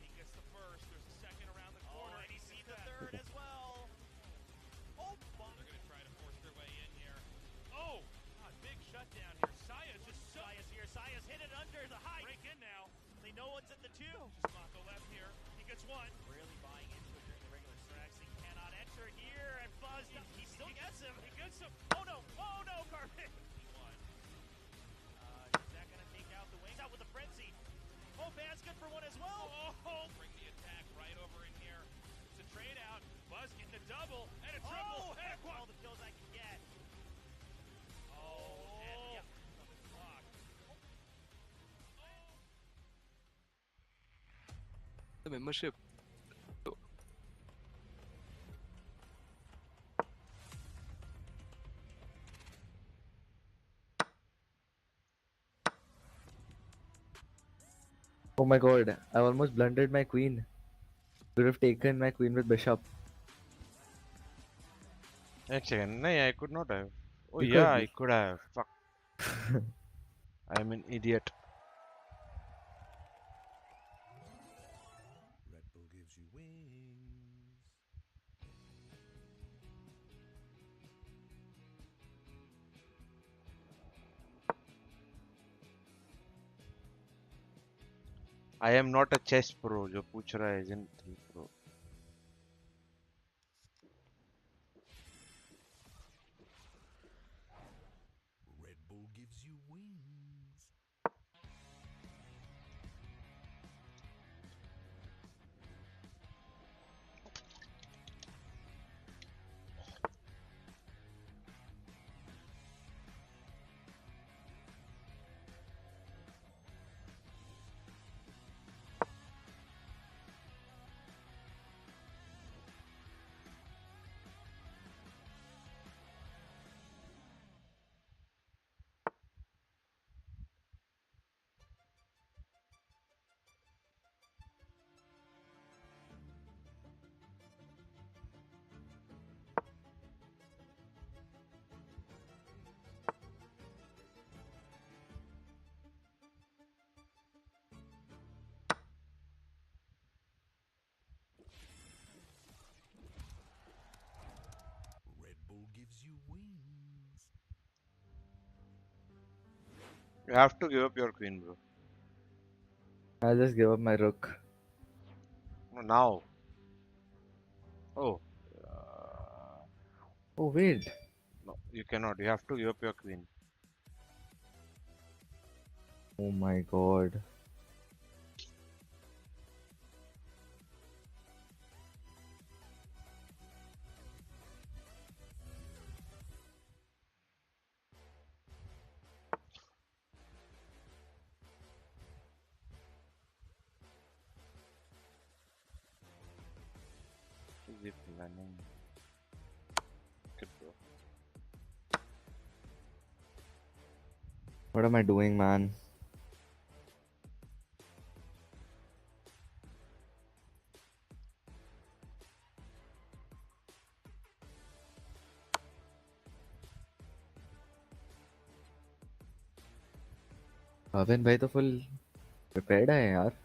He gets the first. There's a second around the corner. And he's seen the third as well. Oh, They're going to try to force their way in here. Oh, God, big shutdown here. Saya's just Saya's here. Saya's hit it under the high. break in now. They know one's at the 2. Just Mako left here. He gets one. Really buying into it during the regular strikes. He cannot enter here, and Buzz, he still gets him. He gets him. Oh no, Carpet. Is that going to take out the wings? Out with a frenzy. Oh, Van's good for one as well. Oh, bring the attack right over in here. It's a trade out. Buzz getting a double and a triple and a quad. All the kills I can get. Oh, And, yeah. on the clock. The membership. Oh my god, I almost blundered my queen. Could have taken my queen with bishop. एक second नहीं I could not have. Oh You yeah, could. I could have. Fuck. I'm an idiot. Red Bull gives you wings. I am not a chess pro. जो पूछ रहा है isn't pro. gives you wings. Red Bull gives you wings. You have to give up your queen, bro. I'll just give up my rook. No, now. Oh. Oh wait. No, you cannot. You have to give up your queen. Oh my god. Zip planning. Good, bro. What am I doing, man? Bhavin भाई तो full prepared है यार.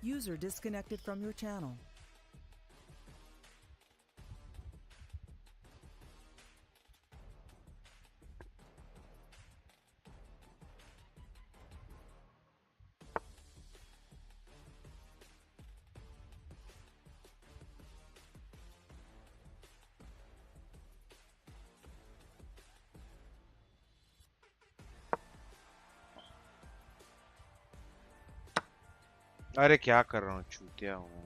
User disconnected from your channel. अरे क्या कर रहा हूँ, चूतिया हूँ.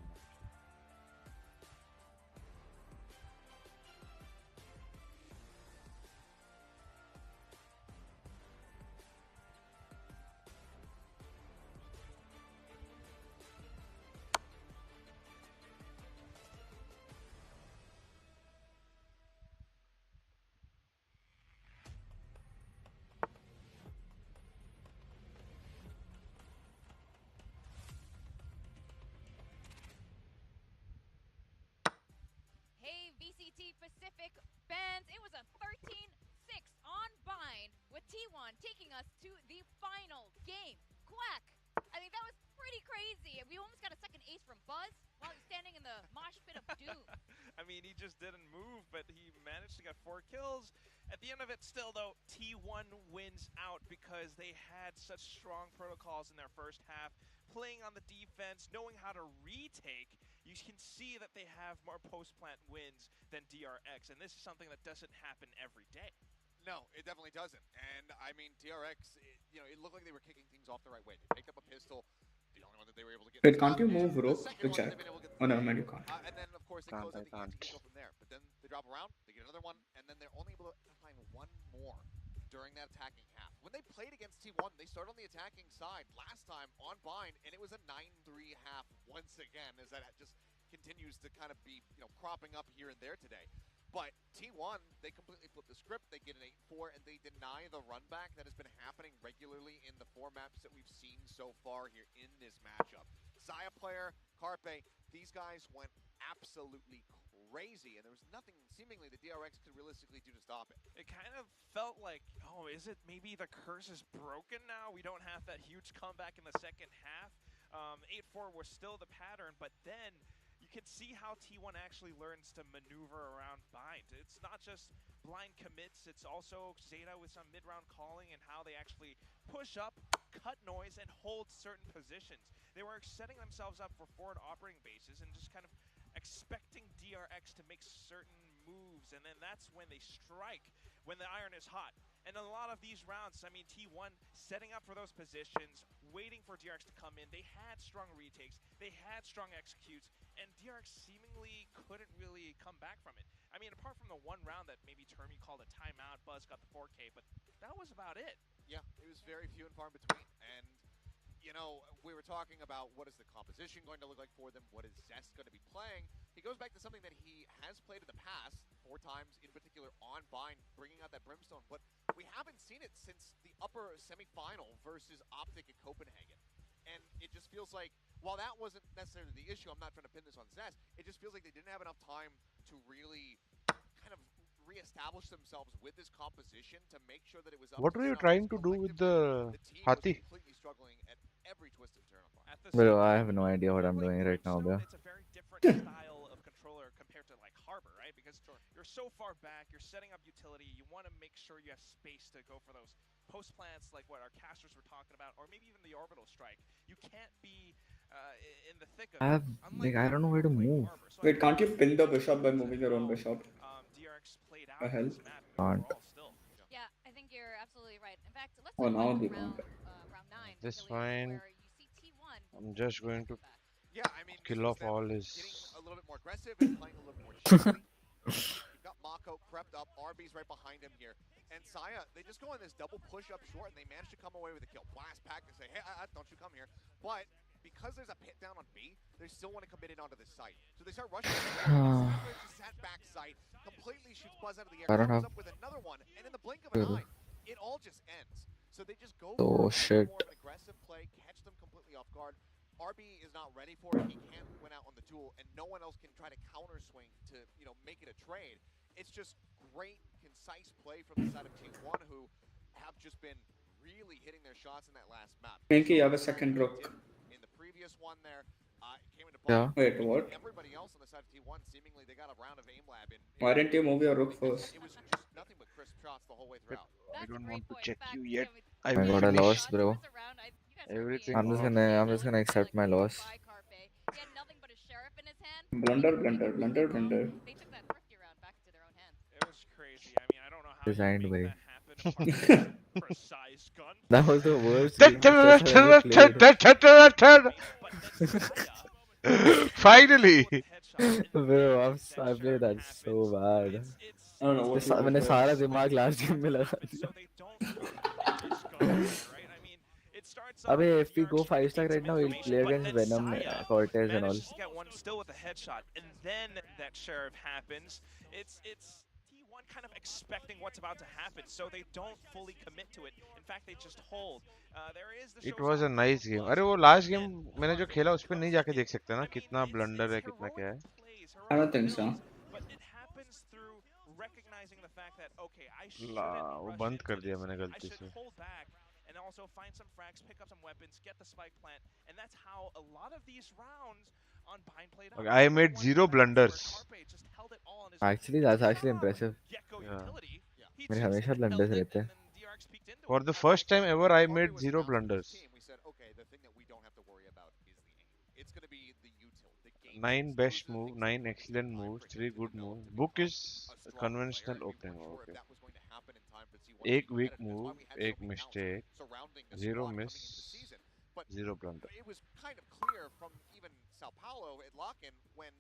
Hey, VCT Pacific fans, it was a 13-6 on Bind with T1 taking us to the final game. Quack! I think that was pretty crazy. We almost got a second ace from Buzz while he's standing in the mosh pit of doom. I mean, he just didn't move, but he managed to get 4 kills. At the end of it, still, though, T1 wins out because they had such strong protocols in their first half, playing on the defense, knowing how to retake. You can see that they have more post-plant wins than DRX, and this is something that doesn't happen every day. No, it definitely doesn't. And, I mean, DRX, it looked like they were kicking things off the right way. They picked up a pistol. The only one that they were able to get. Wait, can't you move rook to check? Oh no, man, you can't. And then of course they close out the gates and go from there. But then they drop around, they get another one, and then they're only able to find one more during that attacking half. When they played against T1, they started on the attacking side last time on Bind, and it was a 9-3 half once again, as that just continues to kind of be, cropping up here and there today. But T1, they completely flip the script. They get an 8-4, and they deny the run back that has been happening regularly in the 4 maps that we've seen so far here in this matchup. 𝘼𝘽𝐿𝐼𝐿, Player, 𝘼𝐼𝐍𝐿𝐒, these guys went absolutely crazy, and there was nothing seemingly the DRX could realistically do to stop it. It kind of felt like, oh, is it maybe the curse is broken now? We don't have that huge comeback in the second half. 8-4 was still the pattern, but then you can see how T1 actually learns to maneuver around bind. It's not just blind commits, it's also Zeta with some mid-round calling and how they actually push up, cut noise, and hold certain positions. They were setting themselves up for forward operating bases and just kind of expecting DRX to make certain moves, and then that's when they strike, when the iron is hot. And a lot of these rounds, I mean, T1 setting up for those positions, waiting for DRX to come in. They had strong retakes, they had strong executes, and DRX seemingly couldn't really come back from it. I mean, apart from the one round that maybe Termi called a timeout, Buzz got the 4K, but that was about it. Yeah, it was very few and far in between, and you know, we were talking about what is the composition going to look like for them, what is Zest going to be playing. He goes back to something that he has played in the past, 4 times in particular on Bind, bringing out that Brimstone, but we haven't seen it since the upper semifinal versus Optic at Copenhagen. And it just feels like, while that wasn't necessarily the issue, I'm not trying to pin this on Zest, it just feels like they didn't have enough time to really kind of re-establish themselves with this composition to make sure that it was up. What were you trying to do with the Hathi? Completely struggling at every twist of turn on Bind. Bro, I have no idea what I'm doing right now, bro. It's a very different style of controller compared to like Harbor, right? Because you're so far back, you're setting up utility, you want to make sure you have space to go for those post plants like what our casters were talking about, or maybe even the orbital strike. You can't be in the thick of it. I don't know where to move. Wait, can't you pin the bishop by moving your own bishop? DRX played out The hell? this map Can't. overall still. Yeah, I think you're absolutely right. In fact, let's Oh, talk now about they round, don't. round 9. This Achilles, fine. where you see T1 I'm just going to Yeah, I mean, kill off all getting his. a little bit more aggressive and playing a little more chill. You've got Mako prepped up, RB's right behind him here. And Saya, they just go on this double push up short, and they manage to come away with a kill. Blast pack and say, hey, don't you come here. But because there's a pit down on B, they still want to commit it onto the site. So they start rushing. Sat back site, completely shoots Buzz out of the air, comes up with another one, and in the blink of an eye, it all just ends. So they just go for more of an aggressive play, catch them completely off guard. RB is not ready for it. He can't win out on the duel, and no one else can try to counter swing to, you know, make it a trade. It's just great, concise play from the side of T1, who have just been really hitting their shots in that last map. Pinky, you have a second rook. In the previous one there, it came into Yeah. Wait, what? Everybody else on the side of T1, seemingly they got a round of aim lab. Why didn't you move your rook first? It was just nothing but crisp shots the whole way throughout. I don't want to check you yet. I got a loss, bro. Everything. I'm just gonna accept my loss. Blunder, blunder, blunder, blunder. They took that thrifty round back into their own hands. It was crazy. I mean, I don't know how Designed you by. make that happen apart from precise gun. That was the worst game I've ever played. Finally! Bro, I played that so bad. I don't know what you मैंने did. सारा दिमाग last game में लगा दिया. Abey, if we go 5-stack right now, we'll play against Venom, Cortez and all. Manages to get one still with a headshot, and then that sheriff happens. It's T1 kind of expecting what's about to happen, so they don't fully commit to it. In fact, they just hold. There is the It was a nice game. अरे वो last game मैंने जो खेला उस पे नहीं जाके देख सकते ना कितना blunder है कितना क्या है. I don't think so. But it happens through recognizing the fact that okay, I should वो बंद कर दिया मैंने I गलती should से. hold back and also find some frags, pick up some weapons, get the spike plant, and that's how a lot of these rounds on Bind played out. Okay, I made 0 blunders. Actually, that's actually impressive. Yeah. मेरे हमेशा blunders रहते हैं. For the first time ever, I made 0 blunders. We said, okay, the thing that we don't have to worry about is the aim. It's going to be the util, the game. 9 best move, 9 excellent moves, 3 good moves. Book is a conventional opening. Okay. 1 weak move, 1 mistake, 0 miss, 0 blunder. It was kind of clear from even Sao Paulo at lock-in when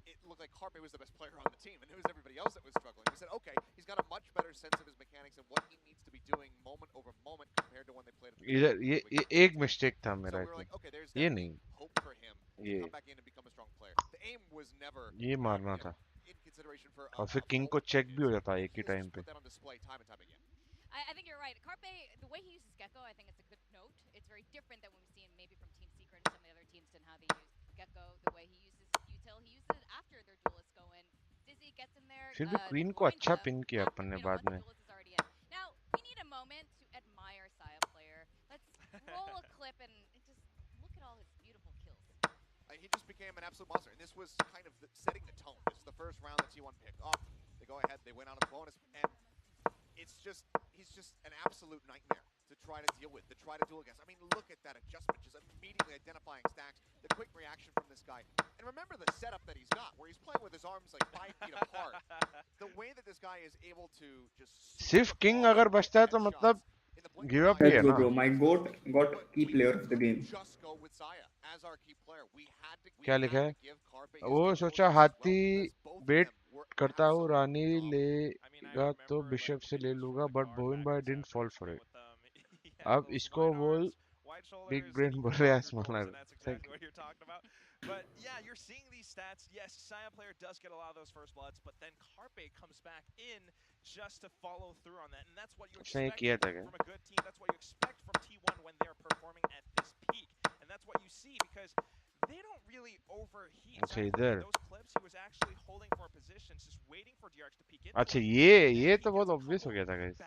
it looked like 𝘼𝐽𝑄 was the best player on the team, and it was everybody else that was struggling. We said, okay, he's got a much better sense of his mechanics and what he needs to be doing moment over moment compared to when they played at the इधर ये एक mistake था मेरा So we were like, okay, there's ये नहीं hope for him to come back in and become a strong player. The aim was never ये मारना था in consideration for और फिर किंग को चेक भी हो जाता है एक ही टाइम पे. put that on display time and time again. I think you're right. 𝘼𝐽𝑄, the way he uses Gecko, I think it's a good note. It's very different than what we've seen maybe from Team Secret and some of the other teams and how they use Gecko, the way he uses until he uses it after their duelists go in. Dizzy gets in there. फिर भी queen को अच्छा pin किया अपन ने बाद में. Now we need a moment to admire Saya Player. Let's roll a clip and just look at all his beautiful kills. He just became an absolute monster, and this was kind of setting the tone. This is the first round that T1 picked off. They go ahead, they win out of the bonus, and he's just an absolute nightmare to try to deal with, to try to duel against. I mean, look at that adjustment, just immediately identifying stacks, the quick reaction from this guy. And remember the setup that he's got, where he's playing with his arms like 5 feet apart. The way that this guy is able to just... सिर्फ king अगर बचता है तो मतलब give up ही है ना. Bro, my goat got key player of the game. क्या लिखा है? वो सोचा हाथी बेट करता हूँ, रानी लेगा तो बिशप से ले लूँगा, बट भविन भाई didn't fall for it. अब इसको बोल बिग ब्रेन बोल रहे हैं smaller. But yeah, you're seeing these stats. Yes, Saya Player does get a lot of those first bloods, but then 𝘼𝐽𝐿𝐻 comes back in just to follow through on that, and that's what you expect from a good team. That's what you expect from T1 when they're performing at this peak, and that's what you see because they don't really overheat. अच्छा इधर. Those clips, he was actually holding for positions, just waiting for DRX to peek in. अच्छा ये तो बहुत obvious हो गया था guys.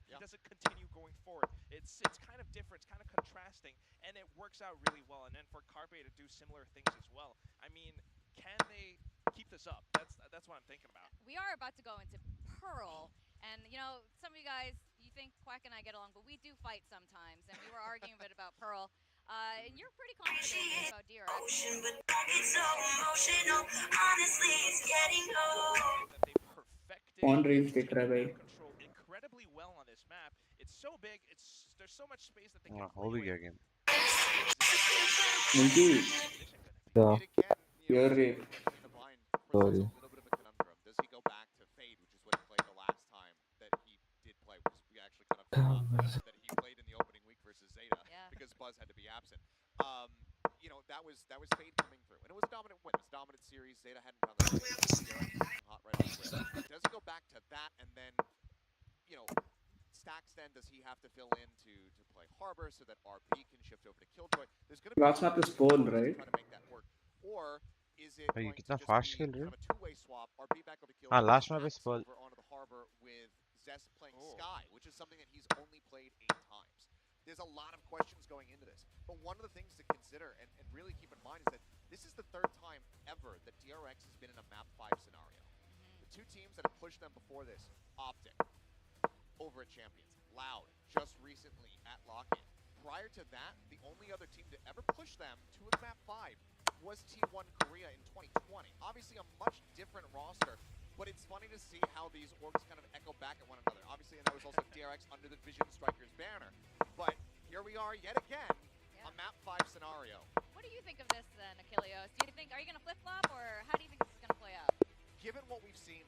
He doesn't continue going forward. It's kind of different, it's kind of contrasting, and it works out really well. And then for 𝘼𝐽𝐿𝐻 to do similar things as well. I mean, can they keep this up? That's what I'm thinking about. We are about to go into Pearl, and you know, some of you guys, you think Quack and I get along, but we do fight sometimes, and we were arguing a bit about Pearl. And you're pretty confident about DRX. On range they try by. Incredibly well on this map. It's so big. There's so much space that they can हो भी गया game. Monkey. Yeah. You're right. Sorry. Does he go back to Fade, which is what he played the last time that he did play, which we actually kind of forgot that he played in the opening week versus Zeta because Buzz had to be absent. You know, that was Fade coming through, and it was a dominant win. It was a dominant series. Zeta hadn't done that. Hot right off the rip. Does he go back to that, and then, you know, stacks then does he have to fill in to play Harbor so that RP can shift over to 𝘼𝐿𝐻? There's going to be last map is Paul, right? Try to make that work. Or is it भाई going to कितना just fast be खेल रहे kind हो. of a two-way swap? RP back over to 𝘼𝐿𝐻. हाँ last map इस पर. Over onto the Harbor with Zest playing Sky, which is something that he's only played 8 times. There's a lot of questions going into this, but one of the things to consider and really keep in mind is that this is the 3rd time ever that DRX has been in a map 5 scenario. The 2 teams that have pushed them before this, Optic over at Champions, Loud just recently at Lock-In. Prior to that, the only other team to ever push them to a map 5 was T1 Korea in 2020. Obviously a much different roster, but it's funny to see how these orgs kind of echo back at one another. Obviously, and that was also DRX under the Vision Strikers banner. But here we are yet again, a map 5 scenario. What do you think of this then, 𝘼𝐿𝐻? Do you think, are you going to flip-flop, or how do you think this is going to play out? Given what we've seen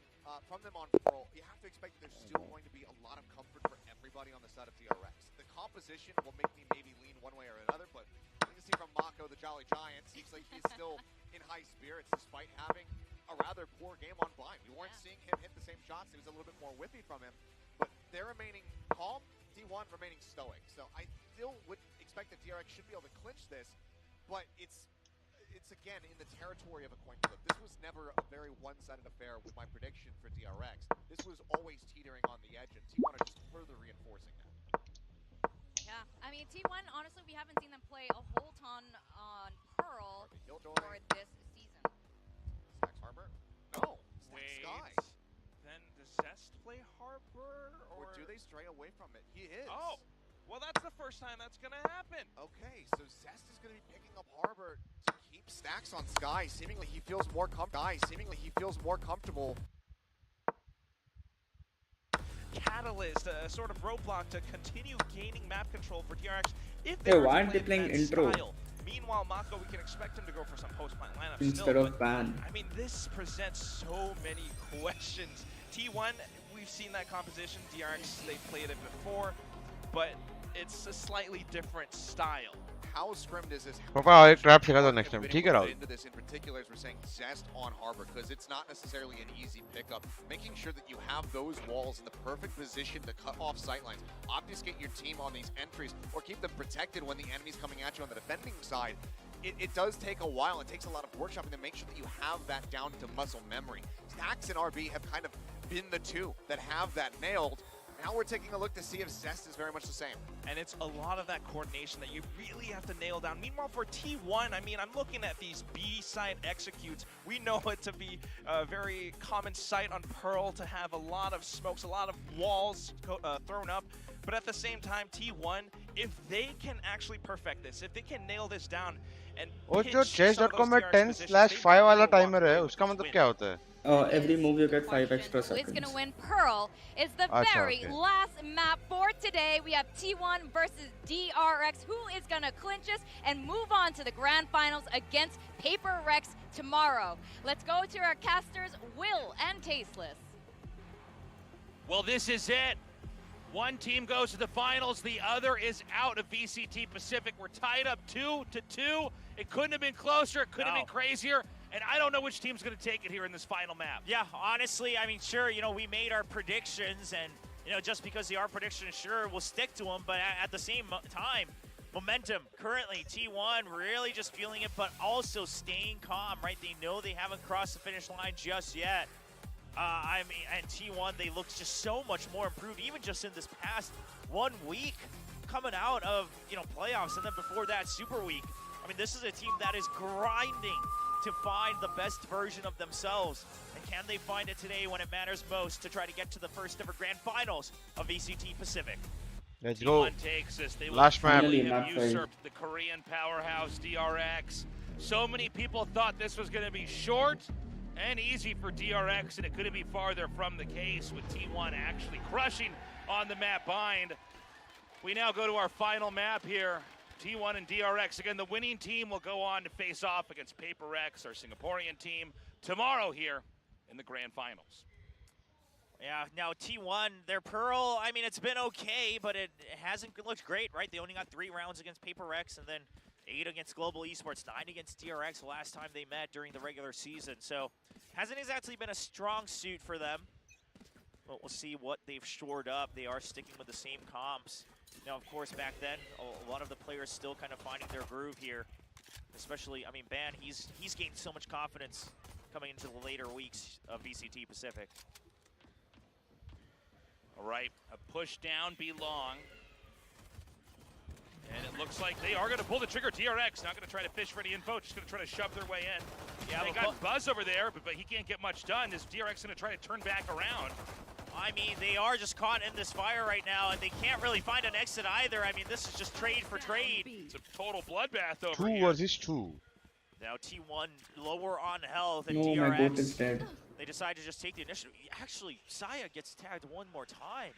from them on Pearl, you have to expect that there's still going to be a lot of comfort for everybody on the side of DRX. The composition will make me maybe lean one way or another, but you can see from Mako, the Jolly Giant, seems like he's still in high spirits despite having a rather poor game on Blind. We weren't seeing him hit the same shots. It was a little bit more whippy from him, but they're remaining calm, T1 remaining stoic. So I still would expect that DRX should be able to clinch this, but it's again in the territory of a coin flip. This was never a very one-sided affair with my prediction for DRX. This was always teetering on the edge, and T1 are just further reinforcing that. Yeah, I mean, T1, honestly, we haven't seen them play a whole ton on Pearl for this season. Stacks Harbor? No. Stacks Sky. Then does Zest play Harbor? Or do they stray away from it? He is. Oh, well, that's the first time that's going to happen. Okay, so Zest is going to be picking up Harbor to keep stacks on Sky. Seemingly he feels more comfortable. Catalyst, a sort of roadblock to continue gaining map control for DRX. If Hey, why aren't they playing intro? Style. Meanwhile, Mako, we can expect him to go for some post-plant lineup instead still, of ban. I mean, this presents so many questions. T1, we've seen that composition. DRX, they played it before, but it's a slightly different style. how scrimmed is this? पापा एक trap सिखा दो next time. ठीक है Rahul. Into this in particular, as we're saying, Zest on Harbor, because it's not necessarily an easy pickup. Making sure that you have those walls in the perfect position to cut off sightlines, obfuscate your team on these entries, or keep them protected when the enemy's coming at you on the defending side. It does take a while. It takes a lot of workshopping to make sure that you have that down to muscle memory. Tax and RB have kind of been the two that have that nailed. Now we're taking a look to see if Zest is very much the same. And it's a lot of that coordination that you really have to nail down. Meanwhile, for T1, I mean, I'm looking at these B-side executes. We know it to be a very common sight on Pearl to have a lot of smokes, a lot of walls thrown up. But at the same time, T1, if they can actually perfect this, if they can nail this down, and वो जो chess.com में 10/5 वाला timer है, उसका मतलब क्या होता है? Every move you get 5 extra seconds. Who is going to win Pearl is the very last map for today. We have T1 versus DRX. Who is going to clinch this and move on to the grand finals against Paper Rex tomorrow? Let's go to our casters, Will and Tasteless. Well, this is it. One team goes to the finals, the other is out of VCT Pacific. We're tied up 2-2. It couldn't have been closer, it couldn't have been crazier. And I don't know which team's going to take it here in this final map. Yeah, honestly, I mean, sure, you know, we made our predictions, and, you know, just because they are predictions, sure, we'll stick to them. But at the same time, momentum, currently, T1 really just feeling it, but also staying calm, right? They know they haven't crossed the finish line just yet. I mean, and T1, they look just so much more improved, even just in this past 1 week coming out of, you know, playoffs, and then before that, Super Week. I mean, this is a team that is grinding to find the best version of themselves. And can they find it today when it matters most to try to get to the first ever grand finals of VCT Pacific? Let's go. Takes this. They Last map. Usurped the Korean powerhouse DRX. So many people thought this was going to be short and easy for DRX, and it couldn't be farther from the case with T1 actually crushing on the map bind. We now go to our final map here. T1 and DRX. Again, the winning team will go on to face off against Paper Rex, our Singaporean team, tomorrow here in the grand finals. Yeah, now T1, their Pearl, I mean, it's been okay, but it hasn't looked great, right? They only got 3 rounds against Paper Rex, and then 8 against Global Esports, 9 against DRX last time they met during the regular season. So hasn't exactly been a strong suit for them. But we'll see what they've shored up. They are sticking with the same comps. Now, of course, back then, a lot of the players still kind of finding their groove here. Especially, I mean, Ban, he's gained so much confidence coming into the later weeks of VCT Pacific. All right, a push down, be long. And it looks like they are going to pull the trigger. DRX not going to try to fish for any info, just going to try to shove their way in. Yeah, they got Buzz over there, but he can't get much done. Is DRX going to try to turn back around? I mean, they are just caught in this fire right now, and they can't really find an exit either. I mean, this is just trade for trade. It's a total bloodbath over 2 here. versus 2. Now T1 lower on health, and No, DRX, my goat is dead. They decide to just take the initiative. Actually, 𝘼𝐽𝐿𝐻 gets tagged one more time.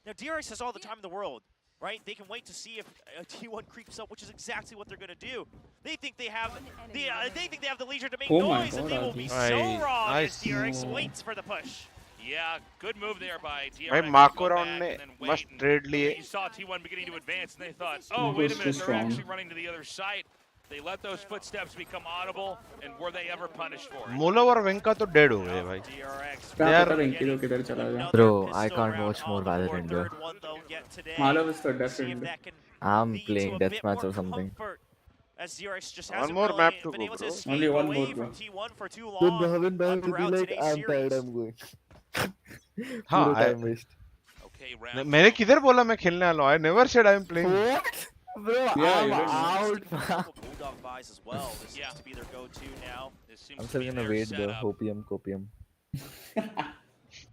Now DRX has all the time in the world, right? They can wait to see if T1 creeps up, which is exactly what they're going to do. They think they have the leisure to make noise, and they will be so wrong as DRX waits for the push. Yeah, good move there by DRX. भाई Marco round में मस्त trade लिए. You saw T1 beginning to advance, and they thought, oh, wait a minute, they're actually running to the other side. They let those footsteps become audible, and were they ever punished for it? Molo और वेंका तो dead हो गए भाई. Bro, I can't watch more Valorant. Malo is so definitely. I'm playing deathmatch or something. As DRX just One hasn't more really map to been go, able to bro. escape Only one away more, from bro. T1 for too Then long Bhavin will be throughout like, today's I'm series. tired, I'm going. हाँ, time waste. Okay, round मैंने किधर बोला मैं खेलने वाला हूँ? I never said I'm playing. What? Bro, I'm out. Bulldog buys as well. This seems to be their go-to now. This seems I'm to still be gonna their wait the setup. copium.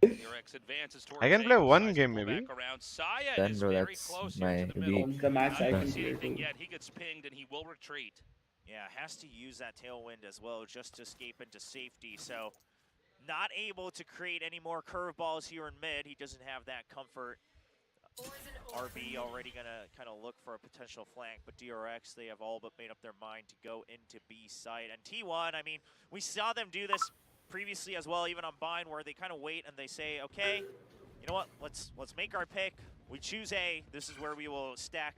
DRX advances towards I can play one game maybe. back around. 𝘼𝐽𝐿𝐻 Then is bro, very that's close my here to the middle. week. The match I Not can see play anything too. yet. He gets pinged and he will retreat. Yeah, has to use that tailwind as well just to escape into safety. So not able to create any more curveballs here in mid. He doesn't have that comfort. RB already going to kind of look for a potential flank, but DRX, they have all but made up their mind to go into B site. And T1, I mean, we saw them do this previously as well, even on Bind, where they kind of wait and they say, okay, you know what, let's make our pick. We choose A. This is where we will stack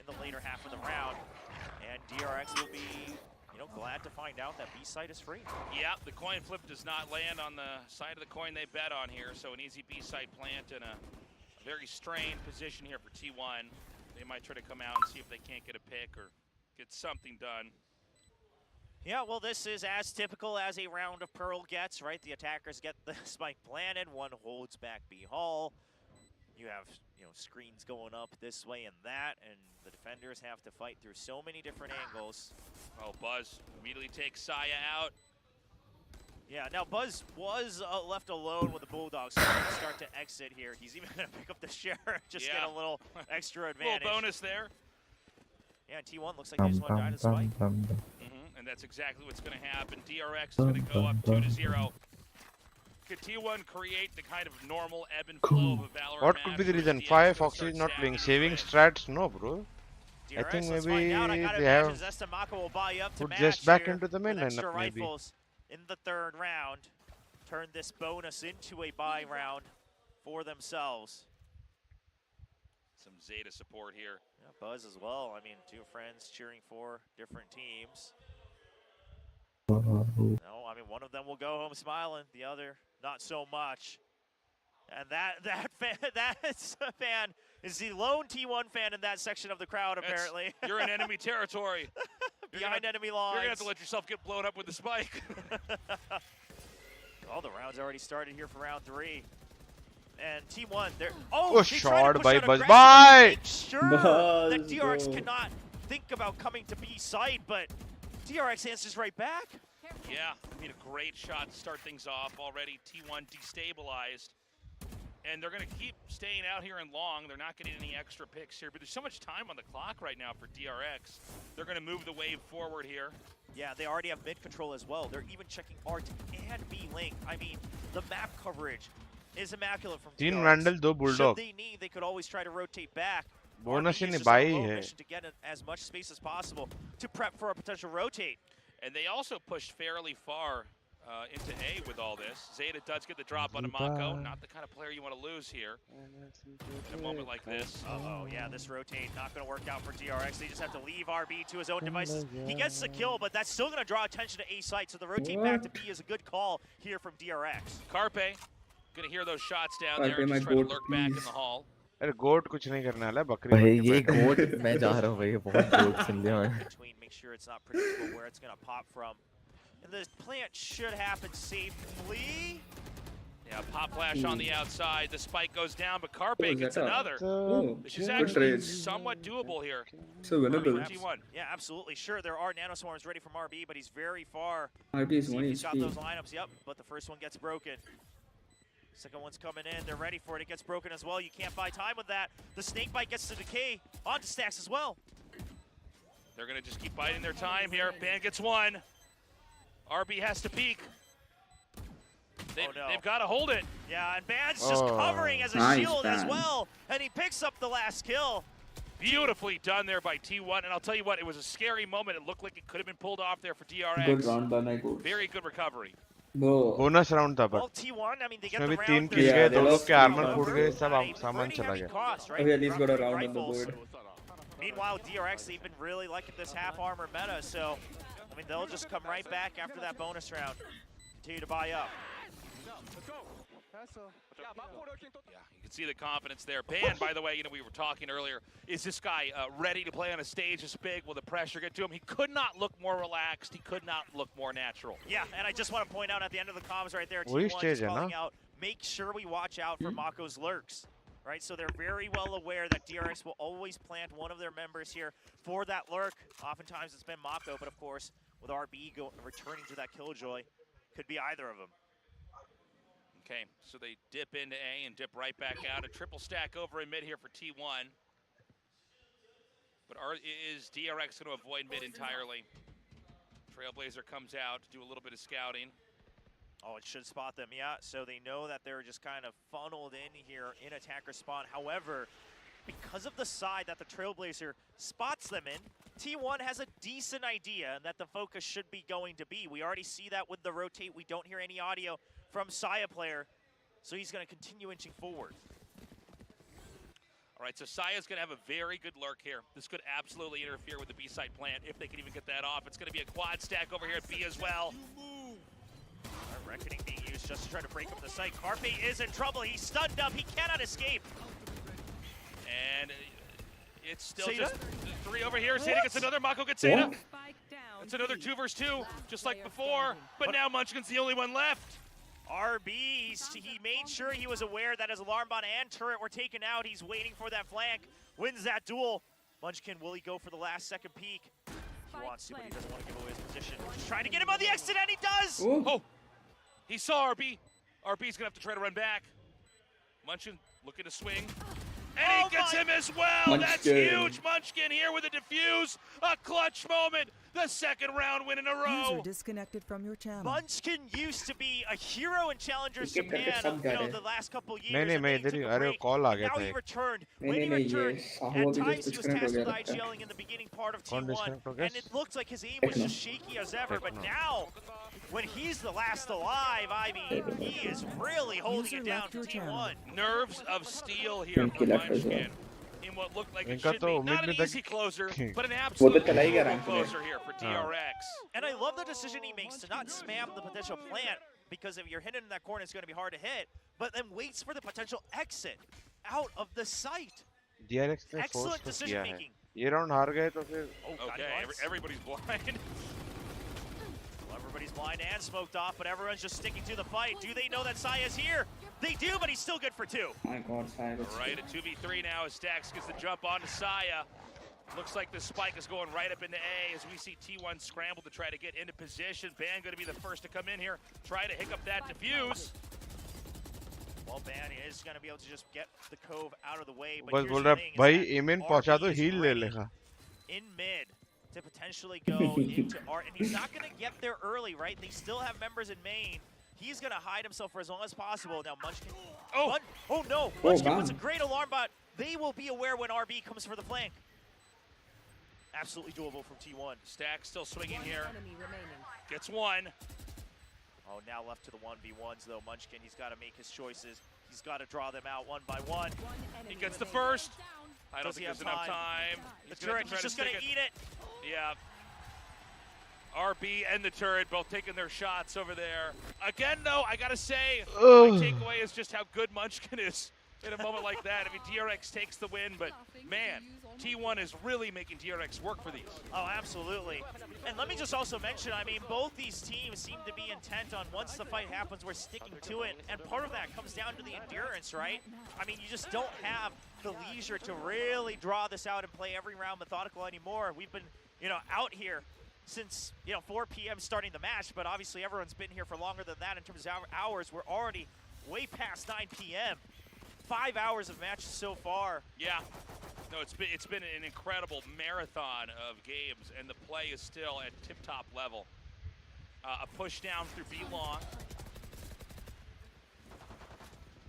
in the later half of the round. And DRX will be, glad to find out that B site is free. Yeah, the coin flip does not land on the side of the coin they bet on here, so an easy B site plant in a very strained position here for T1. They might try to come out and see if they can't get a pick or get something done. Yeah, well, this is as typical as a round of Pearl gets, right? The attackers get the spike planted, one holds back B Hall. You have, screens going up this way and that, and the defenders have to fight through so many different angles. Oh, Buzz immediately takes Saya out. Yeah, now Buzz was left alone with the Bulldogs, so he's going to start to exit here. He's even going to pick up the share, just get a little extra advantage. Little bonus there. Yeah, and T1 looks like they just want to die to spike. And that's exactly what's going to happen. DRX is going to go up 2-0. Could T1 create the kind of normal ebb and flow of a Valorant What could be the reason? 5 Foxy is not playing. Saving strats? No, bro. I think maybe they have put just back into the main lineup maybe. In the third round, turn this bonus into a buy round for themselves. Some Zeta support here. Yeah, Buzz as well. I mean, two friends cheering for different teams. No, I mean, one of them will go home smiling, the other not so much. And that fan is the lone T1 fan in that section of the crowd, apparently. You're in enemy territory. Behind enemy lines. You're going to have to let yourself get blown up with the spike. All the rounds already started here for round 3. And T1, they're... shot by Buzz. Make sure that DRX cannot think about coming to B side, but DRX answers right back. Yeah, I mean, a great shot to start things off. Already T1 destabilized. And they're going to keep staying out here in long. They're not getting any extra picks here, but there's so much time on the clock right now for DRX. They're going to move the wave forward here. Yeah, they already have mid control as well. They're even checking Art and B Link. I mean, the map coverage is immaculate from Team DRX. Vandal, 2 Bulldog. Should they need, they could always try to rotate back. Bonus RB in is just buy on a low hai. mission to get as much space as possible to prep for a potential rotate. And they also pushed fairly far into A with all this. Zeta does get the drop on a Mako. Not the kind of player you want to lose here in a moment like this. Uh-oh, yeah, this rotate not going to work out for DRX. They just have to leave RB to his own devices. He gets the kill, but that's still going to draw attention to A site, so the rotate back to B is a good call here from DRX. कारpe going to hear those shots down there and just try to lurk back in the hall. अरे गोट कुछ नहीं करने वाला बकरी भाई ये गोट मैं जा रहा हूँ भाई बहुत गोट सुन लिया मैं Make sure it's not predictable where it's going to pop from. And the plant should happen safely. Yeah, pop flash on the outside. The spike goes down, but 𝘼𝐿 gets another. This is good actually trade. somewhat doable here. So winnable. Yeah, absolutely. Sure, there are nanoswarms ready from RB, but he's very far. RB is 1 He's got HP. those lineups, yep, but the first one gets broken. Second one's coming in. They're ready for it. It gets broken as well. You can't buy time with that. The snake bite gets to decay onto Stacks as well. They're going to just keep biding their time here. Ban gets one. RB has to peek. They've got to hold it. Yeah, and Ban's just covering as a shield as well. And he picks up the last kill. Beautifully done there by T1. And I'll tell you what, it was a scary moment. It looked like it could have been pulled off there for DRX. Good round by my goals. Very good recovery. Bonus round था Well, T1, I mean, they get उसमें the भी round 3 किल गए 2 लोग के armour over. फूट गए सब I mean, सामान pretty चला heavy गया cost, right? Okay, at least got a Roughly round on the rifles. board. Meanwhile, DRX, they've been really liking this half armor meta, so I mean, they'll just come right back after that bonus round. Continue to buy up. Yeah, you can see the confidence there. Ban, by the way, we were talking earlier, is this guy ready to play on a stage this big? Will the pressure get to him? He could not look more relaxed. He could not look more natural. Yeah, and I just want to point out at the end of the comms right there, T1 just calling out, make sure we watch out for Mako's lurks. Right, so they're very well aware that DRX will always plant one of their members here for that lurk. Oftentimes it's been Mako, but of course, with RB returning to that Killjoy, could be either of them. Okay, so they dip into A and dip right back out. A triple stack over in mid here for T1. But is DRX going to avoid mid entirely? Trailblazer comes out to do a little bit of scouting. Oh, it should spot them, yeah. So they know that they're just kind of funneled in here in attacker spawn. However, because of the side that the Trailblazer spots them in, T1 has a decent idea that the focus should be going to be. We already see that with the rotate. We don't hear any audio from 𝘼𝐿𝐿 player, so he's going to continue inching forward. All All right, so Saya's going to have a very good lurk here. This could absolutely interfere with the B-side plant if they can even get that off. It's going to be a quad stack over here at B as well. Reckoning being used just to try to break up the site. 𝘼𝐽𝑒 is in trouble. He's stunned up. He cannot escape. And it's still just 3 over here. 𝐍𝐿𝐼 gets another. Mako gets 𝐍𝐿𝐼. It's another 2 versus 2, just like before. But now Munchkin's the only one left. RB, he made sure he was aware that his alarm bot and turret were taken out. He's waiting for that flank. Wins that duel. Munchkin, will he go for the last second peek? He wants to, but he doesn't want to give away his position. Just trying to get him on the exit, and he does! Ooh. Oh, he saw RB. RB's gonna have to try to run back. Munchkin looking to swing. And he gets him as well! Munchkin. That's huge! Munchkin here with a defuse! A clutch moment! The second round win in a row! User disconnected from your channel. Munchkin used to be a hero in Challengers Japan, the last couple years. Now he returned. When he returned, at times he was tasked with IGLing in the beginning part of T1, and it looked like his aim was just shaky as ever, but now, when he's the last alive, I mean, he is really holding it down for T1. Nerves of steel here for Munchkin in what looked like it should be not an easy closer, but an absolute closer here for DRX. And I love the decision he makes to not spam the potential plant, because if you're hidden in that corner, it's going to be hard to hit, but then waits for the potential exit out of the site. DRX ने Excellent decision making. ये round हार गए तो फिर okay, everybody's blind. Everybody's blind and smoked off, but everyone's just sticking to the fight. Do they know that Saya's here? They do, but he's still good for 2. My God, Saya. Right, at 2v3 now as Stax gets the jump onto Saya. Looks like the spike is going right up into A as we see T1 scramble to try to get into position. Ban going to be the first to come in here, try to hiccup that defuse. Well, Ban is going to be able to just get the Cove out of the way. But बस बोल रहा भाई amine पहुंचा दो heal ले लेगा. In mid to potentially go into Art, and he's not going to get there early, right? They still have members in main. He's going to hide himself for as long as possible. Now Munchkin. Oh no! Munchkin puts a great alarm bot. They will be aware when RB comes for the flank. Absolutely doable from T1. Stack still swinging here. Gets 1. Oh, now left to the 1v1s though. Munchkin, he's got to make his choices. He's got to draw them out one by one. He gets the first. I don't think there's enough time. The turret, he's just going to eat it. Yeah. RB and the turret both taking their shots over there. Again, though, I got to say, my takeaway is just how good Munchkin is in a moment like that. I mean, DRX takes the win, but man, T1 is really making DRX work for these. Oh, absolutely. And let me just also mention, I mean, both these teams seem to be intent on once the fight happens, we're sticking to it. And part of that comes down to the endurance, right? I mean, you just don't have the leisure to really draw this out and play every round methodical anymore. We've been, out here since, 4 p.m. starting the match, but obviously everyone's been here for longer than that in terms of hours. We're already way past 9 p.m. 5 hours of matches so far. Yeah. No, it's been an incredible marathon of games, and the play is still at tip-top level. A push down through B long.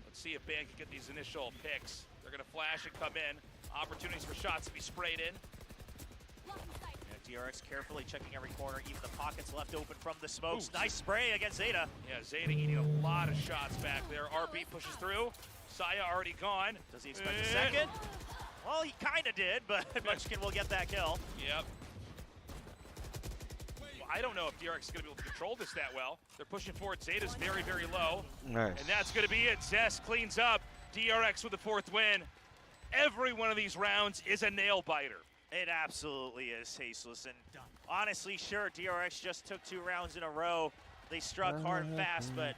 Let's see if Ban can get these initial picks. They're going to flash and come in. Opportunities for shots to be sprayed in. Yeah, DRX carefully checking every corner, even the pockets left open from the smokes. Nice spray against 𝐍𝐿𝐼. Yeah, 𝐍𝐿𝐼 eating a lot of shots back there. RB pushes through. Saya already gone. Does he expect a second? Well, he kind of did, but Munchkin will get that kill. Yep. Well, I don't know if DRX is going to be able to control this that well. They're pushing forward. 𝐍𝐿𝐼's very, very low. Nice. And that's going to be it. Zest cleans up. DRX with the 4th win. Every one of these rounds is a nail-biter. It absolutely is, Tasteless. And honestly, sure, DRX just took 2 rounds in a row. They struck hard and fast, but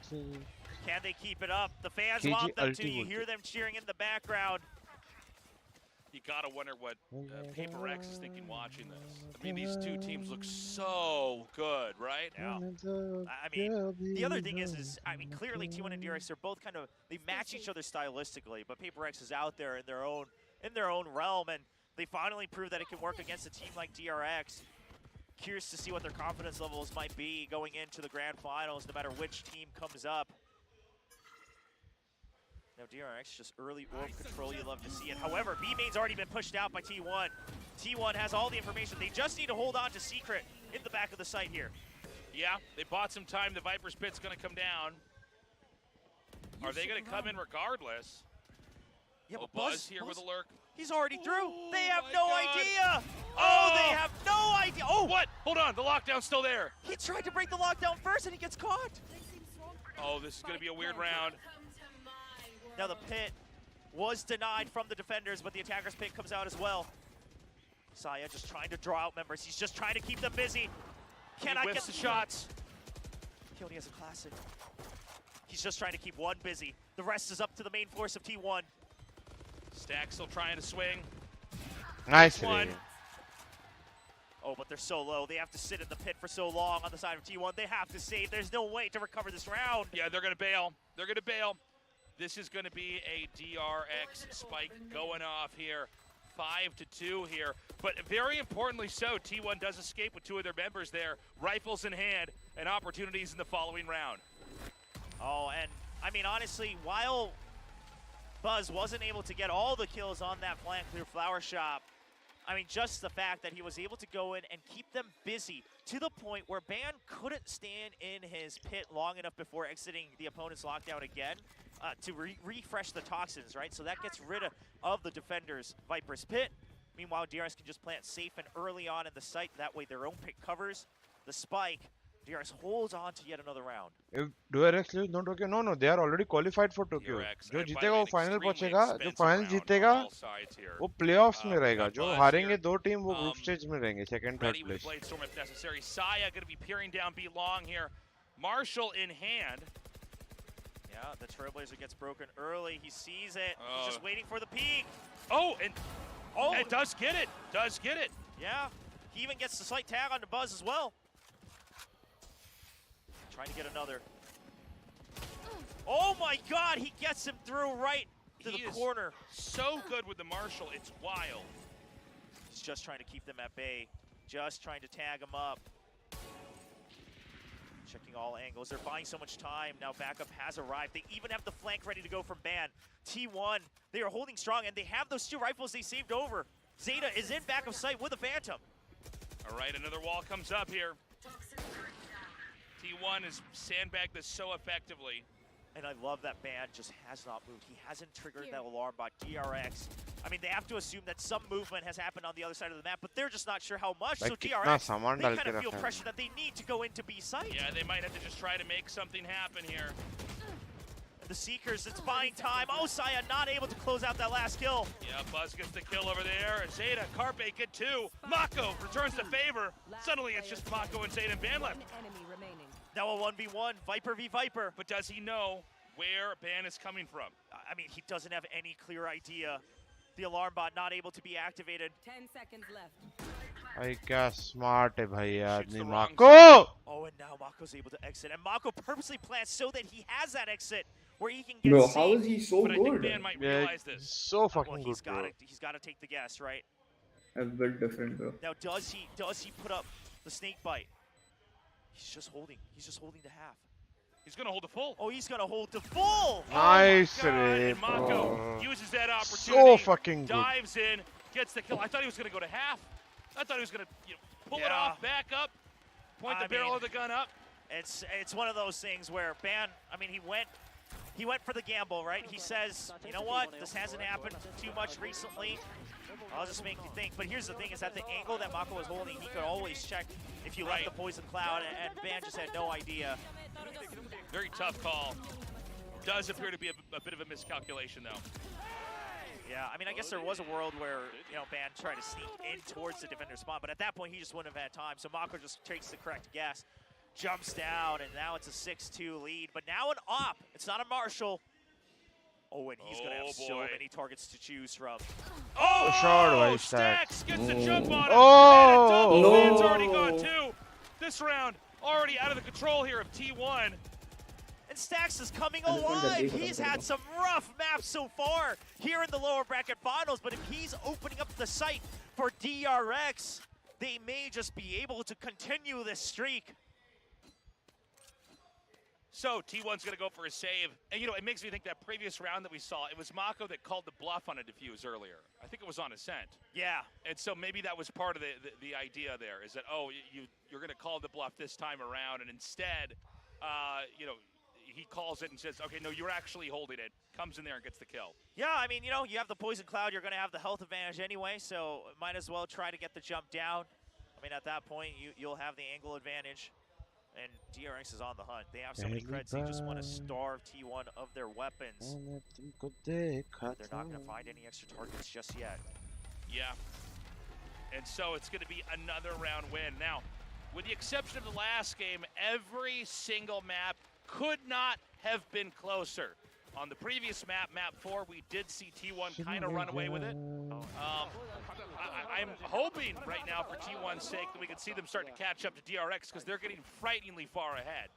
can they keep it up? The fans want them to. You hear them cheering in the background. You gotta wonder what 𝘼𝐼𝐿𝐼 is thinking watching this. I mean, these two teams look so good, right? Yeah. I mean, the other thing is I mean, clearly T1 and DRX, they're both they match each other stylistically, but 𝘼𝐼𝐿𝐼 is out there in their own realm, and they finally proved that it can work against a team like DRX. Curious to see what their confidence levels might be going into the grand finals, no matter which team comes up. Now DRX, just early orb control, you love to see it. However, B main's already been pushed out by T1. T1 has all the information. They just need to hold on to Secret in the back of the site here. Yeah, they bought some time. The Viper's Pit's gonna come down. Are they gonna come in regardless? Yeah, but Buzz here with a lurk. He's already through. They have no idea. Oh, they have no idea. Oh, what? Hold on, the lockdown's still there. He tried to break the lockdown first and he gets caught. Oh, this is going to be a weird round. Now the pit was denied from the defenders, but the attacker's pit comes out as well. 𝘼𝐽𝐿 just trying to draw out members. He's just trying to keep them busy. Cannot get the shots. He only has a classic. He's just trying to keep one busy. The rest is up to the main force of T1. Stack still trying to swing. Nice one. Oh, but they're so low. They have to sit in the pit for so long on the side of T1. They have to save. There's no way to recover this round. Yeah, they're going to bail. They're going to bail. This is going to be a DRX spike going off here. 5-2 here. But very importantly so, T1 does escape with 2 of their members there. Rifles in hand and opportunities in the following round. Oh, and I mean, honestly, while Buzz wasn't able to get all the kills on that flank through Flower Shop, I mean, just the fact that he was able to go in and keep them busy to the point where Ban couldn't stand in his pit long enough before exiting the opponent's lockdown again to refresh the toxins, right? So that gets rid of the defender's Viper's pit. Meanwhile, DRX can just plant safe and early on in the site. That way their own pit covers the spike. DRX holds on to yet another round. If DRX lose no Tokyo, no, they are already qualified for Tokyo. जो जीतेगा वो final पहुंचेगा, जो final जीतेगा वो playoffs में रहेगा, जो हारेंगे 2 टीम वो ग्रुप स्टेज में रहेंगे, second third place. 𝘼𝐽𝐿 going to be peering down B long here. Marshall in hand. Yeah, the Trailblazer gets broken early. He sees it. He's just waiting for the peek. Oh, and it does get it. Does get it. Yeah, he even gets the slight tag on the Buzz as well. Trying to get another. Oh my God, he gets him through right to the corner. So good with the Marshall, it's wild. He's just trying to keep them at bay. Just trying to tag him up. Checking all angles. They're buying so much time. Now backup has arrived. They even have the flank ready to go from Ban. T1, they are holding strong, and they have those 2 rifles they saved over. 𝘼𝐽𝐿 is in back of sight with a Phantom. All right, another wall comes up here. T1 has sandbagged this so effectively. And I love that Ban just has not moved. He hasn't triggered that alarm bot. DRX, I mean, they have to assume that some movement has happened on the other side of the map, but they're just not sure how much. So DRX, they kind of feel pressure that they need to go into B site. Yeah, they might have to just try to make something happen here. The Seekers, it's buying time. Oh, 𝘼𝐽𝐿 not able to close out that last kill. Yeah, Buzz gets the kill over there. 𝘼𝐽𝐿, 𝘼𝐽𝐿 get 2. 𝘼𝐿 returns the favor. Suddenly, it's just 𝘼𝐿 and 𝘼𝐽𝐿 and Ban left. Now a 1v1, Viper v Viper. But does he know where Ban is coming from? I mean, he doesn't have any clear idea. The alarm bot not able to be activated. 10 seconds left. भाई क्या smart है भाई आदमी माको. Oh, and now 𝘼𝐿's able to exit, and 𝘼𝐿 purposely plants so that he has that exit where he can get Bro, safe. how is he so but good? I think Ban might realize this. So fucking good, bro. He's got to take the guess, right? A bit different, bro. Now, does he put up the snake bite? He's just holding the half. He's going to hold the full. Oh, he's going to hold the full. Nice, and 𝘼𝐿 uses that opportunity. So fucking good. Dives in, gets the kill. I thought he was going to go to half. I thought he was going to pull it off, back up, point the barrel of the gun up. It's one of those things where Ban, I mean, he went for the gamble, right? He says, you know what, this hasn't happened too much recently. I'll just make you think. But here's the thing, is that the angle that 𝘼𝐿 was holding, he could always check if you left the poison cloud, and Ban just had no idea. Very tough call. Does appear to be a bit of a miscalculation, though. Yeah, I mean, I guess there was a world where, you know, Ban tried to sneak in towards the defender's spawn, but at that point, he just wouldn't have had time. So 𝘼𝐿 just takes the correct guess, jumps down, and now it's a 6-2 lead. But now an op. It's not a Marshall. Oh, and he's going to have so many targets to choose from. Oh, short Stacks gets the jump on him. Oh, and a double. Ban's already gone too. This round already out of the control here of T1. And Stacks is coming alive. He's had some rough maps so far here in the lower bracket finals, but if he's opening up the site for DRX, they may just be able to continue this streak. So T1's going to go for a save. And, you know, it makes me think that previous round that we saw, it was 𝘼𝐿 that called the bluff on a defuse earlier. I think it was on Ascent. Yeah. And so maybe that was part of the idea there, is that, oh, you're going to call the bluff this time around, and instead, you know, he calls it and says, okay, no, you're actually holding it. Comes in there and gets the kill. Yeah, I mean, you know, you have the Poison Cloud. You're going to have the health advantage anyway, so might as well try to get the jump down. I mean, at that point, you'll have the angle advantage. And DRX is on the hunt. They have so many creds, they just want to starve T1 of their weapons. They're not going to find any extra targets just yet. Yeah. And so it's going to be another round win. Now, with the exception of the last game, every single map could not have been closer. On the previous map, map 4, we did see T1 kind of run away with it. I'm hoping right now for T1's sake that we can see them start to catch up to DRX because they're getting frighteningly far ahead.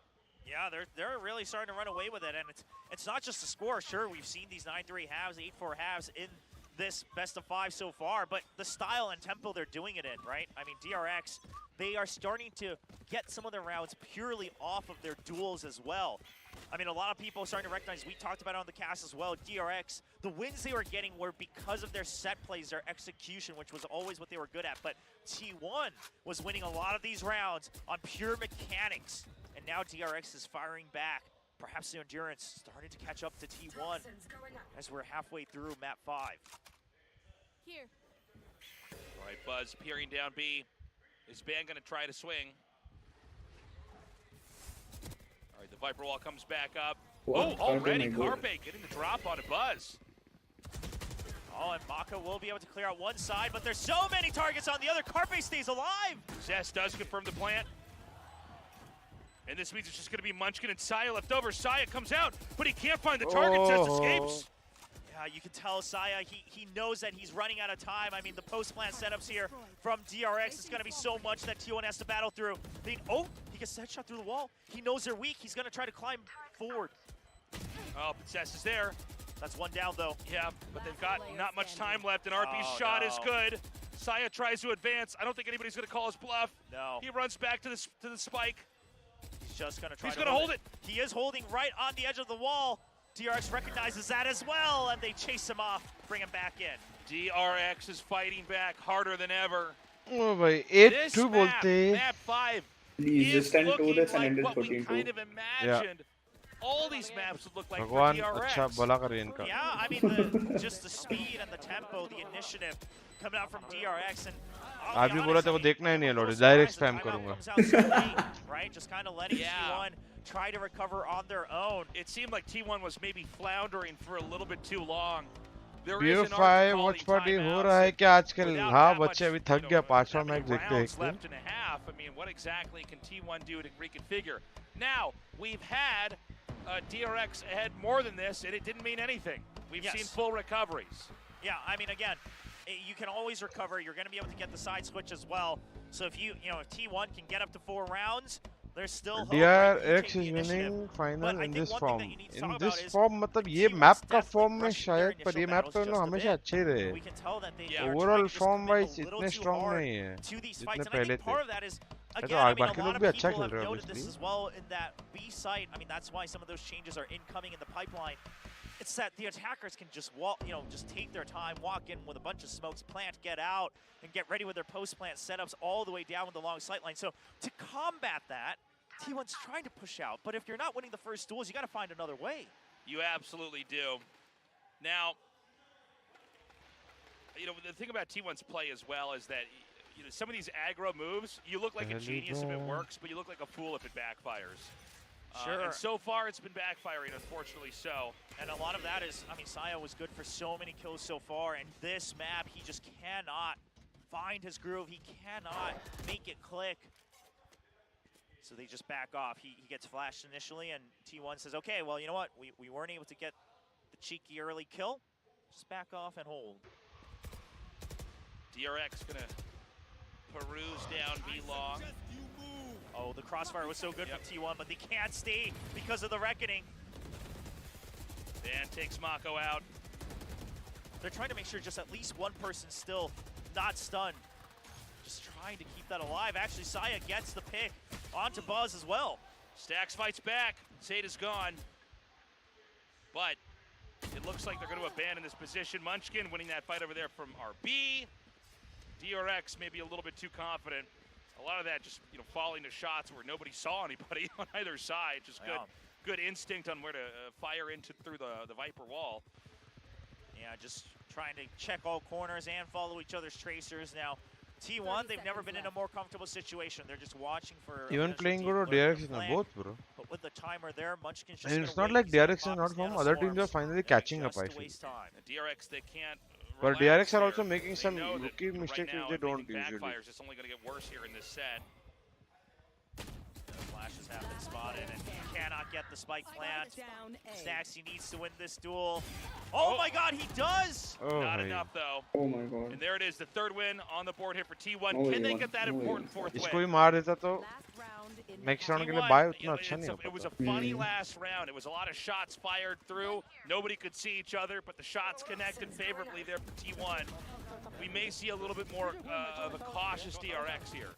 Yeah, they're really starting to run away with it, and it's not just the score. Sure, we've seen these 9-3 halves, 8-4 halves in this best of 5 so far, but the style and tempo they're doing it in, right? I mean, DRX, they are starting to get some of their rounds purely off of their duels as well. I mean, a lot of people are starting to recognize, we talked about it on the cast as well, DRX, the wins they were getting were because of their set plays, their execution, which was always what they were good at. But T1 was winning a lot of these rounds on pure mechanics, and now DRX is firing back. Perhaps the endurance starting to catch up to T1 as we're halfway through map 5. Here. All right, Buzz peering down B. Is Ban going to try to swing? All right, the Viper wall comes back up. What? Oh, already 𝘍𝐼𝐍𝐿𝐼 getting the drop on a Buzz. Oh, and Maka will be able to clear out one side, but there's so many targets on the other. 𝘍𝐼𝐍𝐿𝐼 stays alive. Zest does confirm the plant. And this means it's just going to be Munchkin and 𝘼𝐼𝐍𝐿𝐼 left over. 𝘼𝐼𝐍𝐿𝐼 comes out, but he can't find the target. Zest escapes. Yeah, you can tell 𝘼𝐼𝐍𝐿𝐼, he knows that he's running out of time. I mean, the post-plant setups here from DRX is going to be so much that T1 has to battle through. He gets a headshot through the wall. He knows they're weak. He's going to try to climb forward. Oh, but Zest is there. That's one down, though. Yeah, but they've got not much time left, and RP's shot is good. 𝘼𝐼𝐍𝐿𝐼 tries to advance. I don't think anybody's going to call his bluff. No. He runs back to the spike. He's just going to try He's going to hold it. He is holding right on the edge of the wall. DRX recognizes that as well, and they chase him off, bring him back in. DRX is fighting back harder than ever. Oh, bhai, 8-2 bolte. Map 5 Please is just stand to looking this and like end this what we 14-2. kind of imagined. All these maps would look like Bhagwan, for DRX. अच्छा भला करे इनका. Yeah, I mean, just the speed and the tempo, the initiative coming out from DRX. And आज भी बोला था वो देखना ही नहीं है लोड, डायरेक्ट स्पैम करूँगा. Right, just kind of letting T1 try to recover on their own. It seemed like T1 was maybe floundering for a little bit too long. BO5 Watchparty हो रहा है क्या आजकल? हाँ बच्चे अभी थक गया 5वां मैच देखते हैं. Left and a half. I mean, what exactly can T1 do to reconfigure? Now, we've had DRX ahead more than this, and it didn't mean anything. We've seen full recoveries. Yeah, I mean, again, you can always recover. You're going to be able to get the side switch as well. So if if T1 can get up to 4 rounds, there's still hope. DRX is winning final in this form. In this form, मतलब ये map का form में शायद, पर ये map तो उन्होंने हमेशा अच्छे रहे. Overall form wise इतने strong नहीं है जितने पहले थे. Again, I mean, a lot of people have noted this as well in that B site. I mean, that's why some of those changes are incoming in the pipeline. It's that the attackers can just walk, just take their time, walk in with a bunch of smokes, plant, get out, and get ready with their post-plant setups all the way down with the long sight line. So to combat that, T1's trying to push out. But if you're not winning the first duels, you got to find another way. You absolutely do. Now, the thing about T1's play as well is that some of these aggro moves, you look like a genius if it works, but you look like a fool if it backfires. Sure. And so far, it's been backfiring, unfortunately so. And a lot of that is, I mean, 𝘼𝐼𝐍𝐿𝐼 was good for so many kills so far, and this map, he just cannot find his groove. He cannot make it click. So they just back off. He gets flashed initially, and T1 says, okay, well, you know what? We weren't able to get the cheeky early kill. Just back off and hold. DRX gonna peruse down B long. Oh, the crossfire was so good from T1, but they can't stay because of the reckoning. Dan takes Mako out. They're trying to make sure just at least one person's still not stunned. Just trying to keep that alive. Actually, 𝘼𝐼𝐍𝐿𝐼 gets the pick onto Buzz as well. Stax fights back. 𝘼𝐼𝐍𝐿𝐼 is gone. But it looks like they're going to abandon this position. Munchkin winning that fight over there from RB. DRX maybe a little bit too confident. A lot of that just falling to shots where nobody saw anybody on either side. Just good good instinct on where to fire into through the Viper wall. Yeah, just trying to check all corners and follow each other's tracers. Now, T1, they've never been in a more comfortable situation. They're just watching for... Even playing good or DRX is not both, bro. But with the timer there, Munchkin's just And it's not like DRX is not from. Other teams are finally catching up, I feel. DRX, they can't... But DRX are also making some rookie mistakes which they don't usually. It's only going to get worse here in this set. Flashes have been spotted, and he cannot get the spike plant. Staxi needs to win this duel. Oh my god, he does! Not enough, though. Oh my god. And there it is, the third win on the board here for T1. Can they get that important fourth win? इसको ही मार देता तो next round के लिए buy उतना अच्छा नहीं होता. It was a funny last round. It was a lot of shots fired through. Nobody could see each other, but the shots connected favorably there for T1. We may see a little bit more of a cautious DRX here.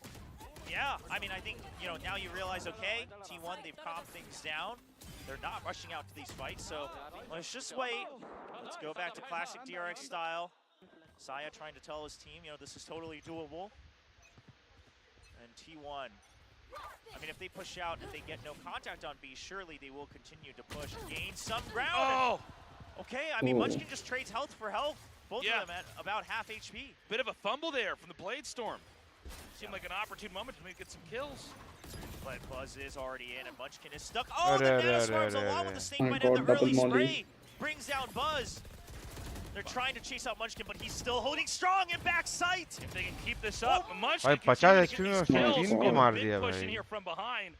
Yeah, I mean, I think, you know, now you realize, okay, T1, they've calmed things down. They're not rushing out to these fights, so let's just wait. Let's go back to classic DRX style. 𝘼𝐽𝐿𝐼 trying to tell his team, you know, this is totally doable. And T1, I mean, if they push out, if they get no contact on B, surely they will continue to push and gain some ground. Oh! Okay, I mean, Munchkin just trades health for health. Both of them at about half HP. Bit of a fumble there from the Blade Storm. Seemed like an opportune moment to maybe get some kills. But Buzz is already in, and Munchkin is stuck. Oh, the Nanoswarms along with the Snake Bite and the early spray brings down Buzz. They're trying to chase out Munchkin, but he's still holding strong in back sight. If they can keep this up, Munchkin भाई 50 HP में उसने 3 को मार दिया भाई. Pushing here from behind.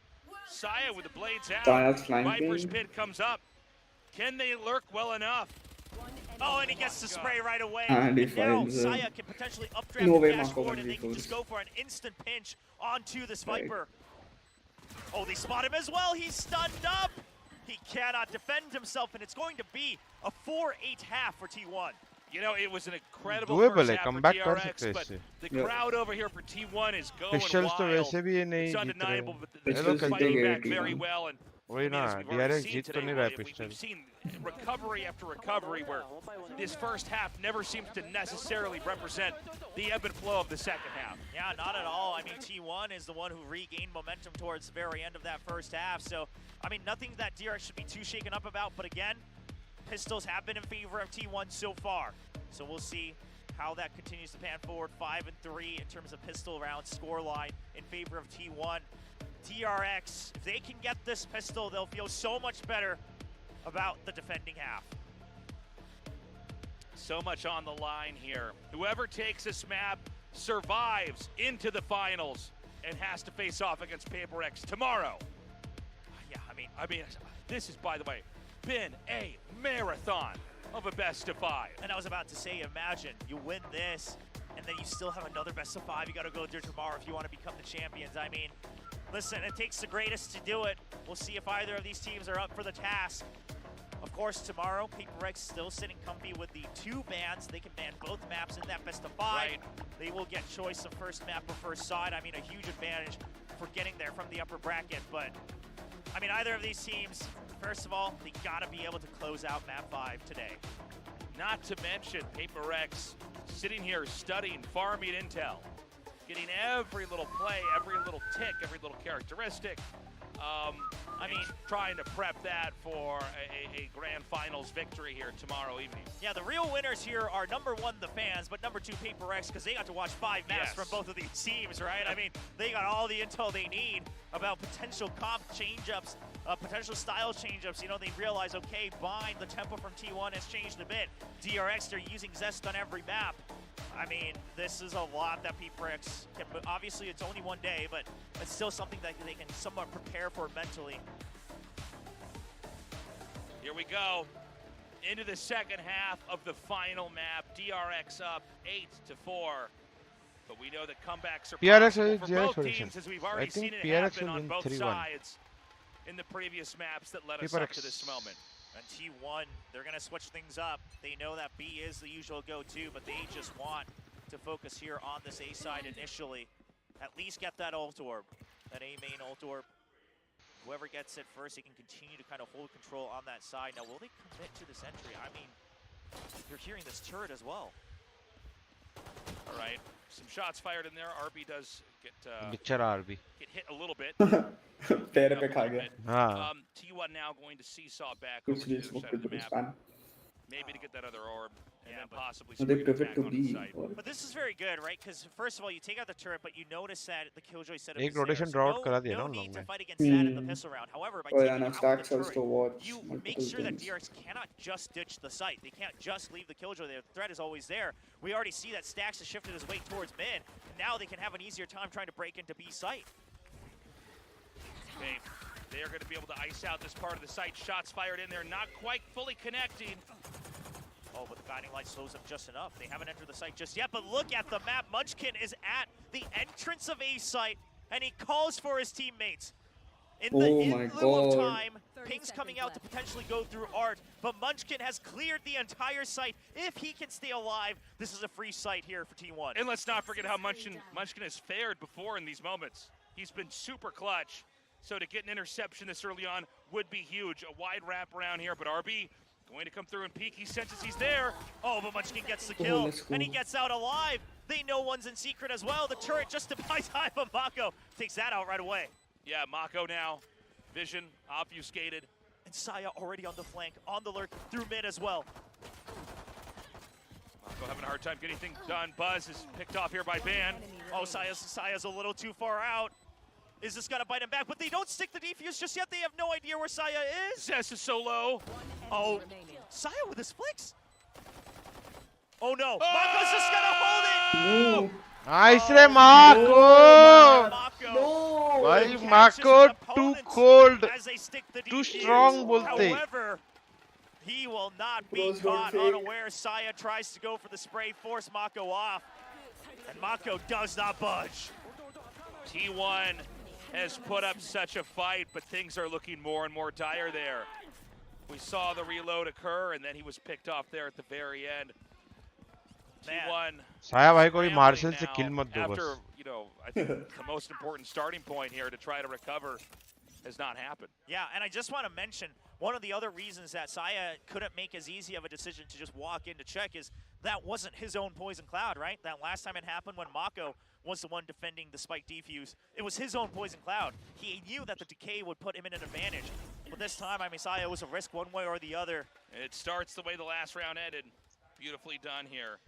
𝘼𝐽𝐿𝐼 with the blades out. Viper's Pit comes up. Can they lurk well enough? Oh, and he gets the spray right away. And now 𝘼𝐽𝐿𝐼 can potentially updraft the dash forward, and they can just go for an instant pinch onto this Viper. Oh, they spot him as well. He's stunned up. He cannot defend himself, and it's going to be a 4-8 half for T1. You know, it was an incredible first half for DRX, but the Yeah. crowd over here for T1 is going Pistols wild. तो वैसे भी ये नहीं It's Jeet undeniable, रहे. but they're fighting back very well. And वही ना, DRX जीत तो नहीं रहा है pistol. We've seen recovery after recovery where this first half never seems to necessarily represent the ebb and flow of the second half. Yeah, not at all. I mean, T1 is the one who regained momentum towards the very end of that first half. So, I mean, nothing that DRX should be too shaken up about. But again, pistols have been in favor of T1 so far. So we'll see how that continues to pan forward. 5-3 in terms of pistol round scoreline in favor of T1. DRX, if they can get this pistol, they'll feel so much better about the defending half. So much on the line here. Whoever takes this map survives into the finals and has to face off against PaperX tomorrow. Yeah, I mean, this has, by the way, been a marathon of a best of 5. And I was about to say, imagine you win this, and then you still have another best of 5 you got to go through tomorrow if you want to become the champions. I mean, listen, it takes the greatest to do it. We'll see if either of these teams are up for the task. Of course, tomorrow, PaperX still sitting comfy with the 2 bans. They can ban both maps in that best of 5. Right. They will get choice of first map or first side. I mean, a huge advantage for getting there from the upper bracket. But, I mean, either of these teams, first of all, they got to be able to close out map 5 today. Not to mention PaperX sitting here studying farming intel, getting every little play, every little tick, every little characteristic. I mean, trying to prep that for a grand finals victory here tomorrow evening. Yeah, the real winners here are number 1, the fans, but number 2, PaperX, because they got to watch 5 maps from both of these teams, right? I mean, they got all the intel they need about potential comp change-ups, potential style change-ups. You know, they realize, okay, Bind, the tempo from T1 has changed a bit. DRX, they're using Zest on every map. I mean, this is a lot that PaperX can, obviously it's only one day, but it's still something that they can somewhat prepare for mentally. Here we go, into the second half of the final map. DRX up 8-4, but we know that comebacks are possible for both teams, as we've already seen it happen on both sides in the previous maps that led us up to this moment. And T1, they're going to switch things up. They know that B is the usual go-to, but they just want to focus here on this A side initially. At least get that ult orb, that A main ult orb. Whoever gets it first, they can continue to kind of hold control on that side. Now, will they commit to this entry? I mean, you're hearing this turret as well. All right, some shots fired in there. RB does get Bichara RB. get hit a little bit. पैर पे खा गया. हाँ. T1 now going to seesaw back कुछ over नहीं to the smoke side of the to map. span. Maybe to get that other orb, and then possibly So they spring pivot attack to onto B. the site. But this is very good, right? Because first of all, you take out the turret, but you notice that the Killjoy setup एक is there. rotation So drought करा दिया no ना उन need लोग to ने. fight against that in the pistol round. However, by taking out the Stacks turret, also watch you make multiple sure that things. DRX cannot just ditch the site. They can't just leave the Killjoy there. The threat is always there. We already see that Stacks has shifted his way towards mid. And now they can have an easier time trying to break into B site. Okay, they are going to be able to ice out this part of the site. Shots fired in there, not quite fully connecting. Oh, but the guiding light slows them just enough. They haven't entered the site just yet, but look at the map. Munchkin is at the entrance of A site, and he calls for his teammates. In lieu of time, Ping's coming out to potentially go through Art, but Munchkin has cleared the entire site. If he can stay alive, this is a free site here for T1. And let's not forget how Munchkin has fared before in these moments. He's been super clutch. So to get an interception this early on would be huge. A wide wrap around here, but RB going to come through and peek. He senses he's there. Oh, but Munchkin gets the kill, and he gets out alive. They know one's in secret as well. The turret just to buy time, but Mako takes that out right away. Yeah, Mako now. Vision obfuscated. And Saya already on the flank, on the lurk, through mid as well. Mako having a hard time getting things done. Buzz is picked off here by Ban. Oh, Saya's a little too far out. Is this gonna bite him back? But they don't stick the defuse just yet. They have no idea where Saya is. Zest is so low. Oh, Saya with his flicks. Oh no, Mako's just gonna hold it. Nice रे Mako. भाई Mako too cold, too strong बोलते. However, he will not be caught unaware. Saya tries to go for the spray, force Mako off, and Mako does not budge. T1 has put up such a fight, but things are looking more and more dire there. We saw the reload occur, and then he was picked off there at the very end. T1 साया भाई को भी martial से किल मत दो after, बस. you know, I think the most important starting point here to try to recover has not happened. Yeah, and I just want to mention one of the other reasons that Saya couldn't make as easy of a decision to just walk in to check is that wasn't his own poison cloud, right? That last time it happened when Mako was the one defending the spike defuse, it was his own poison cloud. He knew that the decay would put him in an advantage. But this time, I mean, Saya was a risk one way or the other. It starts the way the last round ended. Beautifully done here.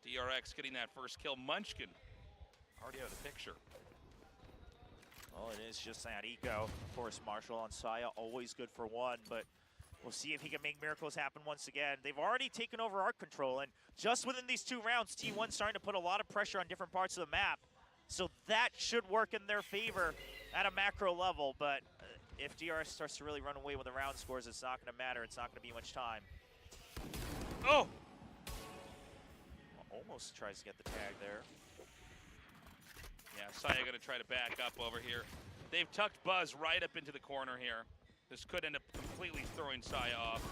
DRX getting that first kill. Munchkin already out of the picture. Well, it is just that eco. Of course, Marshall on Saya, always good for one, but we'll see if he can make miracles happen once again. They've already taken over arc control, and just within these 2 rounds, T1's starting to put a lot of pressure on different parts of the map. So that should work in their favor at a macro level, but if DRX starts to really run away with the round scores, it's not going to matter. It's not going to be much time. Oh! Almost tries to get the tag there. Yeah, Saya going to try to back up over here. They've tucked Buzz right up into the corner here. This could end up completely throwing Saya off.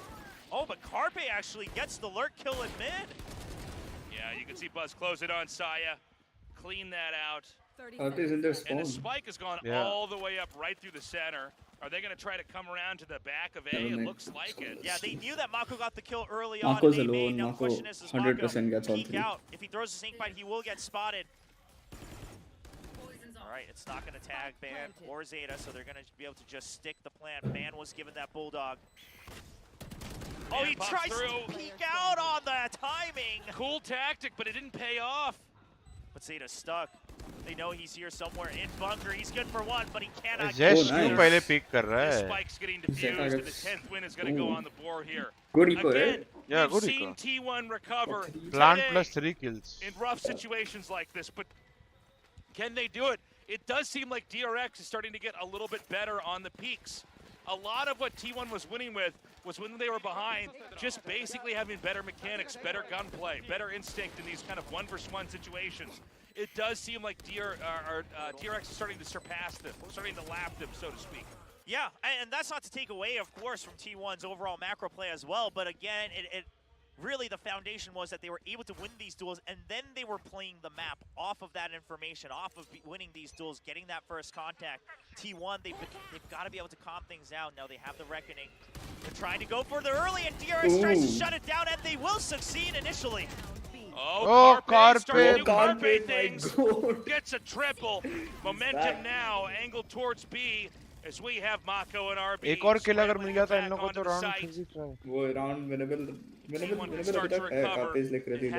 Oh, but Carpe actually gets the lurk kill in mid. Yeah, you can see Buzz close it on Saya. Clean that out. Carpe's in their spawn. And the spike has gone all the way up right through the center. Are they going to try to come around to the back of A? It looks like it. Yeah, they knew that Mako got the kill early on. Mako's alone. Mako 100% gets all 3. Out. If he throws a snake bite, he will get spotted. All right, it's not going to tag Ban or Zeta, so they're going to be able to just stick the plan. Ban was given that Bulldog. Oh, he tries to peek out on the timing. Cool tactic, but it didn't pay off. But Zeta's stuck. They know he's here somewhere in bunker. He's good for one, but he cannot. Just क्यों पहले pick कर रहा है? Spike's getting defused, and the 10th win is going to go on the board here. Good eco, Again, yeah, we've good seen T1 recover Plant plus 3 kills. in rough situations like this, but can they do it? It does seem like DRX is starting to get a little bit better on the peaks. A lot of what T1 was winning with was when they were behind, just basically having better mechanics, better gunplay, better instinct in these kind of 1-versus-1 situations. It does seem like DRX is starting to surpass them, starting to lap them, so to speak. Yeah, and that's not to take away, of course, from T1's overall macro play as well, but again, it really the foundation was that they were able to win these duels, and then they were playing the map off of that information, off of winning these duels, getting that first contact. T1, they've got to be able to calm things down. Now they have the Reckoning. They're trying to go for the early, and DRX tries to shut it down, and they will succeed initially. Oh, Carpe Carpe things. Gets a triple. Momentum now angled towards B. as we have Mako and RB. एक और किल अगर मिल जाता है इन लोगों को तो round फिर भी ट्राई. वो राउंड विनेबल अभी तक है काफी लिक्विडिटी लो.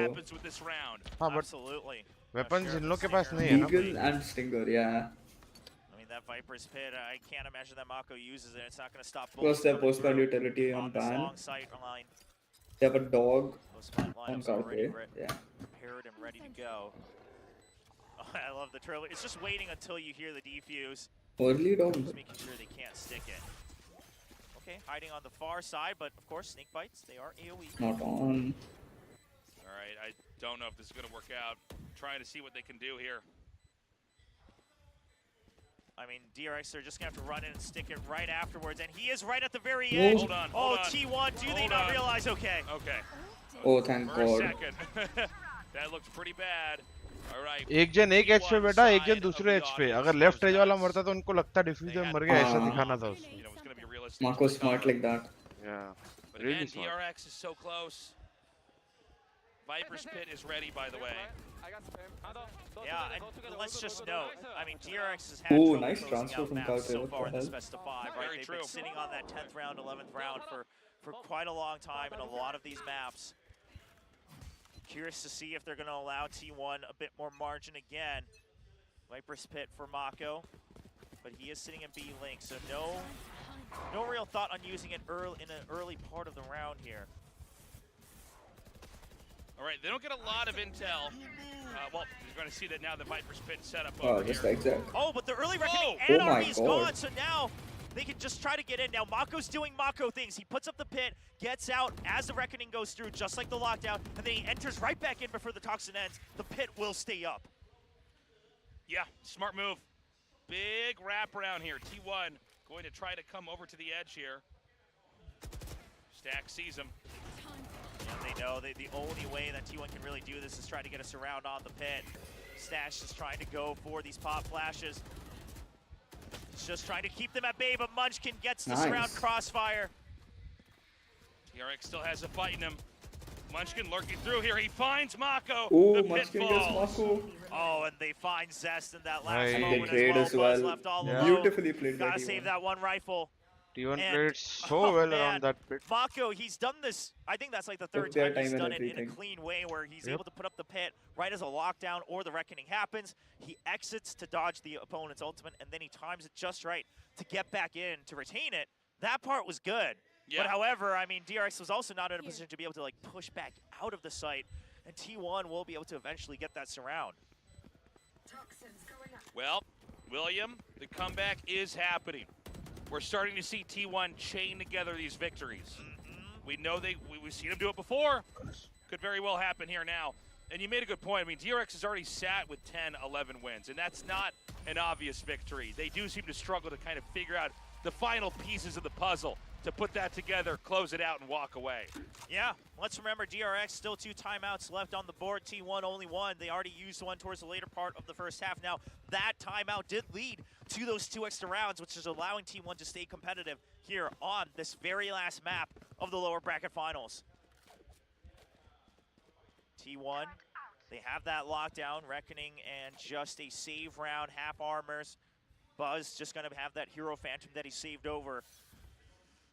हाँ बट वेपन्स इन लोग के पास नहीं है ना. Eagle and Stinger, yeah. I mean that Viper's Pit, I can't imagine that Mako uses it. It's not going to stop. Plus their post-ban utility on ban. They have a dog on Carpe. Yeah. Prepared and ready to go. Oh, I love the trailer. It's just waiting until you hear the defuse. Early dog. Just making sure they can't stick it. Okay, hiding on the far side, but of course snake bites. They are AOE. Not on. All right, I don't know if this is going to work out. Trying to see what they can do here. I mean, DRX are just going to have to run in and stick it right afterwards, and he is right at the very edge. Hold on, hold on. T1, do they not realize? Okay. Okay. Oh, thank For God. a second. That looks pretty bad. All right. एक जन एक as पे बैठा, एक जन दूसरे as पे. अगर लेफ्ट एज वाला मरता तो उनको लगता डिफ्यूजर मर गया, ऐसा दिखाना था उसको. Marco smart like that. Yeah. But really smart. DRX is so close. Viper's Pit is ready, by the way. Yeah, and let's just note, I mean, DRX has had trouble nice closing transfer out from maps Carpe, so what far the in this hell? best of 5, right? They've been sitting on that 10th round, 11th round for quite a long time in a lot of these maps. Curious to see if they're going to allow T1 a bit more margin again. Viper's Pit for Mako, but he is sitting in B link, so no real thought on using it in an early part of the round here. All right, they don't get a lot of intel. Well, you're going to see that now the Viper's Pit set up Oh, over just here. like that. Oh, but the early reckoning Oh and my RB's God. gone, so now they can just try to get in. Now Mako's doing Mako things. He puts up the pit, gets out as the reckoning goes through, just like the lockdown, and then he enters right back in before the toxin ends. The pit will stay up. Yeah, smart move. Big wraparound here. T1 going to try to come over to the edge here. Stack sees him. And they know the only way that T1 can really do this is try to get us around on the pit. Stash is trying to go for these pop flashes. He's just trying to keep them at bay, but Munchkin gets the surround crossfire. DRX still has a fight in him. Munchkin lurking through here. He finds Mako. Oh, the Munchkin pit gets falls. Mako. Oh, and they find Zest in that last And moment they trade as well. Buzz well. left all Yeah. alone. Beautifully played by Gotta T1. save that one rifle. T1 And- played so well around that pit. Mako, he's done this, I think that's like the third Took their time he's time and done it in a everything. clean way where he's able to put up the pit right as a lockdown or the reckoning happens. He exits to dodge the opponent's ultimate, and then he times it just right to get back in to retain it. That part was good. Yeah. But however, I mean, DRX was also not in a position to be able to like push back out of the site, and T1 will be able to eventually get that surround. Well, William, the comeback is happening. We're starting to see T1 chain together these victories. We know we've seen them do it before. Could very well happen here now. And you made a good point. I mean, DRX has already sat with 10, 11 wins, and that's not an obvious victory. They do seem to struggle to kind of figure out the final pieces of the puzzle to put that together, close it out, and walk away. Yeah, let's remember DRX still 2 timeouts left on the board. T1 only 1. They already used one towards the later part of the first half. Now, that timeout did lead to those 2 extra rounds, which is allowing T1 to stay competitive here on this very last map of the lower bracket finals. T1, they have that lockdown, reckoning, and just a save round, half armors. Buzz just going to have that hero phantom that he saved over.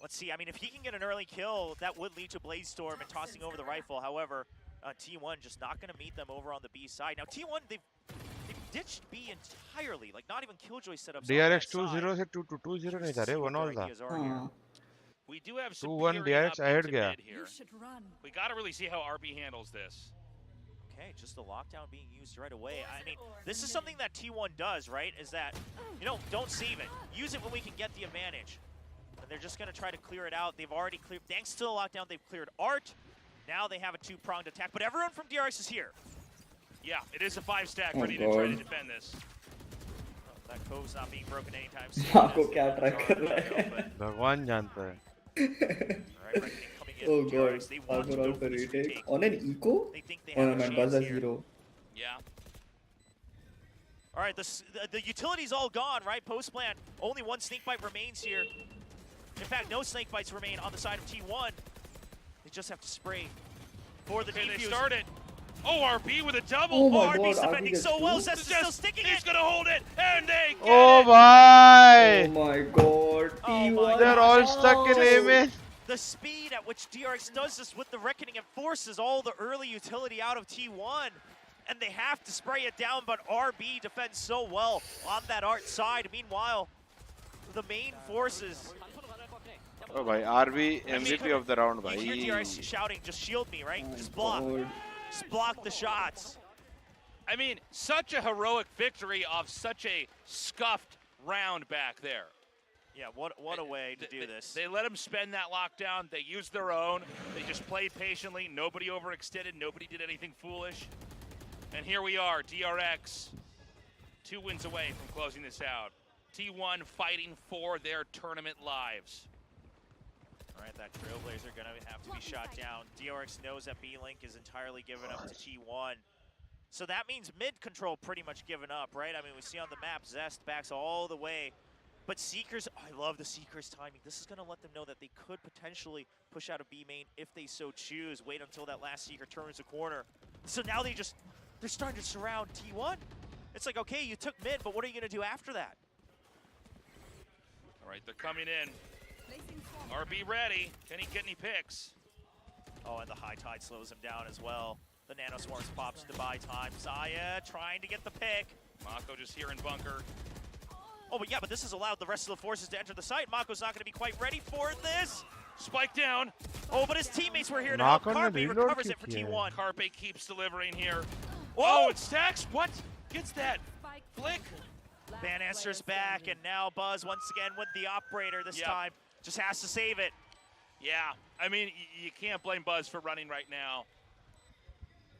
Let's see, I mean, if he can get an early kill, that would lead to Bladestorm and tossing over the rifle. However, T1 just not going to meet them over on the B side. Now, T1, they've ditched B entirely, like not even Killjoy setups. DRX 2-0 से 2-2 नहीं था रे, 1-all था. We do have 2-1 DRX ahead गया. We got to really see how RB handles this. Okay, just the lockdown being used right away. I mean, this is something that T1 does, right? Is that, you know, don't save it. Use it when we can get the advantage. And they're just going to try to clear it out. They've already cleared, thanks to the lockdown, they've cleared Art. Now they have a 2-pronged attack, but everyone from DRX is here. Yeah, it is a 5-stack ready to try to defend this. Well, that cove's not being broken anytime soon. Mako क्या try कर रहा है? भगवान जानता है. Oh god, overall for retake. On an eco? Oh no man, Buzz has 0. Yeah. All right, the utility's all gone, right? Post plan, only 1 snake bite remains here. In fact, no snake bites remain on the side of T1. They just have to spray for the defuse. They start it. Oh, RB with a double. Oh my RB's God, defending RB so well. gets Zest is still sticking He's it. gonna hold it, and they get Oh it. bhai! Oh my God. T1. They're all stuck in aiming. The speed at which DRX does this with the Reckoning, it forces all the early utility out of T1. And they have to spray it down, but RB defends so well on that art side. Meanwhile, the main forces. Oh bhai, RB MVP of the round bhai. You hear DRX shouting, just shield me, right? Just block. Just block the shots. I mean, such a heroic victory of such a scuffed round back there. Yeah, what a way to do this. They let him spend that lockdown. They used their own. They just played patiently. Nobody overextended. Nobody did anything foolish. And here we are, DRX, 2 wins away from closing this out. T1 fighting for their tournament lives. All right, that Trailblazer going to have to be shot down. DRX knows that B-Link is entirely given up to T1. So that means mid control pretty much given up, right? I mean, we see on the map, Zest backs all the way. But Seekers, I love the Seekers timing. This is going to let them know that they could potentially push out a B main if they so choose. Wait until that last Seeker turns the corner. So now they're starting to surround T1. It's like, okay, you took mid, but what are you going to do after that? All right, they're coming in. RB ready. Can he get any picks? Oh, and the high tide slows him down as well. The Nano Swarms pops to buy time. 𝘼𝐽𝐿𝐻 trying to get the pick. Mako just here in bunker. Oh, but yeah, but this has allowed the rest of the forces to enter the site. Mako's not going to be quite ready for this. Spike down. Oh, but his teammates were here to help. 𝘼𝐼𝐿𝐻 recovers it for T1. 𝘼𝐼𝐿𝐻 keeps delivering here. Oh, it stacks. What? Gets that flick. Ban answers back, and now Buzz once again with the operator this time. Just has to save it. Yeah, I mean, you can't blame Buzz for running right now.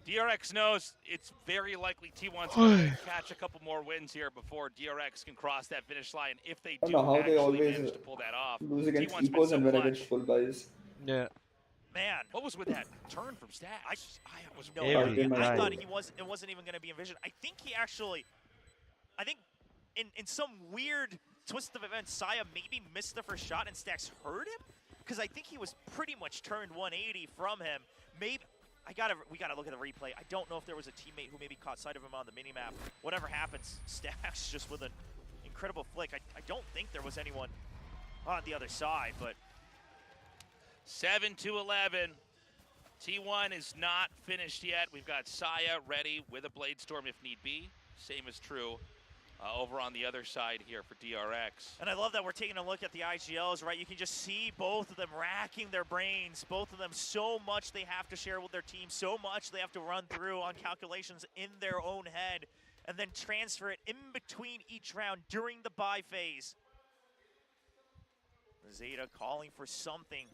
DRX knows it's very likely T1's going to catch a couple more wins here before DRX can cross that finish line. If they do actually manage to pull that off. Lose against T1's Ecos been and so win against full buys. Yeah. Man, what was with that turn from Stack? I was no idea. I thought it wasn't even going to be envisioned. I think he actually, in some weird twist of events, 𝘼𝐽𝐿𝐻 maybe missed the first shot and Stacks heard him, because I think he was pretty much turned 180 from him. Maybe we gotta look at the replay. I don't know if there was a teammate who maybe caught sight of him on the minimap. Whatever happens, Stacks just with an incredible flick. I don't think there was anyone on the other side, but 7-11. T1 is not finished yet. We've got 𝘼𝐽𝐿𝐻 ready with a Blade Storm if need be. Same is true over on the other side here for DRX. And I love that we're taking a look at the IGLs, right? You can just see both of them racking their brains. Both of them, so much they have to share with their team, so much they have to run through on calculations in their own head, and then transfer it in between each round during the buy phase. Zeta calling for something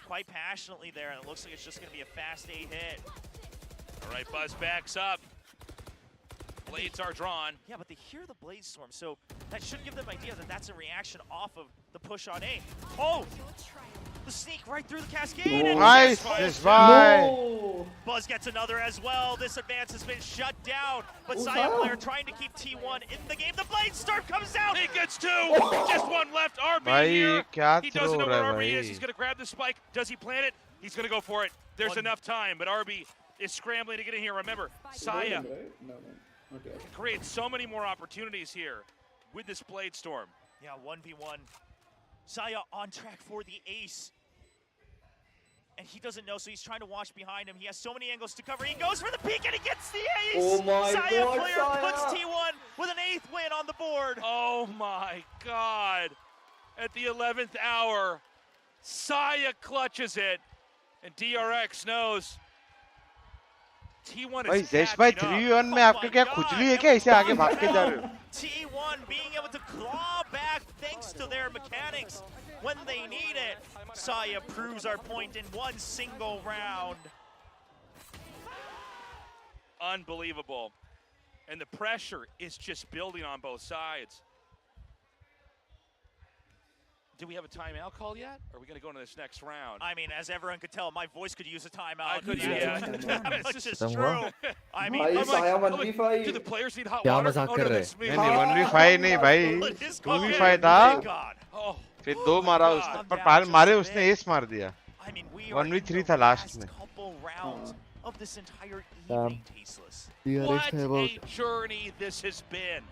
quite passionately there, and it looks like it's just going to be a fast 8 hit. All right, Buzz backs up. Blades are drawn. Yeah, but they hear the Blade Storm, so that should give them idea that that's a reaction off of the push on A. Oh! The sneak right through the cascade. Oh, nice! This buy! No. Buzz gets another as well. This advance has been shut down, but 𝘼𝐽𝐿𝐻 Player trying to keep T1 in the game. The Blade Storm comes out! He gets 2! Just one left. RB here. He doesn't know where RB is. He's going to grab the spike. Does he plant it? He's going to go for it. There's enough time, but RB is scrambling to get in here. Remember, 𝘼𝐽𝐿𝐻 creates so many more opportunities here with this Blade Storm. Yeah, 1v1. 𝘼𝐽𝐻 on track for the ace. And he doesn't know, so he's trying to watch behind him. He has so many angles to cover. He goes for the peek and he gets the ace! Oh my 𝘼𝐽𝐻 God, Player 𝘼𝐽𝐻 puts T1 with an 8th win on the board. Oh my God. At the 11th hour, 𝘼𝐽𝐻 clutches it. And DRX knows T1 is ज़ेश भाई 3v1 में आपके क्या खुजली है क्या इसे आगे भाग के जा रहे हो? T1 being able to claw back thanks to their mechanics when they need it. 𝘼𝐽𝐻 proves our point in one single round. Unbelievable. And the pressure is just building on both sides. Do we have a timeout call yet? Or are we going to go into this next round? I mean, as everyone could tell, my voice could use a timeout. I could, yeah. It's just true. I mean, do the players need hot water? मजाक कर रहे? नहीं 1v5 नहीं भाई 2v5 था फिर 2 मारा उसने पर मारे उसने एस मार दिया 1v3 था लास्ट में of this entire evening, Tasteless. What a journey this has been.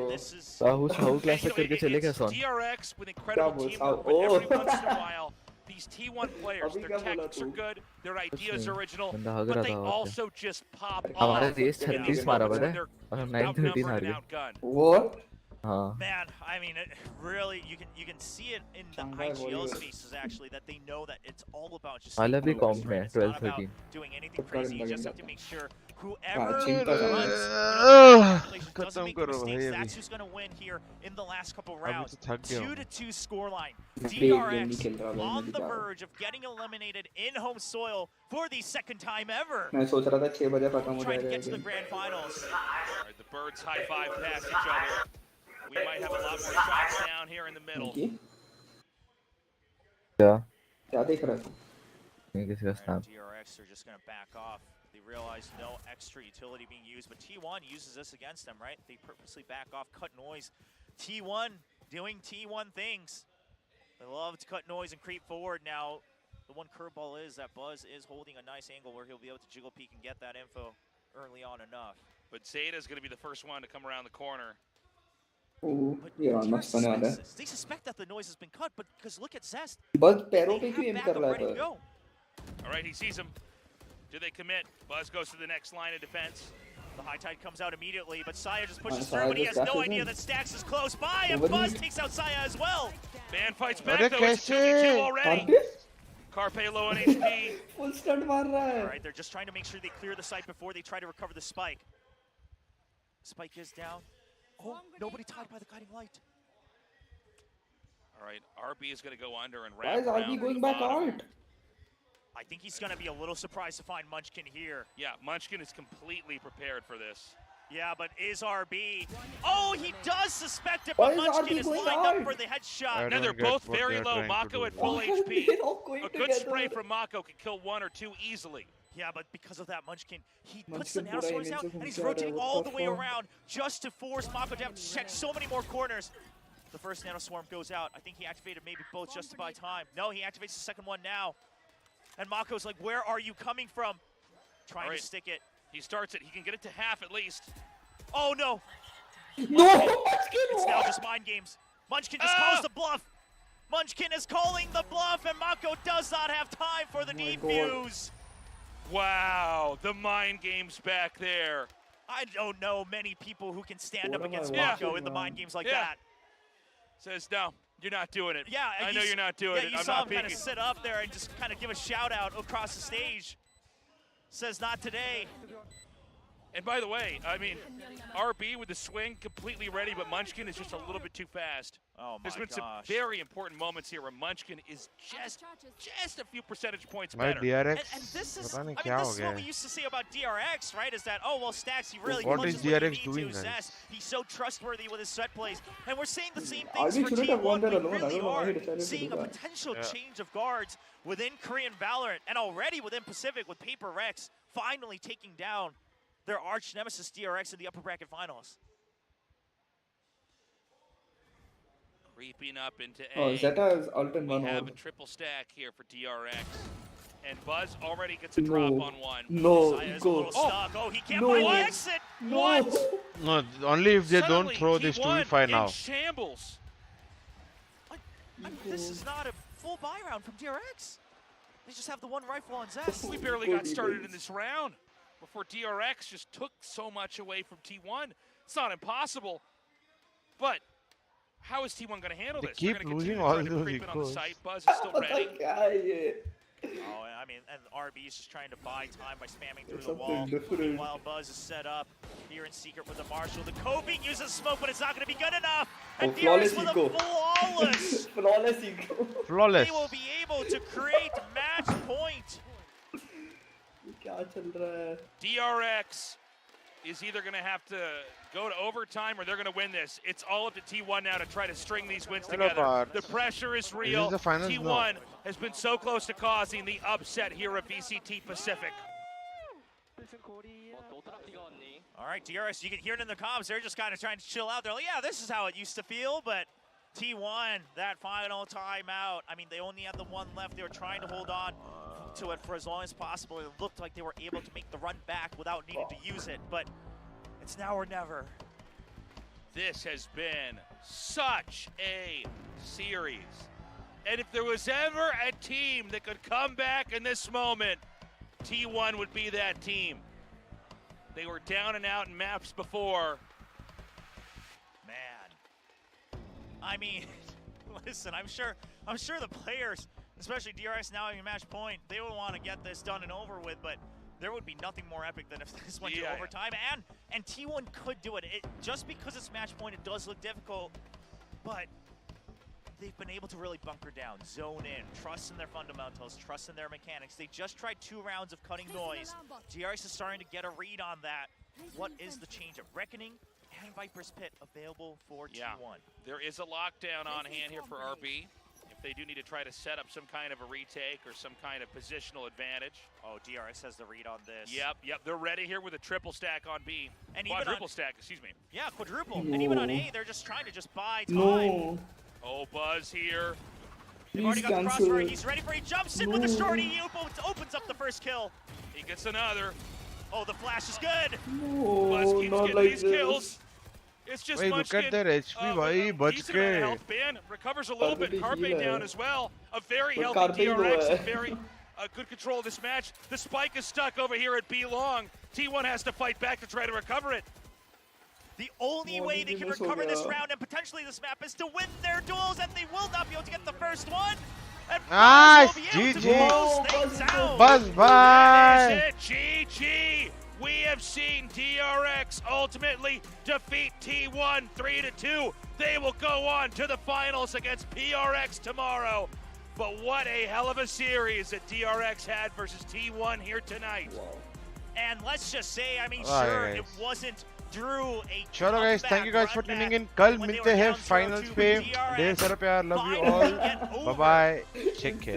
This is DRX with incredible teamwork, but every once in a while, these T1 players, their tactics are good, their ideas are original, but they also just pop off. They're outnumbered and outgunned. What? Man, I mean, really, you can see it in the IGL's faces actually that they know that it's all about just. I'll be calm, man. It's not about doing anything crazy. You just have to make sure whoever doesn't make mistakes, that's who's going to win here in the last couple rounds. 2-2 scoreline. DRX on the verge of getting eliminated in home soil for the second time ever. Trying to get to the grand finals. All right, the birds high five past each other. We might have a lot more shots down here in the middle. Yeah. DRX are just going to back off. They realize no extra utility being used, but T1 uses this against them, right? They purposely back off, cut noise. T1 doing T1 things. They love to cut noise and creep forward. Now, the one curveball is that Buzz is holding a nice angle where he'll be able to jiggle peek and get that info early on enough. But Zeta's going to be the first one to come around the corner. They suspect that the noise has been cut, but because look at Zest. Buzz पैरों पे क्यों aim कर रहा है? All right, he sees him. Do they commit? Buzz goes to the next line of defense. The high tide comes out immediately, but Saya just pushes through, but he has no idea that Stax is close by, and Buzz takes out Saya as well. Ban fights back though. It's 2v2 already. Carpe low on HP. Full stunt मार रहा है. All right, they're just trying to make sure they clear the site before they try to recover the spike. Spike is down. Oh, nobody tied by the guiding light. All right, RB is going to go under and wrap around. Why is RB going back out? I think he's going to be a little surprised to find Munchkin here. Yeah, Munchkin is completely prepared for this. Yeah, but is RB... Oh, he does suspect it, but Munchkin is lined up for the headshot. Now they're both very low. Mako at full HP. A good spray from Mako could kill one or two easily. Yeah, but because of that, Munchkin, he puts the nano swords out, and he's rotating all the way around just to force Mako to have to check so many more corners. The first nano swarm goes out. I think he activated maybe both just to buy time. No, he activates the second one now. And Mako's like, where are you coming from? Trying to stick it. He starts it. He can get it to half at least. Oh, no. No, Munchkin! It's now just mind games. Munchkin just calls the bluff. Munchkin is calling the bluff, and Mako does not have time for the defuse. Wow, the mind games back there. I don't know many people who can stand up against Mako in the mind games like that. Says, no, you're not doing it. Yeah, I know you're not doing it. You I'm saw not him kind of sit up there and just kind of give a shout out across the stage. Says, not today. And by the way, I mean, RB with the swing completely ready, but Munchkin is just a little bit too fast. Oh my There's been some very important moments here where Munchkin is just a few percentage points better. DRX, and this is, I mean, this is what we used to say about DRX, right? Is that, oh, well, Stax, he really what is DRX doing, guys? He's so trustworthy with his set plays. And we're seeing the same things for T1. We really are seeing a potential change of guards within Korean Valorant and already within Pacific with Paper Rex finally taking down their arch nemesis DRX in the upper bracket finals. Creeping up into A. Zeta is ult in one. We have a triple stack here for DRX. And Buzz already gets a drop on one. No, go. Oh, he can't find the exit. What? No, only if they don't throw this 2v5 now. Shambles. I mean, this is not a full buy round from DRX. They just have the one rifle on Zest. We barely got started in this round before DRX just took so much away from T1. It's not impossible, but how is T1 going to handle this? Keep losing all those equals. Buzz is still ready. Oh, I mean, and RB is just trying to buy time by spamming through the wall. Meanwhile, Buzz is set up here in secret with the Marshall. The Coping uses smoke, but it's not going to be good enough. And DRX with a flawless. Flawless. They will be able to create match point. DRX is either going to have to go to overtime or they're going to win this. It's all up to T1 now to try to string these wins together. The pressure is real. T1 has been so close to causing the upset here at VCT Pacific. All right, DRX, you can hear it in the comms. They're just kind of trying to chill out. They're like, yeah, this is how it used to feel, but T1, that final timeout. I mean, they only had the one left. They were trying to hold on. to it for as long as possible. It looked like they were able to make the run back without needing to use it, but it's now or never. This has been such a series. And if there was ever a team that could come back in this moment, T1 would be that team. They were down and out in maps before. Man, I mean, listen, I'm sure the players, especially DRX now having match point, they would want to get this done and over with, but there would be nothing more epic than if this went to overtime. And T1 could do it. Just because it's match point, it does look difficult, but they've been able to really bunker down, zone in, trust in their fundamentals, trust in their mechanics. They just tried 2 rounds of cutting noise. DRX is starting to get a read on that. What is the change of Reckoning and Viper's Pit available for T1? There is a lockdown on hand here for RB. If they do need to try to set up some kind of a retake or some kind of positional advantage. Oh, DRX has the read on this. Yep, they're ready here with a triple stack on B. And quadruple stack, excuse me. Yeah, quadruple. And even on A, they're just trying to buy time. No. Oh, Buzz here. They've already got the crossfire. He's ready for it. He jumps in with the shorty. He opens up the first kill. He gets another. Oh, the flash is good. No, Buzz keeps not getting like these this. kills. It's just Wait, look at their HP, bhai, bach decent amount of ke. health. Ban recovers a little bit. Carpe down as well. A very But healthy Carpe DRX. hai. Very good control of this match. The spike is stuck over here at B long. T1 has to fight back to try to recover it. The only way they can recover this round and potentially this map is to win their duels, and they will not be able to get the first one. And Nice, Buzz will be able to GG. close things out. Buzz, bye. That is it, GG. We have seen DRX ultimately defeat T1 3-2. They will go on to the finals against PRX tomorrow. But what a hell of a series that DRX had versus T1 here tonight. Wow. And let's just say, I mean, Alright, sure, guys. it wasn't Drew a चलो guys, thank you guys for tuning in. कल मिलते हैं finals पे. ढेर सारा प्यार. Love you all. Bye bye. Take care.